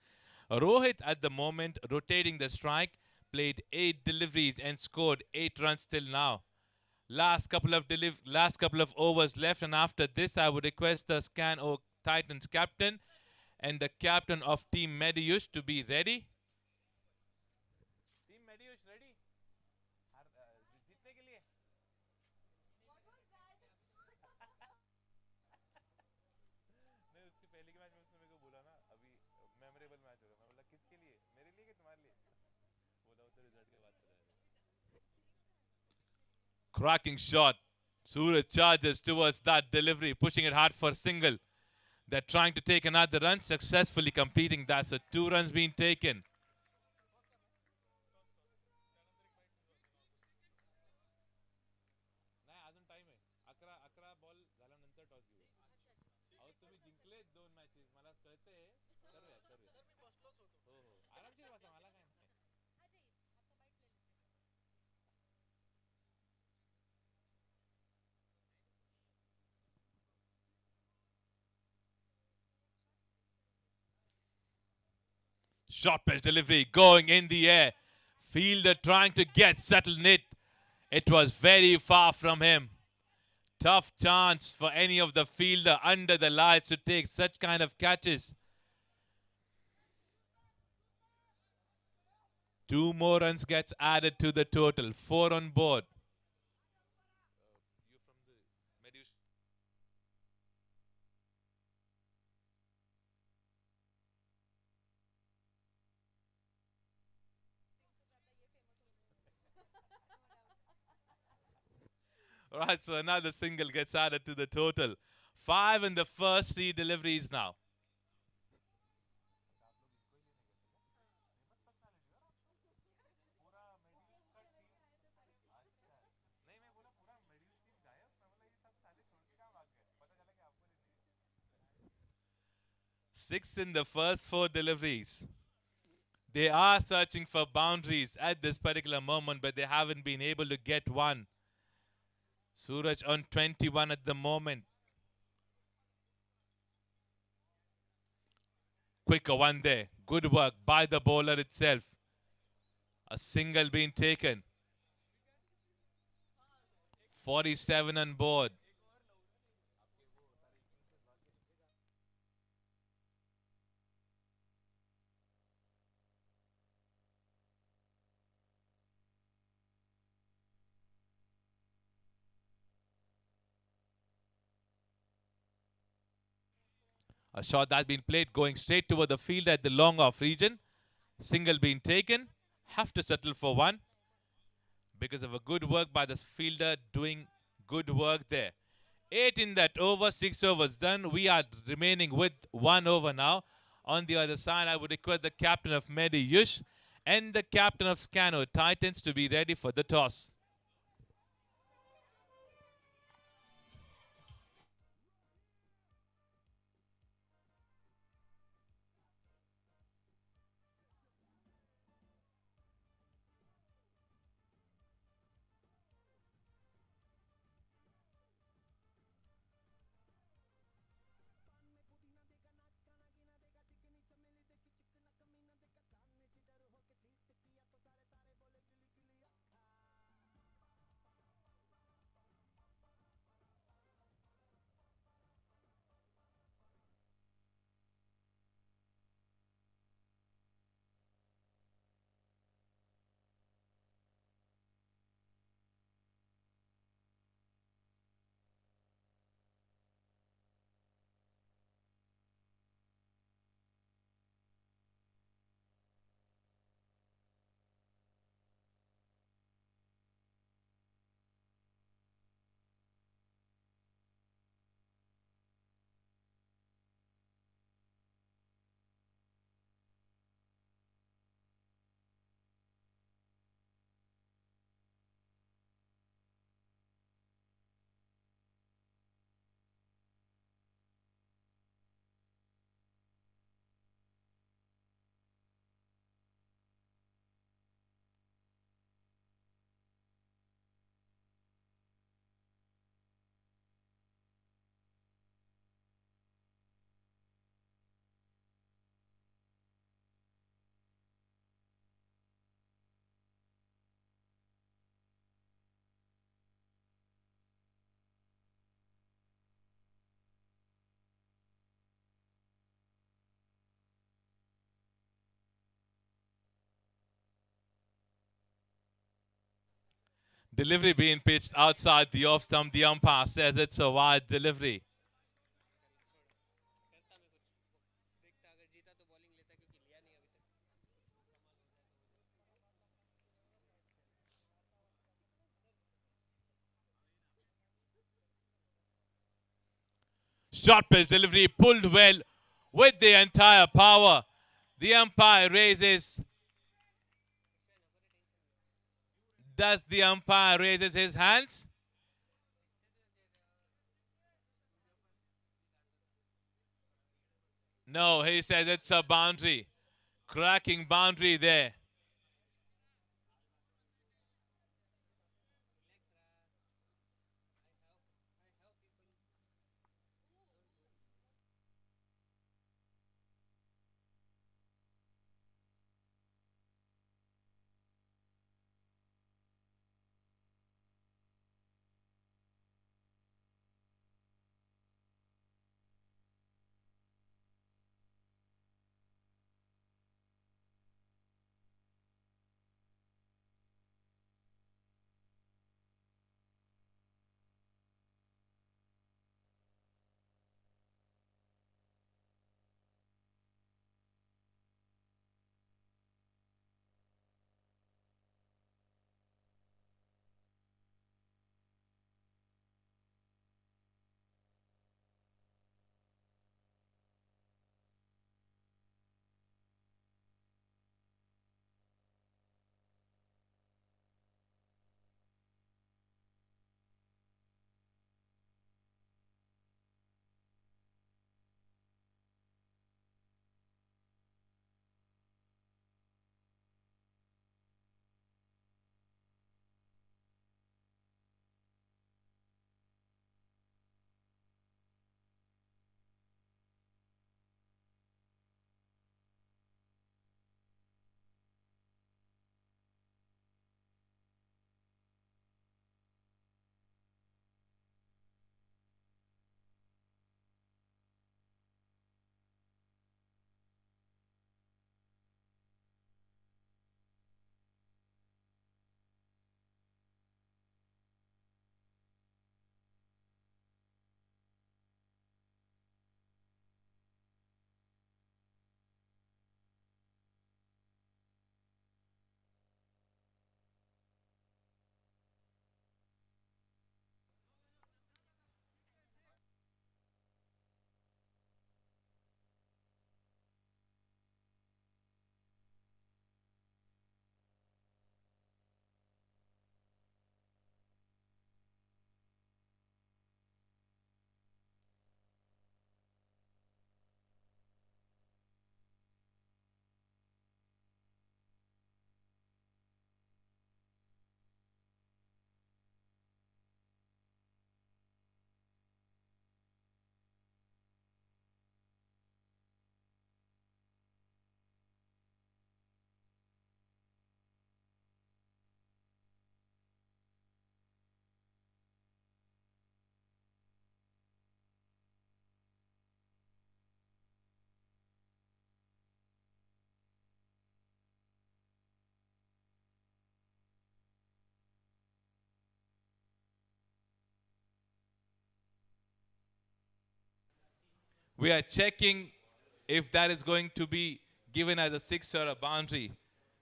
Rohit at the moment rotating the strike, played 8 deliveries and scored 8 runs till now. Last couple of overs left, and after this, I would request the Scan Oak Titans captain and the captain of Team Medius to be ready. Team Medius ready? जीतने के लिए नहीं उसके पहले के match में उसने मेरे को बोला ना अभी मेमोरेबल मैच होगा मैं बोला किसके लिए मेरे लिए कि तुम्हारे लिए बोला वो तो रिजल्ट के बाद पता है cracking shot Suraj charges towards that delivery pushing it hard for single They're trying to take another run, successfully completing that. So 2 runs being taken. Short pitch delivery going in the air. Fielder trying to get settled it. It was very far from him. Tough chance for any of the fielder under the lights to take such kind of catches. 2 more runs gets added to the total. 4 on board. Right, so another single gets added to the total. 5 in the first 3 deliveries now. Six in the first 4 deliveries. They are searching for boundaries at this particular moment, but they haven't been able to get one. Suraj on 21 at the moment. Quicker one there. Good work by the bowler itself. A single being taken. 47 on board. A shot that's been played going straight toward the field at the long off region. Single being taken. Have to settle for one because of a good work by the fielder doing good work there. 8 in that over, 6 overs done. We are remaining with 1 over now. On the other side, I would request the captain of Medi Yush and the captain of Scano Titans to be ready for the toss. Delivery being pitched outside the off stump. The umpire says it's a wide delivery. Short pitch delivery pulled well with the entire power. The umpire raises. Does the umpire raises his hands? No, he says it's a boundary. Cracking boundary there. We are checking if that is going to be given as a six or a boundary.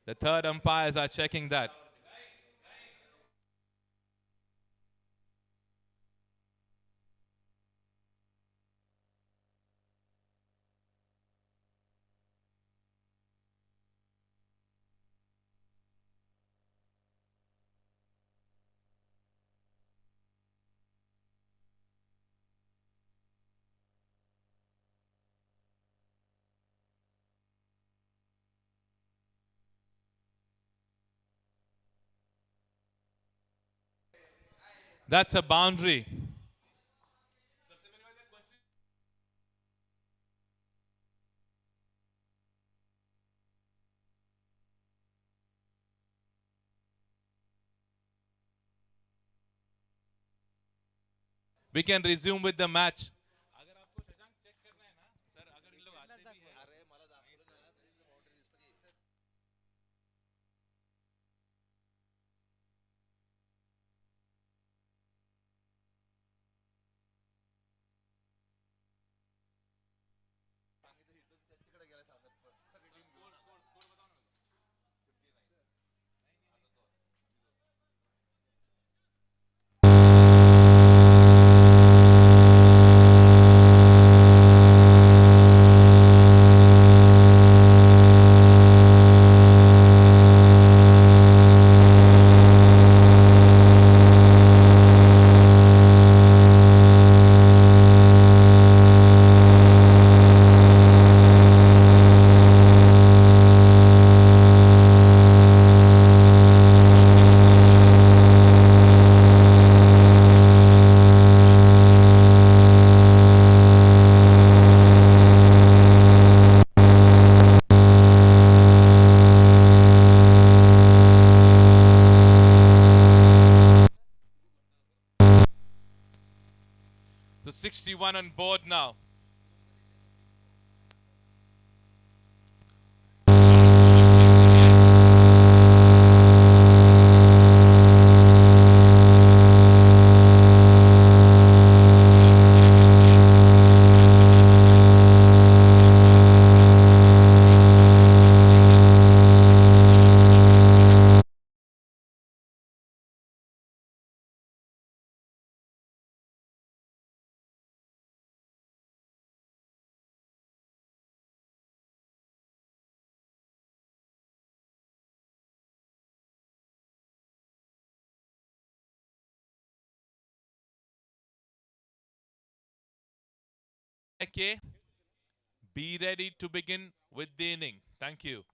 The third umpires are checking that. That's a boundary. We can resume with the match. everyone on board now. Okay, be ready to begin with the inning. Thank you.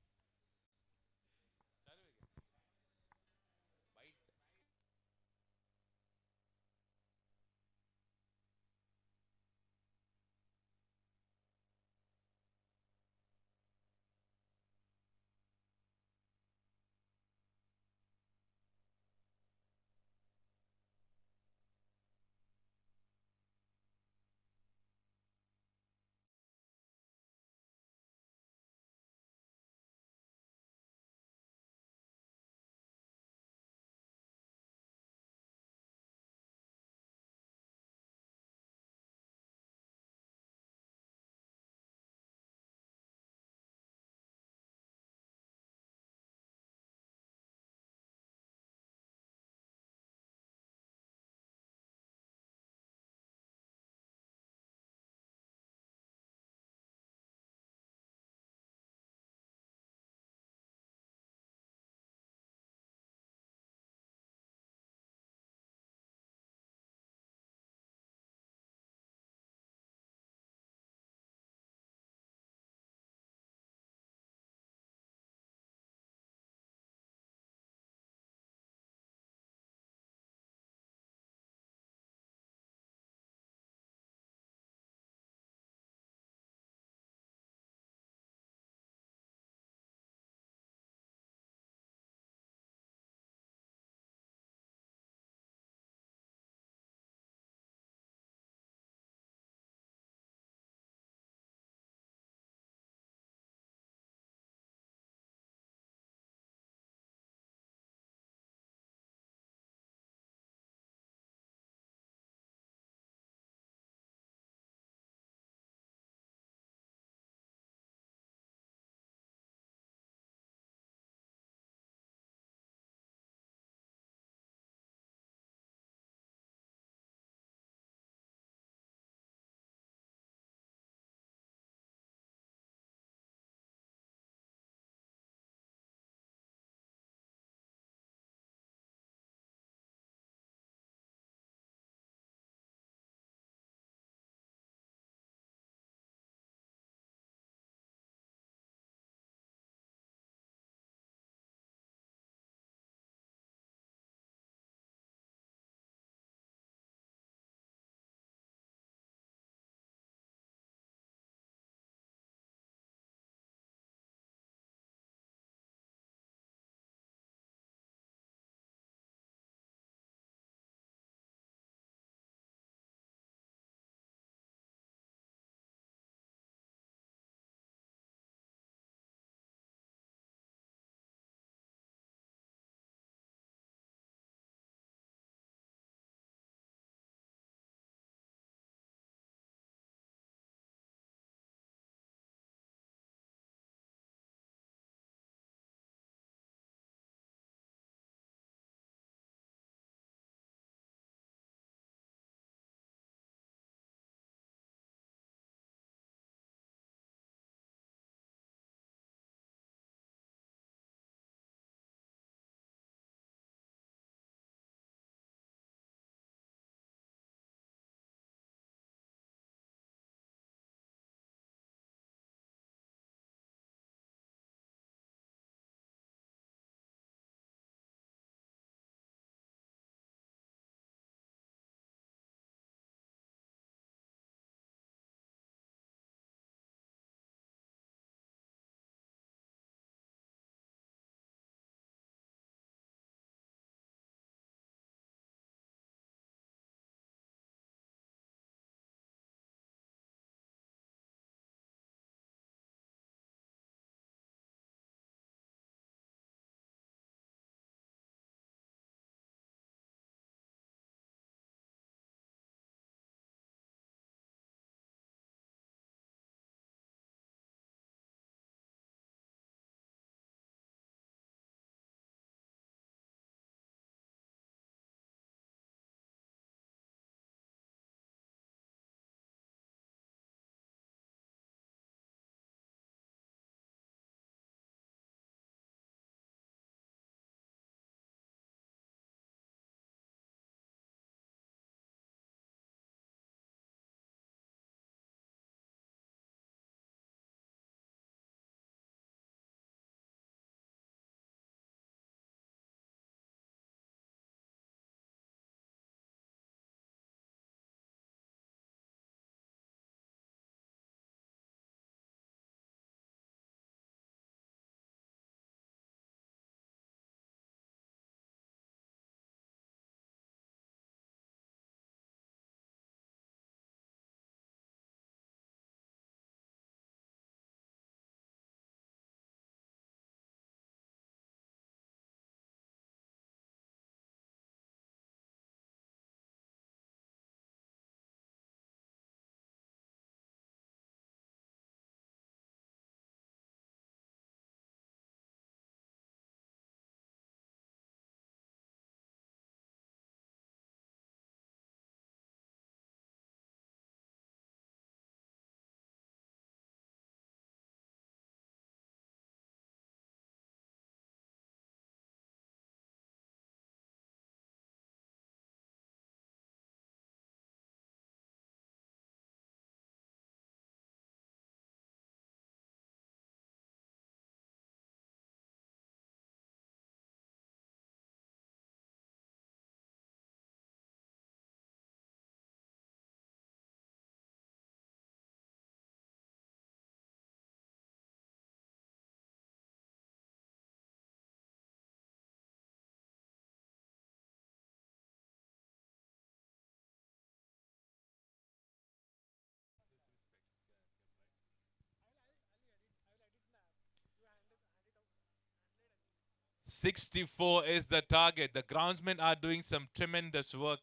64 is the target. The groundsmen are doing some tremendous work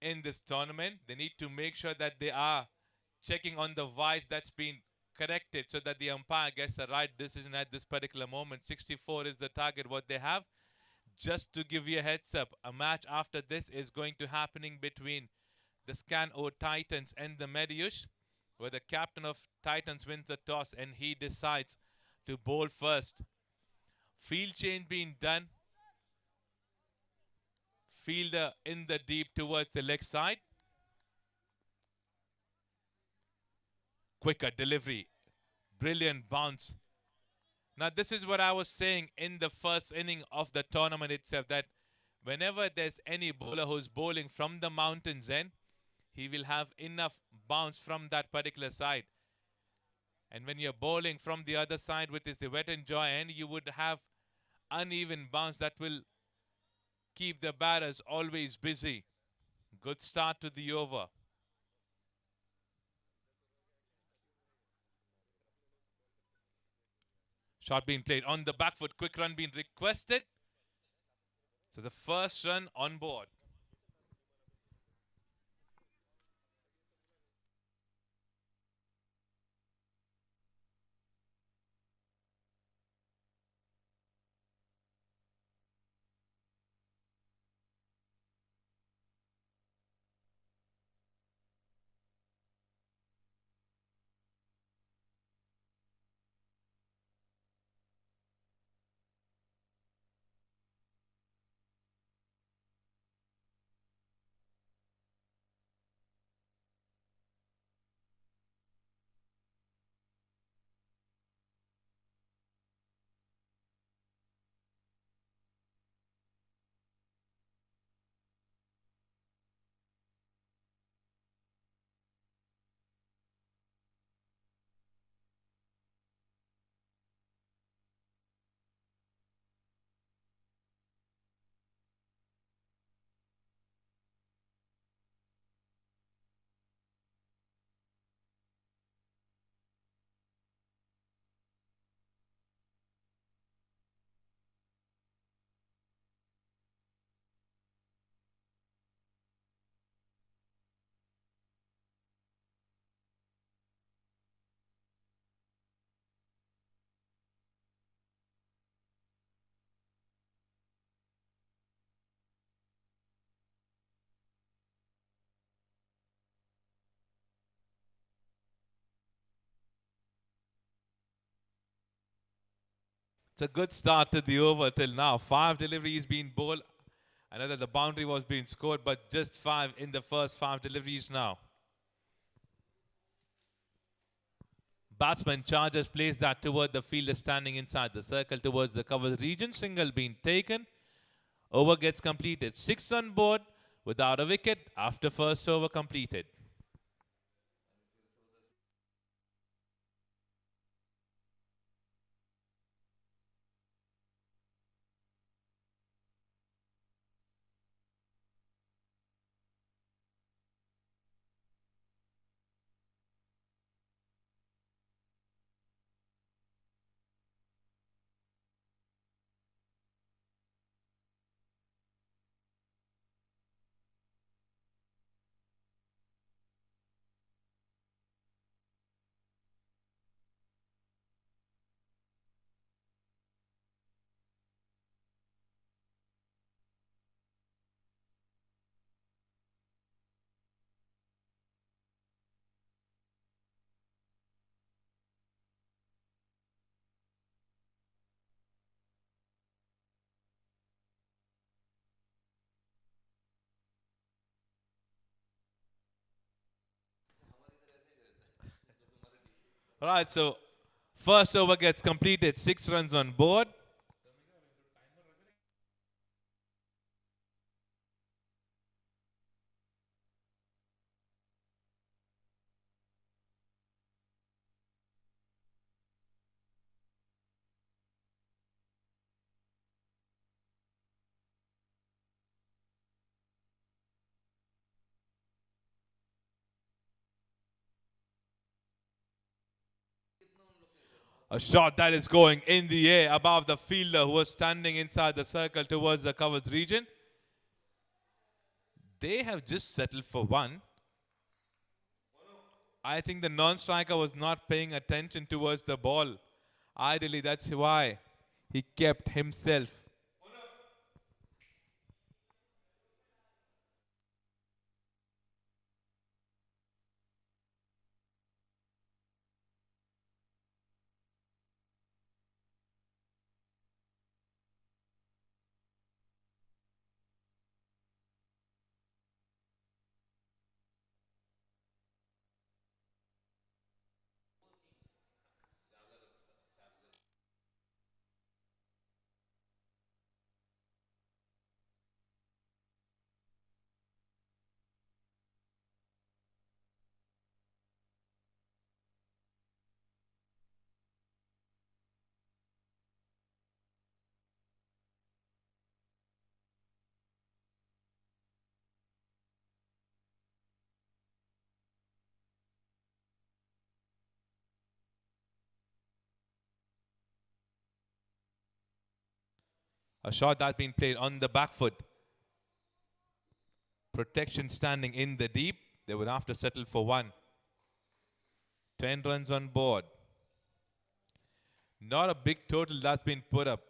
in this tournament. They need to make sure that they are checking on the vice that's been corrected so that the umpire gets the right decision at this particular moment. 64 is the target what they have. Just to give you a heads up, a match after this is going to happening between the Scan O Titans and the Mediush, where the captain of Titans wins the toss and he decides to bowl first. Field change being done. Fielder in the deep towards the leg side. Quicker delivery. Brilliant bounce. Now this is what I was saying in the first inning of the tournament itself, that whenever there's any bowler who's bowling from the mountains end, he will have enough bounce from that particular side. And when you're bowling from the other side, which is the wet and dry end, you would have uneven bounce that will keep the batters always busy. Good start to the over. Shot being played on the back foot. Quick run being requested. So the first run on board. It's a good start to the over till now. 5 deliveries being bowled. I know that the boundary was being scored, but just 5 in the first 5 deliveries now. Batsman charges, plays that toward the fielder standing inside the circle towards the cover region. Single being taken. Over gets completed. 6 on board without a wicket after first over completed. All right, so first over gets completed. 6 runs on board. A shot that is going in the air above the fielder who was standing inside the circle towards the covers region. They have just settled for one. I think the non-striker was not paying attention towards the ball. Ideally, that's why he kept himself. A shot that's been played on the back foot. Protection standing in the deep. They would have to settle for one. 10 runs on board. Not a big total that's been put up.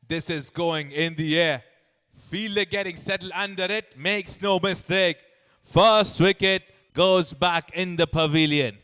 This is going in the air. Fielder getting settled under it. Makes no mistake. First wicket goes back in the pavilion.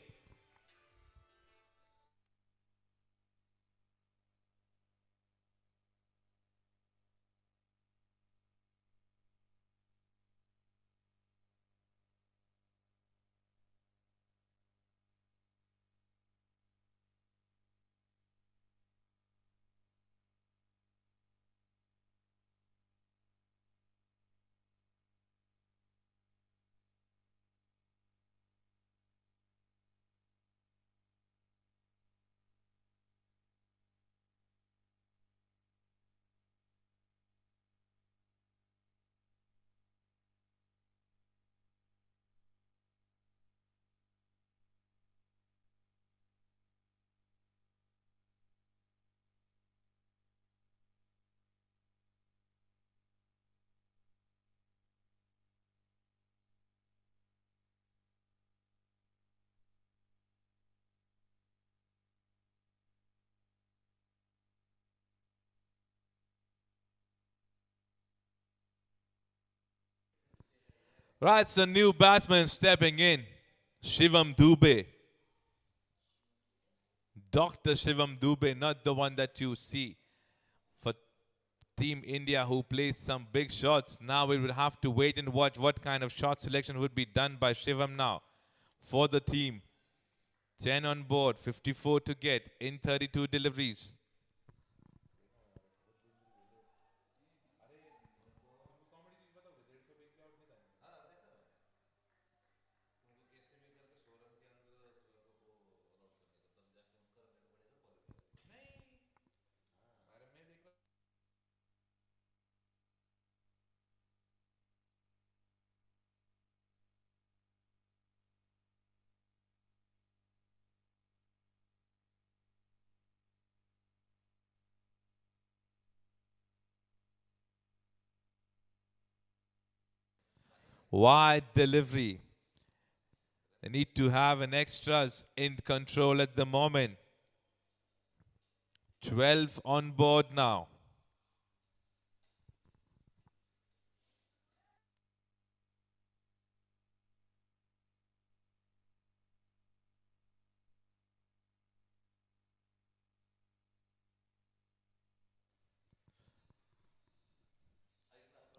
Right, it's a new batsman stepping in. Shivam Dubey. Dr. Shivam Dubey, not the one that you see for Team India who plays some big shots. Now we will have to wait and watch what kind of shot selection would be done by Shivam now for the team. 10 on board, 54 to get in 32 deliveries. Wide delivery. They need to have an extras in control at the moment. 12 on board now.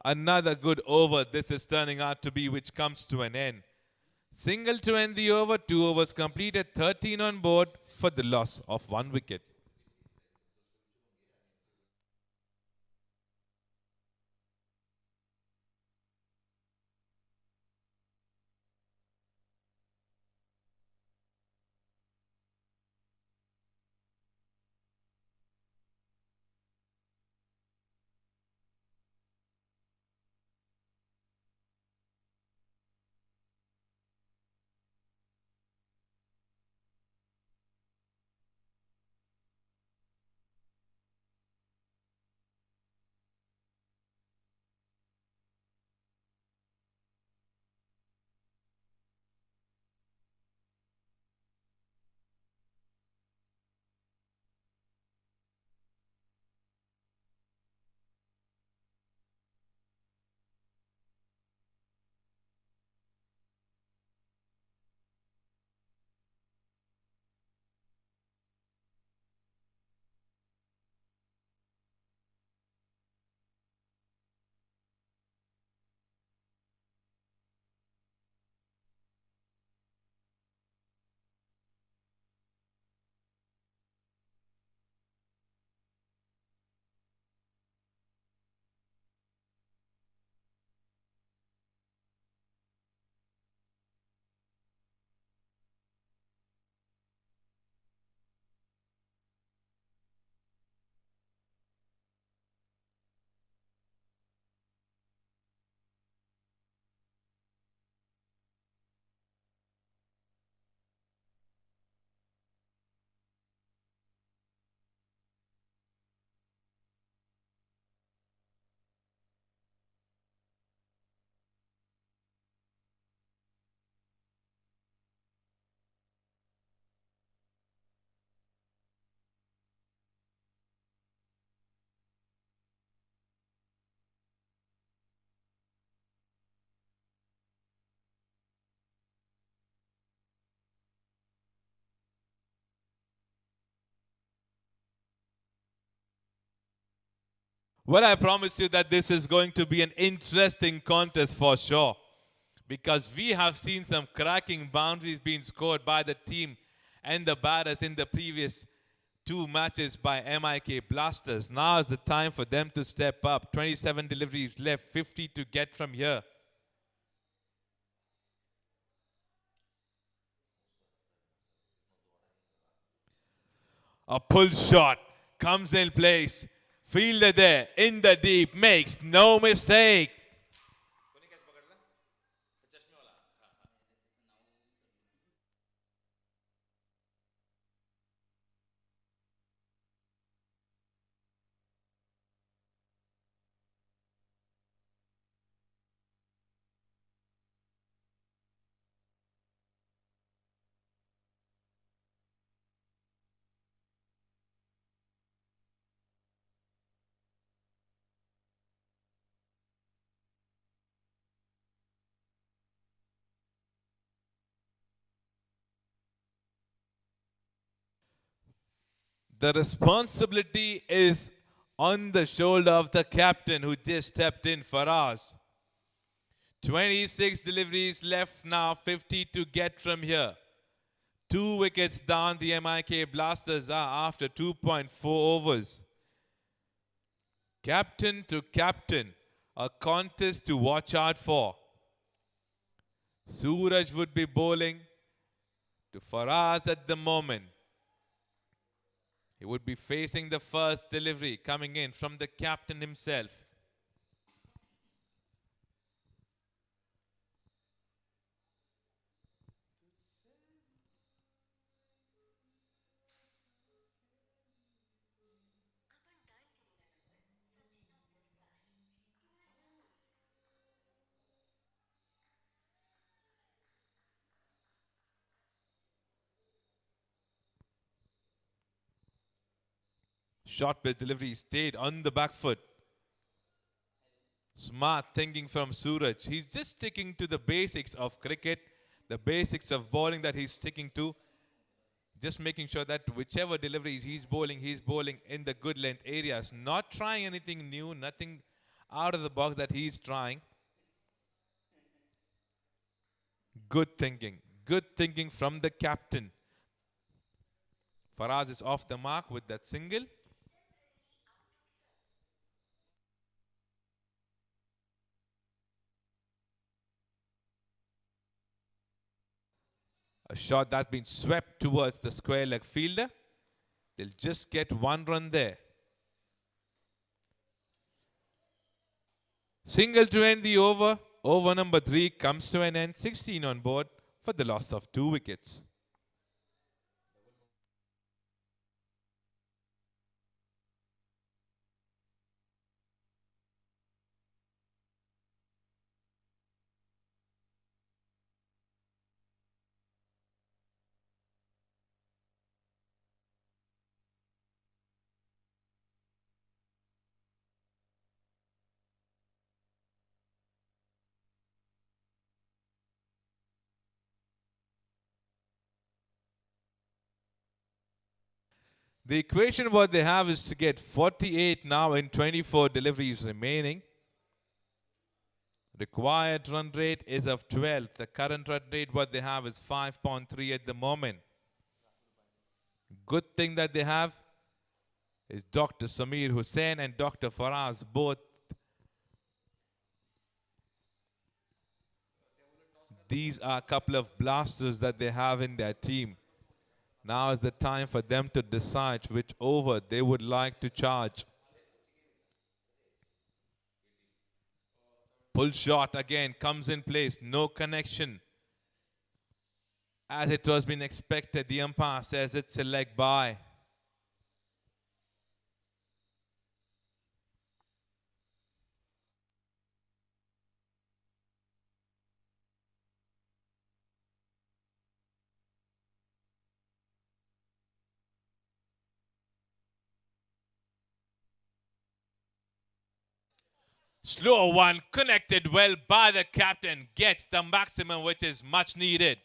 Another good over this is turning out to be, which comes to an end. Single to end the over. 2 overs completed. 13 on board for the loss of 1 wicket. Well, I promise you that this is going to be an interesting contest for sure. Because we have seen some cracking boundaries being scored by the team and the batters in the previous 2 matches by MIK Blasters. Now is the time for them to step up. 27 deliveries left, 50 to get from here. A pull shot comes in place. Fielder there in the deep makes no mistake. The responsibility is on the shoulder of the captain who just stepped in for us. 26 deliveries left now, 50 to get from here. 2 wickets down, the MIK Blasters are after 2.4 overs. Captain to captain, a contest to watch out for. Suraj would be bowling to Faraz at the moment. He would be facing the first delivery coming in from the captain himself. Short bit delivery stayed on the back foot. Smart thinking from Suraj. He's just sticking to the basics of cricket, the basics of bowling that he's sticking to. Just making sure that whichever deliveries he's bowling in the good length areas. Not trying anything new, nothing out of the box that he's trying. Good thinking. Good thinking from the captain. Faraz is off the mark with that single. A shot that's been swept towards the square leg fielder. They'll just get one run there. Single to end the over. Over number 3 comes to an end. 16 on board for the loss of 2 wickets. The equation what they have is to get 48 now in 24 deliveries remaining. Required run rate is of 12. The current run rate what they have is 5.3 at the moment. Good thing that they have is Dr. Samir Hussain and Dr. Faraz both. These are a couple of blasters that they have in their team. Now is the time for them to decide which over they would like to charge. Pull shot again comes in place. No connection. As it was been expected, the umpire says it's a leg by. Slow one, connected well by the captain, gets the maximum which is much needed.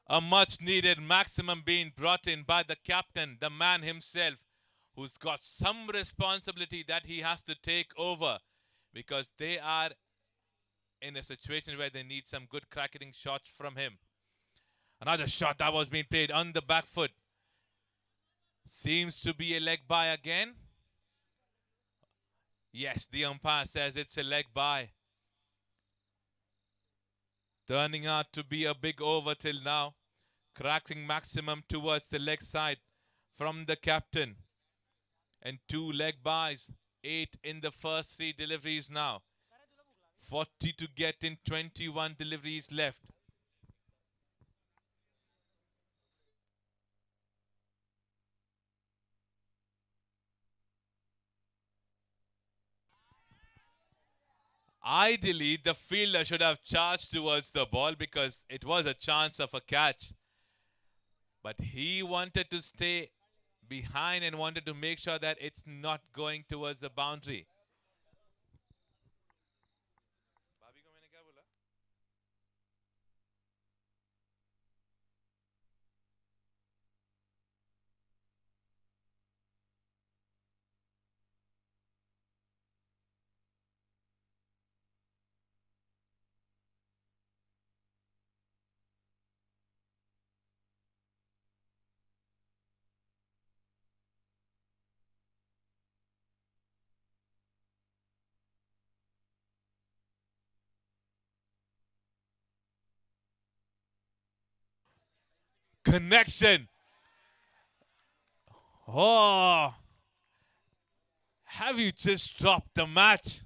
A much needed maximum being brought in by the captain, the man himself, who's got some responsibility that he has to take over because they are in a situation where they need some good cracking shots from him. Another shot that was being played on the back foot. Seems to be a leg by again. Yes, the umpire says it's a leg by. Turning out to be a big over till now. Cracking maximum towards the leg side from the captain. And 2 leg buys. 8 in the first 3 deliveries now. 40 to get in 21 deliveries left. Ideally, the fielder should have charged towards the ball because it was a chance of a catch. But he wanted to stay behind and wanted to make sure that it's not going towards the boundary. Connection. Oh. Have you just dropped the match?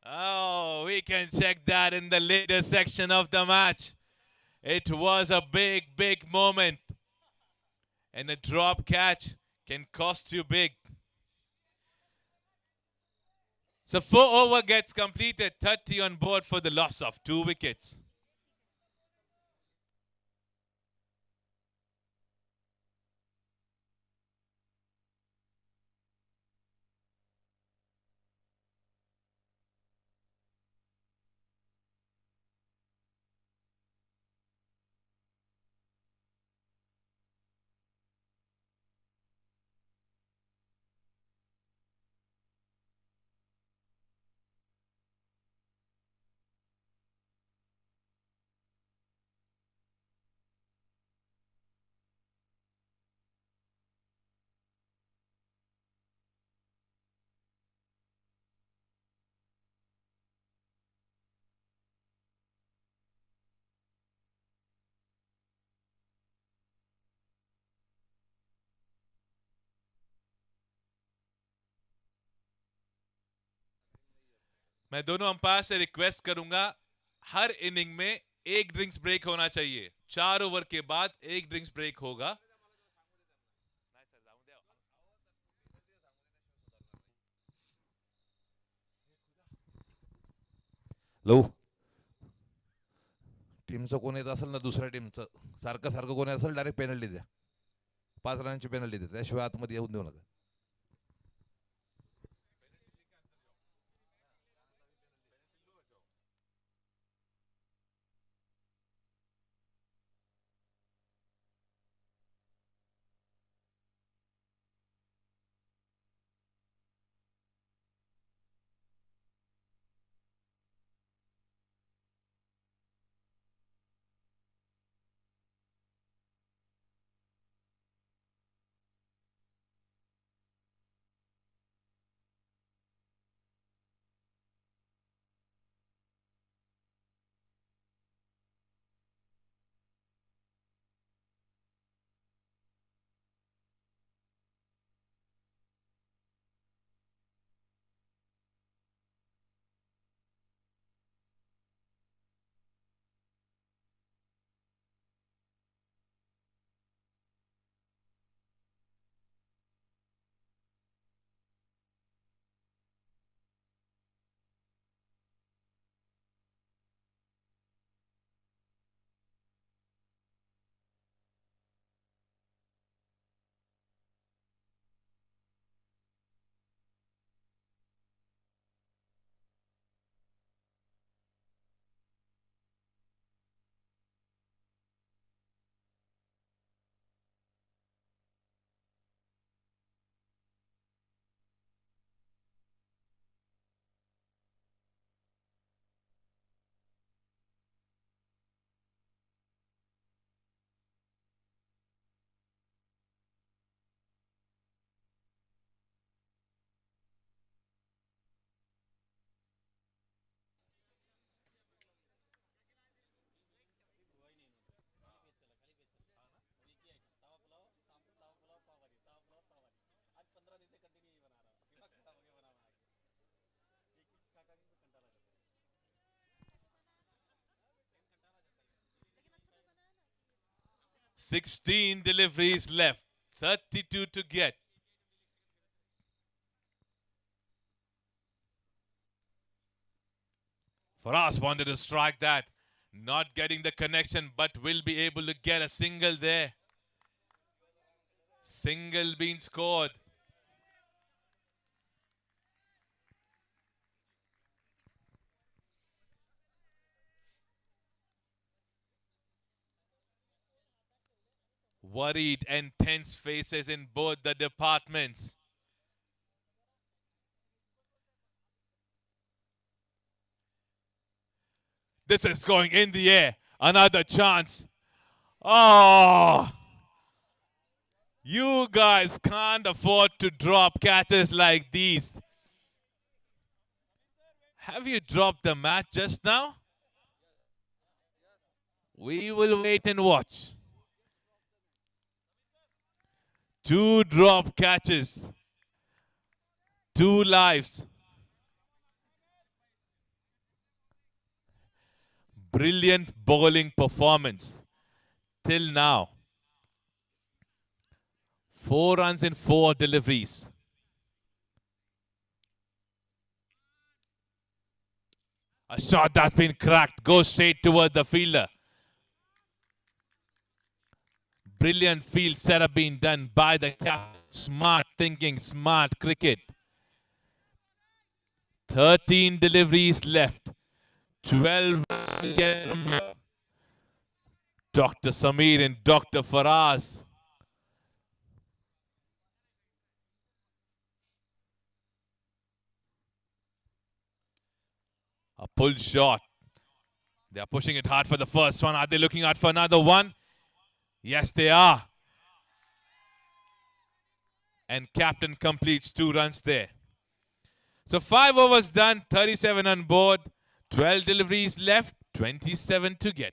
Oh, we can check that in the later section of the match. It was a big, big moment. And a drop catch can cost you big. So 4 over gets completed, 30 on board for the loss of 2 wickets. मैं दोनों umpire से request करूंगा, हर inning में एक drinks break होना चाहिए. 4 over के बाद एक ड्रिंक्स ब्रेक होगा. लव टीमचं कोण येत असेल ना दुसऱ्या टीमचं सारखं सारखं कोणी असेल डायरेक्ट पेनल्टी द्या. 5 रनांची पेनल्टी द्या, त्याशिवाय आतमध्ये येऊन देऊ नका. Sixteen deliveries left, 32 to get. Faraz wanted to strike that, not getting the connection, but will be able to get a single there. Single being scored. Worried and tense faces in both the departments. This is going in the air. Another chance. Oh! You guys can't afford to drop catches like these. Have you dropped the match just now? We will wait and watch. 2 drop catches. 2 lives. Brilliant bowling performance till now. 4 runs in 4 deliveries. A shot that's been cracked goes straight toward the fielder. Brilliant field setup being done by the captain. Smart thinking, smart cricket. 13 deliveries left. 12 runs to get from here. Dr. Samir and Dr. Faraz. A pull shot. They are pushing it hard for the first one. Are they looking out for another one? Yes, they are. And captain completes 2 runs there. So 5 overs done, 37 on board, 12 deliveries left, 27 to get.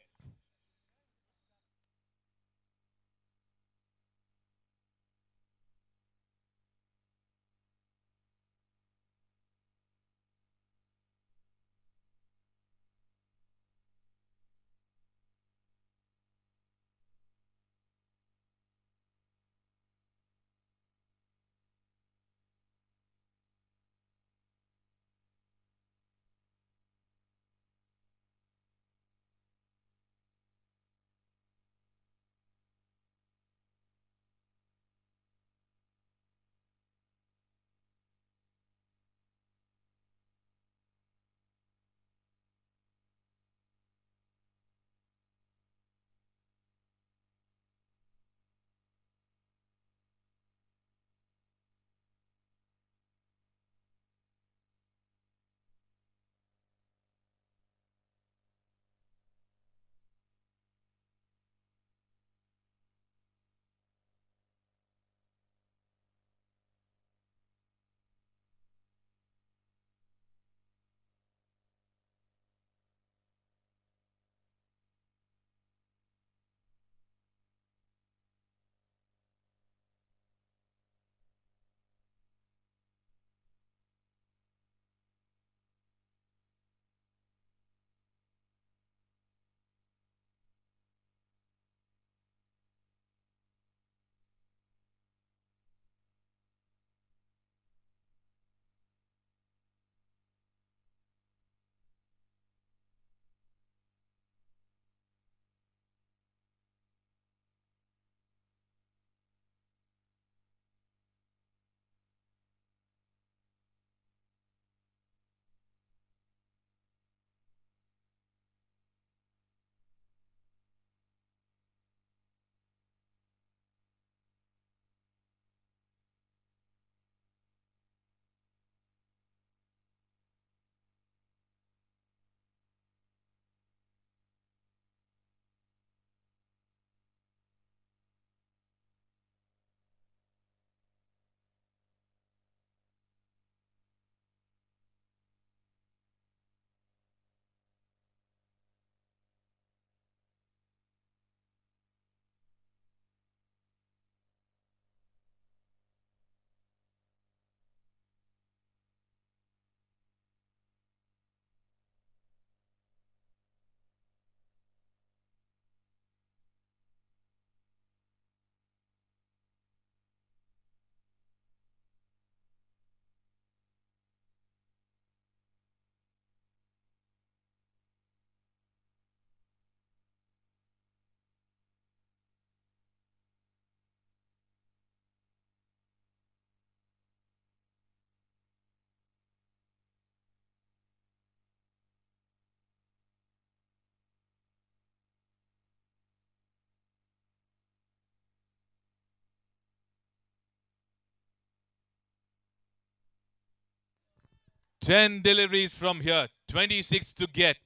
Ten deliveries from here, 26 to get.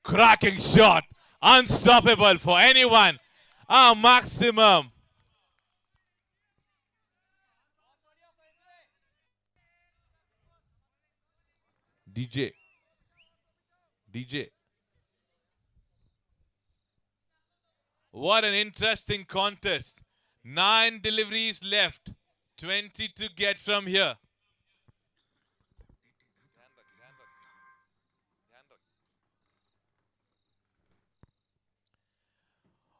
Cracking shot, unstoppable for anyone. A maximum. DJ. DJ. What an interesting contest. 9 deliveries left, 20 to get from here.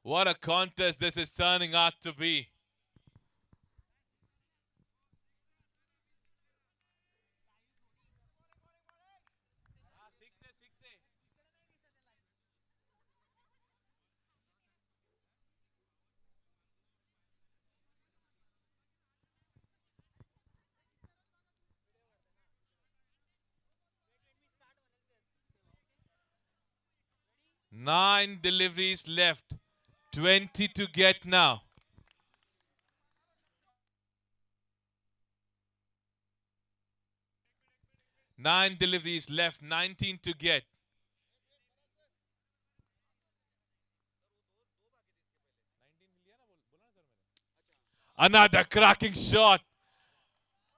What a contest this is turning out to be. Nine deliveries left. 20 to get now. Nine deliveries left. 19 to get. Another cracking shot.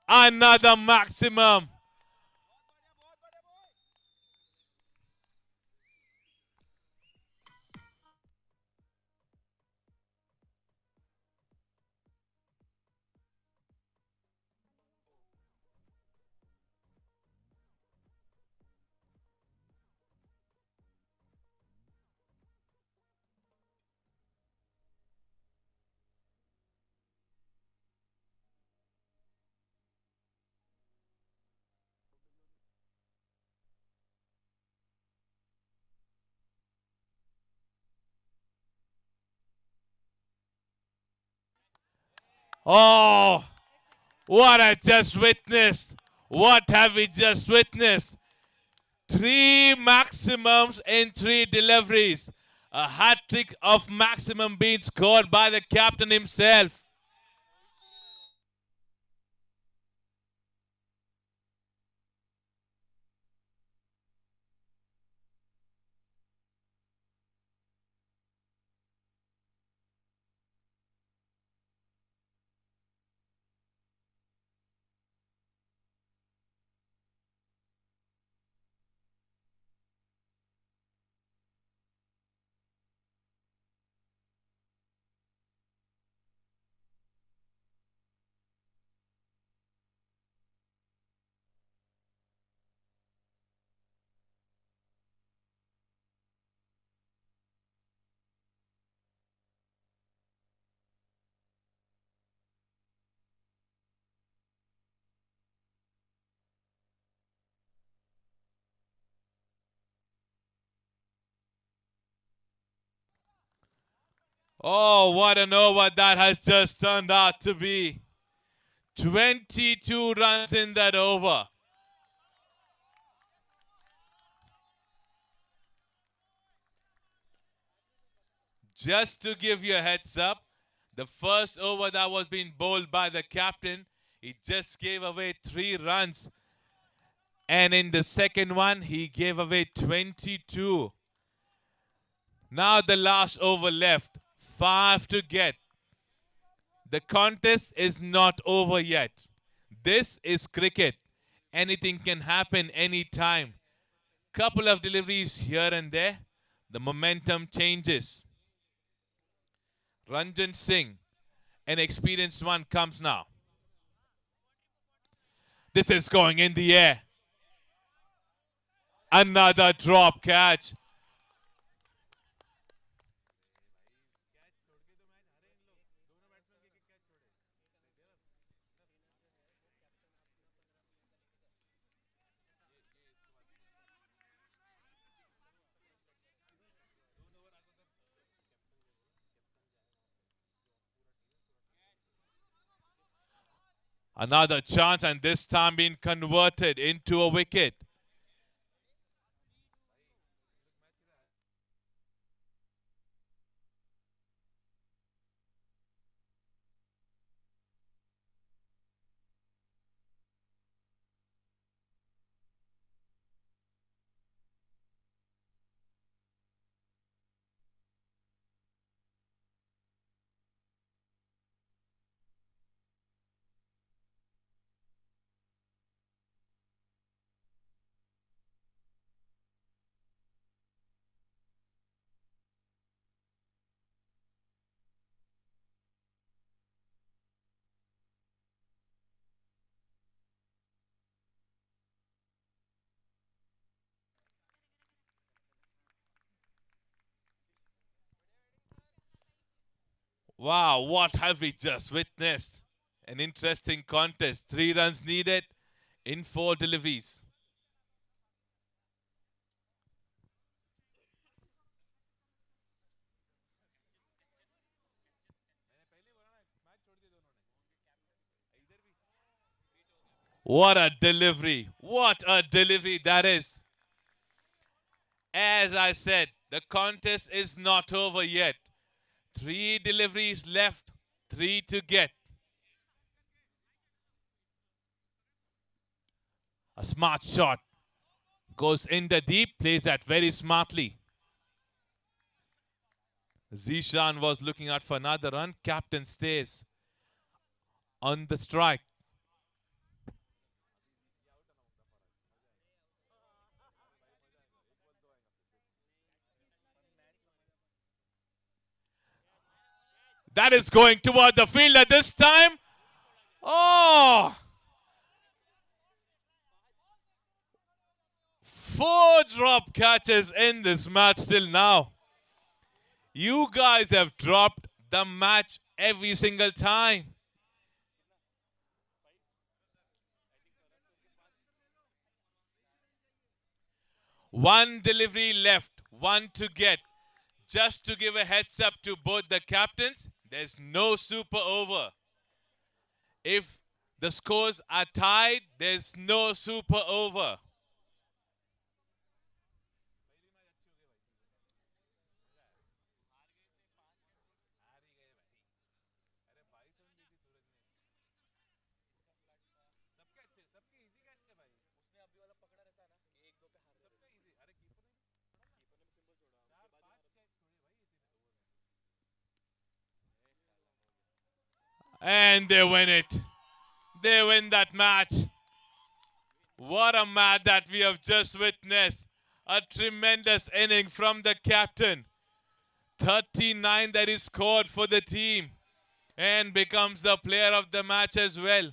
Another maximum. Oh, what I just witnessed. What have we just witnessed? 3 maximums in 3 deliveries. A hat trick of maximum being scored by the captain himself. Oh, what an over that has just turned out to be. 22 runs in that over. Just to give you a heads up, the first over that was being bowled by the captain, he just gave away 3 runs. And in the second one, he gave away 22. Now the last over left. 5 to get. The contest is not over yet. This is cricket. Anything can happen anytime. Couple of deliveries here and there. The momentum changes. Ranjan Singh, an experienced one, comes now. This is going in the air. Another drop catch. Another chance, and this time being converted into a wicket. Wow, what have we just witnessed? An interesting contest. 3 runs needed in 4 deliveries. What a delivery. What a delivery that is. As I said, the contest is not over yet. 3 deliveries left, 3 to get. A smart shot. Goes in the deep, plays that very smartly. Zishan was looking out for another run. Captain stays on the strike. That is going toward the fielder this time. Oh! 4 drop catches in this match till now. You guys have dropped the match every single time. One delivery left, 1 to get. Just to give a heads up to both the captains, there's no super over. If the scores are tied, there's no super over. And they win it. They win that match. What a match that we have just witnessed. A tremendous inning from the captain. 39 that he scored for the team. And becomes the player of the match as well.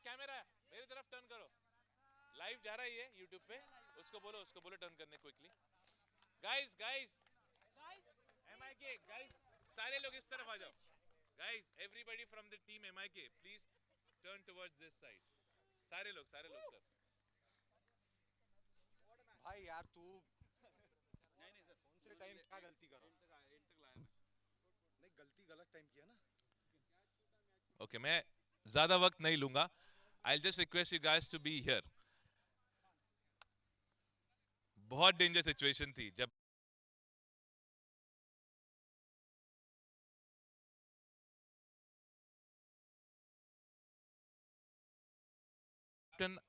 Camera मेरी तरफ turn करो. Live जा रहा है YouTube पे. उसको बोलो turn करने क्विकली. गाइस MIK गाइस सारे लोग इस तरफ आ जाओ. Guys everybody from the team MIK please turn towards this side. सारे लोग सर. भाई यार तू नहीं सर कौन से टाइम क्या गलती करो नहीं गलती गलत टाइम किया ना. ओके मैं ज्यादा वक्त नहीं लूंगा. I'll just request you guys to be here. बहुत डेंजर सिचुएशन थी जब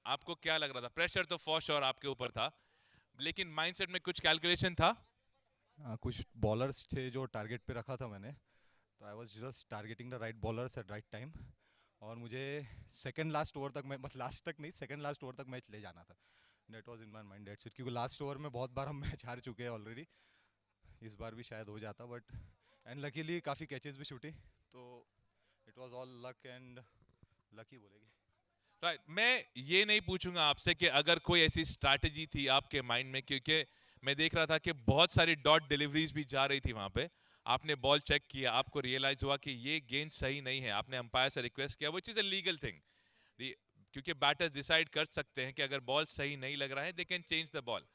आपको क्या लग रहा था? प्रेशर तो फॉर श्योर आपके ऊपर था, लेकिन माइंडसेट में कुछ कैलकुलेशन था? कुछ बॉलर्स थे जो टारगेट पे रखा था मैंने, तो I was just targeting the right bowlers at right time. और मुझे सेकंड लास्ट ओवर तक मतलब लास्ट तक नहीं सेकंड लास्ट ओवर तक मैच ले जाना था. That was in my mind. That's it. क्योंकि लास्ट ओवर में बहुत बार हम मैच हार चुके हैं ऑलरेडी. इस बार भी शायद हो जाता, बट एंड लकीली काफ़ी कैचेस भी छूटी, तो it was all luck and lucky बोलेगी. राइट. मैं ये नहीं पूछूंगा आपसे कि अगर कोई ऐसी स्ट्रैटेजी थी आपके माइंड में, क्योंकि मैं देख रहा था कि बहुत सारी डॉट डिलीवरीज भी जा रही थी वहां पे. आपने बॉल चेक किया, आपको रियलाइज हुआ कि ये गेंद सही नहीं है, आपने अंपायर से रिक्वेस्ट किया, which is a legal thing. क्योंकि बैटर्स डिसाइड कर सकते हैं कि अगर बॉल सही नहीं लग रहा है they can change the ball.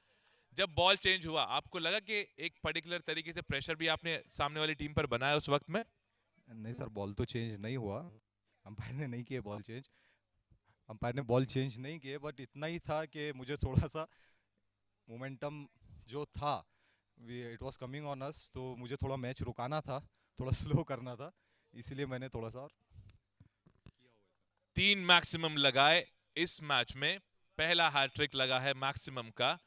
जब बॉल चेंज हुआ आपको लगा कि एक पर्टिकुलर तरीके से प्रेशर भी आपने सामने वाली टीम पर बनाया उस वक्त में? नहीं सर, बॉल तो चेंज नहीं हुआ, अंपायर ने नहीं किए बॉल चेंज, अंपायर ने बॉल चेंज नहीं किए, बट इतना ही था कि मुझे थोड़ा सा मोमेंटम जो था it was coming on us, तो मुझे थोड़ा मैच रुकाना था, थोड़ा स्लो करना था, इसीलिए मैंने थोड़ा सा और 3 मैक्सिमम लगाए इस मैच में, पहला हैट्रिक लगा है मैक्सिमम का.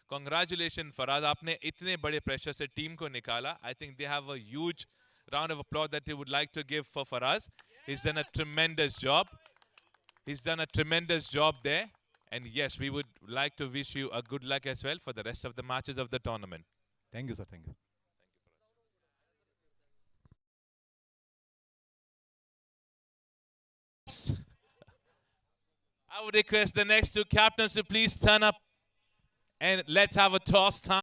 Congratulations फराज, आपने इतने बड़े प्रेशर से टीम को निकाला. I think they have a huge round of applause that they would like to give for Faraz. He's done a tremendous job. He's done a tremendous job there. And yes, we would like to wish you a good luck as well for the rest of the matches of the tournament. Thank you sir, thank you. I would request the next two captains to please turn up and let's have a toss time.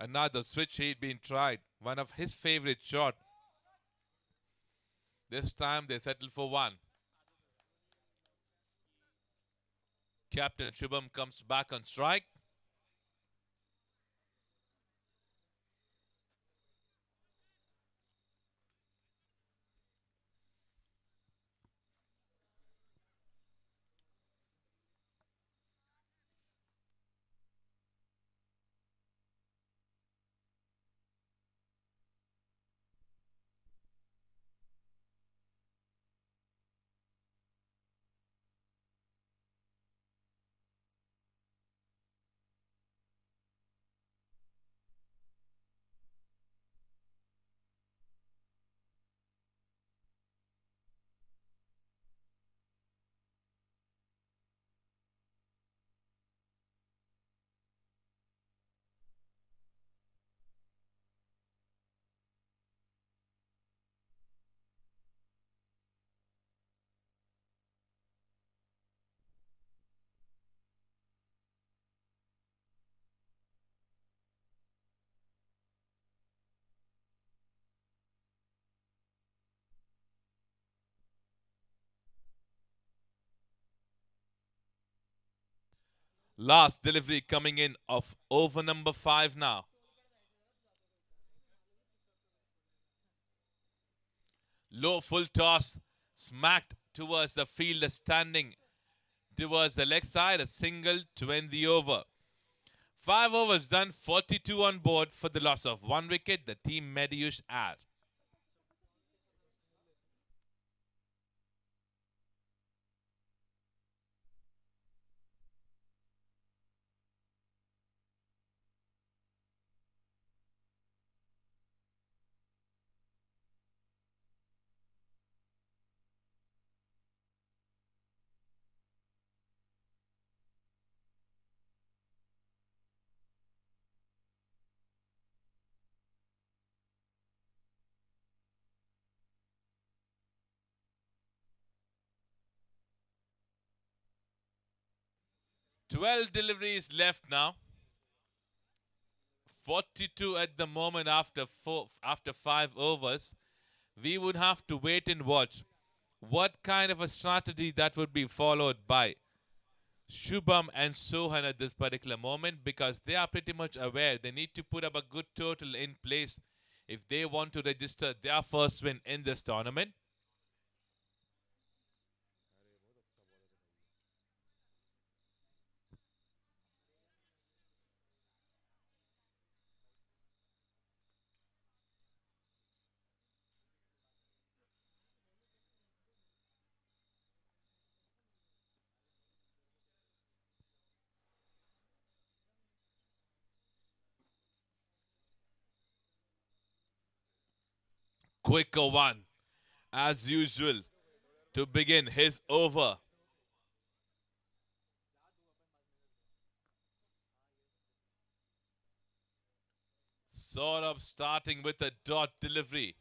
Another switch he'd been tried. One of his favorite shot. This time they settle for one. Captain Shubham comes back on strike. Last delivery coming in of over number 5 now. Low full toss, smacked towards the fielder standing towards the leg side, a single to end the over. 5 overs done, 42 on board for the loss of 1 wicket. The team Mediush add. Twelve deliveries left now. 42 at the moment after 5 overs. We would have to wait and watch what kind of a strategy that would be followed by Shubham and Sohan at this particular moment, because they are pretty much aware they need to put up a good total in place if they want to register their first win in this tournament. Quicker one, as usual, to begin his over. Saurabh starting with a dot delivery.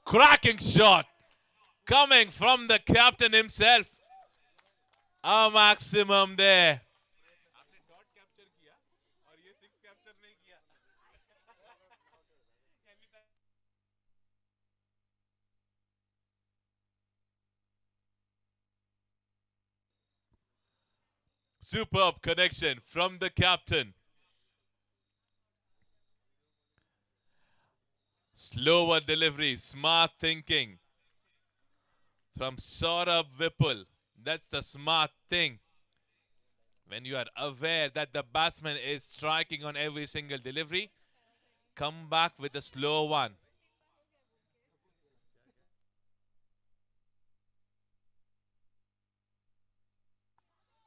Cracking shot coming from the captain himself. A maximum there. Superb connection from the captain. Slower delivery, smart thinking from Saurabh Vipul. That's the smart thing. When you are aware that the batsman is striking on every single delivery, come back with a slow one.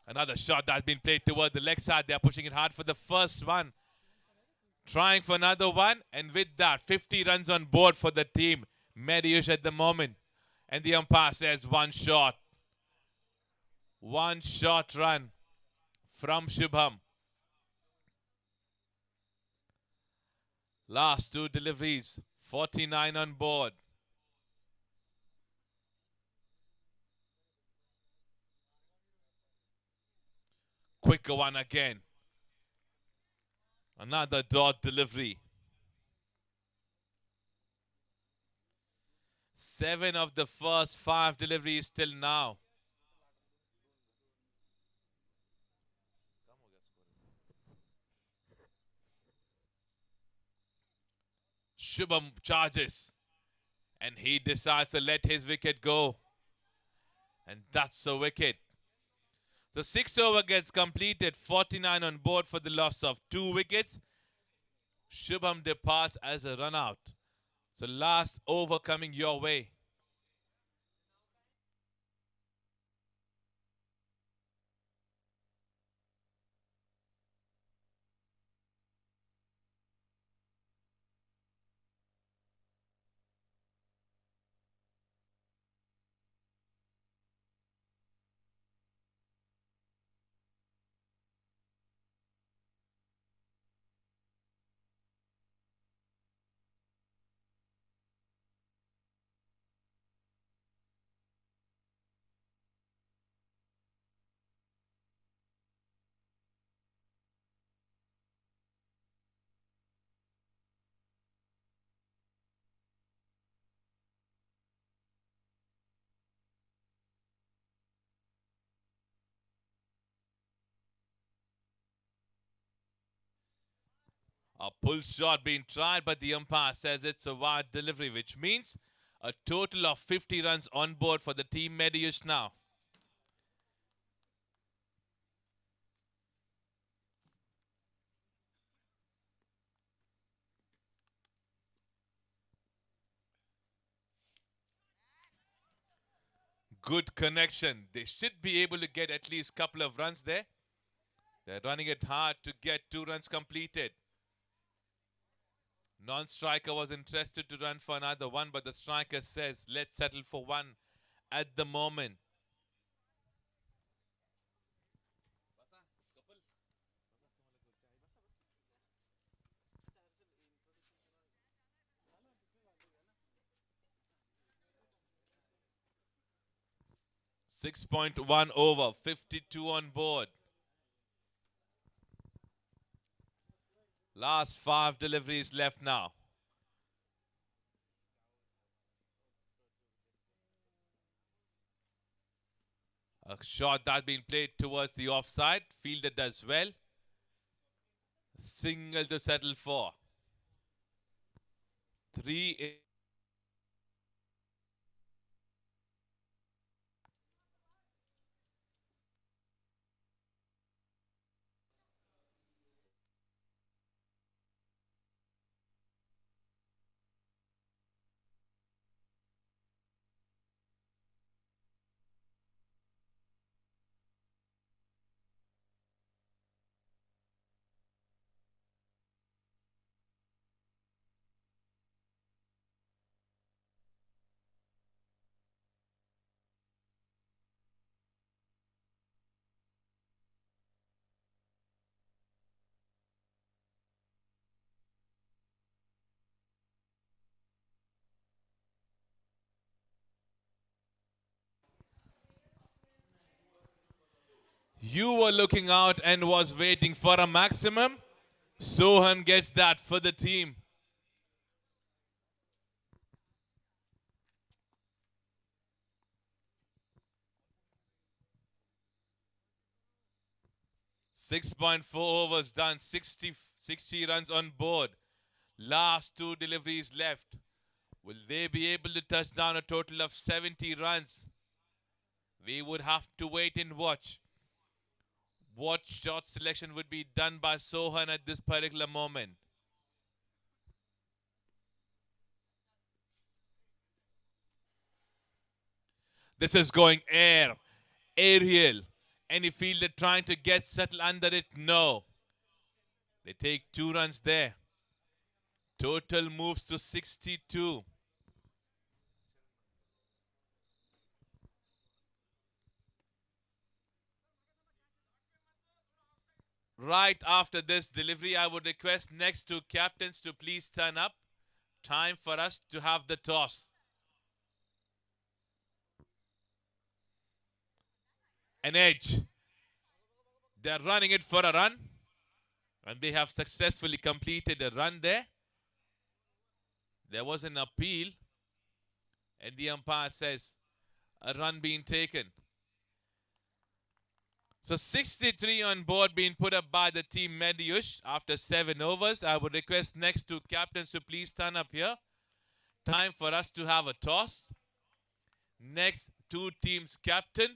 Another shot that's been played toward the leg side. They are pushing it hard for the first one. Trying for another one. And with that, 50 runs on board for the team. Mediush at the moment. And the umpire says one shot. One shot run from Shubham. Last 2 deliveries. 49 on board. quicker one again. Another dot delivery. 7 of the first 5 deliveries till now. Shubham charges. And he decides to let his wicket go. And that's a wicket. The 6th over gets completed. 49 on board for the loss of 2 wickets. Shubham departs as a run out. So last over coming your way. A pull shot being tried, but the umpire says it's a wide delivery, which means a total of 50 runs on board for the team Medius now. Good connection. They should be able to get at least a couple of runs there. They're running it hard to get 2 runs completed. Non-striker was interested to run for another one, but the striker says, let's settle for 1 at the moment. .1 over, 52 on board. Last 5 deliveries left now. A shot that's been played towards the offside. Fielder does well. Single to settle for. 3. You were looking out and was waiting for a maximum. Sohan gets that for the team. .4 overs done, 60 runs on board. Last 2 deliveries left. Will they be able to touch down a total of 70 runs? We would have to wait and watch. What shot selection would be done by Sohan at this particular moment? This is going aerial. Any fielder trying to get settled under it? No. They take 2 runs there. Total moves to 62. Right after this delivery, I would request next 2 captains to please turn up. Time for us to have the toss. An edge. They're running it for a run. And they have successfully completed a run there. There was an appeal. And the umpire says a run being taken. So 63 on board being put up by the team Mediush after 7 overs. I would request next two captains to please stand up here. Time for us to have a toss. Next two teams captain.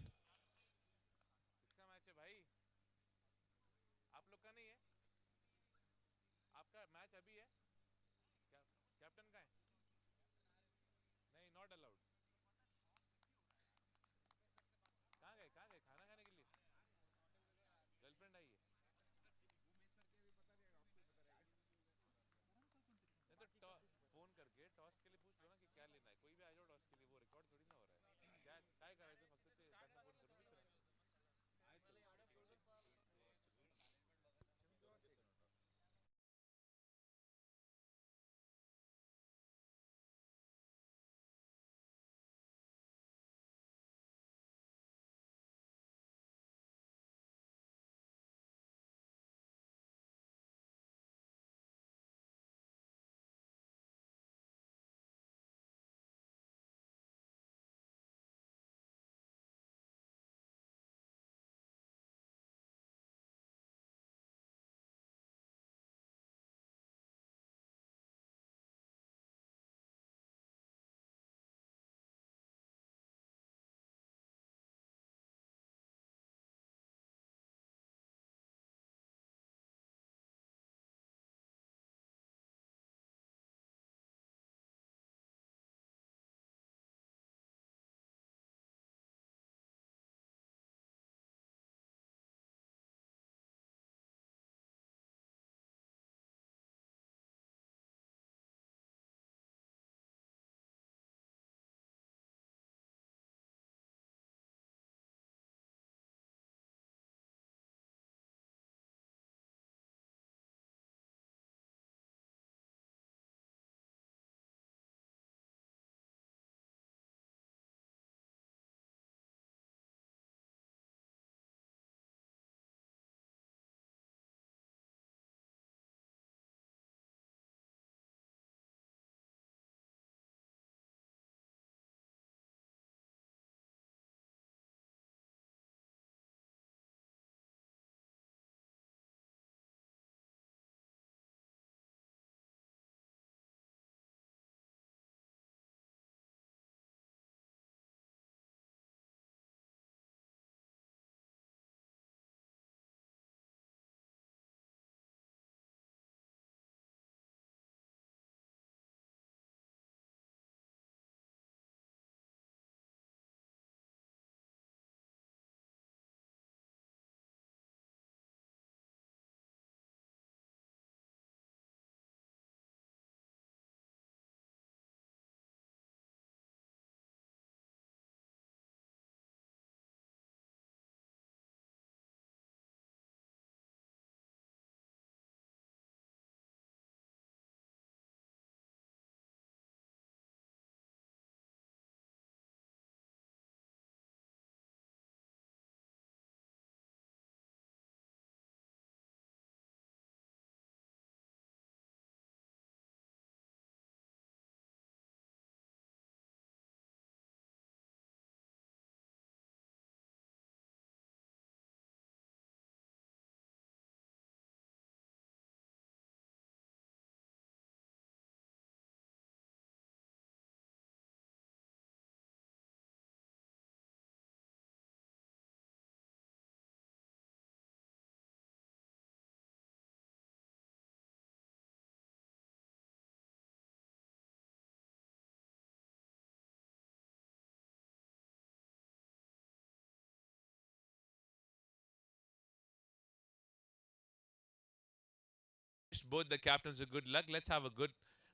Wish both the captains a good luck. Let's have a good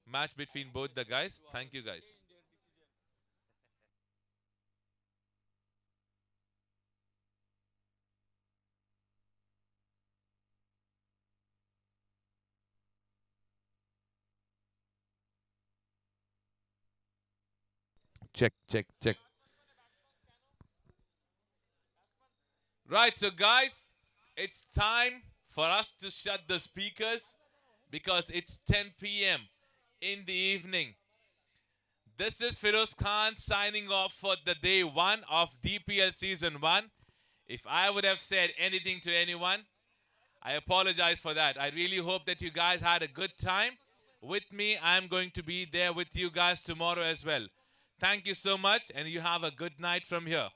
match between both the guys. Thank you, guys. Check, check, check. Right, so guys, it's time for us to shut the speakers because it's 10 p.m. in the evening. This is Firoz Khan signing off for the day 1 of DPL Season 1. If I would have said anything to anyone, I apologize for that. I really hope that you guys had a good time. With me, I'm going to be there with you guys tomorrow as well. Thank you so much, and you have a good night from here.